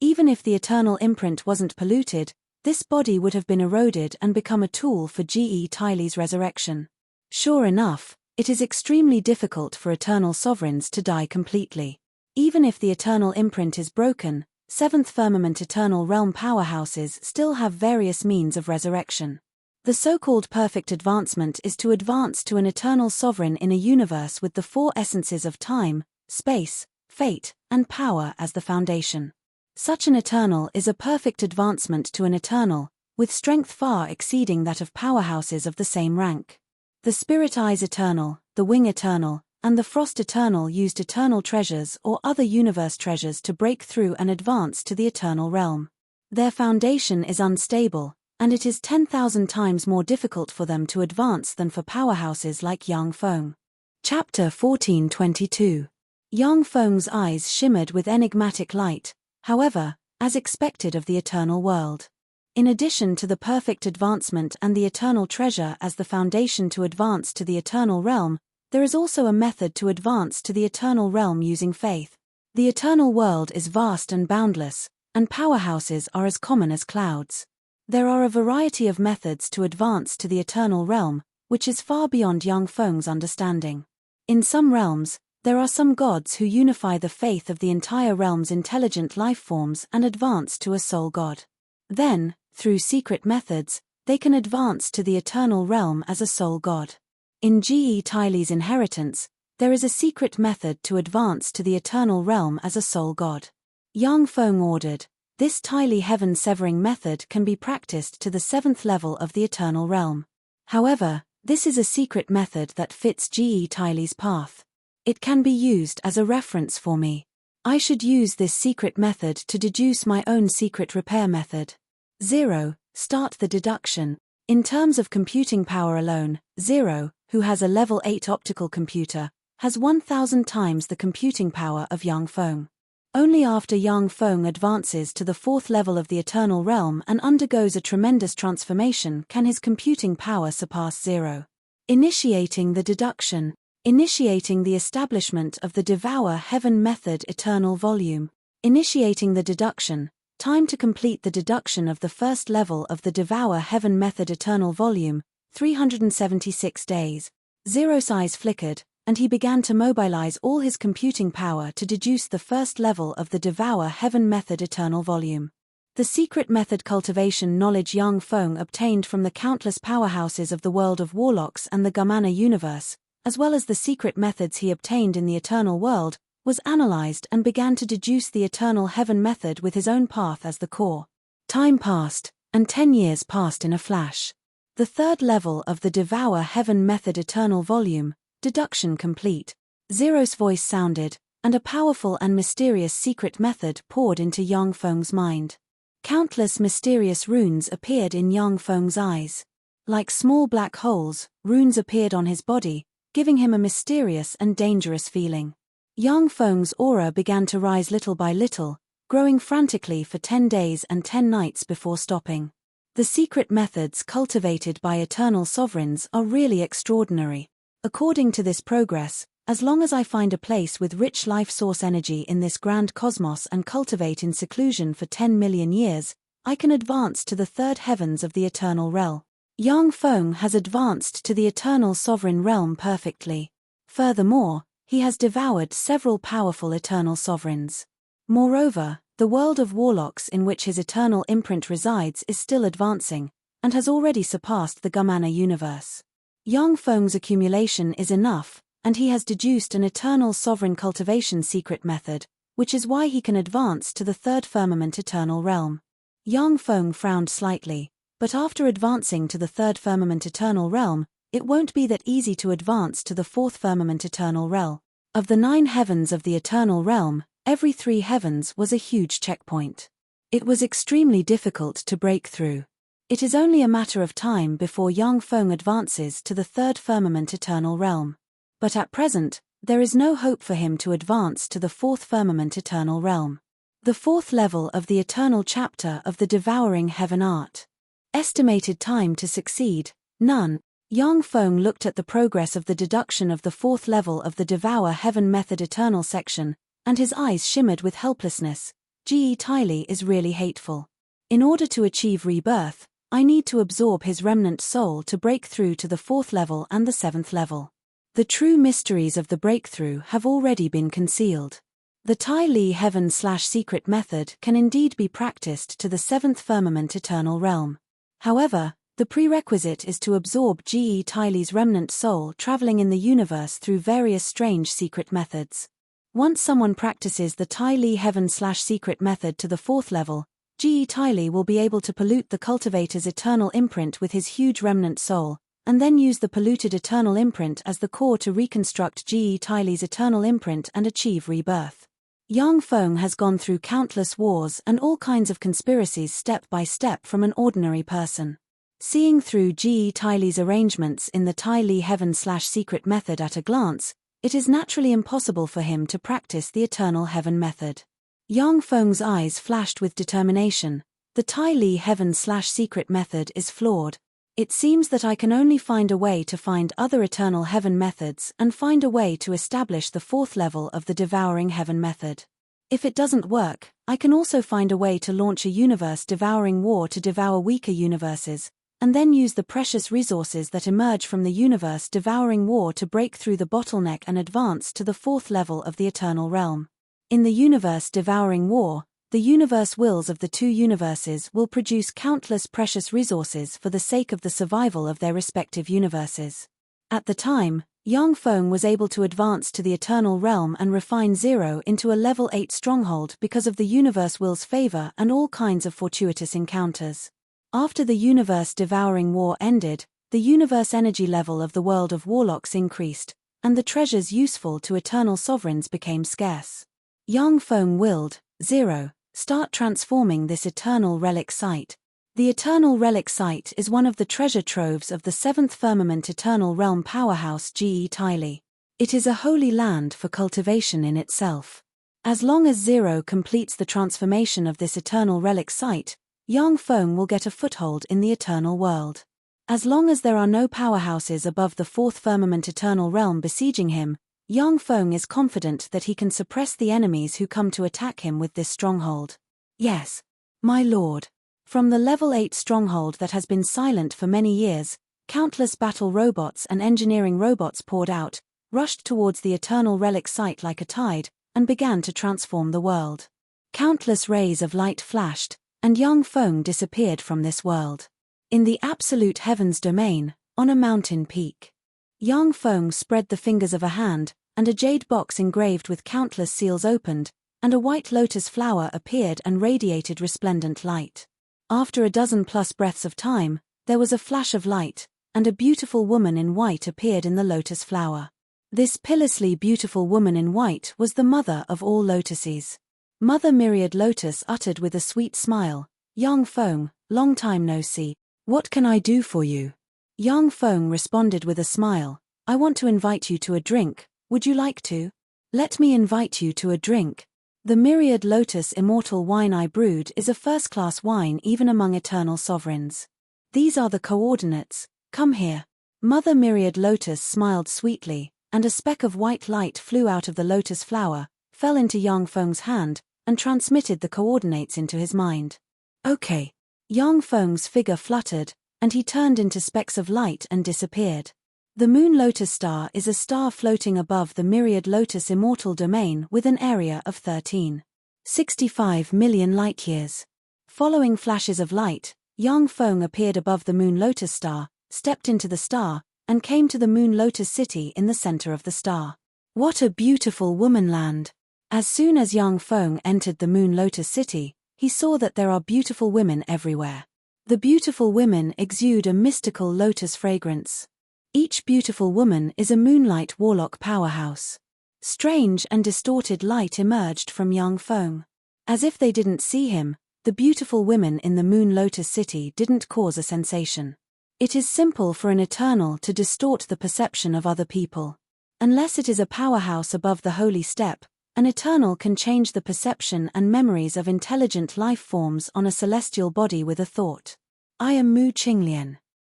Even if the eternal imprint wasn't polluted, this body would have been eroded and become a tool for G.E. Tylee's resurrection. Sure enough, it is extremely difficult for eternal sovereigns to die completely. Even if the eternal imprint is broken, seventh firmament eternal realm powerhouses still have various means of resurrection. The so-called perfect advancement is to advance to an eternal sovereign in a universe with the four essences of time, space, fate, and power as the foundation. Such an eternal is a perfect advancement to an eternal, with strength far exceeding that of powerhouses of the same rank. The Spirit Eyes Eternal, the Wing Eternal, and the Frost Eternal used eternal treasures or other universe treasures to break through and advance to the eternal realm. Their foundation is unstable, and it is 10,000 times more difficult for them to advance than for powerhouses like Yang Feng. Chapter 1422. Yang Feng's eyes shimmered with enigmatic light, however, as expected of the eternal world. In addition to the perfect advancement and the eternal treasure as the foundation to advance to the eternal realm, there is also a method to advance to the eternal realm using faith. The eternal world is vast and boundless, and powerhouses are as common as clouds. There are a variety of methods to advance to the eternal realm, which is far beyond Yang Feng's understanding. In some realms, there are some gods who unify the faith of the entire realm's intelligent life forms and advance to a sole god. Then, through secret methods, they can advance to the eternal realm as a sole god. In G.E. Tylee's inheritance, there is a secret method to advance to the eternal realm as a sole god. Yang Feng ordered, this Tylee heaven-severing method can be practiced to the 7th level of the eternal realm. However, this is a secret method that fits G.E. Tylee's path. It can be used as a reference for me. I should use this secret method to deduce my own secret repair method. 0. Start the deduction. In terms of computing power alone, 0, who has a level 8 optical computer, has 1,000 times the computing power of Yang Feng. Only after Yang Feng advances to the 4th level of the eternal realm and undergoes a tremendous transformation can his computing power surpass 0. Initiating the deduction. Initiating the establishment of the Devour Heaven Method Eternal Volume. Initiating the deduction. Time to complete the deduction of the 1st level of the Devour Heaven Method Eternal Volume, 376 days. Zero's eyes flickered, and he began to mobilize all his computing power to deduce the 1st level of the Devour Heaven Method Eternal Volume. The secret method cultivation knowledge Yang Feng obtained from the countless powerhouses of the world of warlocks and the Gamana universe, as well as the secret methods he obtained in the eternal world, was analyzed and began to deduce the eternal heaven method with his own path as the core. Time passed, and 10 years passed in a flash. The 3rd level of the Devour Heaven Method Eternal Volume, deduction complete. Zero's voice sounded, and a powerful and mysterious secret method poured into Yang Feng's mind. Countless mysterious runes appeared in Yang Feng's eyes. Like small black holes, runes appeared on his body, giving him a mysterious and dangerous feeling. Yang Feng's aura began to rise little by little, growing frantically for 10 days and 10 nights before stopping. The secret methods cultivated by eternal sovereigns are really extraordinary. According to this progress, as long as I find a place with rich life source energy in this grand cosmos and cultivate in seclusion for 10 million years, I can advance to the 3rd heavens of the eternal realm. Yang Feng has advanced to the eternal sovereign realm perfectly. Furthermore, he has devoured several powerful eternal sovereigns. Moreover, the world of warlocks in which his eternal imprint resides is still advancing, and has already surpassed the Gumana universe. Yang Feng's accumulation is enough, and he has deduced an eternal sovereign cultivation secret method, which is why he can advance to the third firmament eternal realm. Yang Feng frowned slightly, but after advancing to the third firmament eternal realm, it won't be that easy to advance to the fourth firmament eternal realm. Of the 9 heavens of the eternal realm, every 3 heavens was a huge checkpoint. It was extremely difficult to break through. It is only a matter of time before Yang Feng advances to the third firmament eternal realm. But at present, there is no hope for him to advance to the fourth firmament eternal realm. The 4th level of the eternal chapter of the devouring heaven art. Estimated time to succeed, none. Yang Feng looked at the progress of the deduction of the 4th level of the devour heaven method eternal section, and his eyes shimmered with helplessness. Ge Tylee is really hateful. In order to achieve rebirth, I need to absorb his remnant soul to break through to the 4th level and the 7th level. The true mysteries of the breakthrough have already been concealed. The Tylee heaven/secret method can indeed be practiced to the 7th firmament eternal realm. However, the prerequisite is to absorb Ge Tylee's remnant soul traveling in the universe through various strange secret methods. Once someone practices the Tylee heaven/secret method to the 4th level, Ge Tylee will be able to pollute the cultivator's eternal imprint with his huge remnant soul, and then use the polluted eternal imprint as the core to reconstruct Ge Tylee's eternal imprint and achieve rebirth. Yang Feng has gone through countless wars and all kinds of conspiracies step by step from an ordinary person. Seeing through Ge Tylee's arrangements in the Tylee heaven/secret method at a glance, it is naturally impossible for him to practice the eternal heaven method. Yang Feng's eyes flashed with determination. The Tylee heaven/secret method is flawed. It seems that I can only find a way to find other eternal heaven methods and find a way to establish the 4th level of the devouring heaven method. If it doesn't work, I can also find a way to launch a universe-devouring war to devour weaker universes, and then use the precious resources that emerge from the universe-devouring war to break through the bottleneck and advance to the 4th level of the eternal realm. In the universe-devouring war, the universe wills of the 2 universes will produce countless precious resources for the sake of the survival of their respective universes. At the time, Yang Feng was able to advance to the eternal realm and refine Zero into a level 8 stronghold because of the universe will's favor and all kinds of fortuitous encounters. After the universe-devouring war ended, the universe energy level of the world of warlocks increased, and the treasures useful to eternal sovereigns became scarce. Yang Feng willed, Zero, start transforming this eternal relic site. The eternal relic site is one of the treasure troves of the 7th firmament eternal realm powerhouse Ge Tylee. It is a holy land for cultivation in itself. As long as Zero completes the transformation of this eternal relic site, Yang Feng will get a foothold in the eternal world. As long as there are no powerhouses above the 4th firmament eternal realm besieging him, Yang Feng is confident that he can suppress the enemies who come to attack him with this stronghold. Yes, my lord. From the level 8 stronghold that has been silent for many years, countless battle robots and engineering robots poured out, rushed towards the eternal relic site like a tide, and began to transform the world. Countless rays of light flashed, and Yang Feng disappeared from this world. In the absolute heavens domain, on a mountain peak, Yang Feng spread the fingers of a hand, and a jade box engraved with countless seals opened, and a white lotus flower appeared and radiated resplendent light. After a dozen-plus breaths of time, there was a flash of light, and a beautiful woman in white appeared in the lotus flower. This pitilessly beautiful woman in white was the mother of all lotuses. Mother Myriad Lotus uttered with a sweet smile, Yang Feng, long time no see. What can I do for you? Yang Feng responded with a smile, I want to invite you to a drink, would you like to? Let me invite you to a drink. The Myriad Lotus immortal wine I brewed is a first-class wine even among eternal sovereigns. These are the coordinates, come here. Mother Myriad Lotus smiled sweetly, and a speck of white light flew out of the lotus flower, fell into Yang Feng's hand, and transmitted the coordinates into his mind. Okay. Yang Feng's figure fluttered, and he turned into specks of light and disappeared. The Moon Lotus Star is a star floating above the myriad Lotus immortal domain with an area of 13.65 million light-years. Following flashes of light, Yang Feng appeared above the Moon Lotus Star, stepped into the star, and came to the Moon Lotus City in the center of the star. What a beautiful womanland! As soon as Yang Feng entered the Moon Lotus City, he saw that there are beautiful women everywhere. The beautiful women exude a mystical lotus fragrance. Each beautiful woman is a moonlight warlock powerhouse. Strange and distorted light emerged from Yang Feng. As if they didn't see him, the beautiful women in the Moon Lotus City didn't cause a sensation. It is simple for an Eternal to distort the perception of other people. Unless it is a powerhouse above the holy step, an Eternal can change the perception and memories of intelligent life forms on a celestial body with a thought. I am Mu Qinglian.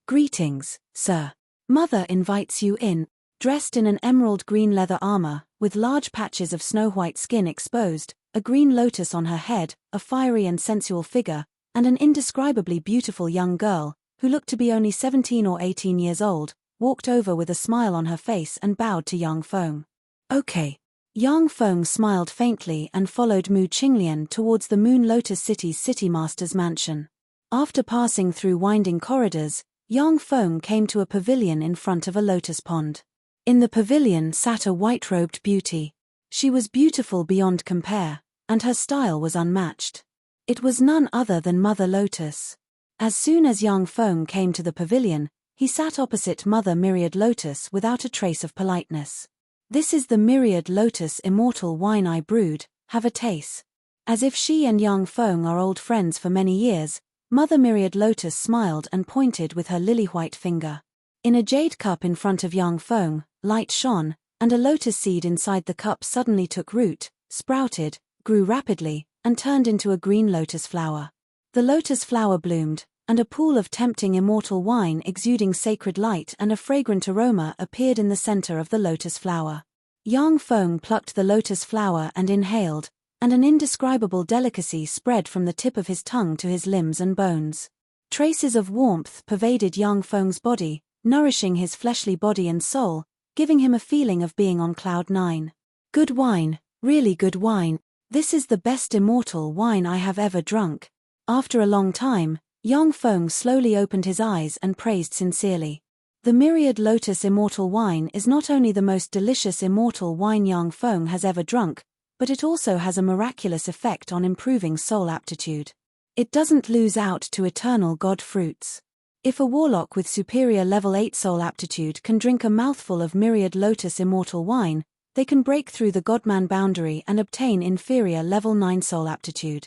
Greetings, sir. Mother invites you in, dressed in an emerald green leather armor, with large patches of snow-white skin exposed, a green lotus on her head, a fiery and sensual figure, and an indescribably beautiful young girl, who looked to be only 17 or 18 years old, walked over with a smile on her face and bowed to Yang Feng. Okay. Yang Feng smiled faintly and followed Mu Qinglian towards the Moon Lotus City's City Master's mansion. After passing through winding corridors, Yang Feng came to a pavilion in front of a lotus pond. In the pavilion sat a white-robed beauty. She was beautiful beyond compare, and her style was unmatched. It was none other than Mother Lotus. As soon as Yang Feng came to the pavilion, he sat opposite Mother Myriad Lotus without a trace of politeness. This is the Myriad Lotus immortal wine I brewed, have a taste. As if she and Yang Feng are old friends for many years, Mother Myriad Lotus smiled and pointed with her lily-white finger. In a jade cup in front of Yang Feng, light shone, and a lotus seed inside the cup suddenly took root, sprouted, grew rapidly, and turned into a green lotus flower. The lotus flower bloomed, and a pool of tempting immortal wine exuding sacred light and a fragrant aroma appeared in the center of the lotus flower. Yang Feng plucked the lotus flower and inhaled, and an indescribable delicacy spread from the tip of his tongue to his limbs and bones. Traces of warmth pervaded Yang Feng's body, nourishing his fleshly body and soul, giving him a feeling of being on cloud nine. Good wine, really good wine, this is the best immortal wine I have ever drunk. After a long time, Yang Feng slowly opened his eyes and praised sincerely. The Myriad Lotus immortal wine is not only the most delicious immortal wine Yang Feng has ever drunk, but it also has a miraculous effect on improving soul aptitude. It doesn't lose out to eternal god fruits. If a warlock with superior level 8 soul aptitude can drink a mouthful of Myriad Lotus immortal wine, they can break through the godman boundary and obtain inferior level 9 soul aptitude.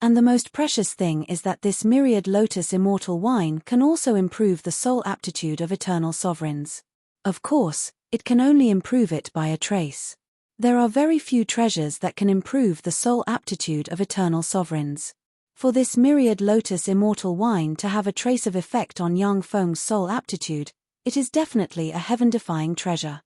And the most precious thing is that this Myriad Lotus immortal wine can also improve the soul aptitude of eternal sovereigns. Of course, it can only improve it by a trace. There are very few treasures that can improve the soul aptitude of eternal sovereigns. For this Myriad Lotus immortal wine to have a trace of effect on Yang Feng's soul aptitude, it is definitely a heaven-defying treasure.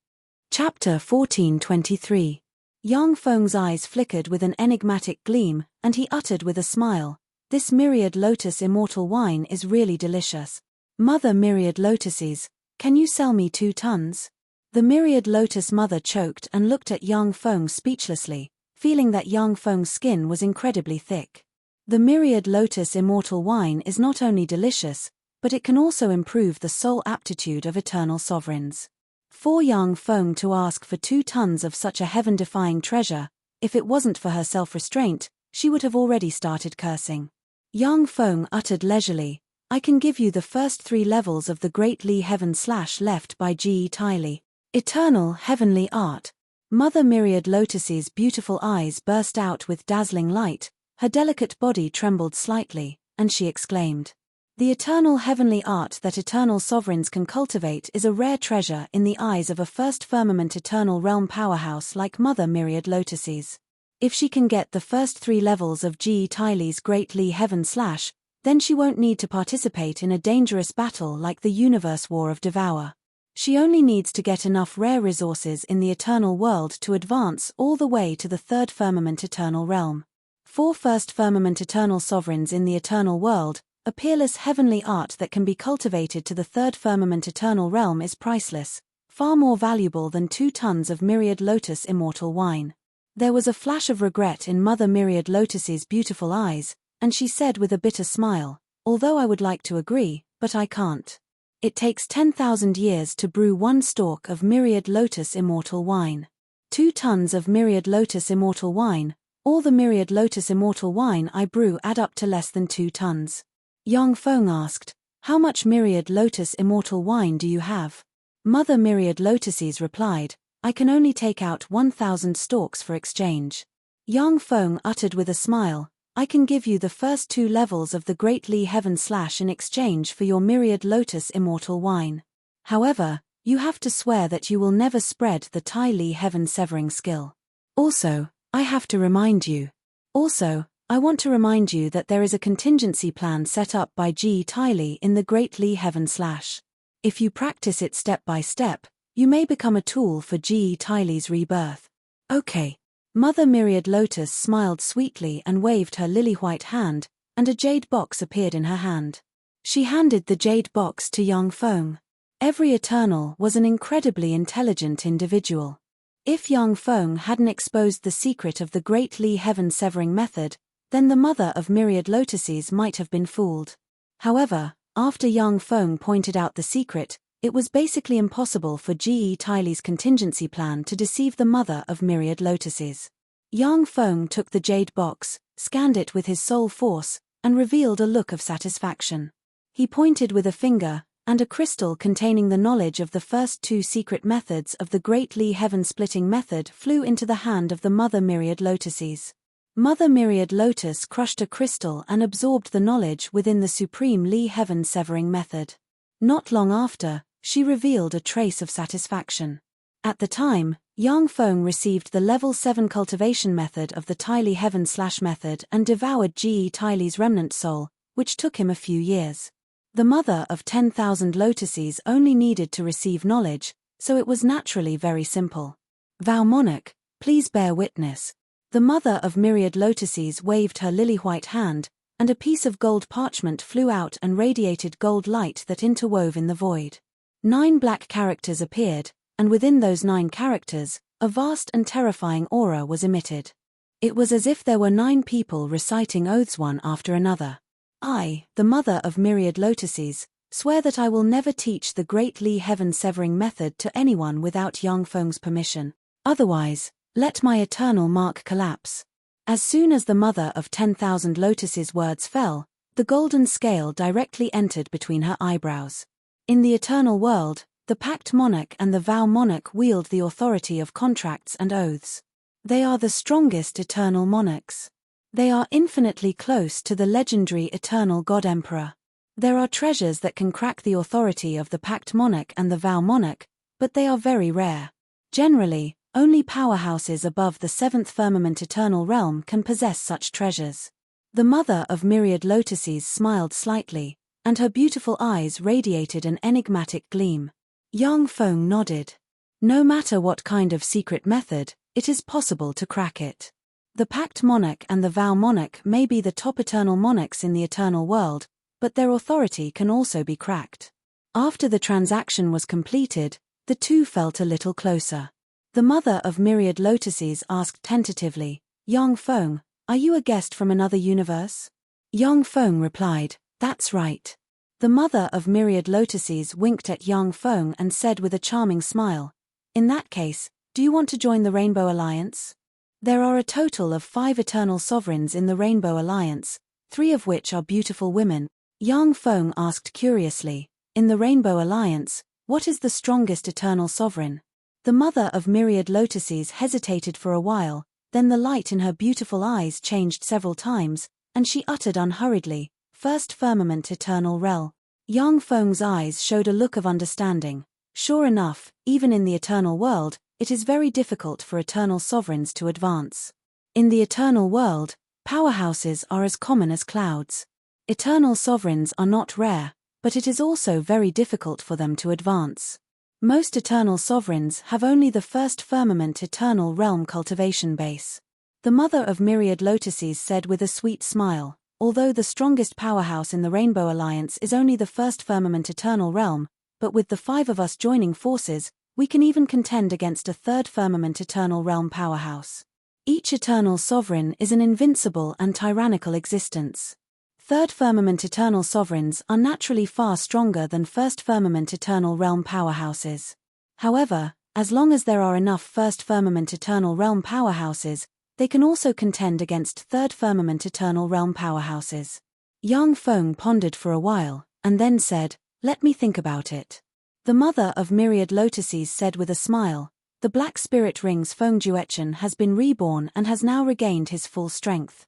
Chapter 1423. Yang Feng's eyes flickered with an enigmatic gleam, and he uttered with a smile, "This Myriad Lotus immortal wine is really delicious. Mother Myriad Lotuses, can you sell me 2 tons? The Myriad Lotus mother choked and looked at Yang Feng speechlessly, feeling that Yang Feng's skin was incredibly thick. The Myriad Lotus immortal wine is not only delicious, but it can also improve the soul aptitude of eternal sovereigns. For Yang Feng to ask for 2 tons of such a heaven-defying treasure, if it wasn't for her self-restraint, she would have already started cursing. Yang Feng uttered leisurely, "I can give you the first 3 levels of the Great Li Heaven / left by Ge Tylee. Eternal Heavenly Art." Mother Myriad Lotus's beautiful eyes burst out with dazzling light, her delicate body trembled slightly, and she exclaimed, "The eternal heavenly art that eternal sovereigns can cultivate is a rare treasure in the eyes of a first firmament eternal realm powerhouse like Mother Myriad Lotus's. If she can get the first 3 levels of Ge Tylee's Great Li Heaven / then she won't need to participate in a dangerous battle like the Universe War of Devour. She only needs to get enough rare resources in the eternal world to advance all the way to the 3rd firmament eternal realm. For first firmament eternal sovereigns in the eternal world, a peerless heavenly art that can be cultivated to the 3rd firmament eternal realm is priceless, far more valuable than 2 tons of Myriad Lotus immortal wine. There was a flash of regret in Mother Myriad Lotus's beautiful eyes, and she said with a bitter smile, although I would like to agree, but I can't. It takes 10,000 years to brew 1 stalk of Myriad Lotus immortal wine. 2 tons of Myriad Lotus immortal wine, all the Myriad Lotus immortal wine I brew add up to less than 2 tons. Yang Feng asked, how much Myriad Lotus immortal wine do you have? Mother Myriad Lotuses replied, I can only take out 1,000 stalks for exchange. Yang Feng uttered with a smile, I can give you the first 2 levels of the Great Li Heaven Slash in exchange for your Myriad Lotus immortal wine. However, you have to swear that you will never spread the Tai Li Heaven Severing skill. Also, I have to remind you. I want to remind you that there is a contingency plan set up by Ji Tai Li in the Great Li Heaven Slash. If you practice it step by step, you may become a tool for Ji Tai Li's rebirth. Okay. Mother Myriad Lotus smiled sweetly and waved her lily-white hand, and a jade box appeared in her hand. She handed the jade box to Yang Feng. Every Eternal was an incredibly intelligent individual. If Yang Feng hadn't exposed the secret of the Great Li Heaven Severing method, then the Mother of Myriad Lotuses might have been fooled. However, after Yang Feng pointed out the secret, it was basically impossible for Ji Tai Li's contingency plan to deceive the Mother of Myriad Lotuses. Yang Feng took the jade box, scanned it with his soul force, and revealed a look of satisfaction. He pointed with a finger, and a crystal containing the knowledge of the first 2 secret methods of the Great Li Heaven Splitting method flew into the hand of the Mother Myriad Lotuses. Mother Myriad Lotus crushed a crystal and absorbed the knowledge within the Supreme Li Heaven Severing method. Not long after, she revealed a trace of satisfaction. At the time, Yang Feng received the level 7 cultivation method of the Tai Li Heaven Slash method and devoured Ji Tai Li's remnant soul, which took him a few years. The Mother of 10,000 Lotuses only needed to receive knowledge, so it was naturally very simple. Vow Monarch, please bear witness. The Mother of Myriad Lotuses waved her lily-white hand, and a piece of gold parchment flew out and radiated gold light that interwove in the void. 9 black characters appeared, and within those 9 characters, a vast and terrifying aura was emitted. It was as if there were 9 people reciting oaths one after another. I, the Mother of Myriad Lotuses, swear that I will never teach the Great Li Heaven Severing method to anyone without Yang Feng's permission. Otherwise, let my eternal mark collapse. As soon as the Mother of 10,000 Lotuses' words fell, the golden scale directly entered between her eyebrows. In the eternal world, the Pact Monarch and the Vow Monarch wield the authority of contracts and oaths. They are the strongest eternal monarchs. They are infinitely close to the legendary eternal God Emperor. There are treasures that can crack the authority of the Pact Monarch and the Vow Monarch, but they are very rare. Generally, only powerhouses above the 7th firmament eternal realm can possess such treasures. The Mother of Myriad Lotuses smiled slightly, and her beautiful eyes radiated an enigmatic gleam. Yang Feng nodded. No matter what kind of secret method, it is possible to crack it. The Pact Monarch and the Vow Monarch may be the top eternal monarchs in the eternal world, but their authority can also be cracked. After the transaction was completed, the two felt a little closer. The Mother of Myriad Lotuses asked tentatively, Yang Feng, are you a guest from another universe? Yang Feng replied, that's right. The Mother of Myriad Lotuses winked at Yang Feng and said with a charming smile, in that case, do you want to join the Rainbow Alliance? There are a total of 5 eternal sovereigns in the Rainbow Alliance, 3 of which are beautiful women. Yang Feng asked curiously, in the Rainbow Alliance, what is the strongest eternal sovereign? The Mother of Myriad Lotuses hesitated for a while, then the light in her beautiful eyes changed several times, and she uttered unhurriedly, First Firmament Eternal Rel. Yang Feng's eyes showed a look of understanding. Sure enough, even in the eternal world, it is very difficult for eternal sovereigns to advance. In the eternal world, powerhouses are as common as clouds. Eternal sovereigns are not rare, but it is also very difficult for them to advance. Most eternal sovereigns have only the First Firmament Eternal Realm cultivation base. The Mother of Myriad Lotuses said with a sweet smile, although the strongest powerhouse in the Rainbow Alliance is only the First Firmament Eternal Realm, but with the 5 of us joining forces, We can even contend against a third firmament eternal realm powerhouse. Each eternal sovereign is an invincible and tyrannical existence. Third firmament eternal sovereigns are naturally far stronger than first firmament eternal realm powerhouses. However, as long as there are enough first firmament eternal realm powerhouses, they can also contend against third firmament eternal realm powerhouses. Yang Feng pondered for a while, and then said, "Let me think about it." The mother of myriad lotuses said with a smile, "The black spirit ring's Feng Juechen has been reborn and has now regained his full strength.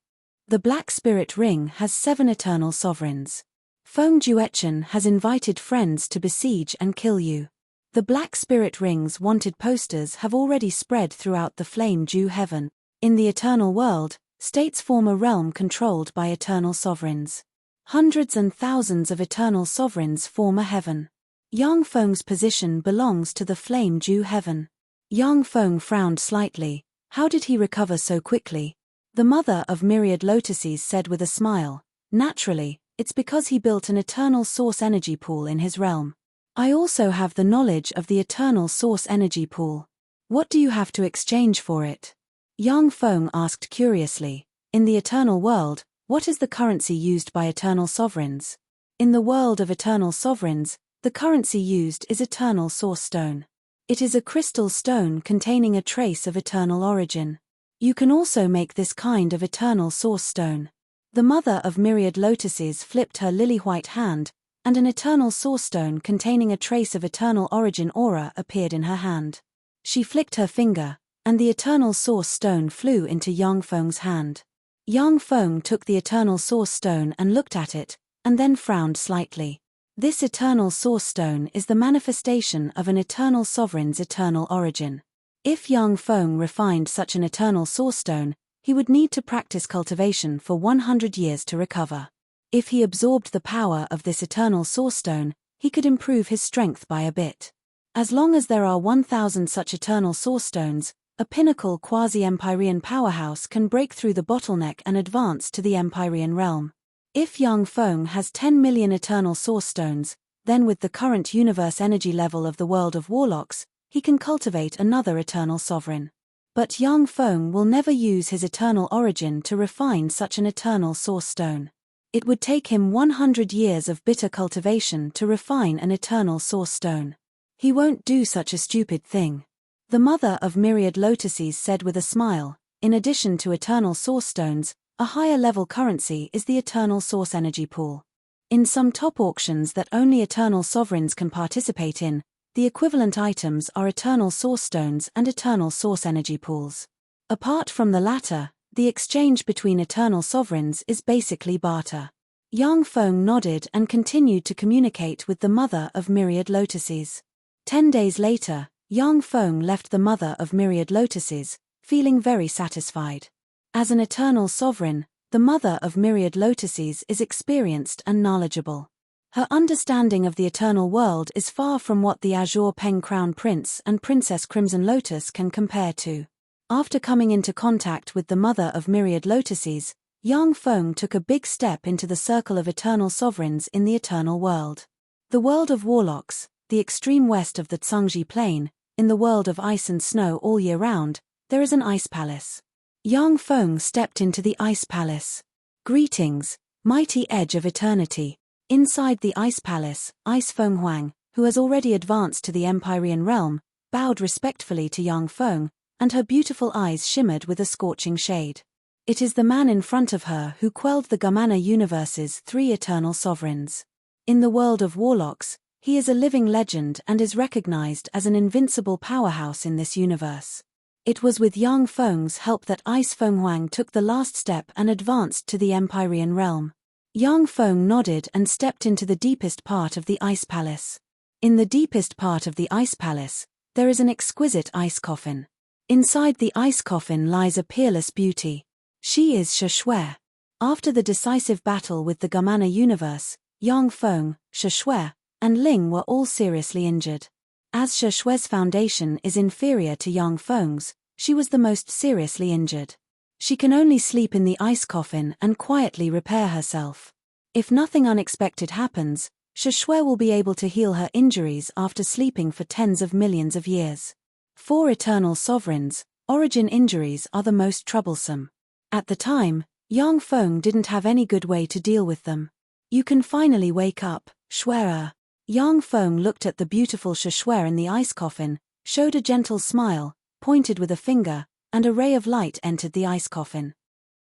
The black spirit ring has 7 eternal sovereigns. Feng Juechen has invited friends to besiege and kill you. The black spirit ring's wanted posters have already spread throughout the flame dew heaven. In the eternal world, states form a realm controlled by eternal sovereigns. Hundreds and thousands of eternal sovereigns form a heaven. Yang Feng's position belongs to the flame dew heaven." Yang Feng frowned slightly. How did he recover so quickly? The mother of myriad lotuses said with a smile, "Naturally, it's because he built an eternal source energy pool in his realm. I also have the knowledge of the eternal source energy pool. What do you have to exchange for it?" Yang Feng asked curiously. "In the eternal world, what is the currency used by eternal sovereigns?" "In the world of eternal sovereigns, the currency used is eternal source stone. It is a crystal stone containing a trace of eternal origin. You can also make this kind of eternal source stone." The mother of myriad lotuses flipped her lily-white hand, and an eternal source stone containing a trace of eternal origin aura appeared in her hand. She flicked her finger, and the eternal source stone flew into Yang Feng's hand. Yang Feng took the eternal source stone and looked at it, and then frowned slightly. This eternal source stone is the manifestation of an eternal sovereign's eternal origin. If Yang Feng refined such an eternal source stone, he would need to practice cultivation for 100 years to recover. If he absorbed the power of this eternal source stone, he could improve his strength by a bit. As long as there are 1,000 such eternal source stones, a pinnacle quasi-Empyrean powerhouse can break through the bottleneck and advance to the Empyrean realm. If Yang Feng has 10 million eternal source stones, then with the current universe energy level of the world of warlocks, he can cultivate another eternal sovereign. But Yang Feng will never use his eternal origin to refine such an eternal source stone. It would take him 100 years of bitter cultivation to refine an eternal source stone. He won't do such a stupid thing. The mother of myriad lotuses said with a smile, "In addition to eternal source stones, a higher level currency is the eternal source energy pool. In some top auctions that only eternal sovereigns can participate in, the equivalent items are eternal source stones and eternal source energy pools. Apart from the latter, the exchange between eternal sovereigns is basically barter." Yang Feng nodded and continued to communicate with the mother of myriad lotuses. 10 days later, Yang Feng left the mother of myriad lotuses, feeling very satisfied. As an eternal sovereign, the mother of myriad lotuses is experienced and knowledgeable. Her understanding of the eternal world is far from what the Azure Peng Crown Prince and Princess Crimson Lotus can compare to. After coming into contact with the mother of myriad lotuses, Yang Feng took a big step into the circle of eternal sovereigns in the eternal world. The world of warlocks, the extreme west of the Tsangji Plain, in the world of ice and snow all year round, there is an ice palace. Yang Feng stepped into the ice palace. "Greetings, mighty edge of eternity." Inside the ice palace, Ice Feng Huang, who has already advanced to the Empyrean realm, bowed respectfully to Yang Feng, and her beautiful eyes shimmered with a scorching shade. It is the man in front of her who quelled the Gamana universe's 3 eternal sovereigns. In the world of warlocks, he is a living legend and is recognized as an invincible powerhouse in this universe. It was with Yang Feng's help that Ice Feng Huang took the last step and advanced to the Empyrean realm. Yang Feng nodded and stepped into the deepest part of the ice palace. In the deepest part of the ice palace, there is an exquisite ice coffin. Inside the ice coffin lies a peerless beauty. She is Shishui. After the decisive battle with the Gamana universe, Yang Feng, Shishui, and Ling were all seriously injured. As Shishui's foundation is inferior to Yang Feng's, she was the most seriously injured. She can only sleep in the ice coffin and quietly repair herself. If nothing unexpected happens, Sheshwe will be able to heal her injuries after sleeping for tens of millions of years. For eternal sovereigns, origin injuries are the most troublesome. At the time, Yang Feng didn't have any good way to deal with them. You can finally wake up, Shwe. Yang Feng looked at the beautiful Sheshwe in the ice coffin, showed a gentle smile, pointed with a finger, and a ray of light entered the ice coffin.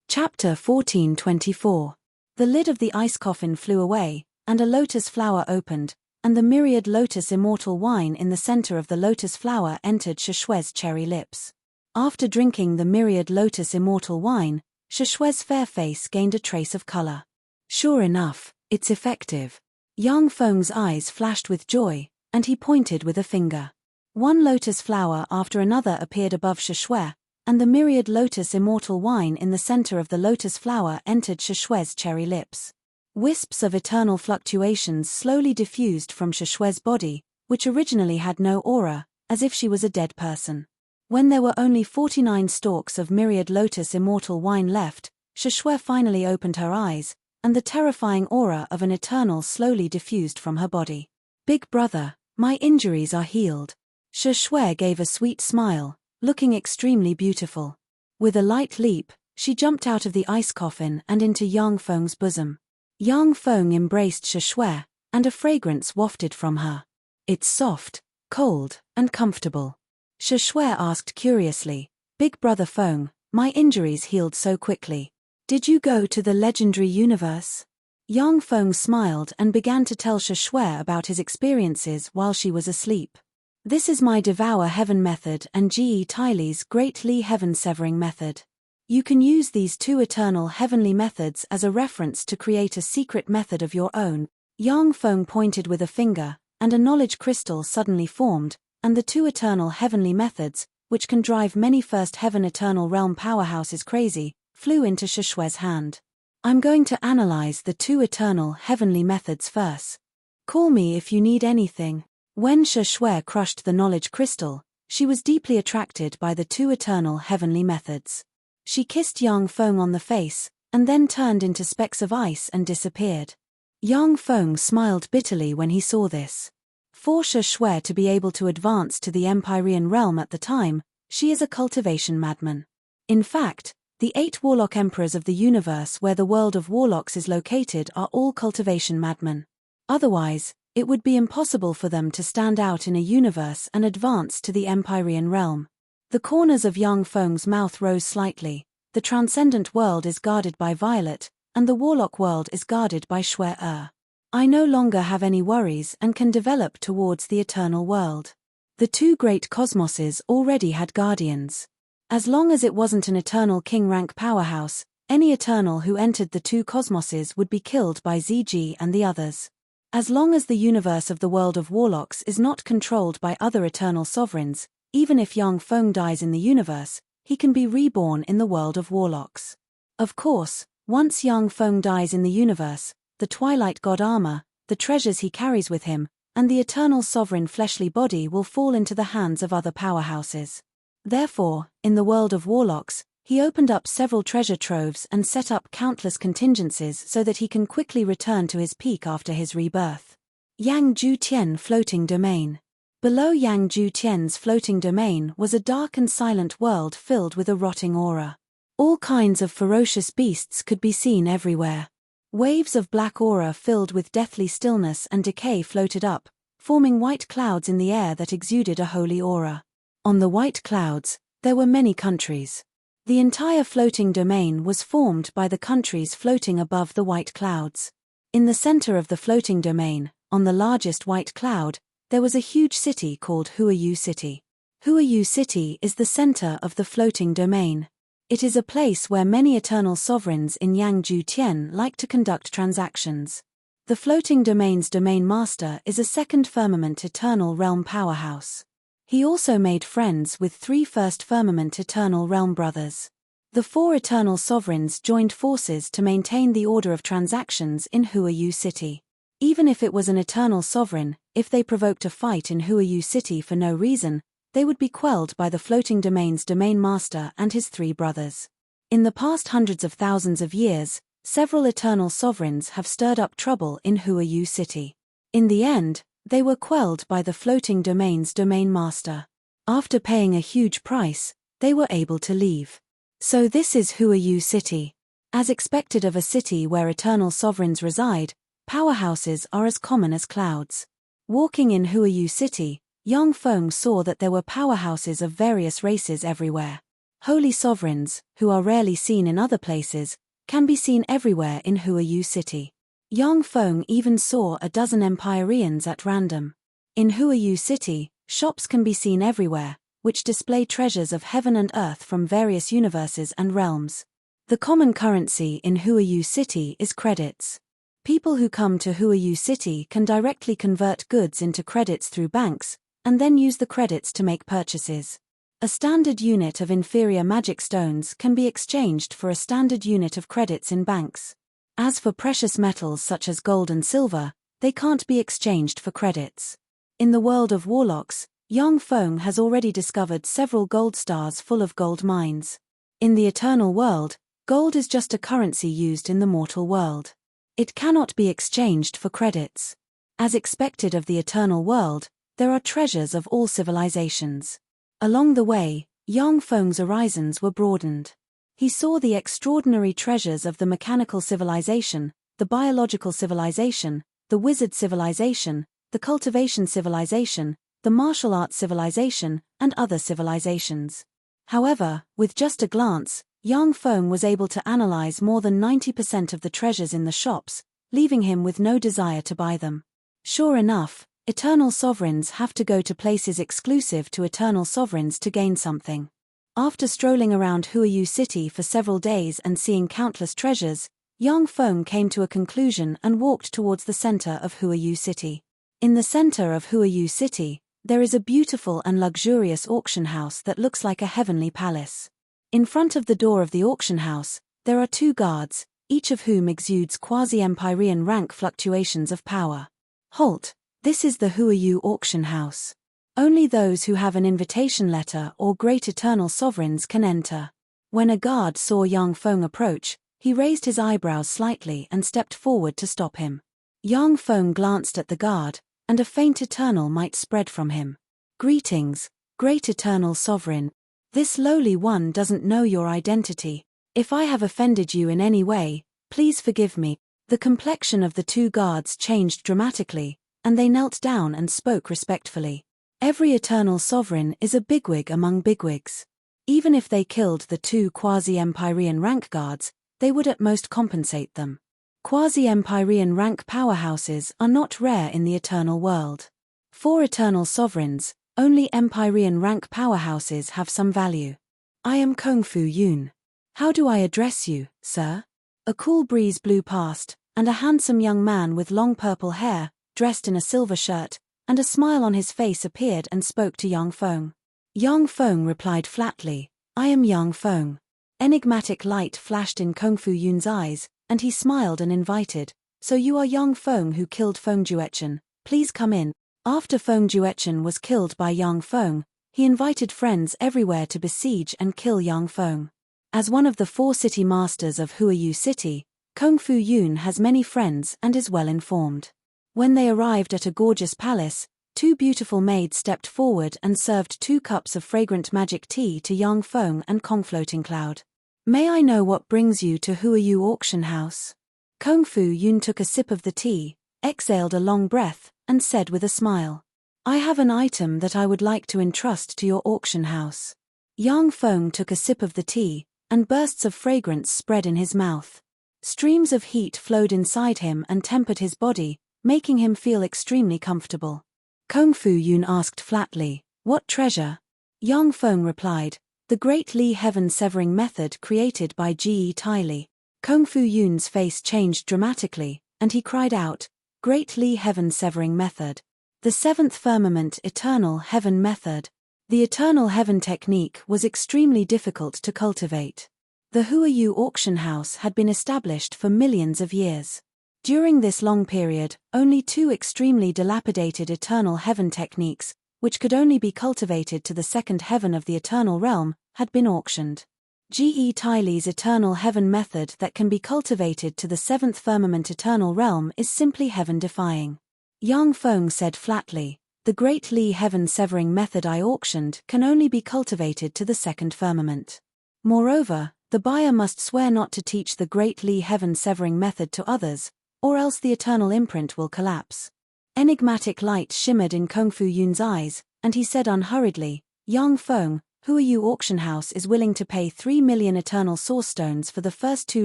Chapter 14:24. The lid of the ice coffin flew away, and a lotus flower opened, and the myriad lotus immortal wine in the center of the lotus flower entered Sheshwe's cherry lips. After drinking the myriad lotus immortal wine, Sheshwe's fair face gained a trace of color. Sure enough, it's effective. Yang Feng's eyes flashed with joy, and he pointed with a finger. One lotus flower after another appeared above Sheshwe, and the myriad lotus immortal wine in the center of the lotus flower entered Sheshwe's cherry lips. Wisps of eternal fluctuations slowly diffused from Sheshwe's body, which originally had no aura, as if she was a dead person. When there were only 49 stalks of myriad lotus immortal wine left, Sheshwe finally opened her eyes, and the terrifying aura of an eternal slowly diffused from her body. Big brother, my injuries are healed. Sheshwe gave a sweet smile, looking extremely beautiful. With a light leap, she jumped out of the ice coffin and into Yang Feng's bosom. Yang Feng embraced Sheshwe, and a fragrance wafted from her. It's soft, cold, and comfortable. Sheshwe asked curiously, Big brother Feng, my injuries healed so quickly. Did you go to the legendary universe? Yang Feng smiled and began to tell Sheshwe about his experiences while she was asleep. This is my Devour Heaven method and Ge Tylee's Great Li Heaven Severing method. You can use these two eternal heavenly methods as a reference to create a secret method of your own. Yang Feng pointed with a finger, and a knowledge crystal suddenly formed, and the two eternal heavenly methods, which can drive many first heaven eternal realm powerhouses crazy, flew into Sheshwe's hand. I'm going to analyze the two eternal heavenly methods first. Call me if you need anything. When Sheshwe crushed the knowledge crystal, she was deeply attracted by the two eternal heavenly methods. She kissed Yang Feng on the face, and then turned into specks of ice and disappeared. Yang Feng smiled bitterly when he saw this. For Sheshwe to be able to advance to the Empyrean realm at the time, she is a cultivation madman. In fact, the 8 warlock emperors of the universe where the world of warlocks is located are all cultivation madmen. Otherwise, it would be impossible for them to stand out in a universe and advance to the Empyrean realm. The corners of Yang Feng's mouth rose slightly. The transcendent world is guarded by Violet, and the warlock world is guarded by Shwe. I no longer have any worries and can develop towards the eternal world. The two great cosmoses already had guardians. As long as it wasn't an eternal king rank powerhouse, any eternal who entered the two cosmoses would be killed by ZG and the others. As long as the universe of the world of warlocks is not controlled by other eternal sovereigns, even if Yang Feng dies in the universe, he can be reborn in the world of warlocks. Of course, once Yang Feng dies in the universe, the Twilight God armor, the treasures he carries with him, and the eternal sovereign fleshly body will fall into the hands of other powerhouses. Therefore, in the world of warlocks, he opened up several treasure troves and set up countless contingencies so that he can quickly return to his peak after his rebirth. Yang Ju Tian Floating Domain. Below Yang Ju Tian's floating domain was a dark and silent world filled with a rotting aura. All kinds of ferocious beasts could be seen everywhere. Waves of black aura filled with deathly stillness and decay floated up, forming white clouds in the air that exuded a holy aura. On the white clouds, there were many countries. The entire floating domain was formed by the countries floating above the white clouds. In the center of the floating domain, on the largest white cloud, there was a huge city called Huayu City. Huayu City is the center of the floating domain. It is a place where many eternal sovereigns in Yangju Tian like to conduct transactions. The floating domain's domain master is a second firmament eternal realm powerhouse. He also made friends with 3 first firmament eternal realm brothers. The 4 eternal sovereigns joined forces to maintain the order of transactions in Huayu City. Even if it was an eternal sovereign, if they provoked a fight in Huayu City for no reason, they would be quelled by the floating domain's domain master and his 3 brothers. In the past hundreds of thousands of years, several eternal sovereigns have stirred up trouble in Huayu City. In the end, they were quelled by the floating domain's domain master. After paying a huge price, they were able to leave. So this is Huayu City. As expected of a city where eternal sovereigns reside, powerhouses are as common as clouds. Walking in Huayu City, Yang Feng saw that there were powerhouses of various races everywhere. Holy sovereigns, who are rarely seen in other places, can be seen everywhere in Huayu City. Yang Feng even saw a dozen Empyreans at random. In Huayu City, shops can be seen everywhere, which display treasures of heaven and earth from various universes and realms. The common currency in Huayu City is credits. People who come to Huayu City can directly convert goods into credits through banks, and then use the credits to make purchases. A standard unit of inferior magic stones can be exchanged for a standard unit of credits in banks. As for precious metals such as gold and silver, they can't be exchanged for credits. In the world of warlocks, Yang Feng has already discovered several gold stars full of gold mines. In the eternal world, gold is just a currency used in the mortal world. It cannot be exchanged for credits. As expected of the eternal world, there are treasures of all civilizations. Along the way, Yang Feng's horizons were broadened. He saw the extraordinary treasures of the mechanical civilization, the biological civilization, the wizard civilization, the cultivation civilization, the martial arts civilization, and other civilizations. However, with just a glance, Yang Feng was able to analyze more than 90% of the treasures in the shops, leaving him with no desire to buy them. Sure enough, eternal sovereigns have to go to places exclusive to eternal sovereigns to gain something. After strolling around Huayu City for several days and seeing countless treasures, Yang Feng came to a conclusion and walked towards the center of Huayu City. In the center of Huayu City, there is a beautiful and luxurious auction house that looks like a heavenly palace. In front of the door of the auction house, there are two guards, each of whom exudes quasi-Empyrean rank fluctuations of power. Halt! This is the Huayu auction house. Only those who have an invitation letter or great eternal sovereigns can enter. When a guard saw Yang Feng approach, he raised his eyebrows slightly and stepped forward to stop him. Yang Feng glanced at the guard, and a faint eternal might spread from him. Greetings, great eternal sovereign. This lowly one doesn't know your identity. If I have offended you in any way, please forgive me. The complexion of the two guards changed dramatically, and they knelt down and spoke respectfully. Every eternal sovereign is a bigwig among bigwigs. Even if they killed the two quasi-Empyrean rank guards, they would at most compensate them. Quasi-Empyrean rank powerhouses are not rare in the eternal world. For eternal sovereigns, only Empyrean rank powerhouses have some value. I am Kung Fu Yun. How do I address you, sir? A cool breeze blew past, and a handsome young man with long purple hair, dressed in a silver shirt, and a smile on his face appeared and spoke to Yang Feng. Yang Feng replied flatly, I am Yang Feng. Enigmatic light flashed in Kung Fu Yun's eyes, and he smiled and invited, so you are Yang Feng who killed Feng Juechen, please come in. After Feng Juechen was killed by Yang Feng, he invited friends everywhere to besiege and kill Yang Feng. As one of the 4 city masters of Huayu City, Kung Fu Yun has many friends and is well informed. When they arrived at a gorgeous palace, 2 beautiful maids stepped forward and served 2 cups of fragrant magic tea to Yang Feng and Kong Floating Cloud. May I know what brings you to Huayu Auction House? Kung Fu Yun took a sip of the tea, exhaled a long breath, and said with a smile, I have an item that I would like to entrust to your auction house. Yang Feng took a sip of the tea, and bursts of fragrance spread in his mouth. Streams of heat flowed inside him and tempered his body, making him feel extremely comfortable. Kung Fu Yun asked flatly, what treasure? Yang Feng replied, the Great Li Heaven Severing Method created by Ge Tylee. Kung Fu Yun's face changed dramatically, and he cried out, Great Li Heaven Severing Method. The 7th Firmament Eternal Heaven Method. The Eternal Heaven technique was extremely difficult to cultivate. The Huayu auction house had been established for millions of years. During this long period, only 2 extremely dilapidated Eternal Heaven techniques, which could only be cultivated to the 2nd heaven of the Eternal Realm, had been auctioned. Ge Tylee's Eternal Heaven method that can be cultivated to the 7th Firmament Eternal Realm is simply heaven-defying. Yang Feng said flatly, the Great Li Heaven Severing method I auctioned can only be cultivated to the second firmament. Moreover, the buyer must swear not to teach the Great Li Heaven Severing method to others, or else the eternal imprint will collapse. Enigmatic light shimmered in Kung Fu Yun's eyes, and he said unhurriedly, Yang Feng, who are you? Auction house is willing to pay 3 million eternal source stones for the first 2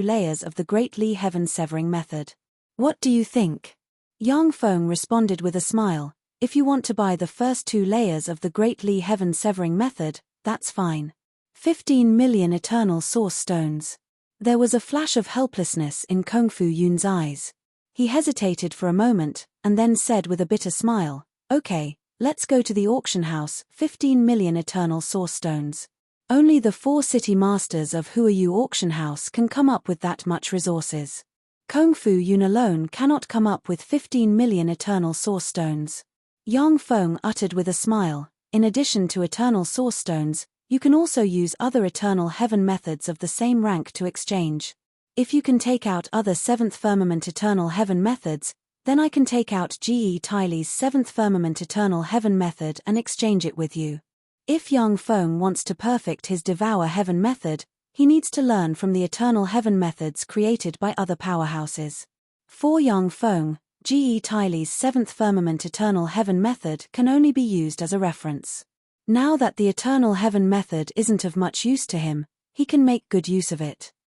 layers of the Great Li Heaven Severing method. What do you think? Yang Feng responded with a smile, if you want to buy the first 2 layers of the Great Li Heaven Severing method, that's fine. 15 million eternal source stones. There was a flash of helplessness in Kung Fu Yun's eyes. He hesitated for a moment, and then said with a bitter smile, okay, let's go to the auction house, 15 million eternal source stones. Only the 4 city masters of Who Are You auction house can come up with that much resources. Kung Fu Yun alone cannot come up with 15 million eternal source stones. Yang Feng uttered with a smile, in addition to eternal source stones, you can also use other eternal heaven methods of the same rank to exchange. If you can take out other 7th firmament eternal heaven methods, then I can take out Ge Tylee's 7th firmament eternal heaven method and exchange it with you. If Yang Feng wants to perfect his devour heaven method, he needs to learn from the eternal heaven methods created by other powerhouses. For Yang Feng, Ge Tylee's 7th firmament eternal heaven method can only be used as a reference. Now that the eternal heaven method isn't of much use to him, he can make good use of it.